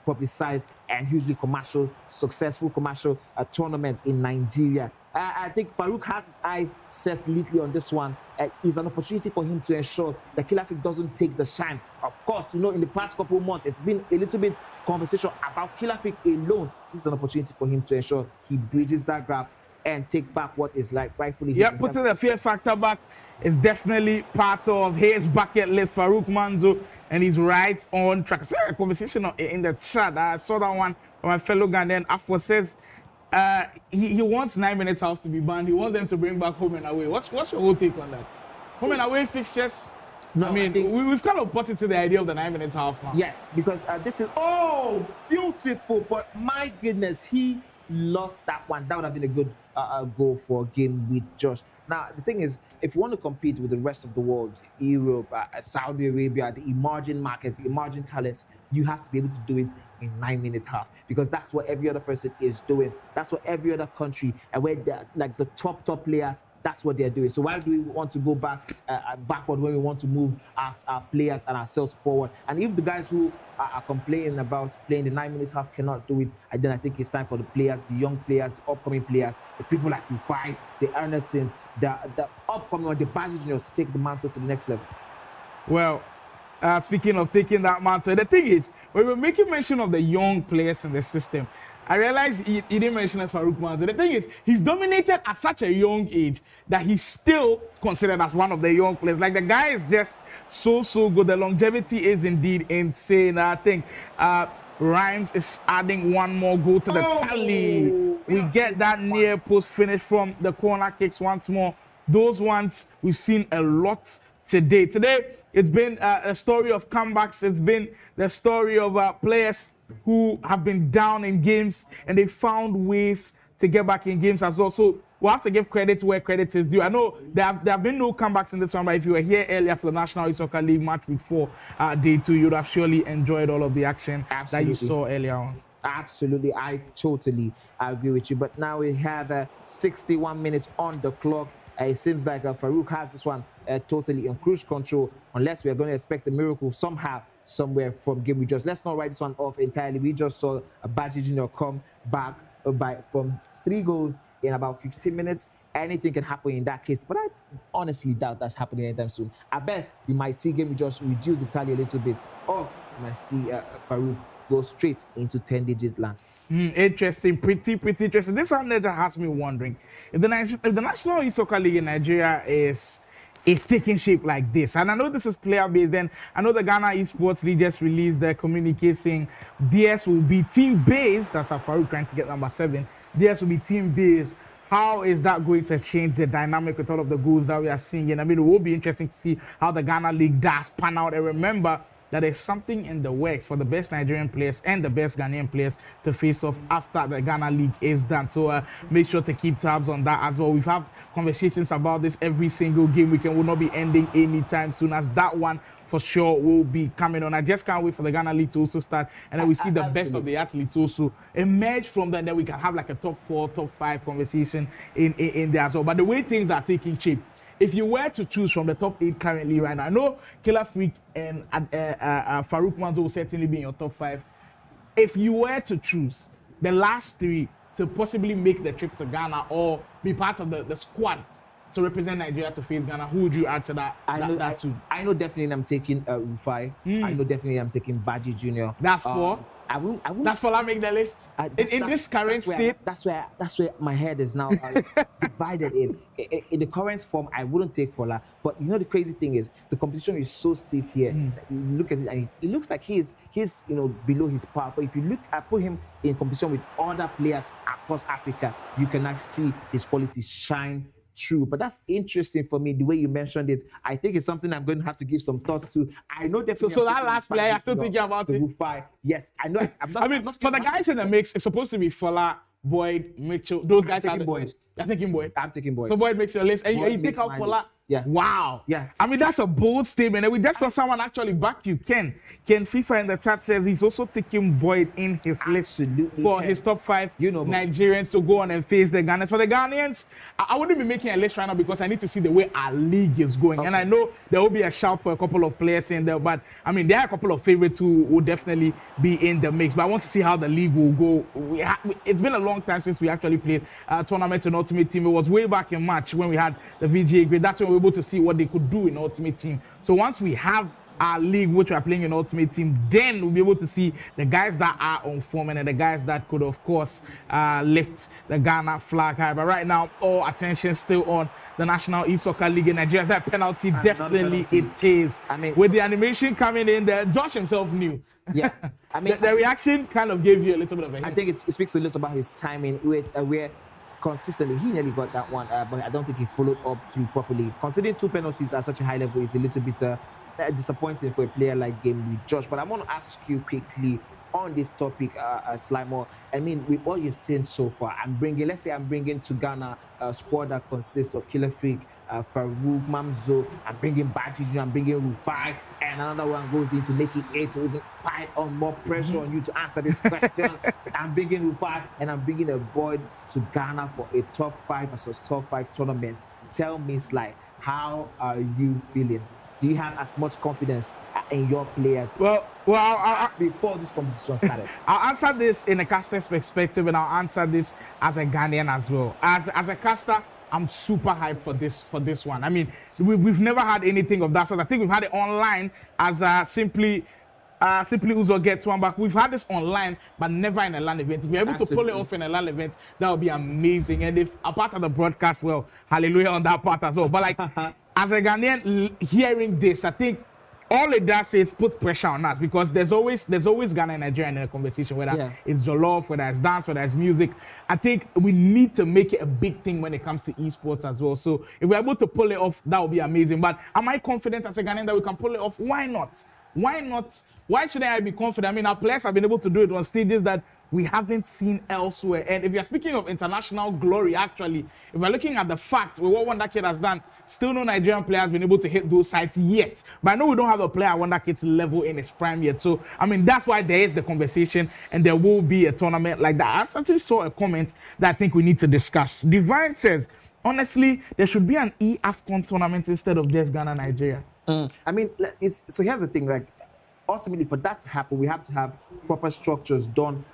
publicized and hugely successful commercial tournament in Nigeria. I think Farouk has his eyes set neatly on this one. It's an opportunity for him to ensure that Khilafik doesn't take the shine. Of course, in the past couple of months, it's been a little bit conversation about Khilafik alone. This is an opportunity for him to ensure he bridges that gap and take back what is rightfully his. Yeah, putting the fear factor back is definitely part of his bucket list. Farouk Manzo, and he's right on track. I saw a conversation in the chat. I saw that one from my fellow Ghanaian. Afo says he wants 9 minutes half to be banned. He wants them to bring back home and away. What's your whole take on that? Home and away fixtures. No, I mean, we've kind of put it to the idea of the 9 minutes half now. Yes, because this is beautiful, but my goodness, he lost that one. That would have been a good goal for a game with Josh. Now, the thing is, if you want to compete with the rest of the world, Europe, Saudi Arabia, the emerging markets, the emerging talents, you have to be able to do it in 9 minutes half, because that's what every other person is doing. That's what every other country, and where the top players, that's what they're doing. So why do we want to go backward when we want to move our players and ourselves forward? And if the guys who are complaining about playing the 9 minutes half cannot do it, then I think it's time for the players, the young players, the upcoming players, the people like Rufais, the Ernesons, the upcoming or the Baji Juniors to take the mantle to the next level. Well, speaking of taking that mantle, the thing is, when we were making mention of the young players in the system, I realized he didn't mention Farouk Manzo. The thing is, he's dominated at such a young age that he's still considered as one of the young players. Like, the guy is just so good. The longevity is indeed insane. I think Rhymes is adding one more goal to the tally. We get that near post finish from the corner kicks once more. Those ones we've seen a lot today. Today, it's been a story of comebacks. It's been the story of players who have been down in games and they found ways to get back in games as well. So we'll have to give credit where credit is due. I know there have been no comebacks in this one, but if you were here earlier for the National E-Soccer League match week 4, day 2, you'd have surely enjoyed all of the action that you saw earlier on. Absolutely, I totally agree with you. But now we have 61 minutes on the clock. It seems like Farouk has this one totally in cruise control, unless we are going to expect a miracle somehow, somewhere from game. Let's not write this one off entirely. We just saw a Baji Junior come back from 3 goals in about 15 minutes anything can happen in that case. But I honestly doubt that's happening anytime soon. At best, we might see game just reduce the tally a little bit, or we might see Farouk go straight into 10 digits land. Interesting, pretty interesting. This one that has me wondering if the National E-Soccer League in Nigeria is taking shape like this, and I know this is player based. Then I know the Ghana Esports League just released their communique saying DS will be team based. That's Farouk trying to get number 7. DS will be team based. How is that going to change the dynamic with all of the goals that we are seeing? And I mean, it will be interesting to see how the Ghana League does pan out. And remember that there's something in the works for the best Nigerian players and the best Ghanaian players to face off after the Ghana League is done. So make sure to keep tabs on that as well. We've had conversations about this every single game weekend. Will not be ending anytime soon, as that one for sure will be coming on. I just can't wait for the Ghana League to also start, and then we see the best of the athletes also emerge from that, and then we can have like a top 4, top 5 conversation in there as well. But the way things are taking shape, if you were to choose from the top 8 currently right now, I know Killer Freak and Farouk Manzo will certainly be in your top 5. If you were to choose the last 3 to possibly make the trip to Ghana or be part of the squad to represent Nigeria to face Ghana, who would you add to that? I know definitely I'm taking Rufai. I know definitely I'm taking Baji Jr. That's 4. I won't. That's for that make the list. In this current state, that's where my head is now divided in the current form. I wouldn't take Fola, but you know the crazy thing is the competition is so stiff here. That you look at it and it looks like he's below his power. But if you put him in competition with other players across Africa, you can actually see his qualities shine true. But that's interesting for me, the way you mentioned it. I think it's something I'm going to have to give some thoughts to. I know definitely. So that last player, I'm still thinking about it. Rufai. Yes, I know. I mean, for the guys in the mix, it's supposed to be Fola, Boyd, Mitchell. Those guys are Boyd. You're taking Boyd. I'm taking Boyd. So Boyd makes your list, and you take out Fola. Yeah. Wow. Yeah. I mean, that's a bold statement. And we just saw someone actually back you. Ken FIFA in the chat says he's also taking Boyd in his list for his top 5 Nigerians to go on and face the Ghanaians. For the Ghanaians, I wouldn't be making a list right now because I need to see the way our league is going. Okay. And I know there will be a shout for a couple of players in there, but I mean, there are a couple of favorites who will definitely be in the mix. But I want to see how the league will go. It's been a long time since we actually played a tournament in Ultimate Team. It was way back in March when we had the VGA grade. That's when we were able to see what they could do in Ultimate Team. So once we have our league, which we are playing in Ultimate Team, then we'll be able to see the guys that are on form and the guys that could, of course, lift the Ghana flag high. But right now, all attention still on the National E-Soccer League in Nigeria. That penalty, definitely it is. I mean, with the animation coming in there, Josh himself knew. Yeah, I mean, the reaction kind of gave you a little bit of a hint. I think it speaks a little about his timing where consistently he nearly got that one, but I don't think he followed up through properly. Considering 2 penalties at such a high level is a little bit disappointing for a player like Game Week Josh. But I want to ask you quickly on this topic, Slimor. I mean, with what you've seen so far, I'm bringing to Ghana a squad that consists of Killer Freak, Farouk, Mamzo, I'm bringing Baji, I'm bringing Rufai, and another one goes in to make it 8 to even pile on more pressure on you to answer this question. I'm bringing Rufai, and I'm bringing a Boyd to Ghana for a top 5 versus top 5 tournament. Tell me, Sly, how are you feeling? Do you have as much confidence in your players? Well, before this competition started. I'll answer this in a caster's perspective, and I'll answer this as a Ghanaian as well. As a caster, I'm super hyped for this one. I mean, we've never had anything of that sort. I think we've had it online as simply Uzo gets one back. We've had this online, but never in a LAN event. If we're able to pull it off in a LAN event, that would be amazing. And if a part of the broadcast, well, hallelujah on that part as well. But like, as a Ghanaian hearing this, I think all it does is put pressure on us, because there's always Ghana and Nigeria in a conversation, whether it's jollof, whether it's dance, whether it's music. I think we need to make it a big thing when it comes to esports as well. So if we're able to pull it off, that would be amazing. But am I confident as a Ghanaian that we can pull it off? Why not? Why not? Why shouldn't I be confident? I mean, our players have been able to do it on stages that we haven't seen elsewhere. And if you're speaking of international glory, actually, if we're looking at the fact with what Wonder Kid has done, still no Nigerian player has been able to hit those sites yet. But I know we don't have a player at Wonder Kid's level in his prime yet. So, I mean, that's why there is the conversation, and there will be a tournament like that. I actually saw a comment that I think we need to discuss. Divine says, honestly, there should be an E-AFCON tournament instead of just Ghana-Nigeria. I mean, so here's the thing, like, ultimately, for that to happen, we have to have proper structures done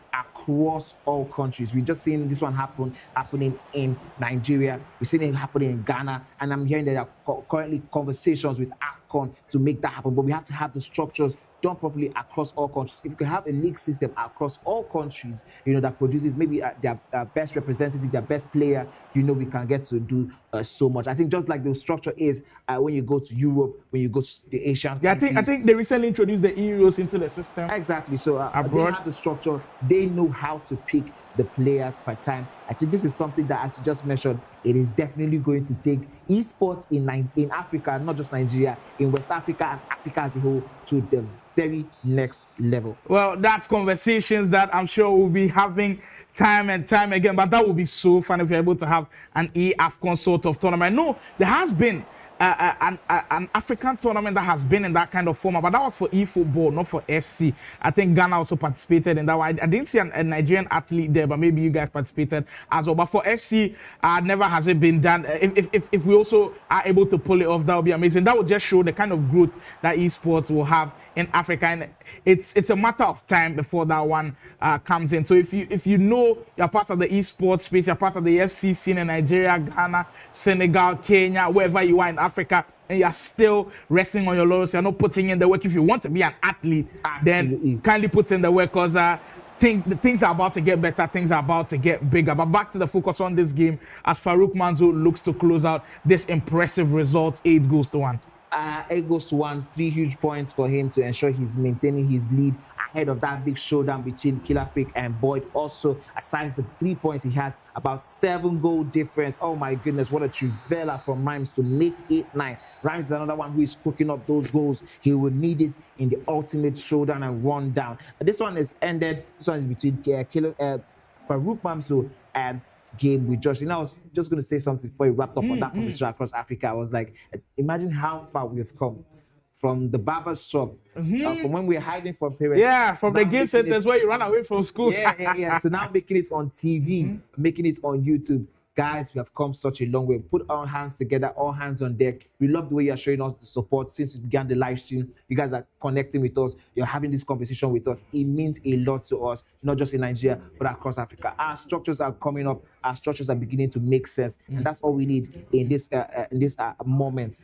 across all countries. We're just seeing this one happening in Nigeria. We're seeing it happening in Ghana, and I'm hearing that there are currently conversations with AFCON to make that happen. But we have to have the structures done properly across all countries. If you can have a league system across all countries, that produces maybe their best representatives, their best player, we can get to do so much. I think just like the structure is when you go to Europe, when you go to the Asian countries. I think they recently introduced the Euros into the system. Exactly. So abroad, they have the structure. They know how to pick the players per time. I think this is something that, as you just mentioned, it is definitely going to take esports in Africa, not just Nigeria, in West Africa and Africa as a whole, to the very next level. Well, that's conversations that I'm sure we'll be having time and time again, but that would be so fun if you're able to have an AFCON sort of tournament. No, there has been an African tournament that has been in that kind of format, but that was for eFootball, not for FC. I think Ghana also participated in that one. I didn't see a Nigerian athlete there, but maybe you guys participated as well. But for FC, never has it been done. If we also are able to pull it off, that would be amazing. That would just show the kind of growth that esports will have in Africa, and it's a matter of time before that one comes in. So if you know you're part of the esports space, you're part of the FC scene in Nigeria, Ghana, Senegal, Kenya, wherever you are in Africa, and you're still resting on your laurels, you're not putting in the work. If you want to be an athlete, then kindly put in the work, because things are about to get better, things are about to get bigger. But back to the focus on this game, as Farouk Manzo looks to close out this impressive result, 8-1. 8-1, 3 huge points for him to ensure he's maintaining his lead ahead of that big showdown between Killer Freak and Boyd. Also, aside the 3 points, he has about 7 goal difference. Oh my goodness, what a trivela from Rhymes to make 8-9. Rhymes is another one who is cooking up those goals. He will need it in the ultimate showdown and run down. This one is ended. This one is between Farouk Mamso and Game with Josh. I was just going to say something before we wrapped up on that conversation across Africa. I was like, imagine how far we've come from the barber shop, from when we were hiding from parents. Yeah, from the game centers where you run away from school. Yeah. So now making it on TV, making it on YouTube. Guys, we have come such a long way. Put our hands together, all hands on deck. We love the way you're showing us the support since we began the live stream. You guys are connecting with us. You're having this conversation with us. It means a lot to us, not just in Nigeria, but across Africa. Our structures are coming up. Our structures are beginning to make sense. And that's all we need in this moment.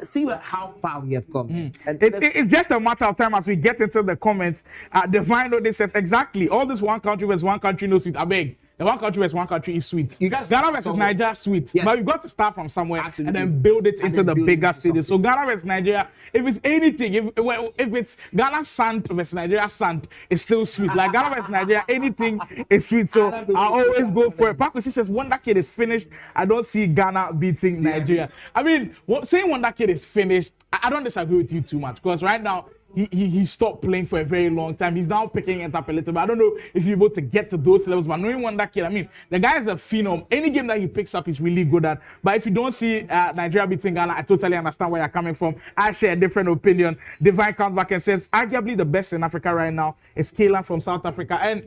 See how far we have come. And it's just a matter of time as we get into the comments. The final day says exactly, all this one country versus one country, no sweet. I beg. The one country versus one country is sweet. Ghana versus Nigeria, sweet. Yes. But you've got to start from somewhere and then build it into the bigger stage. So Ghana versus Nigeria, if it's anything, if it's Ghana sand versus Nigeria sand, it's still sweet. Like Ghana versus Nigeria, anything is sweet. So I always go for it. Paco says Wonder Kid is finished. I don't see Ghana beating Nigeria. I mean, saying Wonder Kid is finished, I don't disagree with you too much, because right now, he stopped playing for a very long time. He's now picking it up a little bit. I don't know if you're able to get to those levels, but knowing Wonder Kid, I mean, the guy is a phenom. Any game that he picks up, he's really good at. But if you don't see Nigeria beating Ghana, I totally understand where you're coming from. I share a different opinion. Divine comes back and says, arguably the best in Africa right now is Kayla from South Africa. And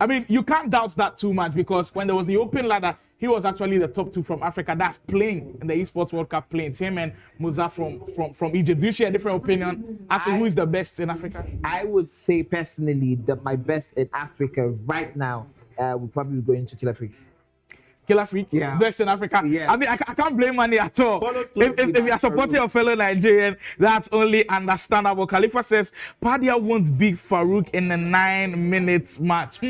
I mean, you can't doubt that too much, because when there was the open ladder, he was actually the top 2 from Africa that's playing in the Esports World Cup playing. It's him and Musa from Egypt. Do you share a different opinion as to who is the best in Africa? I would say personally that my best in Africa right now would probably be going to Killer Freak. Killer Freak, best in Africa. Yes. I mean, I can't blame money at all. If you are supporting your fellow Nigerian, that's only understandable. Khalifa says, Padia won't beat Farouk in a 9-minute match.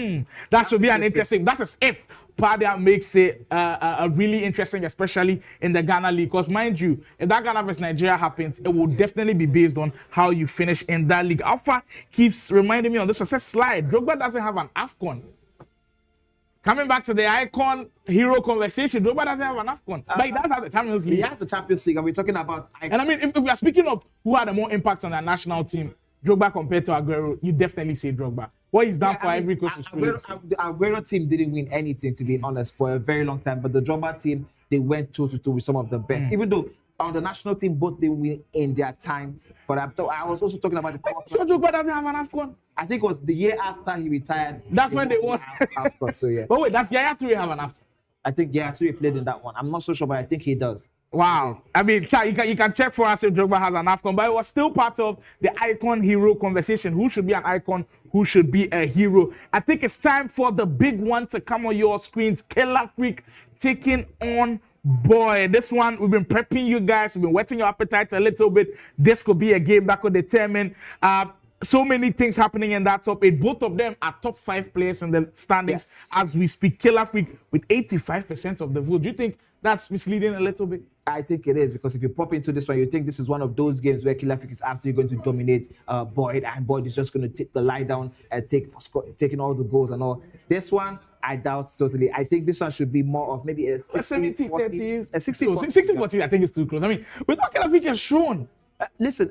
That should be an interesting. That is if Padia makes it a really interesting, especially in the Ghana League. Because mind you, if that Ghana versus Nigeria happens, it will definitely be based on how you finish in that league. Alpha keeps reminding me on this success slide. Drogba doesn't have an AFCON. Coming back to the icon hero conversation, Drogba doesn't have an AFCON, but he does have the Champions League. He has the Champions League, and we're talking about icon. And I mean, if we are speaking of who had the more impact on the national team, Drogba compared to Aguero, you definitely say Drogba. What he's done for Ivory Coast is brilliant. The Aguero team didn't win anything, to be honest, for a very long time, but the Drogba team, they went toe-to-toe with some of the best. Even though on the national team, both they win in their time. But I was also talking about the sure Drogba doesn't have an AFCON. I think it was the year after he retired. That's when they won. AFCON, so yeah. But wait, that's Yaya Toure have an AFCON. I think Yaya Toure played in that one. I'm not so sure, but I think he does. Wow. I mean, you can check for us if Drogba has an AFCON, but it was still part of the icon hero conversation. Who should be an icon? Who should be a hero? I think it's time for the big one to come on your screens. Killer Freak taking on Boy. This one, we've been prepping you guys. We've been whetting your appetite a little bit. This could be a game that could determine so many things happening in that top 8. Both of them are top 5 players in the standings as we speak. Killer Freak with 85% of the vote. Do you think that's misleading a little bit? I think it is, because if you pop into this one, you think this is one of those games where Killer Freak is absolutely going to dominate Boyd, and Boyd is just going to take the lie down and taking all the goals and all. This one, I doubt totally. I think this one should be more of maybe a 60-40. A 60-40, I think it's too close. I mean, without Killer Freak has shown. Listen,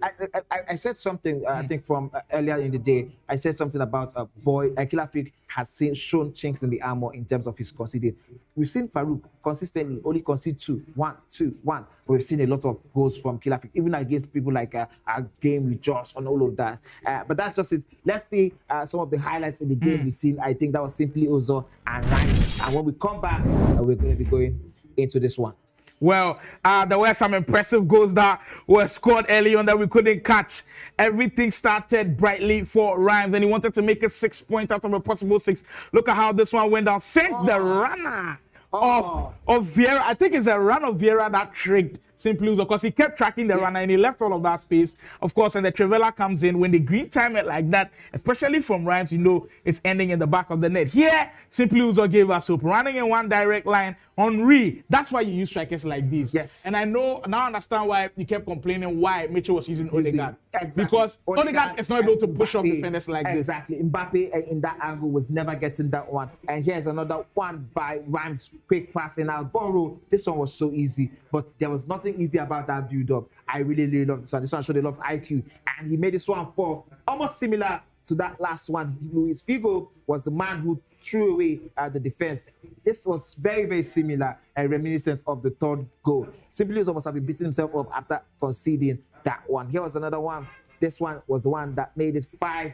I said something, I think from earlier in the day. I said something about Killer Freak has shown chinks in the armor in terms of his conceding. We've seen Farouk consistently only concede 1, 2, 1. But we've seen a lot of goals from Killer Freak, even against people like our game with Josh and all of that. But that's just it. Let's see some of the highlights in the game we've seen. I think that was simply Ozo and Ryan. And when we come back, we're going to be going into this one. Well, there were some impressive goals that were scored early on that we couldn't catch. Everything started brightly for Rhymes, and he wanted to make a 6 point out of a possible 6. Look at how this one went down. Sent the runner of Vieira. I think it's a run of Vieira that tricked Simply Uzo, because he kept tracking the runner and he left all of that space. Of course, and the Trivela comes in. When the green time it like that, especially from Rhymes, you know it's ending in the back of the net. Here, Simply Uzo gave us hope. Running in one direct line. Henri, that's why you use strikers like this. Yes. And I understand why you kept complaining why Mitchell was using Odegaard. Exactly. Because Odegaard is not able to push off defenders like this. Exactly. Mbappe in that angle was never getting that one. And here's another one by Rhymes. Quick passing out. Borrow. This one was so easy, but there was nothing easy about that build-up. I really, really love this one. This one showed a lot of IQ. And he made this one for almost similar to that last one. Luis Figo was the man who threw away the defense. This was very, very similar and reminiscent of the third goal. Simply Uzo must have been beating himself up after conceding that one. Here was another one. This one was the one that made it 5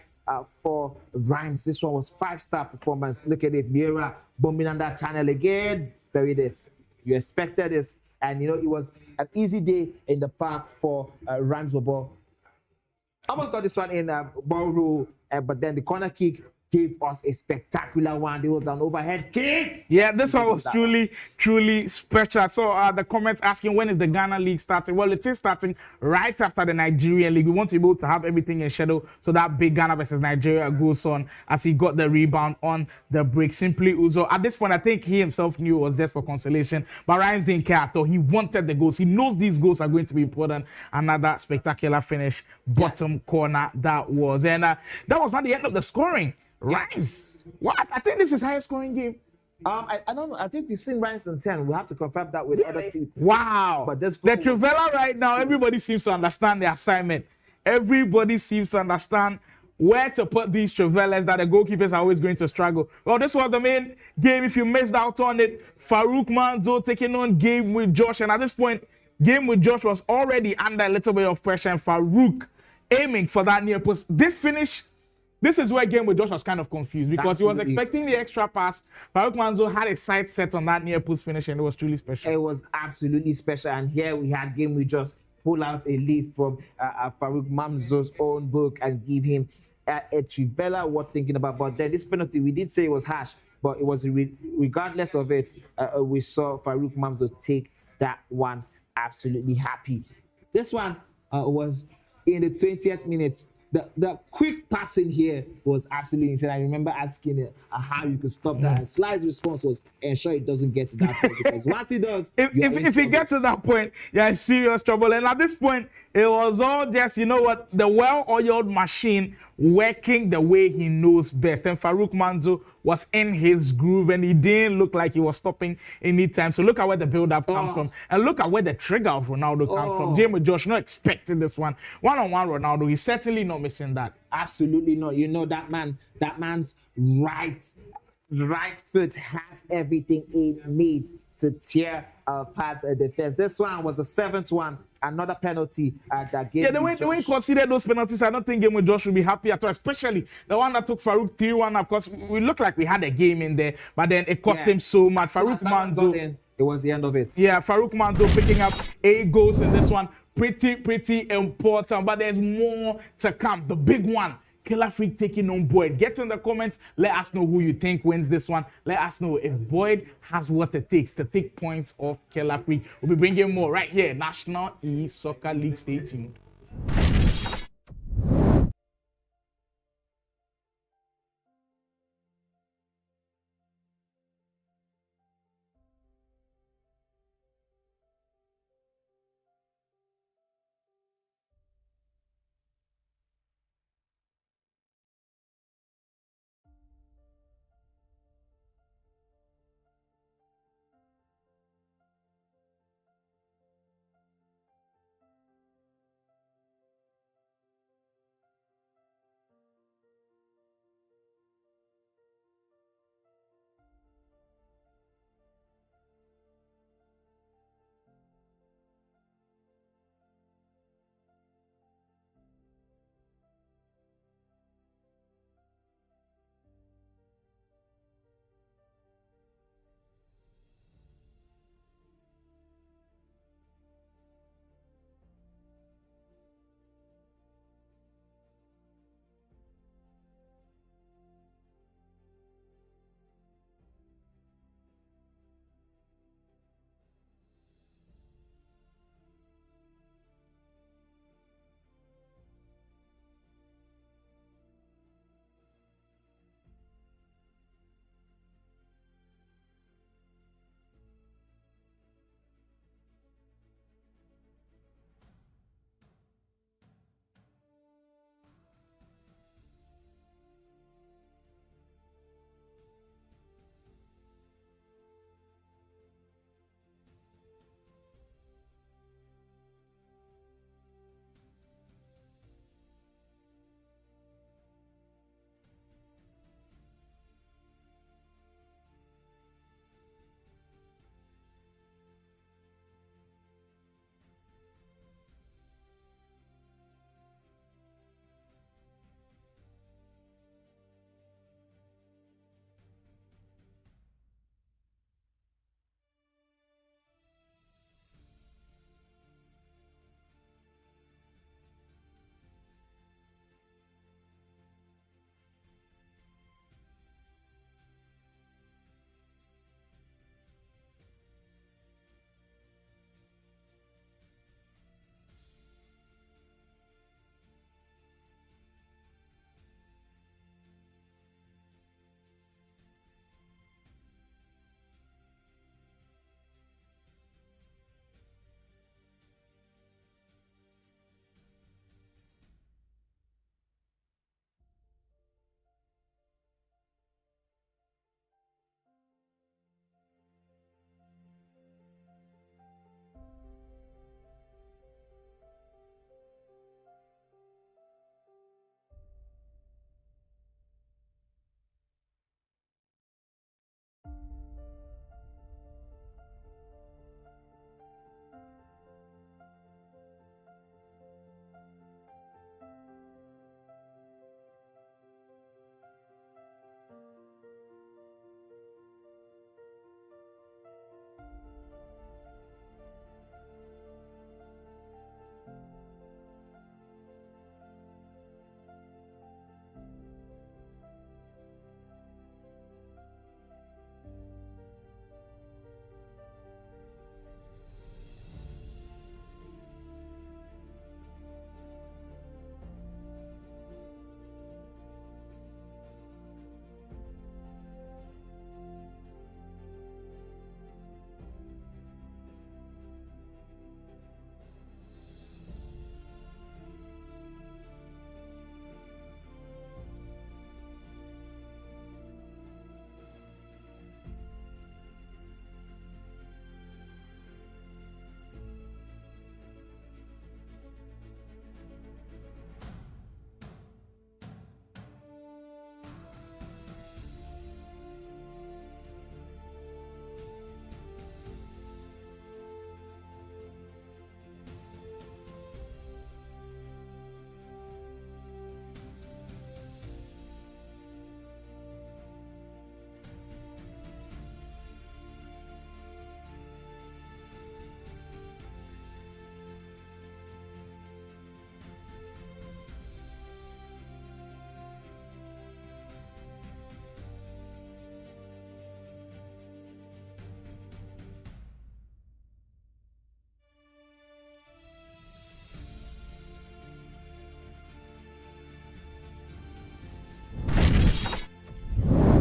for Rhymes. This one was 5-star performance. Look at it. Vieira bombing on that channel again. Buried it. You expected this. And, you know, it was an easy day in the park for Rhymes Bobo. Almost got this one in Borrow, but then the corner kick gave us a spectacular one. There was an overhead kick. Yeah, this one was truly, truly special. So the comments asking, when is the Ghana League starting? Well, it is starting right after the Nigerian League. We want to be able to have everything in schedule so that big Ghana versus Nigeria goes on as he got the rebound on the break. Simply Uzo. At this point, I think he himself knew it was just for consolation, but Rhymes didn't care at all. He wanted the goals. He knows these goals are going to be important. Another spectacular finish, bottom corner that was. And that was not the end of the scoring. Rhymes. What? I think this is highest scoring game. I don't know. I think we've seen Rhymes in 10. We'll have to confirm that with other teams. Wow. But the Trivela right now, everybody seems to understand the assignment. Everybody seems to understand where to put these Trivelas that the goalkeepers are always going to struggle. Well, this was the main game. If you missed out on it, Farouk Manzo taking on Game with Josh. And at this point, Game with Josh was already under a little bit of pressure. And Farouk aiming for that near post. This is where Game with Josh was kind of confused because he was expecting the extra pass. Farouk Manzo had a sight set on that near post finish, and it was truly special. It was absolutely special. And here we had Game with Josh pull out a leaf from Farouk Manzo's own book and give him a Trivela worth thinking about. But then this penalty, we did say it was harsh, but it was regardless of it, we saw Farouk Manzo take that one absolutely happy. This one was in the 20th minute. The quick passing here was absolutely insane. I remember asking how you could stop that. And Sly's response was, ensure it doesn't get to that point. Because once he does, if it gets to that point, you're in serious trouble. And at this point, it was all just, you know what, the well-oiled machine working the way he knows best. And Farouk Manzo was in his groove and he didn't look like he was stopping any time. So look at where the build-up comes from. And look at where the trigger of Ronaldo comes from. Game with Josh, not expecting this one. One-on-one Ronaldo, he's certainly not missing that. Absolutely not. You know that man's right foot has everything it needs to tear apart the defense. This one was the 7th one. Another penalty that gave. Yeah, the way he considered those penalties, I don't think Game with Josh will be happy at all, especially the one that took Farouk 3-1 up, because we looked like we had a game in there, but then it cost him so much. Farouk Manzo. it was the end of it. Yeah, Farouk Mando picking up 8 goals in this one. Pretty important, but there's more to come. The big one, Killer Freak taking on Boyd. Get in the comments. Let us know who you think wins this one. Let us know if Boyd has what it takes to take points off Killer Freak. We'll be bringing more right here. National E-Soccer League. Stay tuned.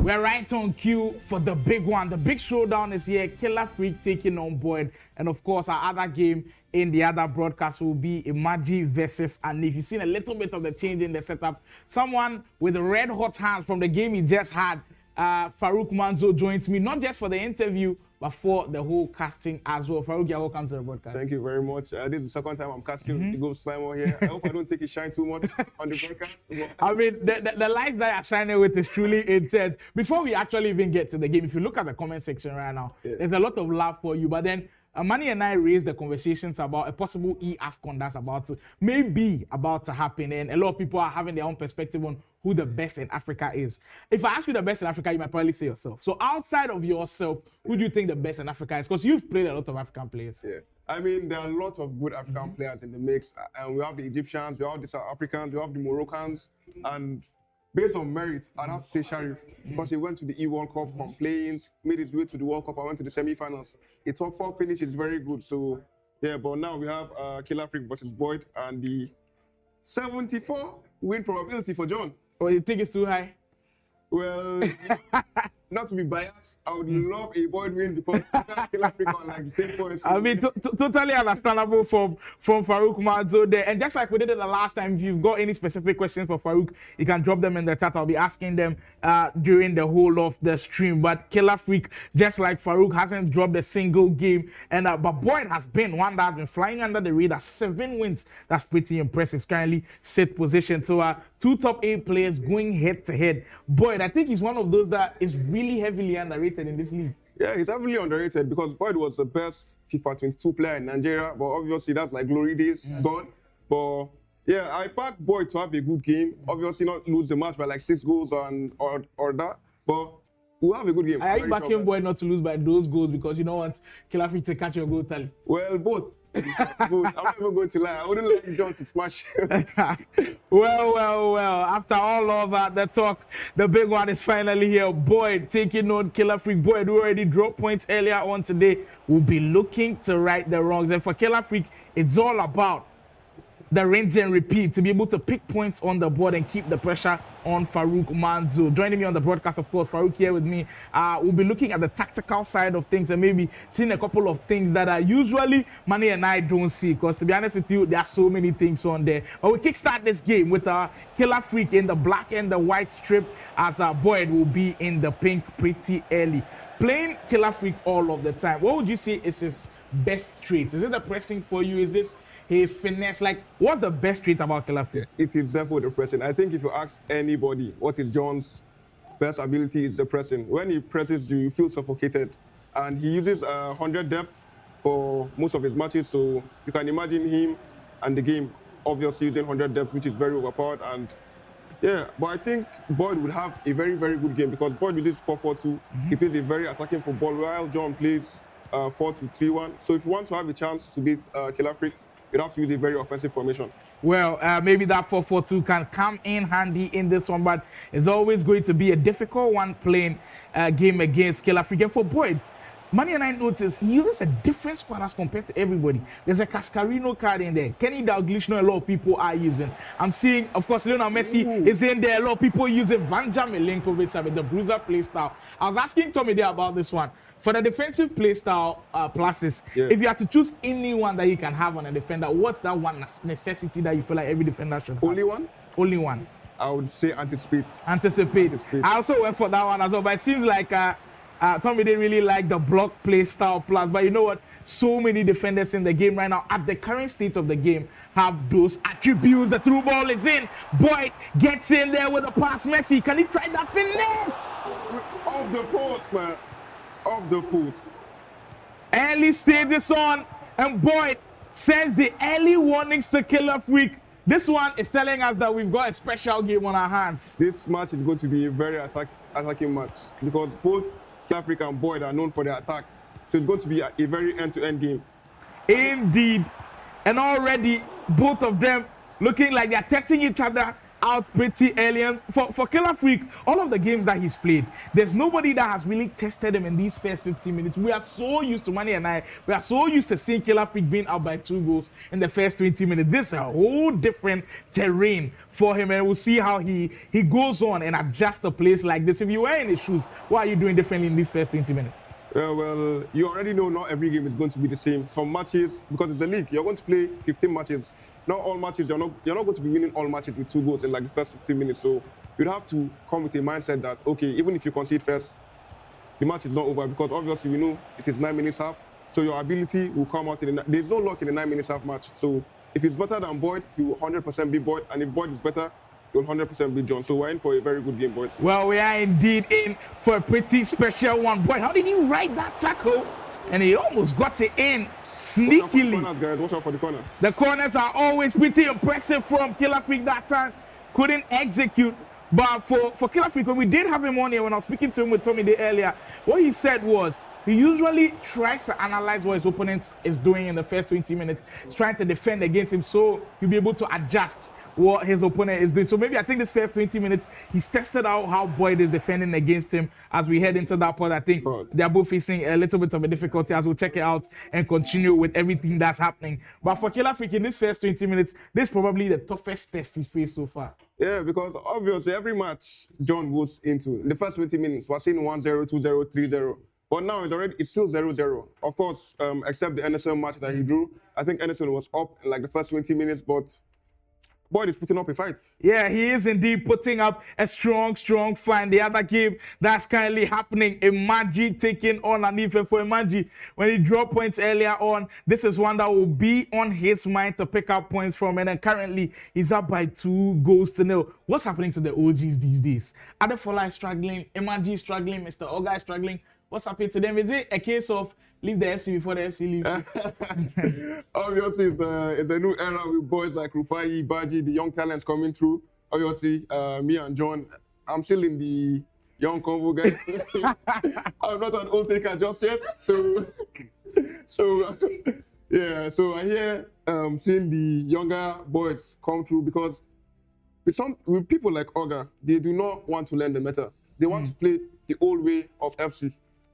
We're right on cue for the big one. The big showdown is here. Killer Freak taking on Boyd. And of course, our other game in the other broadcast will be Imaji versus Anif. You've seen a little bit of the change in the setup. Someone with red hot hands from the game he just had, Farouk Manzo, joins me, not just for the interview, but for the whole casting as well. Farouk, you're welcome to the broadcast. Thank you very much. This is the second time I'm casting the Go Slimer here. I hope I don't take it shine too much on the broadcast. I mean, the lights that you're shining with is truly intense. Before we actually even get to the game, if you look at the comment section right now, there's a lot of love for you. But then Manny and I raised the conversations about a possible AFCON that's about to happen. And a lot of people are having their own perspective on who the best in Africa is. If I ask you the best in Africa, you might probably say yourself. So outside of yourself, who do you think the best in Africa is? Because you've played a lot of African players. Yeah. I mean, there are a lot of good African players in the mix. And we have the Egyptians, we have the South Africans, we have the Moroccans. And based on merit, I'd have to say Sharif, because he went to the E-World Cup from playing, made his way to the World Cup, I went to the semi-finals. The top 4 finish is very good. So, yeah, but now we have Killer Freak versus Boyd, and the 74 win probability for John. Oh, you think it's too high? Well, not to be biased, I would love a Boyd win because Killer Freak on like the same points. I mean, totally understandable from Farouk Madzo there. And just like we did it the last time, if you've got any specific questions for Farouk, you can drop them in the chat. I'll be asking them during the whole of the stream. But Killer Freak, just like Farouk, hasn't dropped a single game. And but Boyd has been one that has been flying under the radar. 7 wins. That's pretty impressive. Currently 6th position. So 2 top 8 players going head to head. Boyd, I think he's one of those that is really heavily underrated in this league. Yeah, he's heavily underrated because Boyd was the best FIFA 22 player in Nigeria, but obviously that's like glory days gone. But yeah, I back Boyd to have a good game. Obviously not lose the match by like 6 goals or that, but we'll have a good game. Are you backing Boyd not to lose by those goals because you don't want Killer Freak to catch your goal tally? Well, both. I'm not even going to lie. I wouldn't like John to smash. Well. After all of the talk, the big one is finally here. Boyd taking on Killer Freak. Boyd, who already dropped points earlier on today, will be looking to right the wrongs. And for Killer Freak, it's all about the rinse and repeat, to be able to pick points on the board and keep the pressure on Farouk Manzo. Joining me on the broadcast, of course, Farouk here with me. We'll be looking at the tactical side of things and maybe seeing a couple of things that are usually Manny and I don't see, because to be honest with you, there are so many things on there. But we kickstart this game with Killer Freak in the black and the white strip, as Boyd will be in the pink pretty early. Playing Killer Freak all of the time, what would you say is his best traits? Is it the pressing for you? Is this his finesse? Like, what's the best trait about Killer Freak? It is definitely the pressing. I think if you ask anybody what is John's best ability, it's the pressing. When he presses you, you feel suffocated. And he uses 100 depth for most of his matches, so you can imagine him and the game obviously using 100 depth, which is very overpowered. And yeah, but I think Boyd would have a very, very good game because Boyd uses 4-4-2. He plays a very attacking football, while John plays 4-2-3-1. So if you want to have a chance to beat Killer Freak, you'd have to use a very offensive formation. Well, maybe that 4-4-2 can come in handy in this one, but it's always going to be a difficult one playing game against Killer Freak. And for Boyd, Manny and I noticed he uses a different squad as compared to everybody. There's a Cascarino card in there. Kenny Dalglish, a lot of people are using. I'm seeing, of course, Lionel Messi is in there. A lot of people using Vanja Milinkovic with the bruiser play style. I was asking Tommy there about this one. For the defensive play style pluses, if you had to choose anyone that you can have on a defender, what's that one necessity that you feel like every defender should have? Only one? Only one. I would say anticipate. Anticipate. I also went for that one as well, but it seems like Tommy didn't really like the block play style plus. But you know what? So many defenders in the game right now, at the current state of the game, have those attributes. The through ball is in. Boyd gets in there with a pass. Messi, can he try that finesse? Off the post, man. Off the post. Early stages on, and Boyd sends the early warnings to Killer Freak. This one is telling us that we've got a special game on our hands. This match is going to be a very attacking match because both Killer Freak and Boyd are known for their attack. So it's going to be a very end-to-end game. Indeed. And already, both of them looking like they're testing each other out pretty early. And for Killer Freak, all of the games that he's played, there's nobody that has really tested him in these first 15 minutes. We are so used to Manny and I, we are so used to seeing Killer Freak being out by 2 goals in the first 20 minutes. This is a whole different terrain for him, and we'll see how he goes on and adjusts a place like this. If you were in his shoes, what are you doing differently in these first 20 minutes? Well, you already know not every game is going to be the same. Some matches, because it's a league, you're going to play 15 matches. Not all matches, you're not going to be winning all matches with 2 goals in like the first 15 minutes. So you'd have to come with a mindset that, okay, even if you concede first, the match is not over, because obviously we know it is 9 minutes half. So your ability will come out there's no luck in the 9 minutes half match. So if it's better than Boyd, he will 100% be Boyd. And if Boyd is better, you'll 100% be John. So we're in for a very good game, boys. Well, we are indeed in for a pretty special one. Boy, how did he ride that tackle? And he almost got it in sneakily. Watch out for the corner. The corners are always pretty impressive from Killer Freak that time. Couldn't execute. But for Killer Freak, when we did have him on here, when I was speaking to him with Tommy Day earlier, what he said was, he usually tries to analyze what his opponent is doing in the first 20 minutes, trying to defend against him, so he'll be able to adjust what his opponent is doing. So maybe I think this first 20 minutes, he's tested out how Boyd is defending against him. As we head into that part, I think they're both facing a little bit of a difficulty, as we'll check it out and continue with everything that's happening. But for Killer Freak, in this first 20 minutes, this is probably the toughest test he's faced so far. Yeah, because obviously every match John goes into, in the first 20 minutes, we're seeing 1-0, 2-0, 3-0. But now it's still 0-0. Of course, except the NSL match that he drew. I think NSL was up in like the first 20 minutes, but Boyd is putting up a fight. Yeah, he is indeed putting up a strong fight. The other game that's currently happening, Imaji taking on Anife. For Imaji, when he dropped points earlier on, this is one that will be on his mind to pick up points from. And then currently, he's up by 2-0. What's happening to the OGs these days? Adefola is struggling, Imaji is struggling, Mr. Oga is struggling. What's happening to them? Is it a case of leave the FC before the FC leaves? Obviously, it's a new era with boys like Rufai, Baji, the young talents coming through. Obviously, me and John, I'm still in the young convo guys. I'm not an old taker just yet. So I hear seeing the younger boys come through, because with people like Oga, they do not want to learn the meta. They want to play the old way of FC.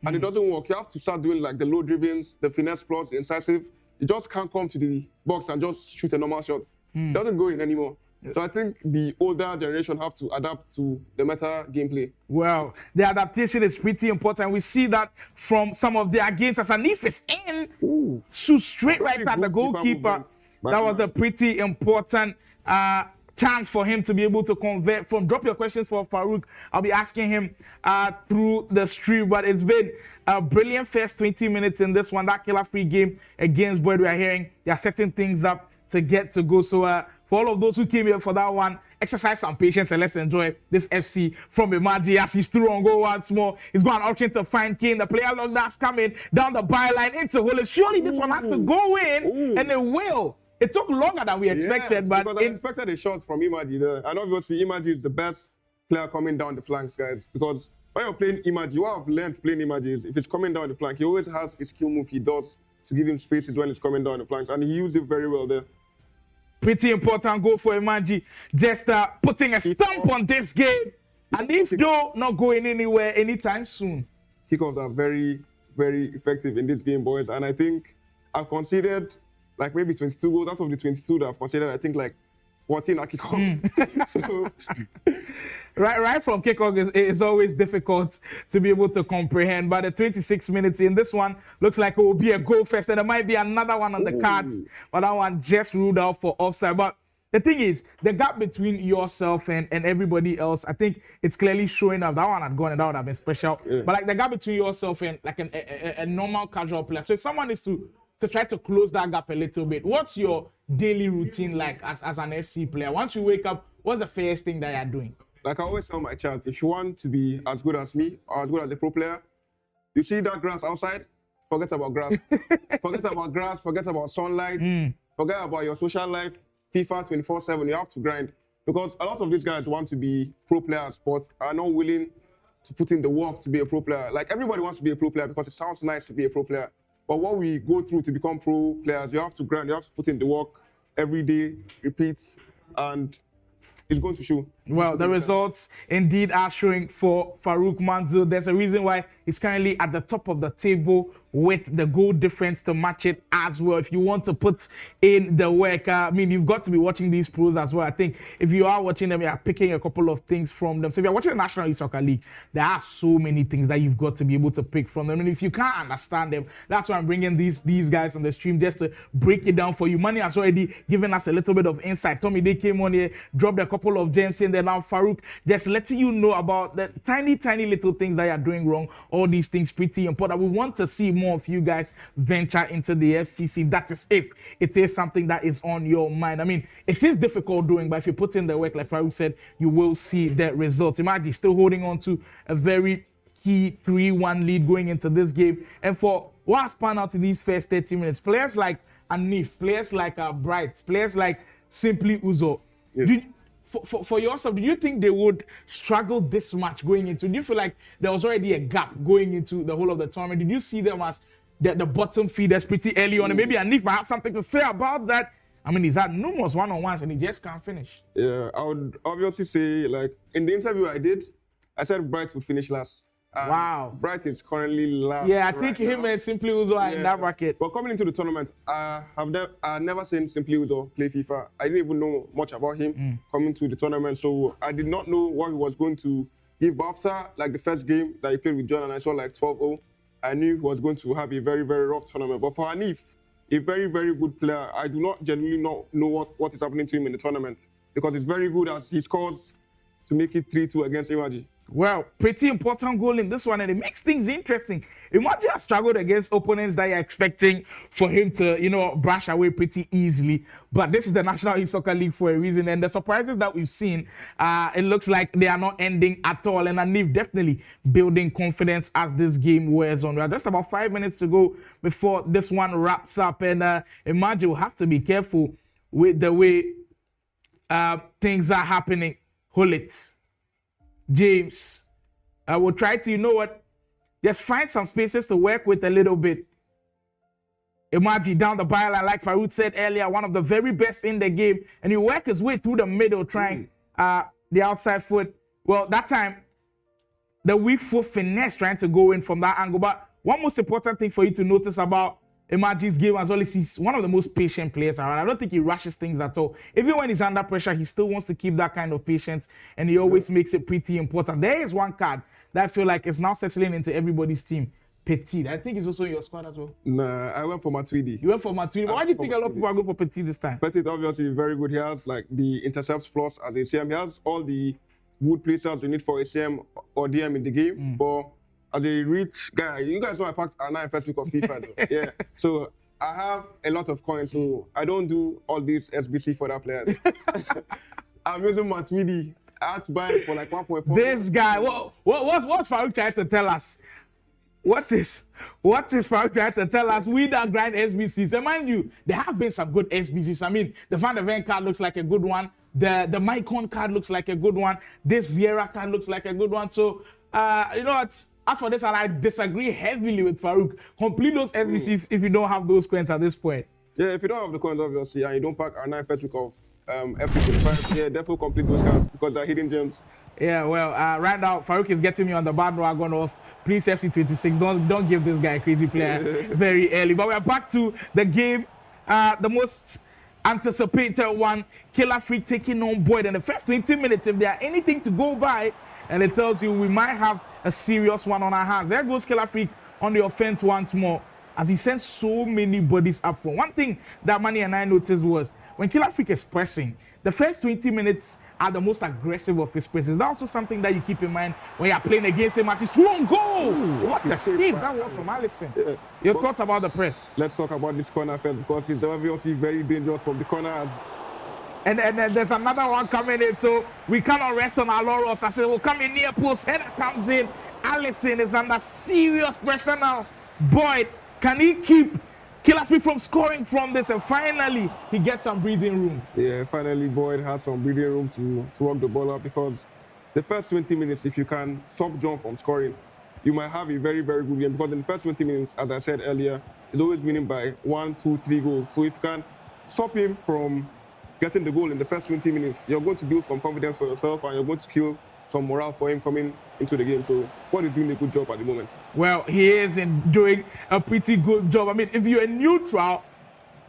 And it doesn't work. You have to start doing like the low drivens, the finesse plus, the incisive. You just can't come to the box and just shoot a normal shot. It doesn't go in anymore. So I think the older generation have to adapt to the meta gameplay. Well, the adaptation is pretty important. We see that from some of their games. As Anif is in, shoot straight right at the goalkeeper. That was a pretty important chance for him to be able to convert from. Drop your questions for Farouk. I'll be asking him through the stream, but it's been a brilliant first 20 minutes in this one. That Killer Freak game against Boyd, we are hearing they are setting things up to get to go. So for all of those who came here for that one, exercise some patience and let's enjoy this FC from Imaji as he's through on goal once more. He's got an option to find Kane. The player lock that's coming down the byline into Hole. Surely this one had to go in, and it will. It took longer than we expected, but I expected a shot from Imaji there. And obviously, Imaji is the best player coming down the flanks, guys. Because when you're playing Imaji, what I've learned playing Imaji is if it's coming down the flank, he always has a skill move he does to give him spaces when it's coming down the flanks. And he used it very well there. Pretty important goal for Imaji. Just putting a stamp on this game. And if though not going anywhere anytime soon. Kickoffs are very, very effective in this game, boys. And I think I've considered like maybe 22 goals. Out of the 22 that I've considered, I think like 14 are kickoff. Right from kickoff is always difficult to be able to comprehend. But the 26 minutes in this one looks like it will be a goal first, and there might be another one on the cards. But that one just ruled out for offside. But the thing is, the gap between yourself and everybody else, I think it's clearly showing up. That one had gone and that would have been special. But like the gap between yourself and like a normal casual player. So if someone is to try to close that gap a little bit, what's your daily routine like as an FC player? Once you wake up, what's the first thing that you're doing? Like I always tell my chat, if you want to be as good as me or as good as a pro player, you see that grass outside, forget about grass. Forget about grass, forget about sunlight, forget about your social life, FIFA 24/7, you have to grind. Because a lot of these guys want to be pro players, but are not willing to put in the work to be a pro player. Like everybody wants to be a pro player because it sounds nice to be a pro player. But what we go through to become pro players, you have to grind, you have to put in the work every day, repeat. And it's going to show. Well, the results indeed are showing for Farouk Manzo. There's a reason why he's currently at the top of the table with the goal difference to match it as well. If you want to put in the work, I mean, you've got to be watching these pros as well. I think if you are watching them, you are picking a couple of things from them. So if you're watching the National E-Soccer League, there are so many things that you've got to be able to pick from them. And if you can't understand them, that's why I'm bringing these guys on the stream just to break it down for you. Manny has already given us a little bit of insight. Tommy, they came on here, dropped a couple of gems in there. Now Farouk just letting you know about the tiny little things that you're doing wrong. All these things pretty important. We want to see more of you guys venture into the FCC. That is if it is something that is on your mind. I mean, it is difficult doing, but if you put in the work, like Farouk said, you will see the results. Imagine still holding on to a very key 3-1 lead going into this game. And for what has panned out in these first 30 minutes, players like Anif, players like Bright, players like Simply Uzo, for yourself, do you think they would struggle this much going into? Do you feel like there was already a gap going into the whole of the tournament? Did you see them as the bottom feeders pretty early on? And maybe Anif might have something to say about that. I mean, he's had numerous one-on-ones and he just can't finish. Yeah, I would obviously say, like, in the interview I did, I said Bright would finish last. Wow. Bright is currently last. Yeah, I think him and Simply Uzo are in that bracket. But coming into the tournament, I've never seen Simply Uzo play FIFA. I didn't even know much about him coming to the tournament, so I did not know what he was going to give. But after like the first game that he played with John and I saw like 12-0, I knew he was going to have a very, very rough tournament. But for Hanif, a very, very good player, I do not genuinely know what is happening to him in the tournament because it's very good as he scores to make it 3-2 against Imaji. Well, pretty important goal in this one, and it makes things interesting. Imagine has struggled against opponents that you're expecting for him to, brush away pretty easily. But this is the National E-Soccer League for a reason, and the surprises that we've seen, it looks like they are not ending at all. And Anif definitely building confidence as this game wears on. We are just about 5 minutes to go before this one wraps up, and Imagine will have to be careful with the way things are happening. Hold it. James, I will try to, just find some spaces to work with a little bit. Imagine down the byline, like Farouk said earlier, one of the very best in the game, and he work his way through the middle, trying the outside foot. Well, that time, the weak foot finesse trying to go in from that angle. But one most important thing for you to notice about Imaji's game as well is he's one of the most patient players around. I don't think he rushes things at all. Even when he's under pressure, he still wants to keep that kind of patience, and he always makes it pretty important. There is one card that I feel like is now settling into everybody's team. Petit. I think he's also in your squad as well. Nah, I went for Matuidi. You went for Matuidi. Why do you think a lot of people are going for Petit this time? Petit is obviously very good. He has like the intercepts plus as ACM. He has all the good placers you need for ACM or DM in the game. But as a rich guy, you guys know I packed R9 first week of FIFA though. Yeah. So I have a lot of coins, so I don't do all these SBC for that player. I'm using Matuidi. I had to buy it for like 1.4. This guy, what's Farouk trying to tell us? What is Farouk trying to tell us? We that grind SBCs. And mind you, there have been some good SBCs. I mean, the Van der Ven card looks like a good one. The Maicon card looks like a good one. This Vieira card looks like a good one. So, you know what? As for this, I disagree heavily with Farouk. Complete those SBCs if you don't have those coins at this point. Yeah, if you don't have the coins, obviously, and you don't pack R9 first week of FC25, yeah, definitely complete those cards because they're hidden gems. Yeah, well, right now, Farouk is getting me on the bandwagon of please FC26. Don't give this guy a crazy player very early. But we're back to the game. The most anticipated one, Killer Freak taking on Boyd. In the first 20 minutes, if there are anything to go by, and it tells you we might have a serious one on our hands. There goes Killer Freak on the offense once more, as he sends so many bodies up front. One thing that Manny and I noticed was when Killer Freak is pressing, the first 20 minutes are the most aggressive of his presses. That's also something that you keep in mind when you're playing against him. It's true on goal. What a save that was from Allison. Yeah. Your thoughts about the press? Let's talk about this corner first because it's obviously very dangerous from the corners. And there's another one coming in, so we cannot rest on our laurels. I said, we'll come in near post. Header comes in. Allison is under serious pressure now. Boyd, can he keep Killer Freak from scoring from this? And finally, he gets some breathing room. Yeah, finally, Boyd has some breathing room to work the ball up because the first 20 minutes, if you can stop John from scoring, you might have a very, very good game because in the first 20 minutes, as I said earlier, he's always winning by 1, 2, 3 goals. So if you can stop him from getting the goal in the first 20 minutes, you're going to build some confidence for yourself and you're going to kill some morale for him coming into the game. So Boyd is doing a good job at the moment. Well, he is doing a pretty good job. I mean, if you're a neutral,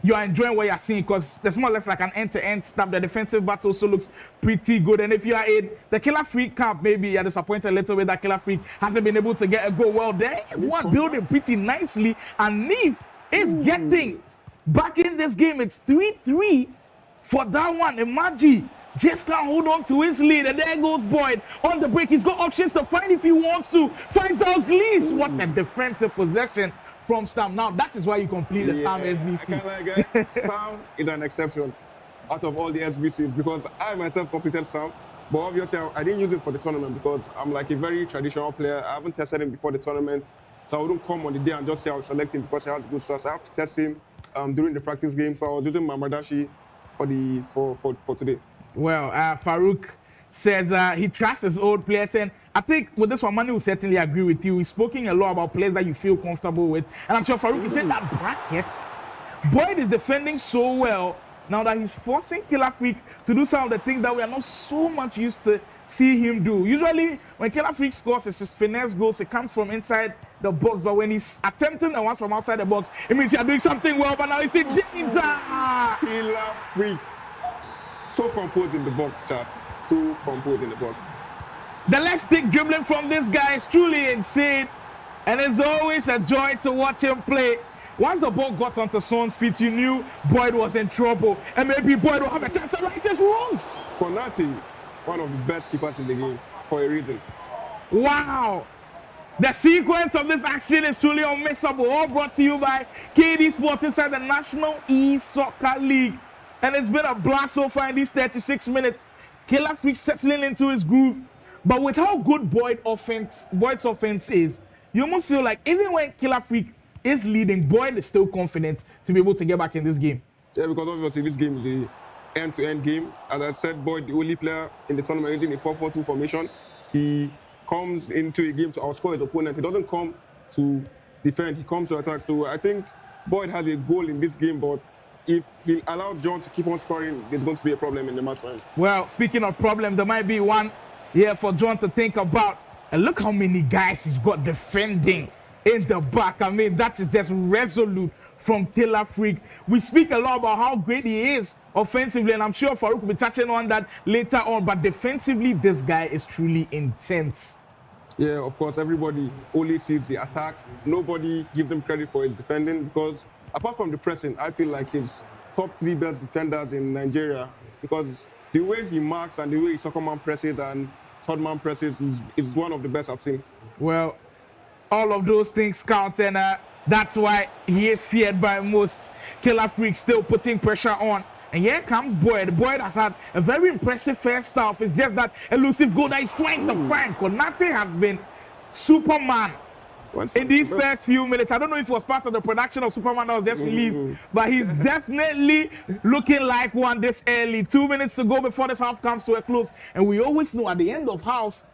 you are enjoying what you're seeing because there's more or less like an end-to-end stuff. The defensive battle also looks pretty good. And if you are in the Killer Freak camp, maybe you're disappointed a little bit that Killer Freak hasn't been able to get a goal. Well, they one building pretty nicely, and Neef is getting back in this game. It's 3-3 for that one. Imagine. Just can't hold on to his lead, and there goes Boyd on the break. He's got options to find if he wants to. Finds Dogs leaves. What a defensive possession from Stam. Now that is why you complete the Stam SBC. Stam is an exception out of all the SBCs because I myself completed Stam, but obviously I didn't use it for the tournament because I'm like a very traditional player. I haven't tested him before the tournament, so I wouldn't come on the day and just say I was selecting because he has good stats. I have to test him during the practice game, so I was using my Madashi for today. Well, Farouk says he trusts his old players, and I think with this one, Manu will certainly agree with you. He's spoken a lot about players that you feel comfortable with, and I'm sure Farouk is in that bracket. Boyd is defending so well now that he's forcing Killer Freak to do some of the things that we are not so much used to see him do. Usually, when Killer Freak scores, it's his finesse goals. It comes from inside the box, but when he's attempting the ones from outside the box, it means you're doing something well. But now he's in danger. Killer Freak. So composed in the box, chat. So composed in the box. The left stick dribbling from this guy is truly insane, and it's always a joy to watch him play. Once the ball got onto Son's feet, you knew Boyd was in trouble, and maybe Boyd will have a chance to right his wrongs. Konate, one of the best keepers in the game, for a reason. Wow! The sequence of this action is truly unmissable. All brought to you by Cade Esports inside the National E-Soccer League. And it's been a blast so far in these 36 minutes. Killer Freak settling into his groove. But with how good Boyd's offense is, you almost feel like even when Killer Freak is leading, Boyd is still confident to be able to get back in this game. Yeah, because obviously this game is an end-to-end game. As I said, Boyd, the only player in the tournament using a 4-4-2 formation. He comes into a game to outscore his opponent. He doesn't come to defend, he comes to attack. So I think Boyd has a goal in this game, but if he allows John to keep on scoring, there's going to be a problem in the match for him. Well, speaking of problems, there might be one here for John to think about. And look how many guys he's got defending in the back. I mean, that is just resolute from Killer Freak. We speak a lot about how great he is offensively, and I'm sure Farouk will be touching on that later on. But defensively, this guy is truly intense. Yeah, of course, everybody only sees the attack. Nobody gives him credit for his defending because apart from the pressing, I feel like his top 3 best defenders in Nigeria because the way he marks and the way his second man presses and third man presses is one of the best I've seen. Well, all of those things count, and that's why he is feared by most. Killer Freak still putting pressure on. And here comes Boyd. Boyd has had a very impressive first half. It's just that elusive goal that he's trying to find. Konate has been Superman in these first few minutes. I don't know if it was part of the production of Superman that was just released, but he's definitely looking like one this early. 2 minutes to go before this half comes to a close. And we always know at the end of halves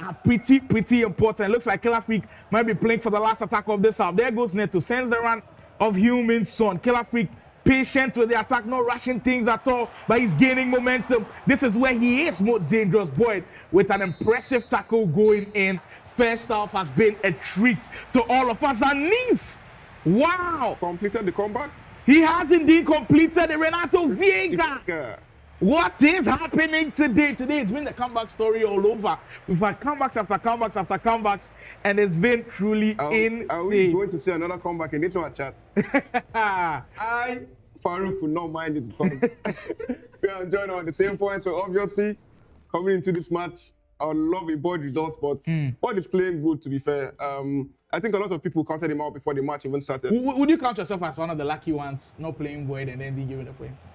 are pretty important. It looks like Killer Freak might be playing for the last attack of this half. There goes Neto, sends the run of Human Son. Killer Freak patient with the attack, not rushing things at all, but he's gaining momentum. This is where he is most dangerous. Boyd with an impressive tackle going in. First half has been a treat to all of us. And Neef, wow! Completed the comeback? He has indeed completed the Renato Viega. What is happening today? Today it's been the comeback story all over. We've had comebacks after comebacks after comebacks, and it's been truly insane. Are we going to see another comeback in this one, chat? I, Farouk, would not mind it because we are enjoying on the same point. So obviously, coming into this match, I would love a Boyd result, but Boyd is playing good, to be fair. I think a lot of people counted him out before the match even started. Would you count yourself as one of the lucky ones, not playing Boyd and then giving the points?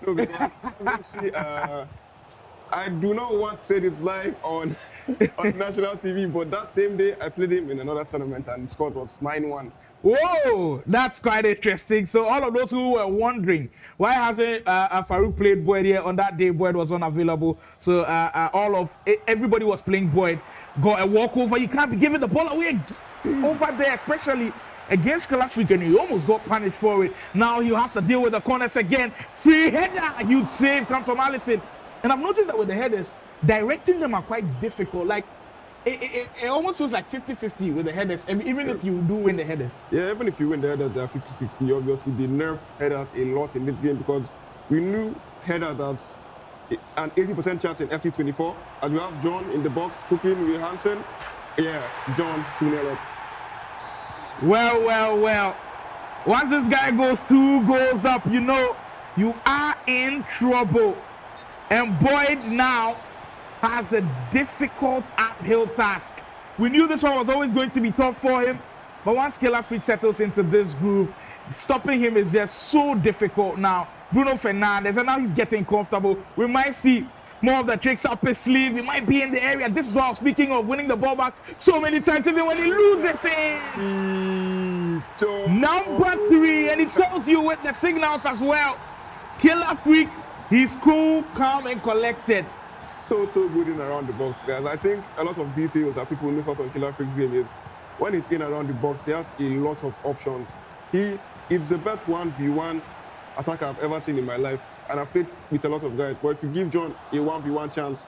No, because obviously, I do not want to say this live on national TV, but that same day I played him in another tournament and the score was 9-1. Whoa, that's quite interesting. So all of those who were wondering why hasn't Farouk played Boyd here on that day, Boyd was unavailable. So everybody was playing Boyd. Got a walkover. You can't be giving the ball away over there, especially against Killer Freak and he almost got punished for it. Now you have to deal with the corners again. Free header, huge save comes from Allison. And I've noticed that with the headers, directing them are quite difficult. Like, it almost feels like 50-50 with the headers, even if you do win the headers. Yeah, even if you win the headers, they are 50-50. Obviously, they nerfed headers a lot in this game because we knew headers as an 80% chance in FT24. As we have John in the box cooking with Hansen. Yeah, John 2-0 up. Well. Once this guy goes 2 goals up, you know you are in trouble. And Boyd now has a difficult uphill task. We knew this one was always going to be tough for him, but once Killer Freak settles into this groove, stopping him is just so difficult now. Bruno Fernandes, and now he's getting comfortable. We might see more of the tricks up his sleeve. He might be in the area. This is all speaking of winning the ball back so many times, even when he loses it. Number 3, and he tells you with the signals as well. Killer Freak, he's cool, calm, and collected. So good in around the box, guys. I think a lot of details that people miss out on Killer Freak's game is when he's in around the box, he has a lot of options. He is the best 1v1 attacker I've ever seen in my life, and I've played with a lot of guys. But if you give John a 1v1 chance,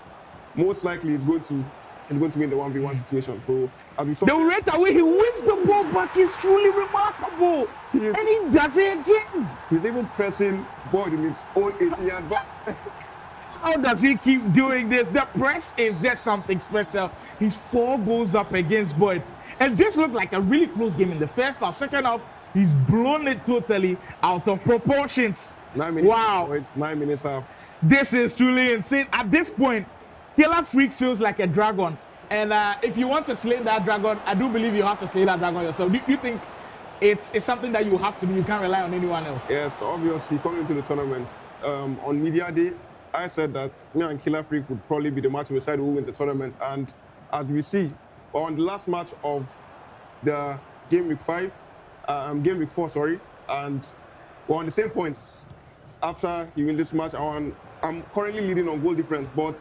most likely he's going to win the 1v1 situation. So as we saw, the rate away he wins the ball back is truly remarkable, and he does it again. He's even pressing Boyd in his own 18-yard box. How does he keep doing this? The press is just something special. He's 4 goals up against Boyd. And this looked like a really close game in the first half. Second half, he's blown it totally out of proportions. 9 minutes. Wow. It's 9 minutes off. This is truly insane. At this point, Killer Freak feels like a dragon. And if you want to slay that dragon, I do believe you have to slay that dragon yourself. Do you think it's something that you have to do? You can't rely on anyone else? Yes, obviously, coming into the tournament, on media day, I said that me and Killer Freak would probably be the match we decide who wins the tournament. And as we see, on the last match of the game week 4, sorry, and we're on the same points. After he wins this match, I'm currently leading on goal difference, but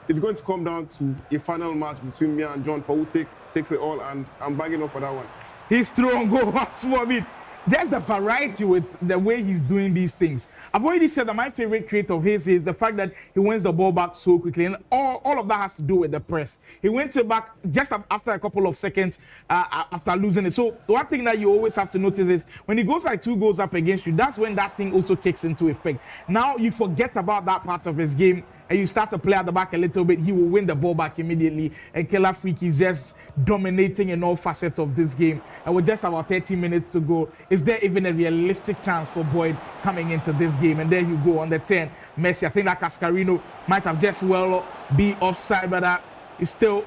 it's going to come down to a final match between me and John for who takes it all, and I'm bagging up for that one. He's throwing goal once more. I mean, there's the variety with the way he's doing these things. I've already said that my favorite trait of his is the fact that he wins the ball back so quickly, and all of that has to do with the press. He wins it back just after a couple of seconds after losing it. So the one thing that you always have to notice is when he goes like 2 goals up against you, that's when that thing also kicks into effect. Now you forget about that part of his game and you start to play at the back a little bit, he will win the ball back immediately. And Killer Freak is just dominating in all facets of this game. And with just about 30 minutes to go, is there even a realistic chance for Boyd coming into this game? And there you go on the 10, Messi. I think that Cascarino might have just well be offside, but is still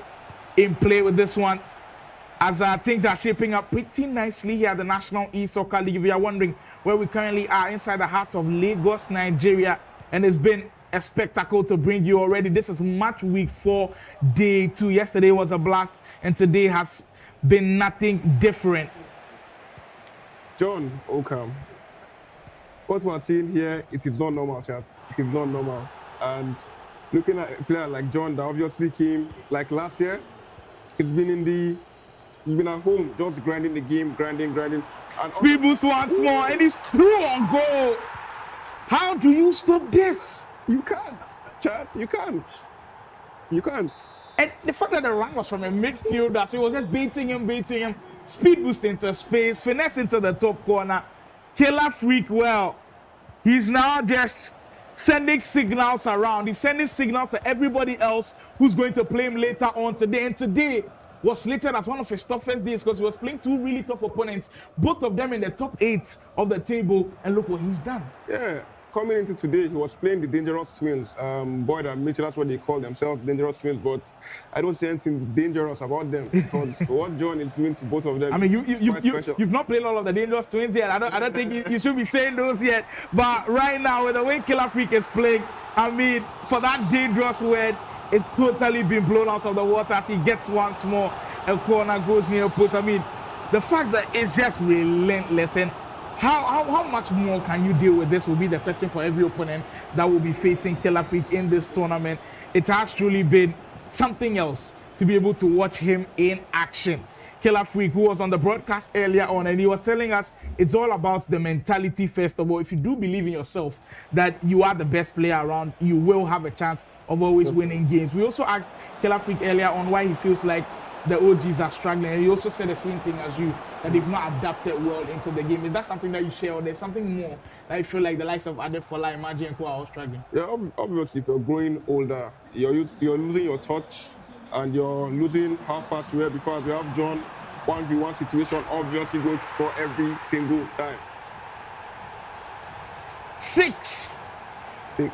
in play with this one. As things are shaping up pretty nicely here at the National E-Soccer League. If you are wondering where we currently are, inside the heart of Lagos, Nigeria, and it's been a spectacle to bring you already. This is match week 4, day 2. Yesterday was a blast, and today has been nothing different. John Okam, what we're seeing here, it is not normal, chat. It is not normal. And looking at a player like John that obviously came like last year, he's been at home just grinding the game, grinding. And Speed boost once more, and he's through on goal. How do you stop this? You can't, chat. You can't. And the fact that the run was from a midfielder, so he was just baiting him, speed boost into space, finesse into the top corner. Killer Freak, well, he's now just sending signals around. He's sending signals to everybody else who's going to play him later on today. And today was slated as one of his toughest days because he was playing 2 really tough opponents, both of them in the top 8 of the table. And look what he's done. Yeah. Coming into today, he was playing the Dangerous Twins. Boyd and Mitchell, that's what they call themselves, Dangerous Twins. But I don't see anything dangerous about them because what John is doing to both of them. I mean, you've not played all of the Dangerous Twins yet. I don't think you should be saying those yet. But right now, with the way Killer Freak is playing, I mean, for that dangerous word, it's totally been blown out of the water as he gets once more. A corner goes near post. I mean, the fact that it's just relentless. And how much more can you deal with this will be the question for every opponent that will be facing Killer Freak in this tournament. It has truly been something else to be able to watch him in action. Killer Freak, who was on the broadcast earlier on, and he was telling us it's all about the mentality first of all. If you do believe in yourself that you are the best player around, you will have a chance of always winning games. We also asked Killer Freak earlier on why he feels like the OGs are struggling, and he also said the same thing as you, that they've not adapted well into the game. Is that something that you share, or there's something more that you feel like the likes of Adefola, Imagine, and Kwa are all struggling? Yeah, obviously, if you're growing older, you're losing your touch, and you're losing how fast you were before. As we have John, 1v1 situation, obviously going to score every single time. 6.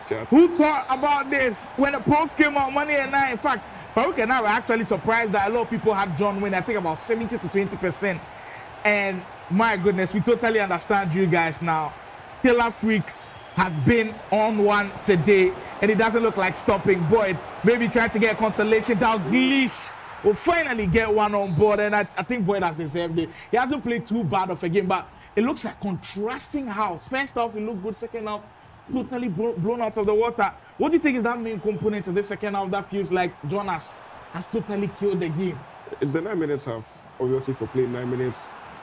Chat. Who thought about this when the polls came out Monday and night? In fact, Farouk and I were actually surprised that a lot of people had John win. I think about 70 to 20%. And my goodness, we totally understand you guys now. Killer Freak has been on one today, and it doesn't look like stopping. Boyd maybe trying to get consolation. Dalglish will finally get one on board, and I think Boyd has deserved it. He hasn't played too bad of a game, but it looks like contrasting house. First half, it looked good. Second half, totally blown out of the water. What do you think is that main component of the second half that feels like Jonas has totally killed the game? It's the 9 minutes half, obviously, for playing 9 minutes.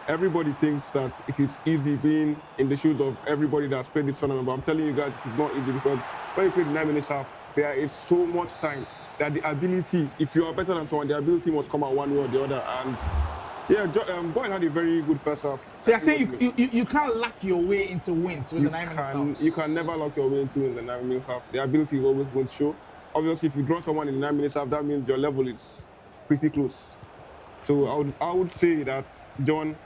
Everybody thinks that it is easy being in the shoes of everybody that's played this tournament, but I'm telling you guys, it's not easy, because when you play the 9 minutes half, there is so much time that the ability, if you are better than someone, the ability must come out one way or the other. And yeah, Boyd had a very good first half. So you're saying you can't luck your way into wins with the 9 minutes half? You can never luck your way into wins in the 9 minutes half. The ability is always going to show. Obviously, if you draw someone in the 9 minutes half, that means your level is pretty close. So I would say that John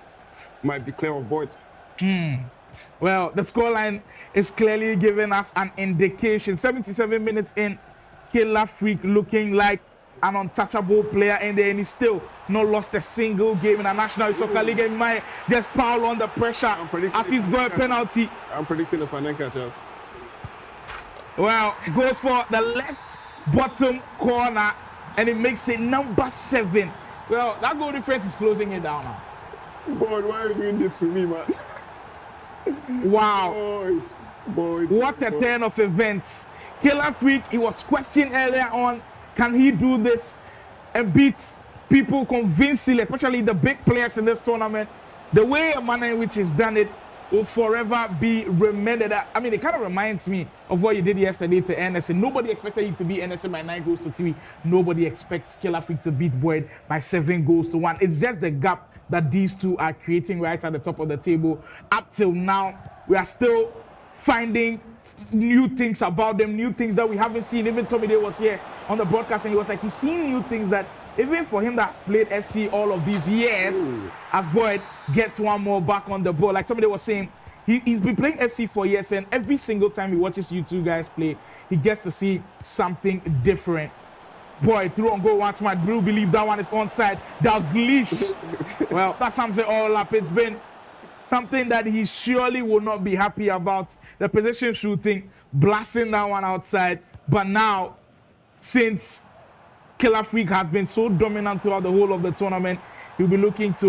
might be clear of Boyd. Well, the scoreline is clearly giving us an indication. 77 minutes in, Killer Freak looking like an untouchable player in there, and he's still not lost a single game in the National Soccer League. And might just pile on the pressure as he's got a penalty. I'm predicting a Panenka chance. Well, goes for the left bottom corner, and it makes it number 7. Well, that goal difference is closing it down now. Boyd, why are you doing this to me, man? Wow. Boyd. What a turn of events. Killer Freak, he was questioned earlier on, can he do this and beat people convincingly, especially the big players in this tournament? The way and manner in which he's done it will forever be remembered. I mean, it kind of reminds me of what you did yesterday to NSA. Nobody expected you to beat NSA by 9 goals to 3. Nobody expects Killer Freak to beat Boyd by 7 goals to 1. It's just the gap that these two are creating right at the top of the table. Up till now, we are still finding new things about them, new things that we haven't seen. Even Tommy Day was here on the broadcast, and he was like, he's seen new things that even for him that's played FC all of these years, as Boyd gets one more back on the ball. Like somebody was saying, he's been playing FC for years, and every single time he watches you two guys play, he gets to see something different. Boyd through on goal once. My Brew believe that one is onside. Dalglish. Well, that sums it all up. It's been something that he surely will not be happy about. The position shooting, blasting that one outside. But now, since Killer Freak has been so dominant throughout the whole of the tournament, he'll be looking to,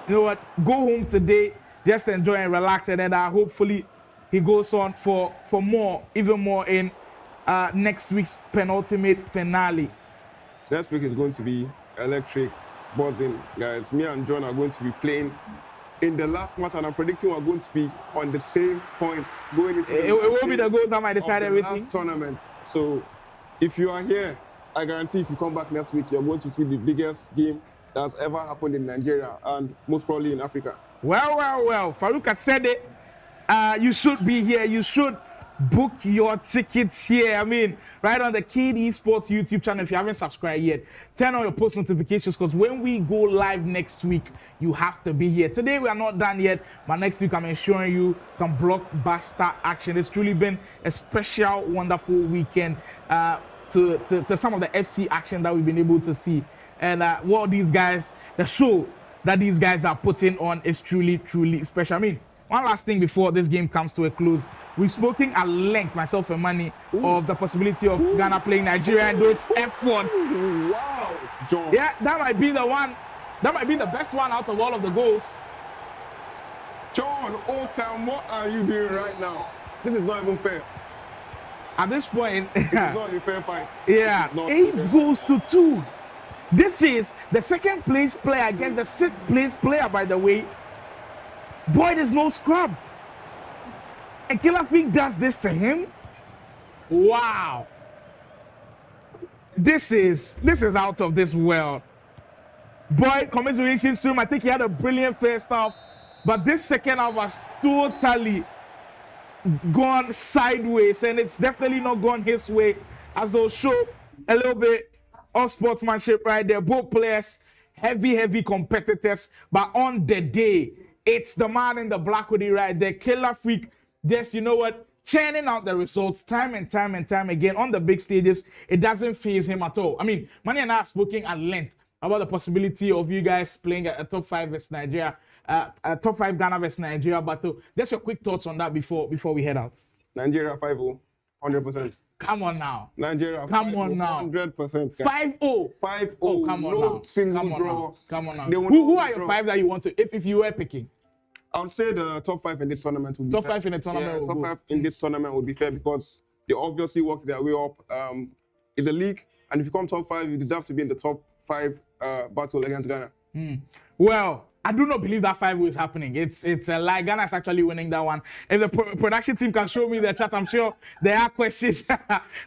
you know what, go home today, just enjoy and relax, and then hopefully he goes on for more, even more in next week's penultimate finale. Next week is going to be electric, buzzing, guys. Me and John are going to be playing in the last match, and I'm predicting we're going to be on the same point going into it will be the goals that might decide everything. Last tournament. So if you are here, I guarantee if you come back next week, you're going to see the biggest game that's ever happened in Nigeria and most probably in Africa. Well. Farouk has said it. You should be here. You should book your tickets here. I mean, right on the Cade Esports YouTube channel. If you haven't subscribed yet, turn on your post notifications, because when we go live next week, you have to be here. Today we are not done yet, but next week I'm ensuring you some blockbuster action. It's truly been a special, wonderful weekend to some of the FC action that we've been able to see. And what these guys, the show that these guys are putting on is truly, truly special. I mean, one last thing before this game comes to a close. We've spoken at length, myself and Manny, of the possibility of Ghana playing Nigeria and those F1. Wow, John. Yeah, that might be the one. That might be the best one out of all of the goals. John, Oldtown, what are you doing right now? This is not even fair. At this point, It's not a fair fight. yeah, 8 goals to 2. This is the second place player against the sixth place player, by the way. Boyd is no scrub. And Killer Freak does this to him. Wow. This is out of this world. Boyd, congratulations to him. I think he had a brilliant first half, but this second half was totally gone sideways, and it's definitely not gone his way, as they'll show a little bit of sportsmanship right there. Both players, heavy competitors, but on the day, it's the man in the black hoodie right there, Killer Freak. Just, you know what, churning out the results time and time again on the big stages. It doesn't faze him at all. I mean, Manny and I have spoken at length about the possibility of you guys playing a top 5 versus Nigeria, a top 5 Ghana versus Nigeria battle. Just your quick thoughts on that before we head out. Nigeria 5-0, 100%. Come on now. Nigeria Come on now. 100%. 5-0. 5-0. Oh, come on no now. single Come on draw. now. Come on now. They will Who not are your draw. 5 that you want to, if you were picking? I would say the top 5 in this tournament would be Top fair. 5 in the tournament Yeah, will top go. 5 in this tournament would be fair because they obviously worked their way up in the league. And if you come top 5, you deserve to be in the top 5 battle against Ghana. Well, I do not believe that 5-0 is happening. It's a lie. Ghana is actually winning that one. If the production team can show me the chat, I'm sure there are questions.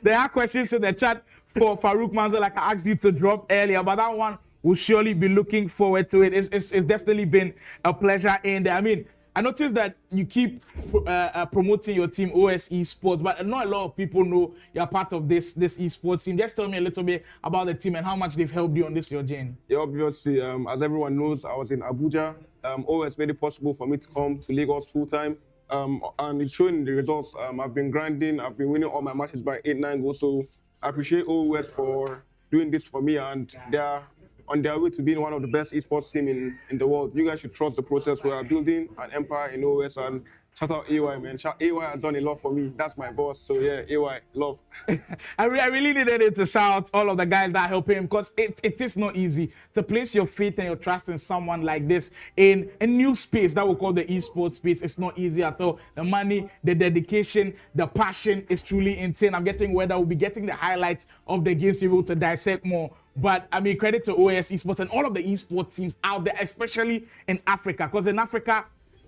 There are questions in the chat for Farouk Manzo, like I asked you to drop earlier. But that one, we'll surely be looking forward to it. It's definitely been a pleasure in there. I mean, I noticed that you keep promoting your team, OS Esports, but not a lot of people know you're part of this esports team. Just tell me a little bit about the team and how much they've helped you on your journey. Yeah, obviously, as everyone knows, I was in Abuja. OS made it possible for me to come to Lagos full time. And it's showing the results. I've been grinding. I've been winning all my matches by 8-9 goals. So I appreciate OS for doing this for me, and they're on their way to being one of the best esports team in the world. You guys should trust the process. We are building an empire in OS, and shout out AY, man. AY has done a lot for me. That's my boss. So yeah, AY, love. I really needed it to shout all of the guys that help him, because it is not easy to place your faith and your trust in someone like this in a new space that we call the esports space. It's not easy at all. The money, the dedication, the passion is truly insane. I'm getting where we'll be getting the highlights of the games to be able to dissect more. But I mean, credit to OS Esports and all of the esports teams out there, especially in Africa, because in Africa,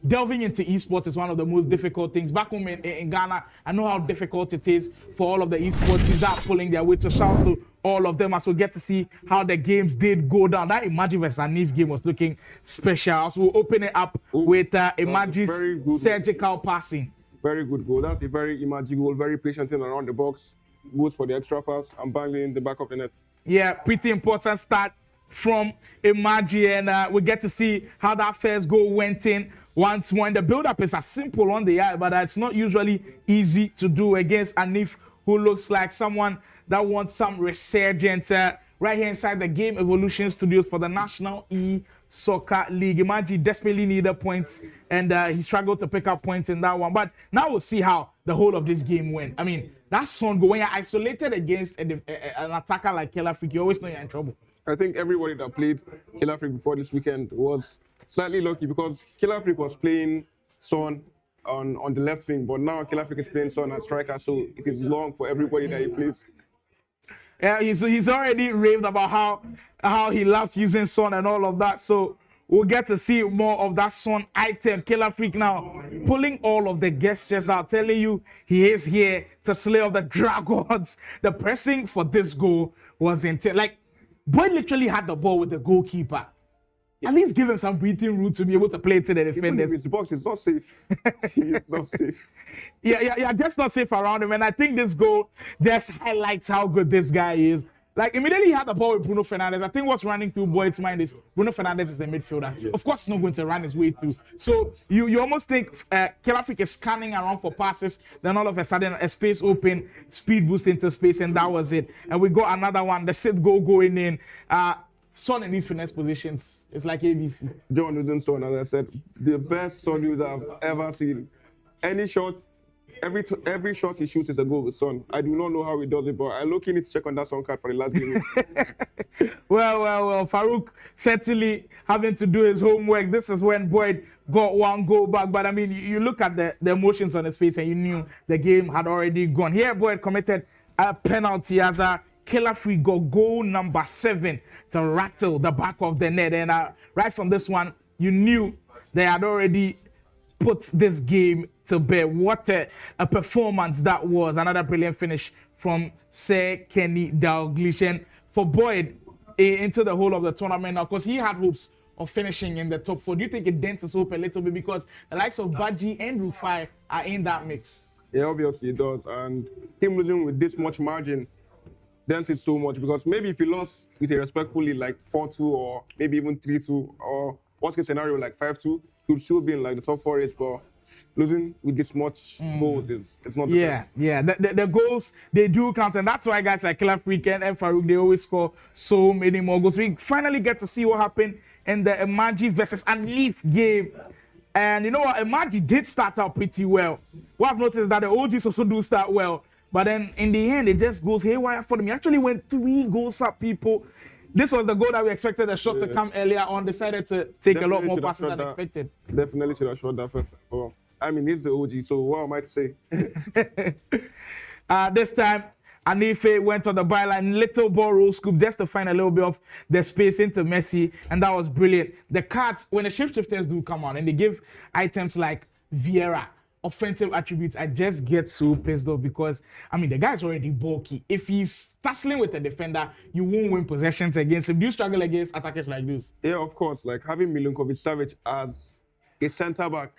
delving into esports is one of the most difficult things. Back home in Ghana, I know how difficult it is for all of the esports teams that are pulling their weight. So shout out to all of them as we get to see how the games did go down. That Imagine vs Anif game was looking special. So we'll open it up with Imagine's surgical passing. Very good goal. That's a very Imagine goal, very patient in around the box. Goes for the extra pass and banging in the back of the net. Yeah, pretty important start from Imagine, and we get to see how that first goal went in once more. And the build-up is as simple on the eye, but it's not usually easy to do against Anif, who looks like someone that wants some resurgence right here inside the Game Evolution Studios for the National Soccer League. Imagine desperately needed points, and he struggled to pick up points in that one. But now we'll see how the whole of this game went. I mean, that Son goal, when you're isolated against an attacker like Killer Freak, you always know you're in trouble. I think everybody that played Killer Freak before this weekend was slightly lucky because Killer Freak was playing Son on the left wing, but now Killer Freak is playing Son as striker, so it is long for everybody that he plays. Yeah, he's already raved about how he loves using Son and all of that. So we'll get to see more of that Son item. Killer Freak now pulling all of the gestures out, telling you he is here to slay off the dragons. The pressing for this goal was intense. Like, Boy literally had the ball with the goalkeeper. At least give him some breathing room to be able to play to the defenders. Even if it's the box, it's not safe. It's not safe. Yeah, just not safe around him. And I think this goal just highlights how good this guy is. Like, immediately he had the ball with Bruno Fernandes. I think what's running through Boyd's mind is Bruno Fernandes is the midfielder. Yes. Of course, he's not going to run his way through. So you almost think Killer Freak is scanning around for passes. Then all of a sudden, a space open, speed boost into space, and that was it. And we got another one, the set goal going in. Son in these finesse positions, it's like ABC. John using Son, as I said, the best Son use I've ever seen. Any shots, every shot he shoots is a goal with Son. I do not know how he does it, but I look need to check on that Son card for the last game. Well, Farouk certainly having to do his homework. This is when Boyd got one goal back. But I mean, you look at the emotions on his face and you knew the game had already gone. Here, Boyd committed a penalty as Killer Free got goal number 7 to rattle the back of the net. And right from this one, you knew they had already put this game to bed. What a performance that was. Another brilliant finish from Sir Kenny Dalglish. And for Boyd, into the whole of the tournament now, because he had hopes of finishing in the top 4. Do you think it dents his hope a little bit, because the likes of Badji and Rufai are in that mix? Yeah, obviously it does. And him losing with this much margin dents it so much, because maybe if he lost with a respectfully like 4-2 or maybe even 3-2 or worst case scenario like 5-2, he would still be in like the top 4 race. But losing with this much goals it's not the best. Yeah. The goals, they do count, and that's why guys like Killer Freak and Farouk, they always score so many more goals. We finally get to see what happened in the Emanji versus Leaf game. And you know what? Emanji did start out pretty well. What I've noticed is that the OGs also do start well. But then in the end, it just goes haywire for them. He actually went 3 goals up, people. This was the goal that we expected the shot to come earlier on. Decided to take a lot more passes than expected. Definitely should have shot that first. But, I mean, he's the OG, so what am I to say? This time, Anife went on the byline, little ball roll scoop just to find a little bit of the space into Messi, and that was brilliant. The cards, when the shapeshifters do come on and they give items like Vieira, offensive attributes, I just get so pissed off, because, I mean, the guy's already bulky. If he's tussling with a defender, you won't win possessions against him. Do you struggle against attackers like this? Yeah, of course. Like having Milinkovic-Savic as a centre-back,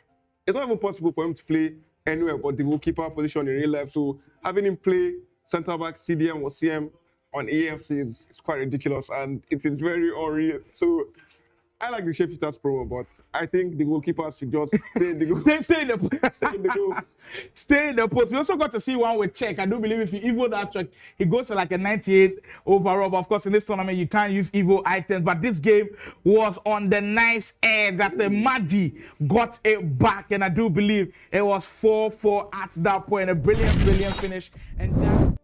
it's not even possible for him to play anywhere but the goalkeeper position in real life. So having him play centre-back, CDM or CM on AFC is quite ridiculous, and it is very unreal. So I like the Shapeshifters promo, but I think the goalkeepers should just stay in the goal. Stay in the goal. Stay in the post. We also got to see one with Czech. I do believe if you evo that track, he goes to like a 98 overall. But of course, in this tournament, you can't use evo items. But this game was on the nice edge. That's the Madi got it back. And I do believe it was 4-4 at that point. A brilliant finish. And that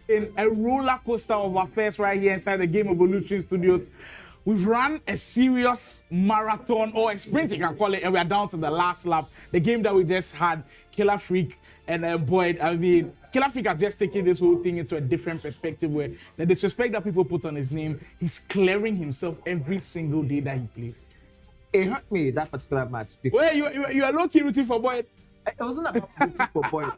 in a roller coaster of affairs right here inside the Game Evolution Studios. We've run a serious marathon or a sprint, you can call it, and we are down to the last lap. The game that we just had, Killer Freak and Boyd. I mean, Killer Freak has just taken this whole thing into a different perspective where the disrespect that people put on his name, he's clearing himself every single day that he plays. It hurt me that particular match. Because Well, you are low-key rooting for Boyd. it wasn't about rooting for Boyd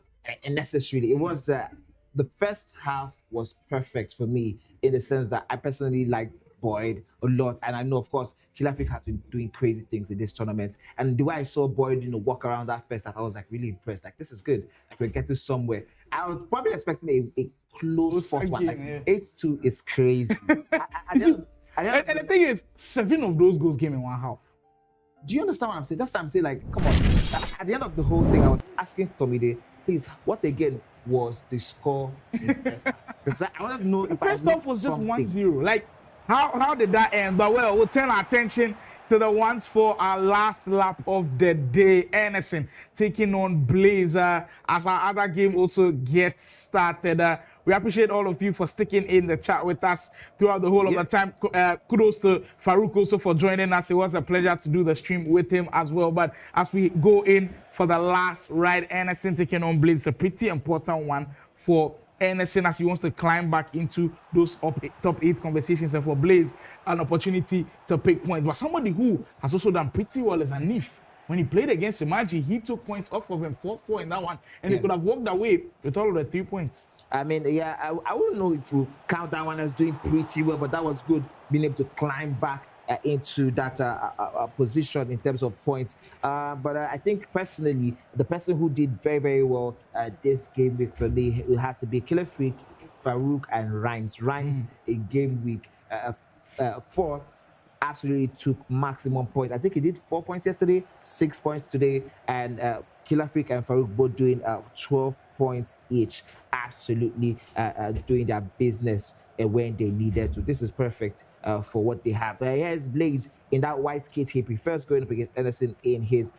necessarily. It was the first half was perfect for me in the sense that I personally like Boyd a lot, and I know, of course, Killer Freak has been doing crazy things in this tournament. And the way I saw Boyd, walk around that first half, I was like really impressed. Like, this is good. Like, we're getting somewhere. I was probably expecting a close fourth one. Like, game, 8-2 is crazy. And the thing is, 7 of those goals came in one half. Do you understand what I'm saying? That's what I'm saying. Like, come on. At the end of the whole thing, I was asking Tomide, please, what again was the score in the first half? Because I want to know if First I off missed was just something. 1-0. Like, how did that end? But well, we'll turn our attention to the ones for our last lap of the day. Anderson taking on Blazer as our other game also gets started. We appreciate all of you for sticking in the chat with us throughout the whole of the time. Kudos to Farouk also for joining us. It was a pleasure to do the stream with him as well. But as we go in for the last ride, Anderson taking on Blaze, a pretty important one for Anderson as he wants to climb back into those top 8 conversations, and for Blaze an opportunity to pick points. But somebody who has also done pretty well is Anif. When he played against Imaji, he took points off of him, 4-4 in that one, and he could have walked away with all of the 3 points. I mean, yeah, I wouldn't know if we count that one as doing pretty well, but that was good, being able to climb back into that position in terms of points. But I think personally, the person who did very, very well this game week for me, it has to be Killer Freak, Farouk, and Rhymes. Rhymes in game week 4 absolutely took maximum points. I think he did 4 points yesterday, 6 points today, and Killer Freak and Farouk both doing 12 points each. Absolutely doing their business when they needed to. This is perfect for what they have. Here's Blaze in that white kit. He prefers going up against Anderson in his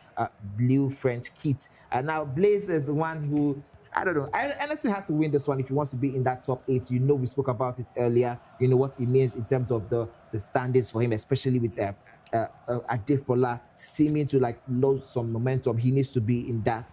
blue French kit. And now Blaze is the one who, I don't know. Anderson has to win this one if he wants to be in that top 8. We spoke about it earlier. You know what it means in terms of the standards for him, especially with Adefola seeming to like lose some momentum. He needs to be in that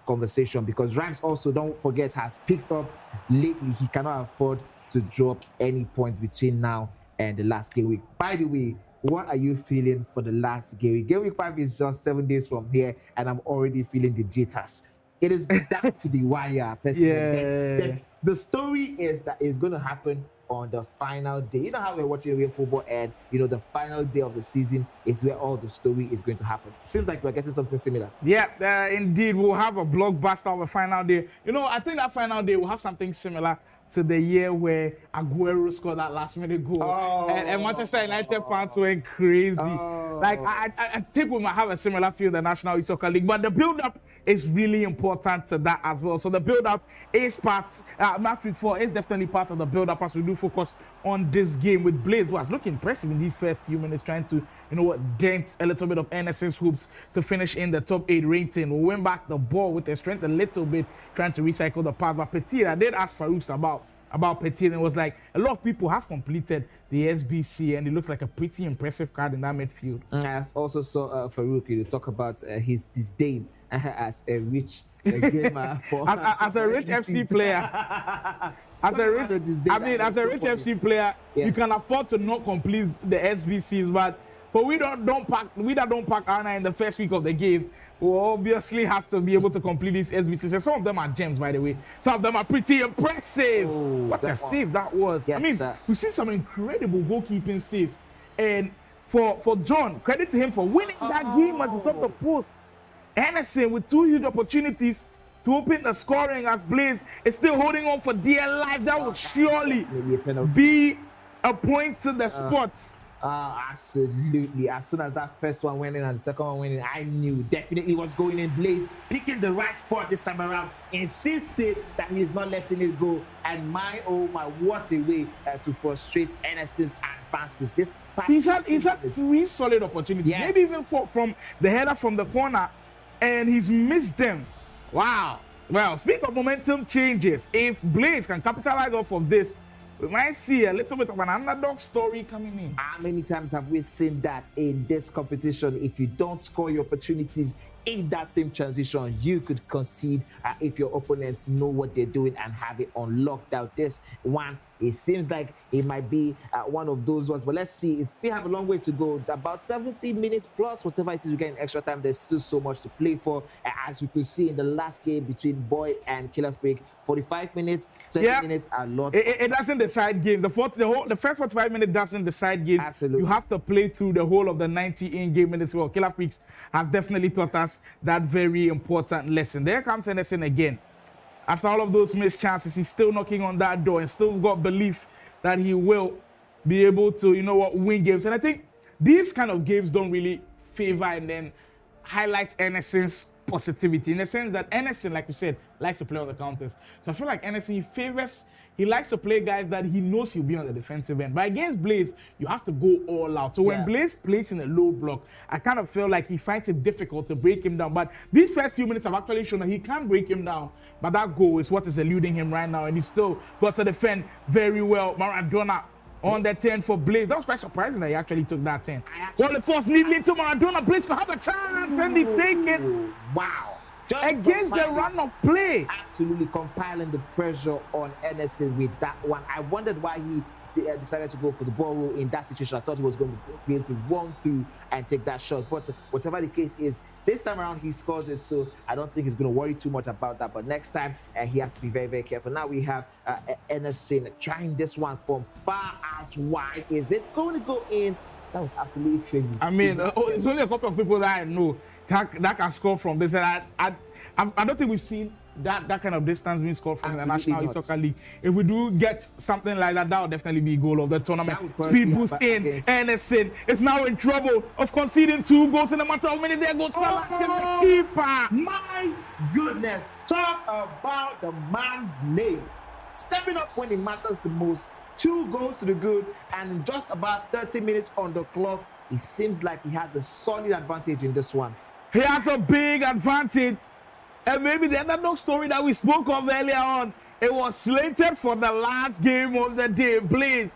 conversation, because Rhymes also, don't forget, has picked up lately. He cannot afford to drop any points between now and the last game week. By the way, what are you feeling for the last game week? Game week 5 is just 7 days from here, and I'm already feeling the jitters. It is down to the wire, personally. The story is that it's going to happen on the final day. You know how we're watching real football, and the final day of the season is where all the story is going to happen. Seems like we're getting something similar. Yeah, indeed, we'll have a blockbuster of a final day. I think that final day will have something similar to the year where Aguero scored that last-minute goal, and Manchester United fans went crazy. I think we might have a similar feel in the National Youth Soccer League, but the build-up is really important to that as well. So the build-up is part, match week 4 is definitely part of the build-up as we do focus on this game with Blaze, who has looked impressive in these first few minutes, trying to, dent a little bit of NS's hoops to finish in the top 8 rating. We'll win back the ball with their strength a little bit, trying to recycle the pass. But Petit, I did ask Farouk about Petit, and it was like a lot of people have completed the SBC, and it looks like a pretty impressive card in that midfield. I also saw Farouk talk about his disdain as a rich gamer as a rich FC player. As a rich FC player, you can afford to not complete the SBCs, but we that don't pack Arna in the first week of the game, will obviously have to be able to complete these SBCs. And some of them are gems, by the way. Some of them are pretty impressive. What a save that was. Yes, we've seen some incredible goalkeeping saves. And for John, credit to him for winning that game as he's off the post. Anderson with 2 huge opportunities to open the scoring as Blaze is still holding on for dear life. That will surely be a point to the spot. Absolutely. As soon as that first one went in and the second one went in, I knew definitely what's going in. Blaze picking the right spot this time around, insisted that he's not letting it go. And oh my, what a way to frustrate Anderson's advances. He's had 3 solid opportunities, maybe even from the header from the corner, and he's missed them. Wow. Well, speak of momentum changes, if Blaze can capitalize off of this, we might see a little bit of an underdog story coming in. How many times have we seen that in this competition? If you don't score your opportunities in that same transition, you could concede if your opponents know what they're doing and have it on lockdown. This one, it seems like it might be one of those ones, but let's see. It still have a long way to go. About 70 minutes plus, whatever it is, you get in extra time. There's still so much to play for. As we could see in the last game between Boy and Killer Freak, 45 minutes, 20 minutes, a lot. It doesn't decide game. The first 45 minutes doesn't decide game. Absolutely. You have to play through the whole of the 90 in-game minutes. Well, Killer Freaks has definitely taught us that very important lesson. There comes Anderson again. After all of those missed chances, he's still knocking on that door and still got belief that he will be able to, win games. And I think these kind of games don't really favor and then highlight Anderson's positivity, in the sense that Anderson, like you said, likes to play on the counters. So I feel like Anderson, he likes to play guys that he knows he'll be on the defensive end. But against Blaze, you have to go all out. So when Blaze plays in a low block, I kind of feel like he finds it difficult to break him down. But these first few minutes have actually shown that he can break him down. But that goal is what is eluding him right now. And he still got to defend very well. Maradona on the 10 for Blaze. That was quite surprising that he actually took that 10. Well, the force needed to Maradona. Blaze could have a chance, and he take it. Wow. Against the run of play. Absolutely compiling the pressure on Anderson with that one. I wondered why he decided to go for the ball roll in that situation. I thought he was going to be able to run through and take that shot. But whatever the case is, this time around he scores it, so I don't think he's going to worry too much about that. But next time, he has to be very, very careful. Now we have Anderson trying this one from far out wide. Is it going to go in? That was absolutely crazy. I mean, it's only a couple of people that I know that can score from this. And I don't think we've seen that kind of distance being scored from the National Soccer League. If we do get something like that, that would definitely be goal of the tournament. Speed boost in. Anderson is now in trouble of conceding 2 goals in a matter of minutes. There goes Salah, the keeper. My goodness. Talk about the man Blaze. Stepping up when it matters the most. 2 goals to the good, and in just about 30 minutes on the clock, it seems like he has a solid advantage in this one. He has a big advantage. And maybe the underdog story that we spoke of earlier on, it was slated for the last game of the day. Blaze.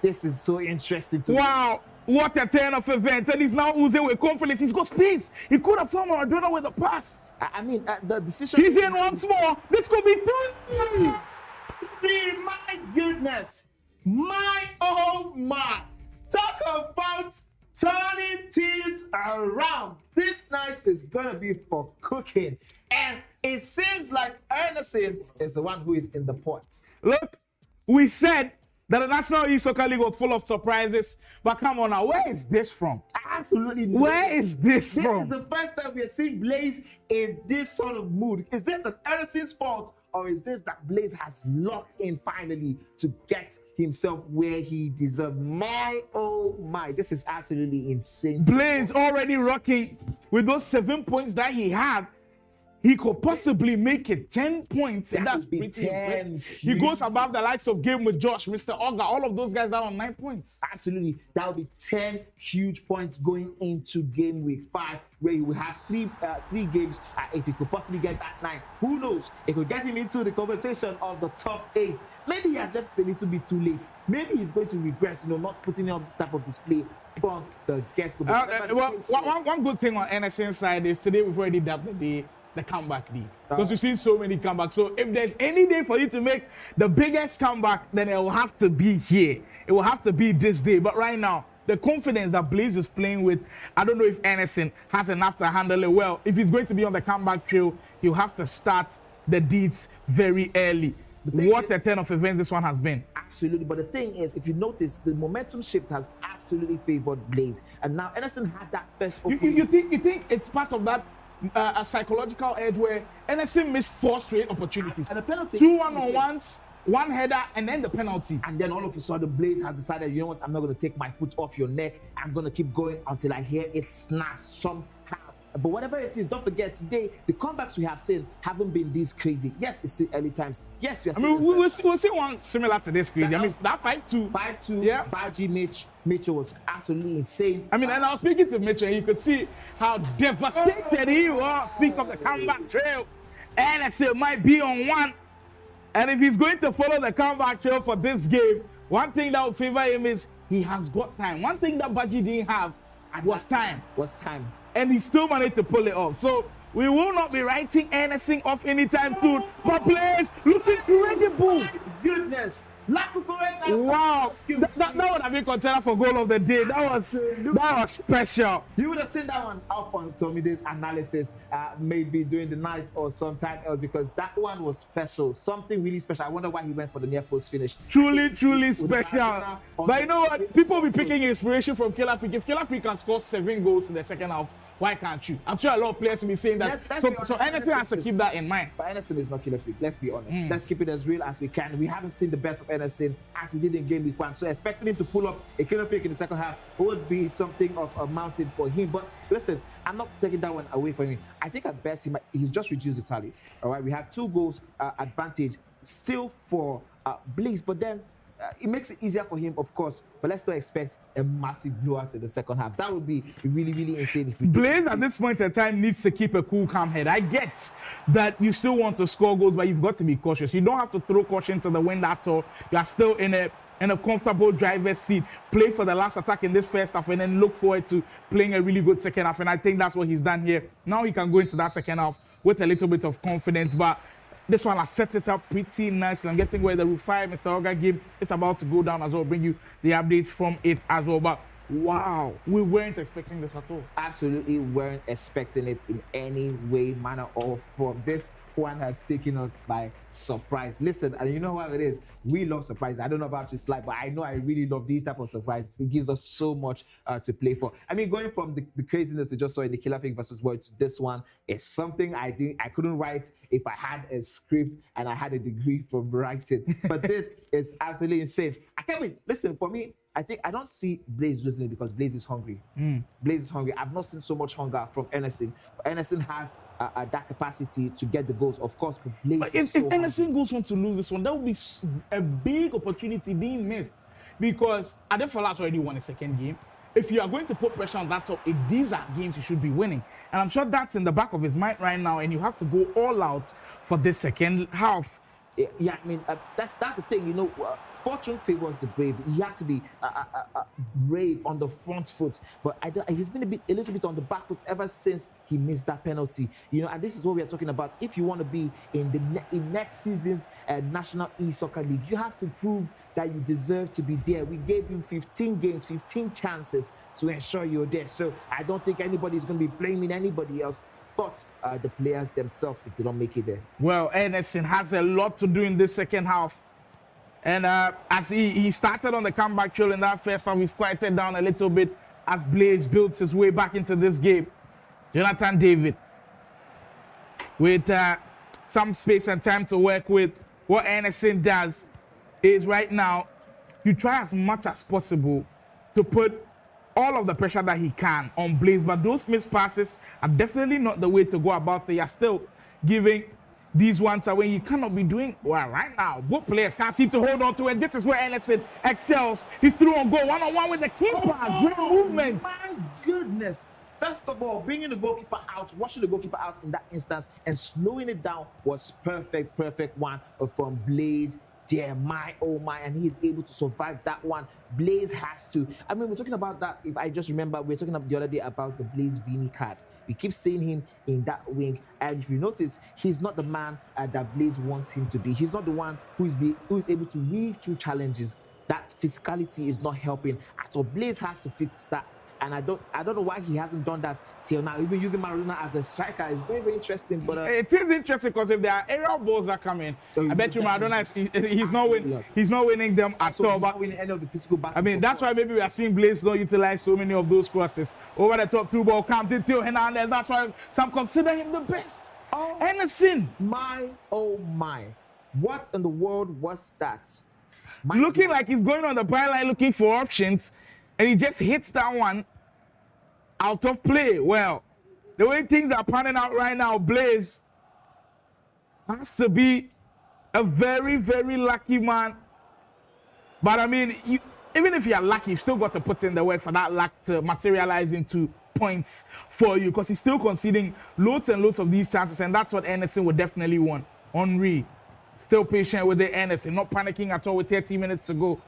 This is so interesting to me. Wow, what a turn of events. And he's now oozing with confidence. He's got space. He could have found Maradona with a pass. I mean, the decision... He's in once more. This could be 3. My goodness. Oh my. Talk about turning things around. This night is going to be for cooking. And it seems like Anderson is the one who is in the pot. Look, we said that the National Youth Soccer League was full of surprises. But come on now, where is this from? Absolutely not. Where is this from? This is the first time we are seeing Blaze in this sort of mood. Is this the Anderson's fault? Or is this that Blaze has locked in finally to get himself where he deserves? My, oh my, this is absolutely insane. Blaze already rocking with those 7 points that he had. He could possibly make it 10 points, and that's pretty impressive. He goes above the likes of Game with Josh, Mr. Ogga, all of those guys that are on 9 points. Absolutely. That will be 10 huge points going into game week 5, where he will have three games. If he could possibly get that 9, who knows? It could get him into the conversation of the top 8. Maybe he has left it a little bit too late. Maybe he's going to regret, not putting on this type of display from the guest. One good thing on Anderson's side is today we've already dubbed the comeback day, because we've seen so many comebacks. So if there's any day for you to make the biggest comeback, then it will have to be here. It will have to be this day. But right now, the confidence that Blaze is playing with, I don't know if Anderson has enough to handle it well. If he's going to be on the comeback trail, he'll have to start the deeds very early. What a turn of events this one has been. Absolutely. But the thing is, if you notice, the momentum shift has absolutely favored Blaze. And now Anderson had that first opening. You think it's part of that a psychological edge where Anderson missed 4 straight opportunities, and the penalty, 2 one-on-ones, 1 header, and then the penalty. And then all of a sudden, Blaze has decided, you know what, I'm not going to take my foot off your neck. I'm going to keep going until I hear it snap somehow. But whatever it is, don't forget, today, the comebacks we have seen haven't been this crazy. Yes, it's still early times. Yes, we are still... we'll see one similar to this crazy. That 5-2. 5-2, yeah. Baji Mitchell was absolutely insane. And I was speaking to Mitchell, and you could see how devastated he was. Speak of the comeback trail. NSA might be on one. And if he's going to follow the comeback trail for this game, one thing that will favor him is he has got time. One thing that Baji didn't have was time. And he still managed to pull it off. So we will not be writing anything off anytime soon. But players, looks incredible. Goodness. Wow. That would have been contender for goal of the day. That was special. You would have seen that one up on Tomide's analysis, maybe during the night or sometime else, because that one was special. Something really special. I wonder why he went for the near post finish. Truly special. But you know what? People will be picking inspiration from Killer Freak. If Killer Freak can score 7 goals in the second half, why can't you? I'm sure a lot of players will be saying that. So Anderson has to keep that in mind. But Anderson is not Killer Freak. Let's be honest. Let's keep it as real as we can. We haven't seen the best of Anderson as we did in game week 1. So expecting him to pull up a Killer Freak in the second half would be something of a mountain for him. But listen, I'm not taking that one away from him. I think at best he's just reduced the tally. All right, we have 2 goals advantage still for Blaze, but then it makes it easier for him, of course, but let's not expect a massive blowout in the second half. That would be really insane if we Blaze at this point in time needs to keep a cool, calm head. I get that you still want to score goals, but you've got to be cautious. You don't have to throw caution to the wind at all. You are still in a comfortable driver's seat. Play for the last attack in this first half and then look forward to playing a really good second half. And I think that's what he's done here. Now he can go into that second half with a little bit of confidence, but this one has set it up pretty nicely. I'm getting where the Rufai Mr. Oga game is about to go down as well. Bring you the updates from it as well. But wow, we weren't expecting this at all. Absolutely weren't expecting it in any way, manner, or form. This one has taken us by surprise. Listen, and you know what it is? We love surprises. I don't know about you, Sly, but I know I really love these type of surprises. It gives us so much to play for. I mean, going from the craziness we just saw in the Killer Freak versus Boy to this one is something I couldn't write if I had a script and I had a degree from writing. But this is absolutely insane. I can't wait. Listen, for me, I don't see Blaze losing because Blaze is hungry. Blaze is hungry. I've not seen so much hunger from Emerson. But Emerson has that capacity to get the goals, of course. But Blaze if Emerson goes on to lose this one, that would be a big opportunity being missed. Because Adefola already won a second game. If you are going to put pressure on that top, these are games you should be winning. And I'm sure that's in the back of his mind right now. And you have to go all out for this second half. Yeah, I mean, that's the thing, you know. Fortune favors the brave. He has to be brave on the front foot, but he's been a little bit on the back foot ever since he missed that penalty. You know, and this is what we are talking about. If you want to be in next season's National E-Soccer League, you have to prove that you deserve to be there. We gave you 15 games, 15 chances to ensure you're there. So I don't think anybody is going to be blaming anybody else but the players themselves if they don't make it there. Well, Anderson has a lot to do in this second half. And as he started on the comeback trail in that first half, he's quieted down a little bit as Blaze built his way back into this game. Jonathan David with some space and time to work with. What Anderson does is right now, you try as much as possible to put all of the pressure that he can on Blaze, but those missed passes are definitely not the way to go about it. You're still giving these ones away. You cannot be doing well right now. Both players can't seem to hold on to it. This is where Anderson excels. He's through on goal, one-on-one with the keeper. Great movement. My goodness. First of all, bringing the goalkeeper out, rushing the goalkeeper out in that instance and slowing it down was perfect one from Blaze. Dear my, oh my, and he is able to survive that one. Blaze has to. I mean, we're talking about that. If I just remember, we were talking about the other day about the Blaze Vini card. We keep seeing him in that wing, and if you notice, he's not the man that Blaze wants him to be. He's not the one who is able to weave through challenges. That physicality is not helping at all. Blaze has to fix that. And I don't know why he hasn't done that till now. Even using Maradona as a striker is very interesting. But it is interesting because if there are aerial balls that come in, I bet you Maradona he's not winning them at all. He's not winning any of the physical battles. I mean, that's why maybe we are seeing Blaze not utilize so many of those crosses. Over the top, through ball comes in Theo Hernandez. That's why some consider him the best. Oh, Anderson. My, oh my. What in the world was that? Looking like he's going on the byline looking for options, and he just hits that one out of play. Well, the way things are panning out right now, Blaze has to be a very, very lucky man. But I mean, even if you're lucky, you've still got to put in the work for that luck to materialize into points for you because he's still conceding loads and loads of these chances, and that's what Anderson would definitely want. Henry, still patient with the Anderson, not panicking at all with 30 minutes to go.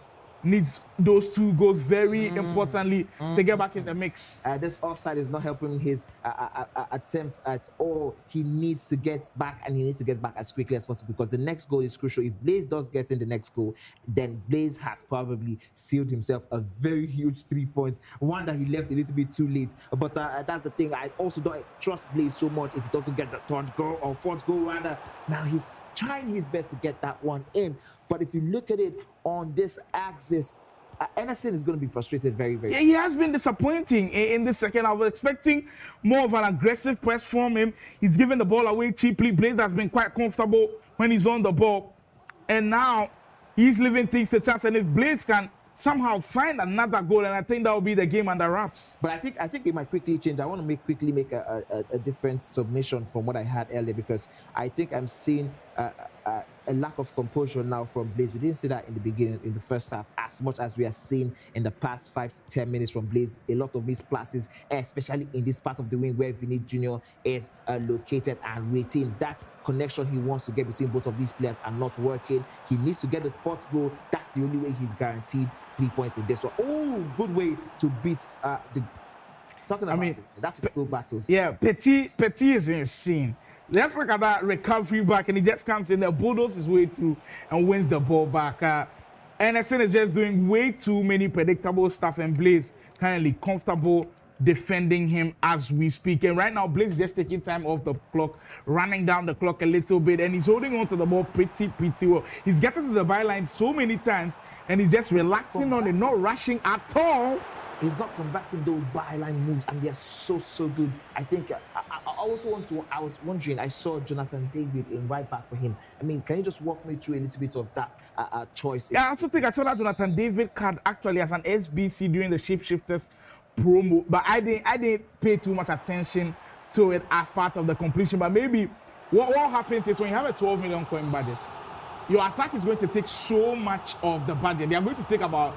Needs those 2 goals very importantly to get back in the mix. This offside is not helping his attempt at all. He needs to get back, and he needs to get back as quickly as possible because the next goal is crucial. If Blaze does get in the next goal, then Blaze has probably sealed himself a very huge 3 points. One that he left a little bit too late. But that's the thing. I also don't trust Blaze so much if he doesn't get the 3rd goal or 4th goal rather. Now he's trying his best to get that one in. But if you look at it on this axis, Anderson is going to be frustrated very, very Yeah, he has been disappointing in this second. I was expecting more of an aggressive press from him. He's giving the ball away cheaply. Blaze has been quite comfortable when he's on the ball. And now he's leaving things to chance. And if Blaze can somehow find another goal, and I think that will be the game under wraps. But I think it might quickly change. I want to quickly make a different submission from what I had earlier because I think I'm seeing a lack of composure now from Blaze. We didn't see that in the beginning, in the first half, as much as we are seeing in the past 5 to 10 minutes from Blaze. A lot of mispasses, especially in this part of the wing where Vinny Jr. is located and waiting. That connection he wants to get between both of these players are not working. He needs to get the 4th goal. That's the only way he's guaranteed 3 points in this one. Oh, good way to beat the... Talking about that physical battles. Yeah, Petit is insane. Let's look at that recovery back, and he just comes in there, bulldozes his way through, and wins the ball back. Anderson is just doing way too many predictable stuff, and Blaze currently comfortable defending him as we speak. And right now, Blaze is just taking time off the clock, running down the clock a little bit, and he's holding on to the ball pretty well. He's getting to the byline so many times, and he's just relaxing on it, not rushing at all. He's not converting those byline moves, and they're so good. I think I was wondering, I saw Jonathan David in right back for him. I mean, can you just walk me through a little bit of that choice? Yeah, I also think I saw that Jonathan David card actually as an SBC during the Shapeshifters promo, but I didn't pay too much attention to it as part of the completion. But maybe what happens is when you have a 12 million coin budget, your attack is going to take so much of the budget. They are going to take about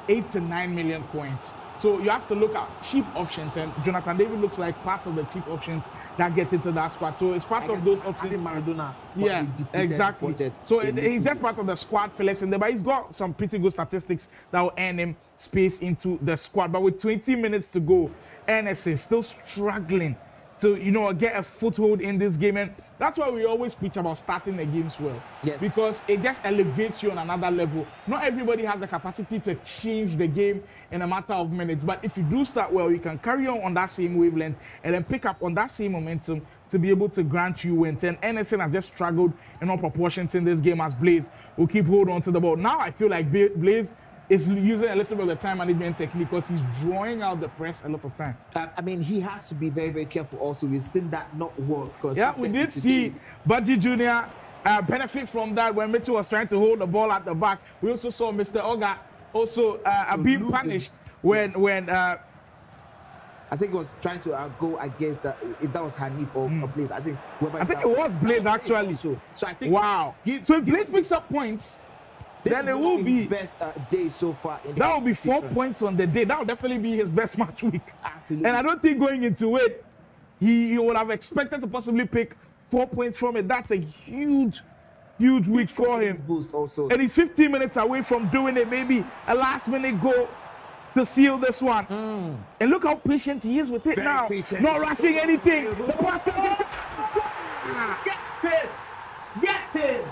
8 to 9 million coins. So you have to look at cheap options, and Jonathan David looks like part of the cheap options that get into that squad. So it's part of those options. Maradona, yeah, exactly. So he's just part of the squad fillers in there, but he's got some pretty good statistics that will earn him space into the squad. But with 20 minutes to go, Anderson is still struggling to, get a foothold in this game. And that's why we always preach about starting the games well. Yes. Because it just elevates you on another level. Not everybody has the capacity to change the game in a matter of minutes. But if you do start well, you can carry on that same wavelength and then pick up on that same momentum to be able to grant you wins. And Anderson has just struggled in all proportions in this game as Blaze will keep hold on to the ball. Now I feel like Blaze is using a little bit of the time management technique because he's drawing out the press a lot of times. I mean, he has to be very, very careful also. We've seen that not work. Yeah, we did see Budgie Jr. Benefit from that when Mitchell was trying to hold the ball at the back. We also saw Mr. Oga also being punished when I think he was trying to go against if that was Hanif or Blaze. I think it was Blaze actually. So I think wow. So if Blaze picks up points, then it will be his best day so far. That will be 4 points on the day. That will definitely be his best match week. Absolutely. And I don't think going into it, he would have expected to possibly pick 4 points from it. That's a huge week for him. Boost also. And he's 15 minutes away from doing it. Maybe a last-minute goal to seal this one. And look how patient he is with it now. Patient. Not rushing anything. The pass comes Get him!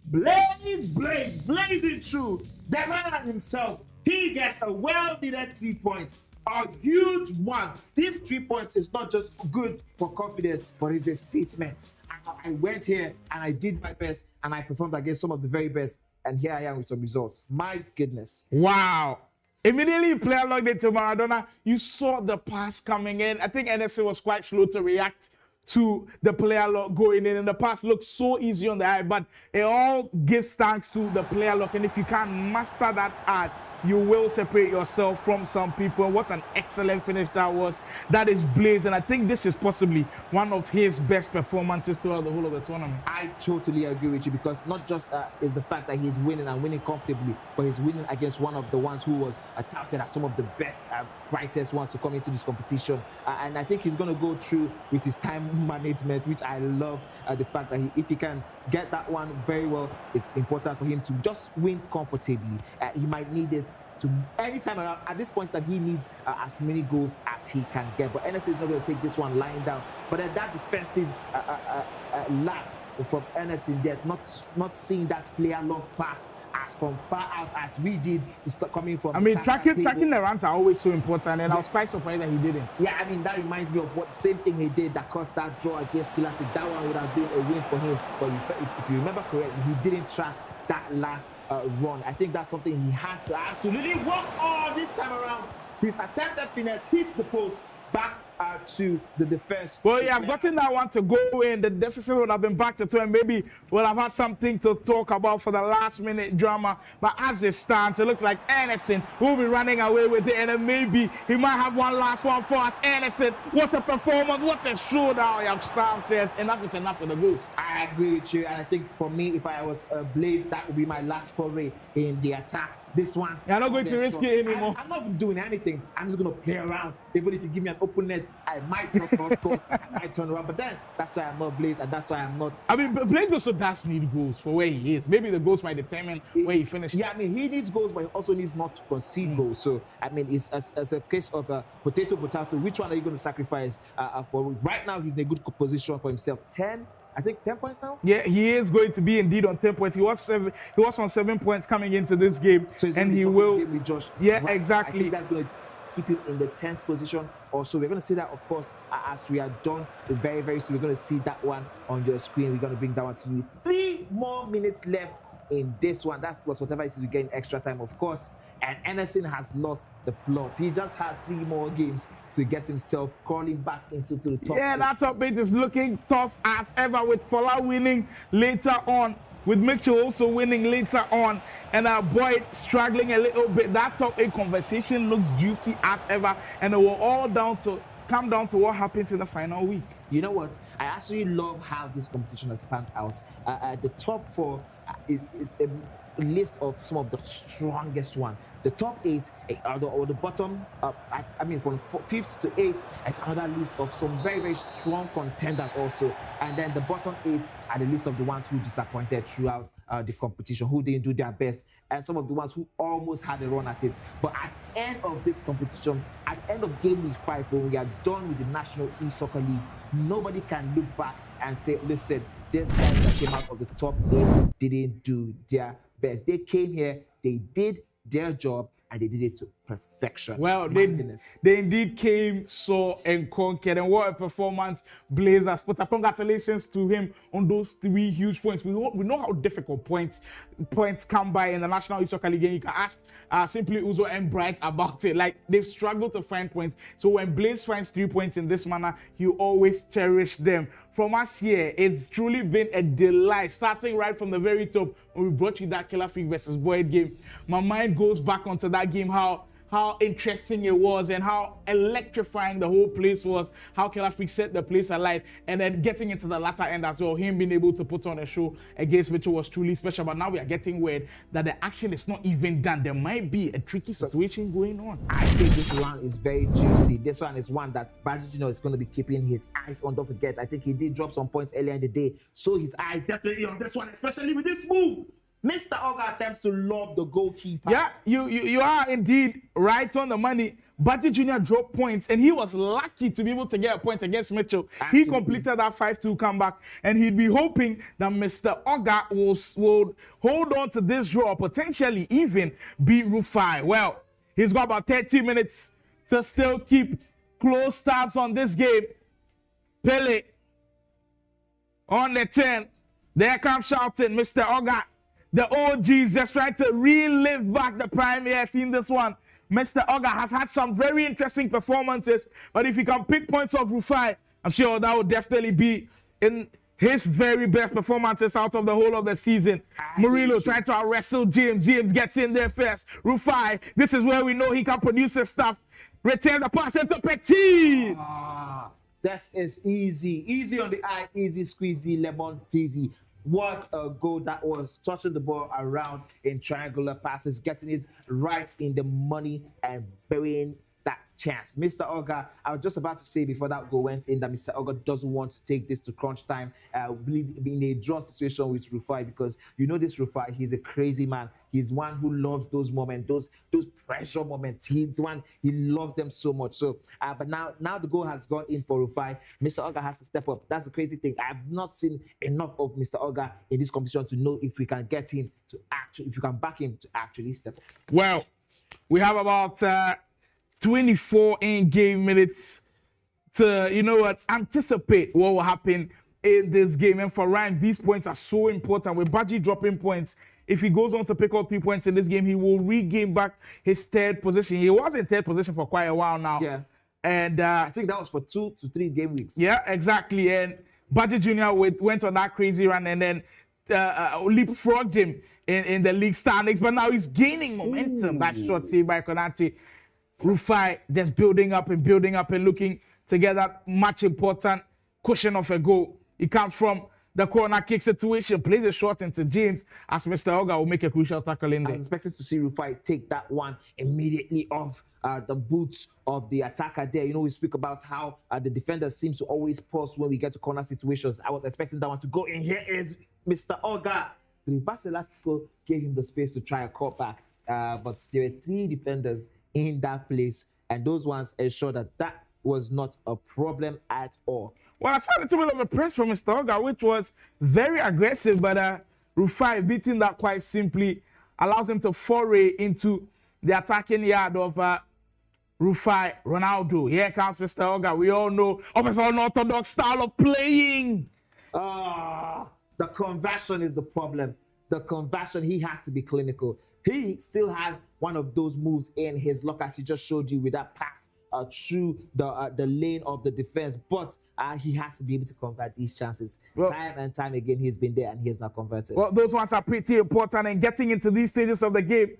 Blazing through. The man himself, he gets a well-needed 3 points. A huge one. These 3 points is not just good for confidence, but it's a statement. I went here and I did my best and I performed against some of the very best. And here I am with some results. My goodness. Wow. Immediately player logged into Maradona, you saw the pass coming in. I think Anderson was quite slow to react to the player lock going in, and the pass looks so easy on the eye, but it all gives thanks to the player lock. And if you can master that art, you will separate yourself from some people. And what an excellent finish that was. That is Blaze, and I think this is possibly one of his best performances throughout the whole of the tournament. I totally agree with you, because not just is the fact that he's winning and winning comfortably, but he's winning against one of the ones who was touted as some of the best, brightest ones to come into this competition. And I think he's going to go through with his time management, which I love. The fact that if he can get that one very well, it's important for him to just win comfortably. He might need it to any time around. At this point, that he needs as many goals as he can get. But NSA is not going to take this one lying down. But then that defensive lapse from NSA there, not seeing that player long pass as from far out as we did, is coming from. I mean, tracking the runs are always so important, and I was quite surprised that he didn't. Yeah, I mean, that reminds me of what same thing he did that caused that draw against Kilafik. That one would have been a win for him. But if you remember correctly, he didn't track that last run. I think that's something he had to absolutely work on this time around. His attempted finesse hit the post back to the defense. Well, yeah, I've gotten that one to go in. The deficit would have been back to 2, and maybe we'll have had something to talk about for the last minute drama. But as it stands, it looks like Anderson will be running away with it, and then maybe he might have one last one for us. Anderson, what a performance, what a showdown. You have Staff says enough is enough for the Goose. I agree with you, and I think for me, if I was Blaze, that would be my last foray in the attack. This one, you're not going to risk it anymore. I'm not doing anything. I'm just going to play around. Even if you give me an open net, I might not score, I might turn around. But then that's why I'm not Blaze, and that's why I'm not. I mean, Blaze also does need goals for where he is. Maybe the goals might determine where he finishes. Yeah, I mean, he needs goals, but he also needs not to concede goals. So, I mean, it's as a case of potato. Which one are you going to sacrifice for? Right now, he's in a good position for himself. 10 points now. Yeah, he is going to be indeed on 10 points. He was on 7 points coming into this game, so and he will. With Josh. Yeah, right. exactly. I think that's going to keep him in the 10th position. Also, we're going to see that, of course, as we are done very, very soon. We're going to see that one on your screen. We're going to bring that one to you. 3 more minutes left in this one. That plus whatever it is we get in extra time, of course. And Anderson has lost the plot. He just has 3 more games to get himself crawling back into the top. Yeah, that top 8 is looking tough as ever, with Fola winning later on, with Mitchell also winning later on, and Boyd struggling a little bit. That top 8 conversation looks juicy as ever, and it will all come down to what happens in the final week. You know what? I actually love how this competition has panned out. The top 4 is a list of some of the strongest one. The top 8 or the bottom, from 5th to 8th, is another list of some very, very strong contenders also. And then the bottom 8 are the list of the ones who disappointed throughout the competition, who didn't do their best, and some of the ones who almost had a run at it. But at the end of this competition, at the end of game week 5, when we are done with the National E-Soccer League, nobody can look back and say, listen, these guys that came out of the top 8 didn't do their best. They came here, they did their job, and they did it to perfection. Well, they indeed came, saw, and conquered. And what a performance Blaze has put up. Congratulations to him on those 3 huge points. We know how difficult points come by in the National E-Soccer League. And you can ask simply Uzo and Bright about it. Like, they've struggled to find points. So when Blaze finds 3 points in this manner, you always cherish them. From us here, it's truly been a delight. Starting right from the very top, when we brought you that Kilafik versus Boyd game, my mind goes back onto that game, how interesting it was and how electrifying the whole place was, how Kilafik set the place alight, and then getting into the latter end as well, him being able to put on a show against Mitchell was truly special. But now we are getting word that the action is not even done. There might be a tricky situation going on. I think this one is very juicy. This one is one that Badger Junior is going to be keeping his eyes on. Don't forget, I think he did drop some points earlier in the day, so his eyes definitely on this one, especially with this move. Mr. Oga attempts to lob the goalkeeper. Yeah, you are indeed right on the money. Badger Junior dropped points, and he was lucky to be able to get a point against Mitchell. Absolutely. He completed that 5-2 comeback, and he'd be hoping that Mr. Oga will hold on to this draw, potentially even beat Rufai. Well, he's got about 30 minutes to still keep close tabs on this game. Pele on the 10. There comes shouting, Mr. Oga. The OGs just trying to relive back the prime years in this one. Mr. Oga has had some very interesting performances, but if he can pick points off Rufai, I'm sure that would definitely be in his very best performances out of the whole of the season. Murillo trying to wrestle James. James gets in there first. Rufai, this is where we know he can produce his stuff. Return the pass into Petit. That is easy. Easy on the eye, easy squeezy, lemon peasy. What a goal that was, touching the ball around in triangular passes, getting it right in the money and burying that chance. Mr. Oga, I was just about to say before that goal went in that Mr. Oga doesn't want to take this to crunch time, really in a draw situation with Rufai, because you know this Rufai, he's a crazy man. He's one who loves those moments, those pressure moments. He's one, he loves them so much. So, but now the goal has gone in for Rufai. Mr. Oga has to step up. That's the crazy thing. I have not seen enough of Mr. Oga in this competition to know if we can get him to actually, if you can back him to actually step up. Well, we have about 24 in-game minutes to, anticipate what will happen in this game. And for Ryan, these points are so important. With Baji dropping points, if he goes on to pick up 3 points in this game, he will regain back his third position. He was in third position for quite a while now. Yeah. And I think that was for 2 to 3 game weeks. Yeah, exactly. And Baji Jr. went on that crazy run and then leapfrogged him in the league standings. But now he's gaining momentum. That shot saved by Konate. Rufai just building up and looking to get that much important cushion of a goal. He comes from the corner kick situation, plays a shot into James as Mr. Oga will make a crucial tackle in there. I was expected to see Rufai take that one immediately off the boots of the attacker there. You know, we speak about how the defender seems to always pause when we get to corner situations. I was expecting that one to go in. Here is Mr. Oga. The reverse elastico gave him the space to try a cutback, but there were 3 defenders in that place, and those ones ensured that was not a problem at all. Well, I saw a little bit of a press from Mr. Oga, which was very aggressive, but Rufai beating that quite simply allows him to foray into the attacking yard of Rufai Ronaldo. Here comes Mr. Oga. We all know of his unorthodox style of playing. The conversion is the problem. The conversion, he has to be clinical. He still has one of those moves in his locker, as he just showed you with that pass through the lane of the defense. But he has to be able to convert these chances. Well, time and time again, he's been there and he has not converted. Well, those ones are pretty important. And getting into these stages of the game,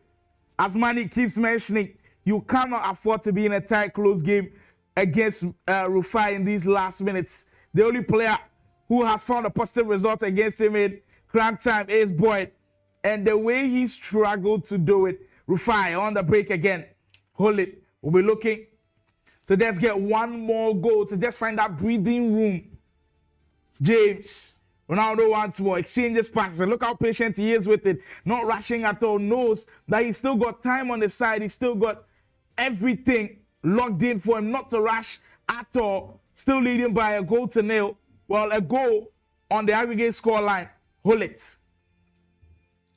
as Manny keeps mentioning, you cannot afford to be in a tight, close game against Rufai in these last minutes. The only player who has found a positive result against him in crunch time is Boyd. And the way he struggled to do it, Rufai on the break again. Hold it. We'll be looking to just get one more goal, to just find that breathing room. James, Ronaldo once more, exchanges passes. And look how patient he is with it. Not rushing at all. Knows that he's still got time on the side. He's still got everything locked in for him not to rush at all. Still leading by a 1-0. Well, a goal on the aggregate score line. Hold it.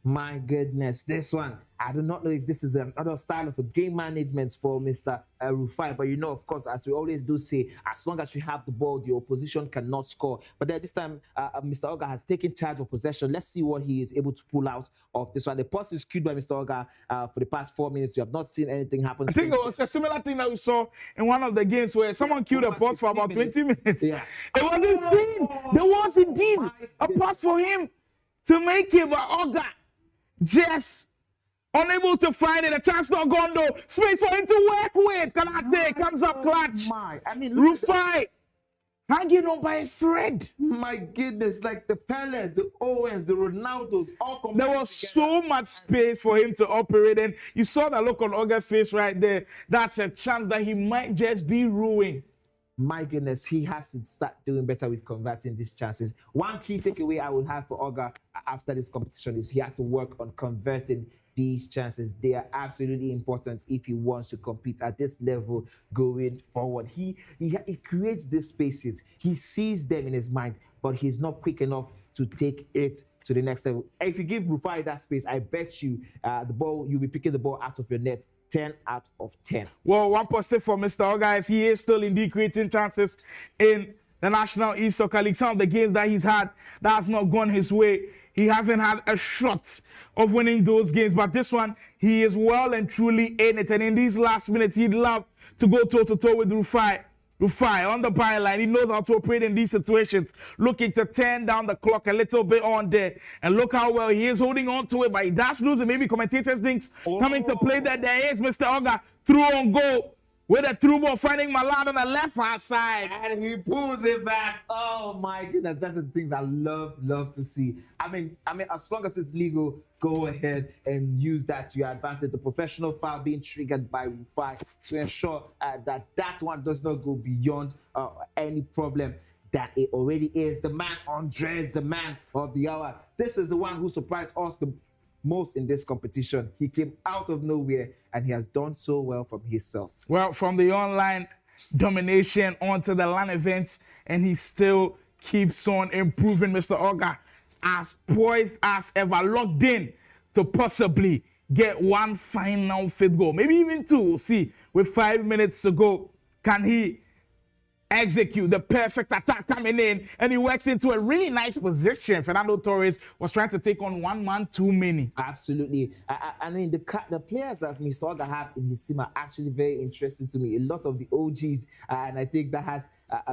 My goodness, this one, I do not know if this is another style of a game management for Mr. Rufai, but you know, of course, as we always do say, as long as you have the ball, the opposition cannot score. But then this time, Mr. Oga has taken charge of possession. Let's see what he is able to pull out of this one. The pass is queued by Mr. Oga for the past 4 minutes. You have not seen anything happen. I think it was a similar thing that we saw in one of the games where someone queued a pass for about 20 minutes. Yeah. It was insane. There was indeed a pass for him to make it, but Oga just unable to find it. A chance not gone though. Space for him to work with. Kanate comes up clutch. Rufai hanging on by a thread. My goodness, like the Peles, the Owens, the Ronaldos, all combined. There was so much space for him to operate, and you saw that look on Oga's face right there. That's a chance that he might just be ruined. My goodness, he has to start doing better with converting these chances. One key takeaway I would have for Oga after this competition is he has to work on converting these chances. They are absolutely important if he wants to compete at this level going forward. He creates these spaces. He sees them in his mind, but he's not quick enough to take it to the next level. If you give Rufai that space, I bet you you'll be picking the ball out of your net 10 out of 10. Well, one positive for Mr. Oga is he is still indeed creating chances in the National East Soccer League. Some of the games that he's had, that has not gone his way. He hasn't had a shot of winning those games, but this one, he is well and truly in it. And in these last minutes, he'd love to go toe-to-toe with Rufai. Rufai on the byline. He knows how to operate in these situations. Looking to turn down the clock a little bit on there. And look how well he is holding on to it. But he does lose it. Maybe commentators think coming to play that there is Mr. Oga through on goal. With a through ball finding Malad on the left-hand side. And he pulls it back. Oh my goodness, that's the things I love to see. I mean, as long as it's legal, go ahead and use that to your advantage. The professional foul being triggered by Rufai to ensure that one does not go beyond any problem that it already is. The man Andres, the man of the hour. This is the one who surprised us the most in this competition. He came out of nowhere and he has done so well from himself. Well, from the online domination onto the LAN events, and he still keeps on improving. Mr. Oga, as poised as ever, locked in to possibly get one final fifth goal, maybe even two. We'll see. With 5 minutes to go, can he execute the perfect attack coming in? And he works into a really nice position. Fernando Torres was trying to take on one man too many. Absolutely. I mean, the players that Mr. Oga have in his team are actually very interesting to me. A lot of the OGs, and I think that has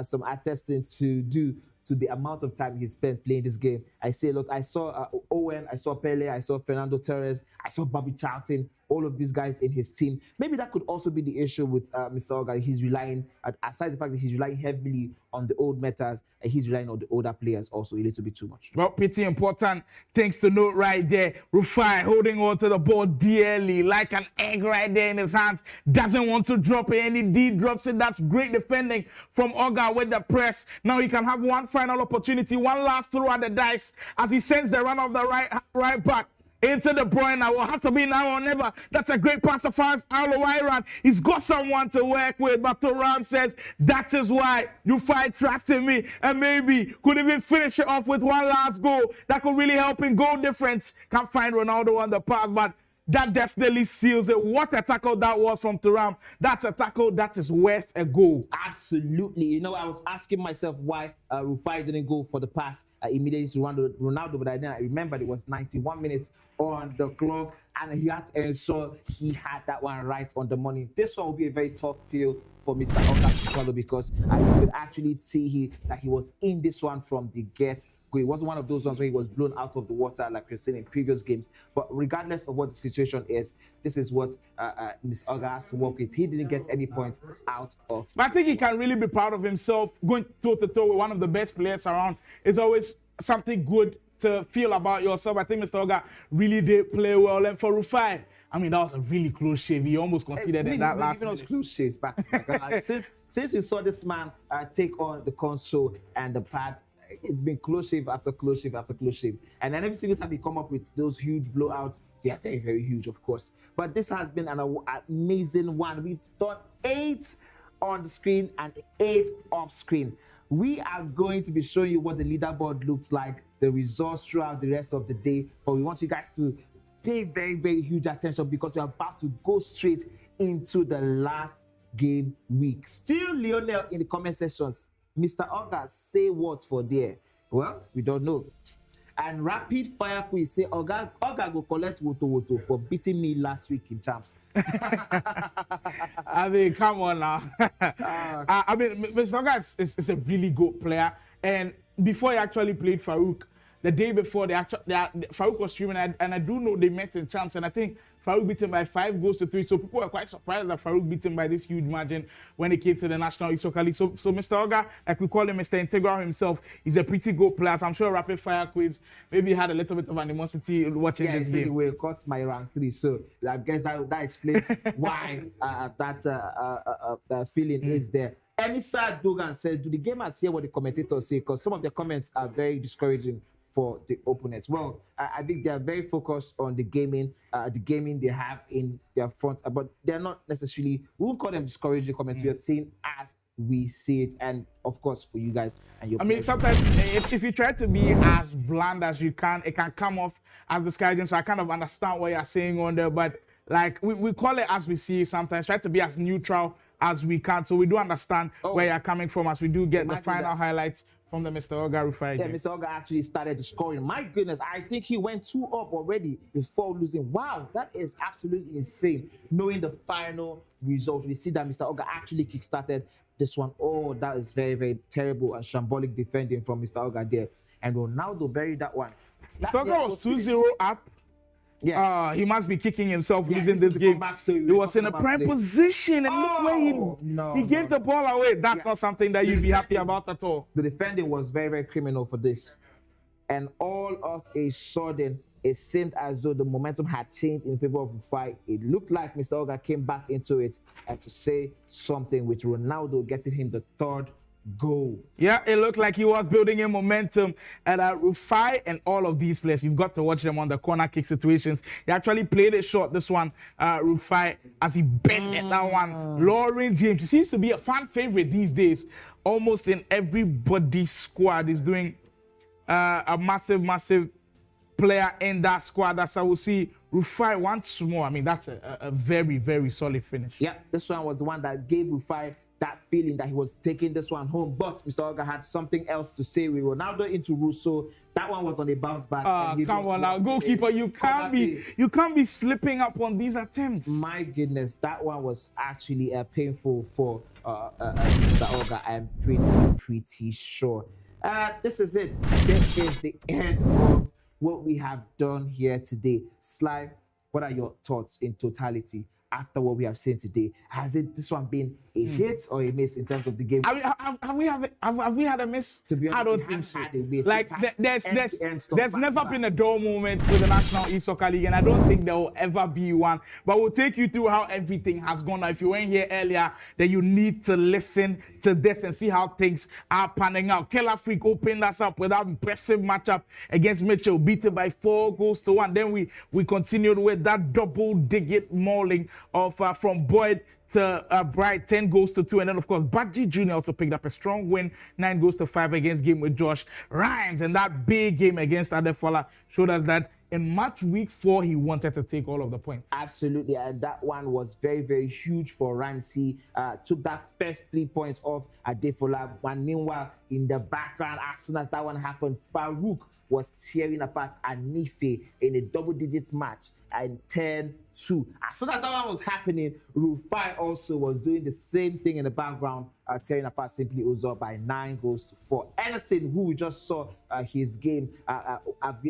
some attesting to do to the amount of time he spent playing this game. I see a lot. I saw Owen, I saw Pele, I saw Fernando Torres, I saw Bobby Charlton, all of these guys in his team. Maybe that could also be the issue with Mr. Oga. He's relying, aside the fact that he's relying heavily on the old metas, he's relying on the older players also a little bit too much. Well, pretty important things to note right there. Rufai holding on to the ball dearly, like an egg right there in his hands. Doesn't want to drop it. Any D drops it. That's great defending from Oga with the press. Now he can have one final opportunity, one last throw at the dice as he sends the run of the right back into De Bruyne. Will have to be now or never. That's a great pass as far as Iran. He's got someone to work with, but Thuram says that is why you fight trusting me, and maybe could even finish it off with one last goal that could really help in goal difference. Can't find Ronaldo on the pass, but that definitely seals it. What a tackle that was from Thuram. That's a tackle that is worth a goal. Absolutely. You know, I was asking myself why Rufai didn't go for the pass immediately to Ronaldo, but then I remembered it was 91 minutes on the clock, and he had to ensure he had that one right on the money. This one will be a very tough pill for Mr. Oga to swallow, because I could actually see that he was in this one from the get-go. It wasn't one of those ones where he was blown out of the water like we've seen in previous games. But regardless of what the situation is, this is what Mr. Oga has to work with. He didn't get any points out of. But I think he can really be proud of himself. Going toe-to-toe with one of the best players around is always something good to feel about yourself. I think Mr. Oga really did play well. And for Rufai, I mean, that was a really close shave. He almost conceded in that last minute. Close shaves back to back. Like, since we saw this man take on the console and the pad, it's been close shave after close shave after close shave. And then every single time they come up with those huge blowouts, they are very, very huge, of course. But this has been an amazing one. We've done 8 on the screen and 8 off screen. We are going to be showing you what the leaderboard looks like, the results throughout the rest of the day. But we want you guys to pay very, very huge attention, because we're about to go straight into the last game week. Still Lionel in the comment sections. Mr. Oga, say what's for there? Well, we don't know. And rapid fire quiz say Oga go collect woto for beating me last week in champs. I mean, come on now. I mean, Mr. Oga is a really good player. And before he actually played Farouk, the day before, Farouk was streaming, and I do know they met in champs, and I think Farouk beat him by 5-3. So people were quite surprised that Farouk beat him by this huge margin when it came to the National Soccer League. So Mr. Oga, like we call him Mr. Integral himself, he's a pretty good player. So I'm sure rapid fire quiz maybe had a little bit of animosity watching this game. Yeah, he cut my rank 3. So I guess that explains why that feeling is there. Emisa Dogan says, do the gamers hear what the commentators say? Because some of the comments are very discouraging for the opponents. Well, I think they are very focused on the gaming they have in their front, but they're not necessarily, we won't call them discouraging comments. We are seeing as we see it, and of course for you guys and your. I mean, sometimes if you try to be as bland as you can, it can come off as discouraging. So I kind of understand what you're saying on there, but like we call it as we see it sometimes. Try to be as neutral as we can, so we do understand where you're coming from as we do get the final highlights from the Mr. Oga Rufai. Yeah, Mr. Oga actually started scoring. My goodness, I think he went 2 up already before losing. Wow, that is absolutely insane. Knowing the final result, we see that Mr. Oga actually kickstarted this one, oh, that is very, very terrible and shambolic defending from Mr. Oga there. And Ronaldo buried that one. That Stoker game was finished. 2-0 up. Yeah. He must be kicking himself Yeah, losing this this is the game. comeback story He we're was in a talking prime about today. position, and look where he gave the ball away. That's not something that you'd be happy about at all. The defending was very, very criminal for this. And all of a sudden, it seemed as though the momentum had changed in favor of Rufai. It looked like Mr. Oga came back into it and to say something with Ronaldo getting him the third goal. Yeah, it looked like he was building in momentum. And Rufai and all of these players, you've got to watch them on the corner kick situations. He actually played it short, this one, Rufai, as he bent at that one. Lauren James, he seems to be a fan favorite these days. Almost in everybody's squad is doing a massive player in that squad. That's how we'll see Rufai once more. I mean, that's a very, very solid finish. Yeah, this one was the one that gave Rufai that feeling that he was taking this one home. But Mr. Oga had something else to say with Ronaldo into Russo. That one was on a bounce back. Come on now, goalkeeper, you can't be slipping up on these attempts. My goodness, that one was actually painful for Mr. Oga. I'm pretty sure. This is it. This is the end of what we have done here today. Sly, what are your thoughts in totality after what we have seen today? Has this one been a hit or a miss in terms of the game? I mean, have we had a miss? To be honest, I don't we think haven't so. had a miss. Like We've had there's end-to-end stuff there's back never to back. been a dull moment with the National E-Soccer League, and I don't think there will ever be one. But we'll take you through how everything has gone. Now, if you weren't here earlier, then you need to listen to this and see how things are panning out. Killer Freak opened us up with that impressive matchup against Mitchell, beaten by 4-1. Then we continued with that double-digit mauling of from Boyd to Bright, 10-2. And then, of course, Badji Jr. also picked up a strong win, 9-5 against Game with Josh Rhymes. And that big game against Adefola showed us that in match week 4, he wanted to take all of the points. Absolutely, and that one was very, very huge for Rhymes. He took that first 3 points off Adefola. And meanwhile, in the background, as soon as that one happened, Farouk was tearing apart Anife in a double-digit match and 10-2. As soon as that one was happening, Rufai also was doing the same thing in the background, tearing apart Simply Uzo by 9-4. Anderson, who we just saw his game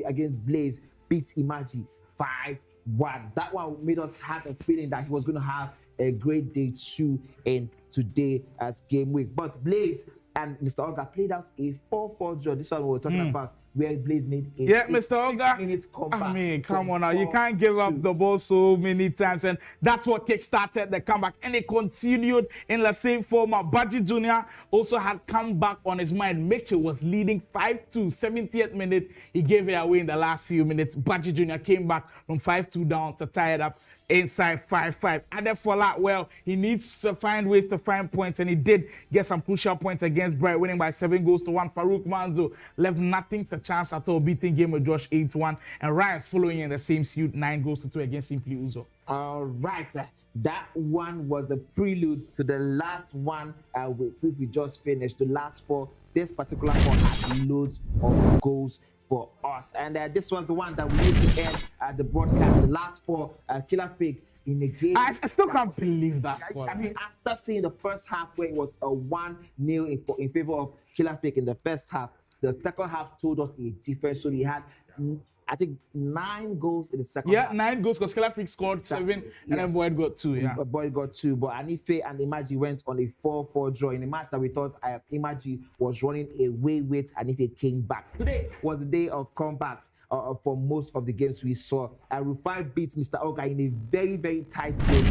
against Blaze, beat Imaji 5-1. That one made us have a feeling that he was going to have a great day 2 in today as game week. But Blaze and Mr. Oga played out a 4-4 draw. This one we were talking about, where Blaze made a Mr. Oga. 6 minutes comeback. I mean, come on now. You can't give up the ball so many times. And that's what kick-started the comeback. And it continued in the same format. Badji Jr. also had come back on his mind. Mitchell was leading 5-2, 70th minute. He gave it away in the last few minutes. Badji Jr. came back from 5-2 down to tie it up inside 5-5. Adefola, well, he needs to find ways to find points, and he did get some crucial points against Bright, winning by 7-1. Farouk Manzo left nothing to chance at all, beating Game with Josh 8-1, and Ryan's following in the same suit, 9-2 against Simply Uzo. All right, that one was the prelude to the last one we just finished. The last 4, this particular 4 had loads of goals for us, and this was the one that we used to end the broadcast. The last 4, Killer Freak in the game. I still can't believe that score. I mean, after seeing the first half where it was a 1-0 in favor of Killer Freak in the first half, the second half told us a different story. He had, I think, 9 goals in the second half. 9 goals because Killer Freak scored 7, and then Boyd got 2. Yeah, Boyd got 2, but Anife and Imaji went on a 4-4 draw in a match that we thought Imaji was running away with. Anife came back. Today was the day of comebacks for most of the games we saw. Rufai beat Mr. Oga in a very, very tight game.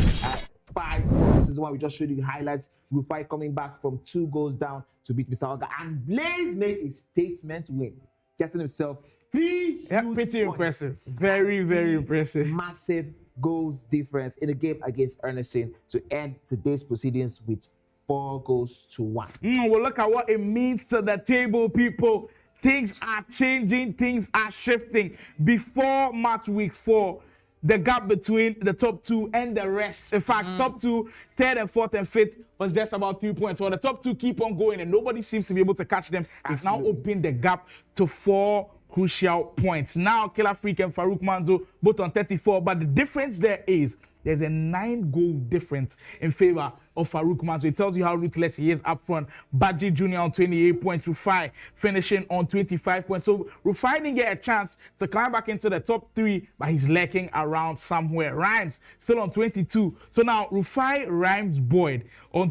5-4. This is the one we just showed you highlights. Rufai coming back from 2 goals down to beat Mr. Oga, and Blaze made a statement win, getting himself 3 pretty points. impressive. Very, very impressive. Massive goals difference in the game against Ernestine to end today's proceedings with 4-1. Well, look at what it means to the table, people. Things are changing, things are shifting. Before match week 4, the gap between the top 2 and the rest. In fact, top 2, 3rd and 4th and 5th was just about 2 points. Well, the top 2 keep on going and nobody seems to be able to catch them. They've now opened the gap to 4 crucial points. Now, Killer Freak and Farouk Manzo both on 34, but the difference there is there's a 9-goal difference in favor of Farouk Manzo. It tells you how ruthless he is up front. Badji Jr. on 28 points, Rufai finishing on 25 points. So Rufai didn't get a chance to climb back into the top 3, but he's lurking around somewhere. Rhymes still on 22. So now Rufai, Rhymes, Boyd on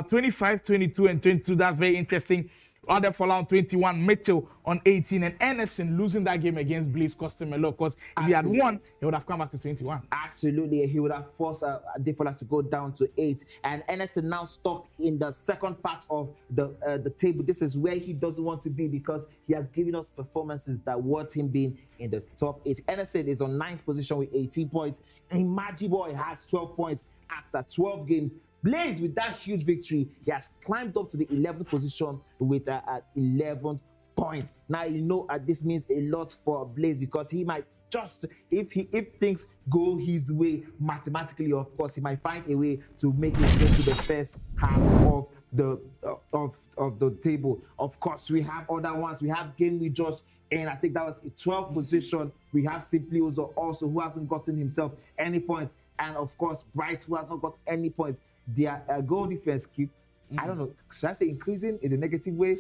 25, 22, and 22. That's very interesting. Other Fala on 21, Mitchell on 18, and Anderson losing that game against Blaze cost him a lot, because if he had won, he would have come back to 21. Absolutely, he would have forced Adefola to go down to 8, and Anderson now stuck in the second part of the table. This is where he doesn't want to be, because he has given us performances that worth him being in the top 8. Anderson is on 9th position with 18 points, and Maji Boy has 12 points after 12 games. Blaze, with that huge victory, he has climbed up to the 11th position with 11 points. Now, you know, this means a lot for Blaze, because he might just, if things go his way mathematically, of course, he might find a way to make it into the first half of the table. Of course, we have other ones. We have Game with Josh, and I think that was a 12th position. We have Simply Uzo also, who hasn't gotten himself any points, and of course, Bright, who has not got any points. Their goal defense keep, I don't know, should I say increasing in the negative way?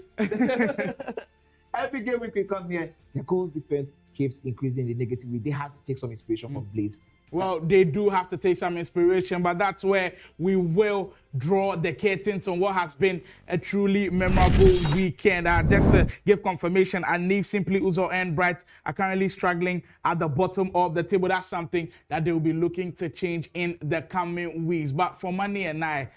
Every game we can come here, their goals defense keeps increasing in the negative way. They have to take some inspiration from Blaze. Well, they do have to take some inspiration, but that's where we will draw the curtains on what has been a truly memorable weekend. Just to give confirmation, Anif, Simply Uzo, and Bright are currently struggling at the bottom of the table. That's something that they will be looking to change in the coming weeks. But for Money and I,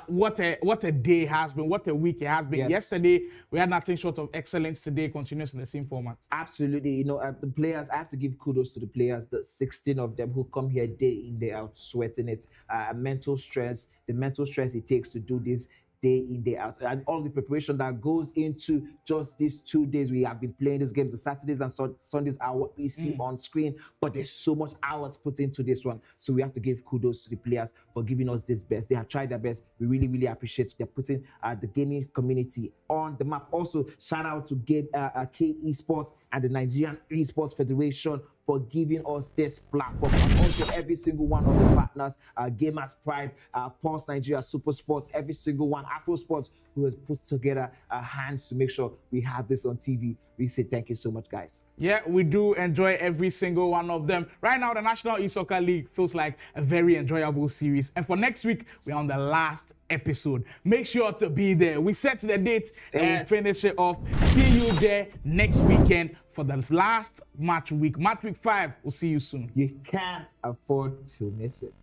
what a day has been, what a week it has been. Yes. Yesterday, we had nothing short of excellence. Today continues in the same format. Absolutely. You know, the players, I have to give kudos to the players, the 16 of them who come here day in, day out, sweating it. Mental stress, the mental stress it takes to do this day in, day out, and all the preparation that goes into just these 2 days. We have been playing these games. The Saturdays and Sundays are what we see on screen, but there's so much hours put into this one. So we have to give kudos to the players for giving us this best. They have tried their best. We really, really appreciate it. They're putting the gaming community on the map. Also, shout out to Cade Esports and the Nigerian Esports Federation for giving us this platform, and also every single one of the partners, Gamers Pride, Pulse Nigeria, Super Sports, every single one, Afro Sports, who has put together hands to make sure we have this on TV. We say thank you so much, guys. Yeah, we do enjoy every single one of them. Right now, the National E-Soccer League feels like a very enjoyable series. And for next week, we're on the last episode. Make sure to be there. We set the date and finish it off. See you there next weekend for the last match week. Match week 5. We'll see you soon. You can't afford to miss it.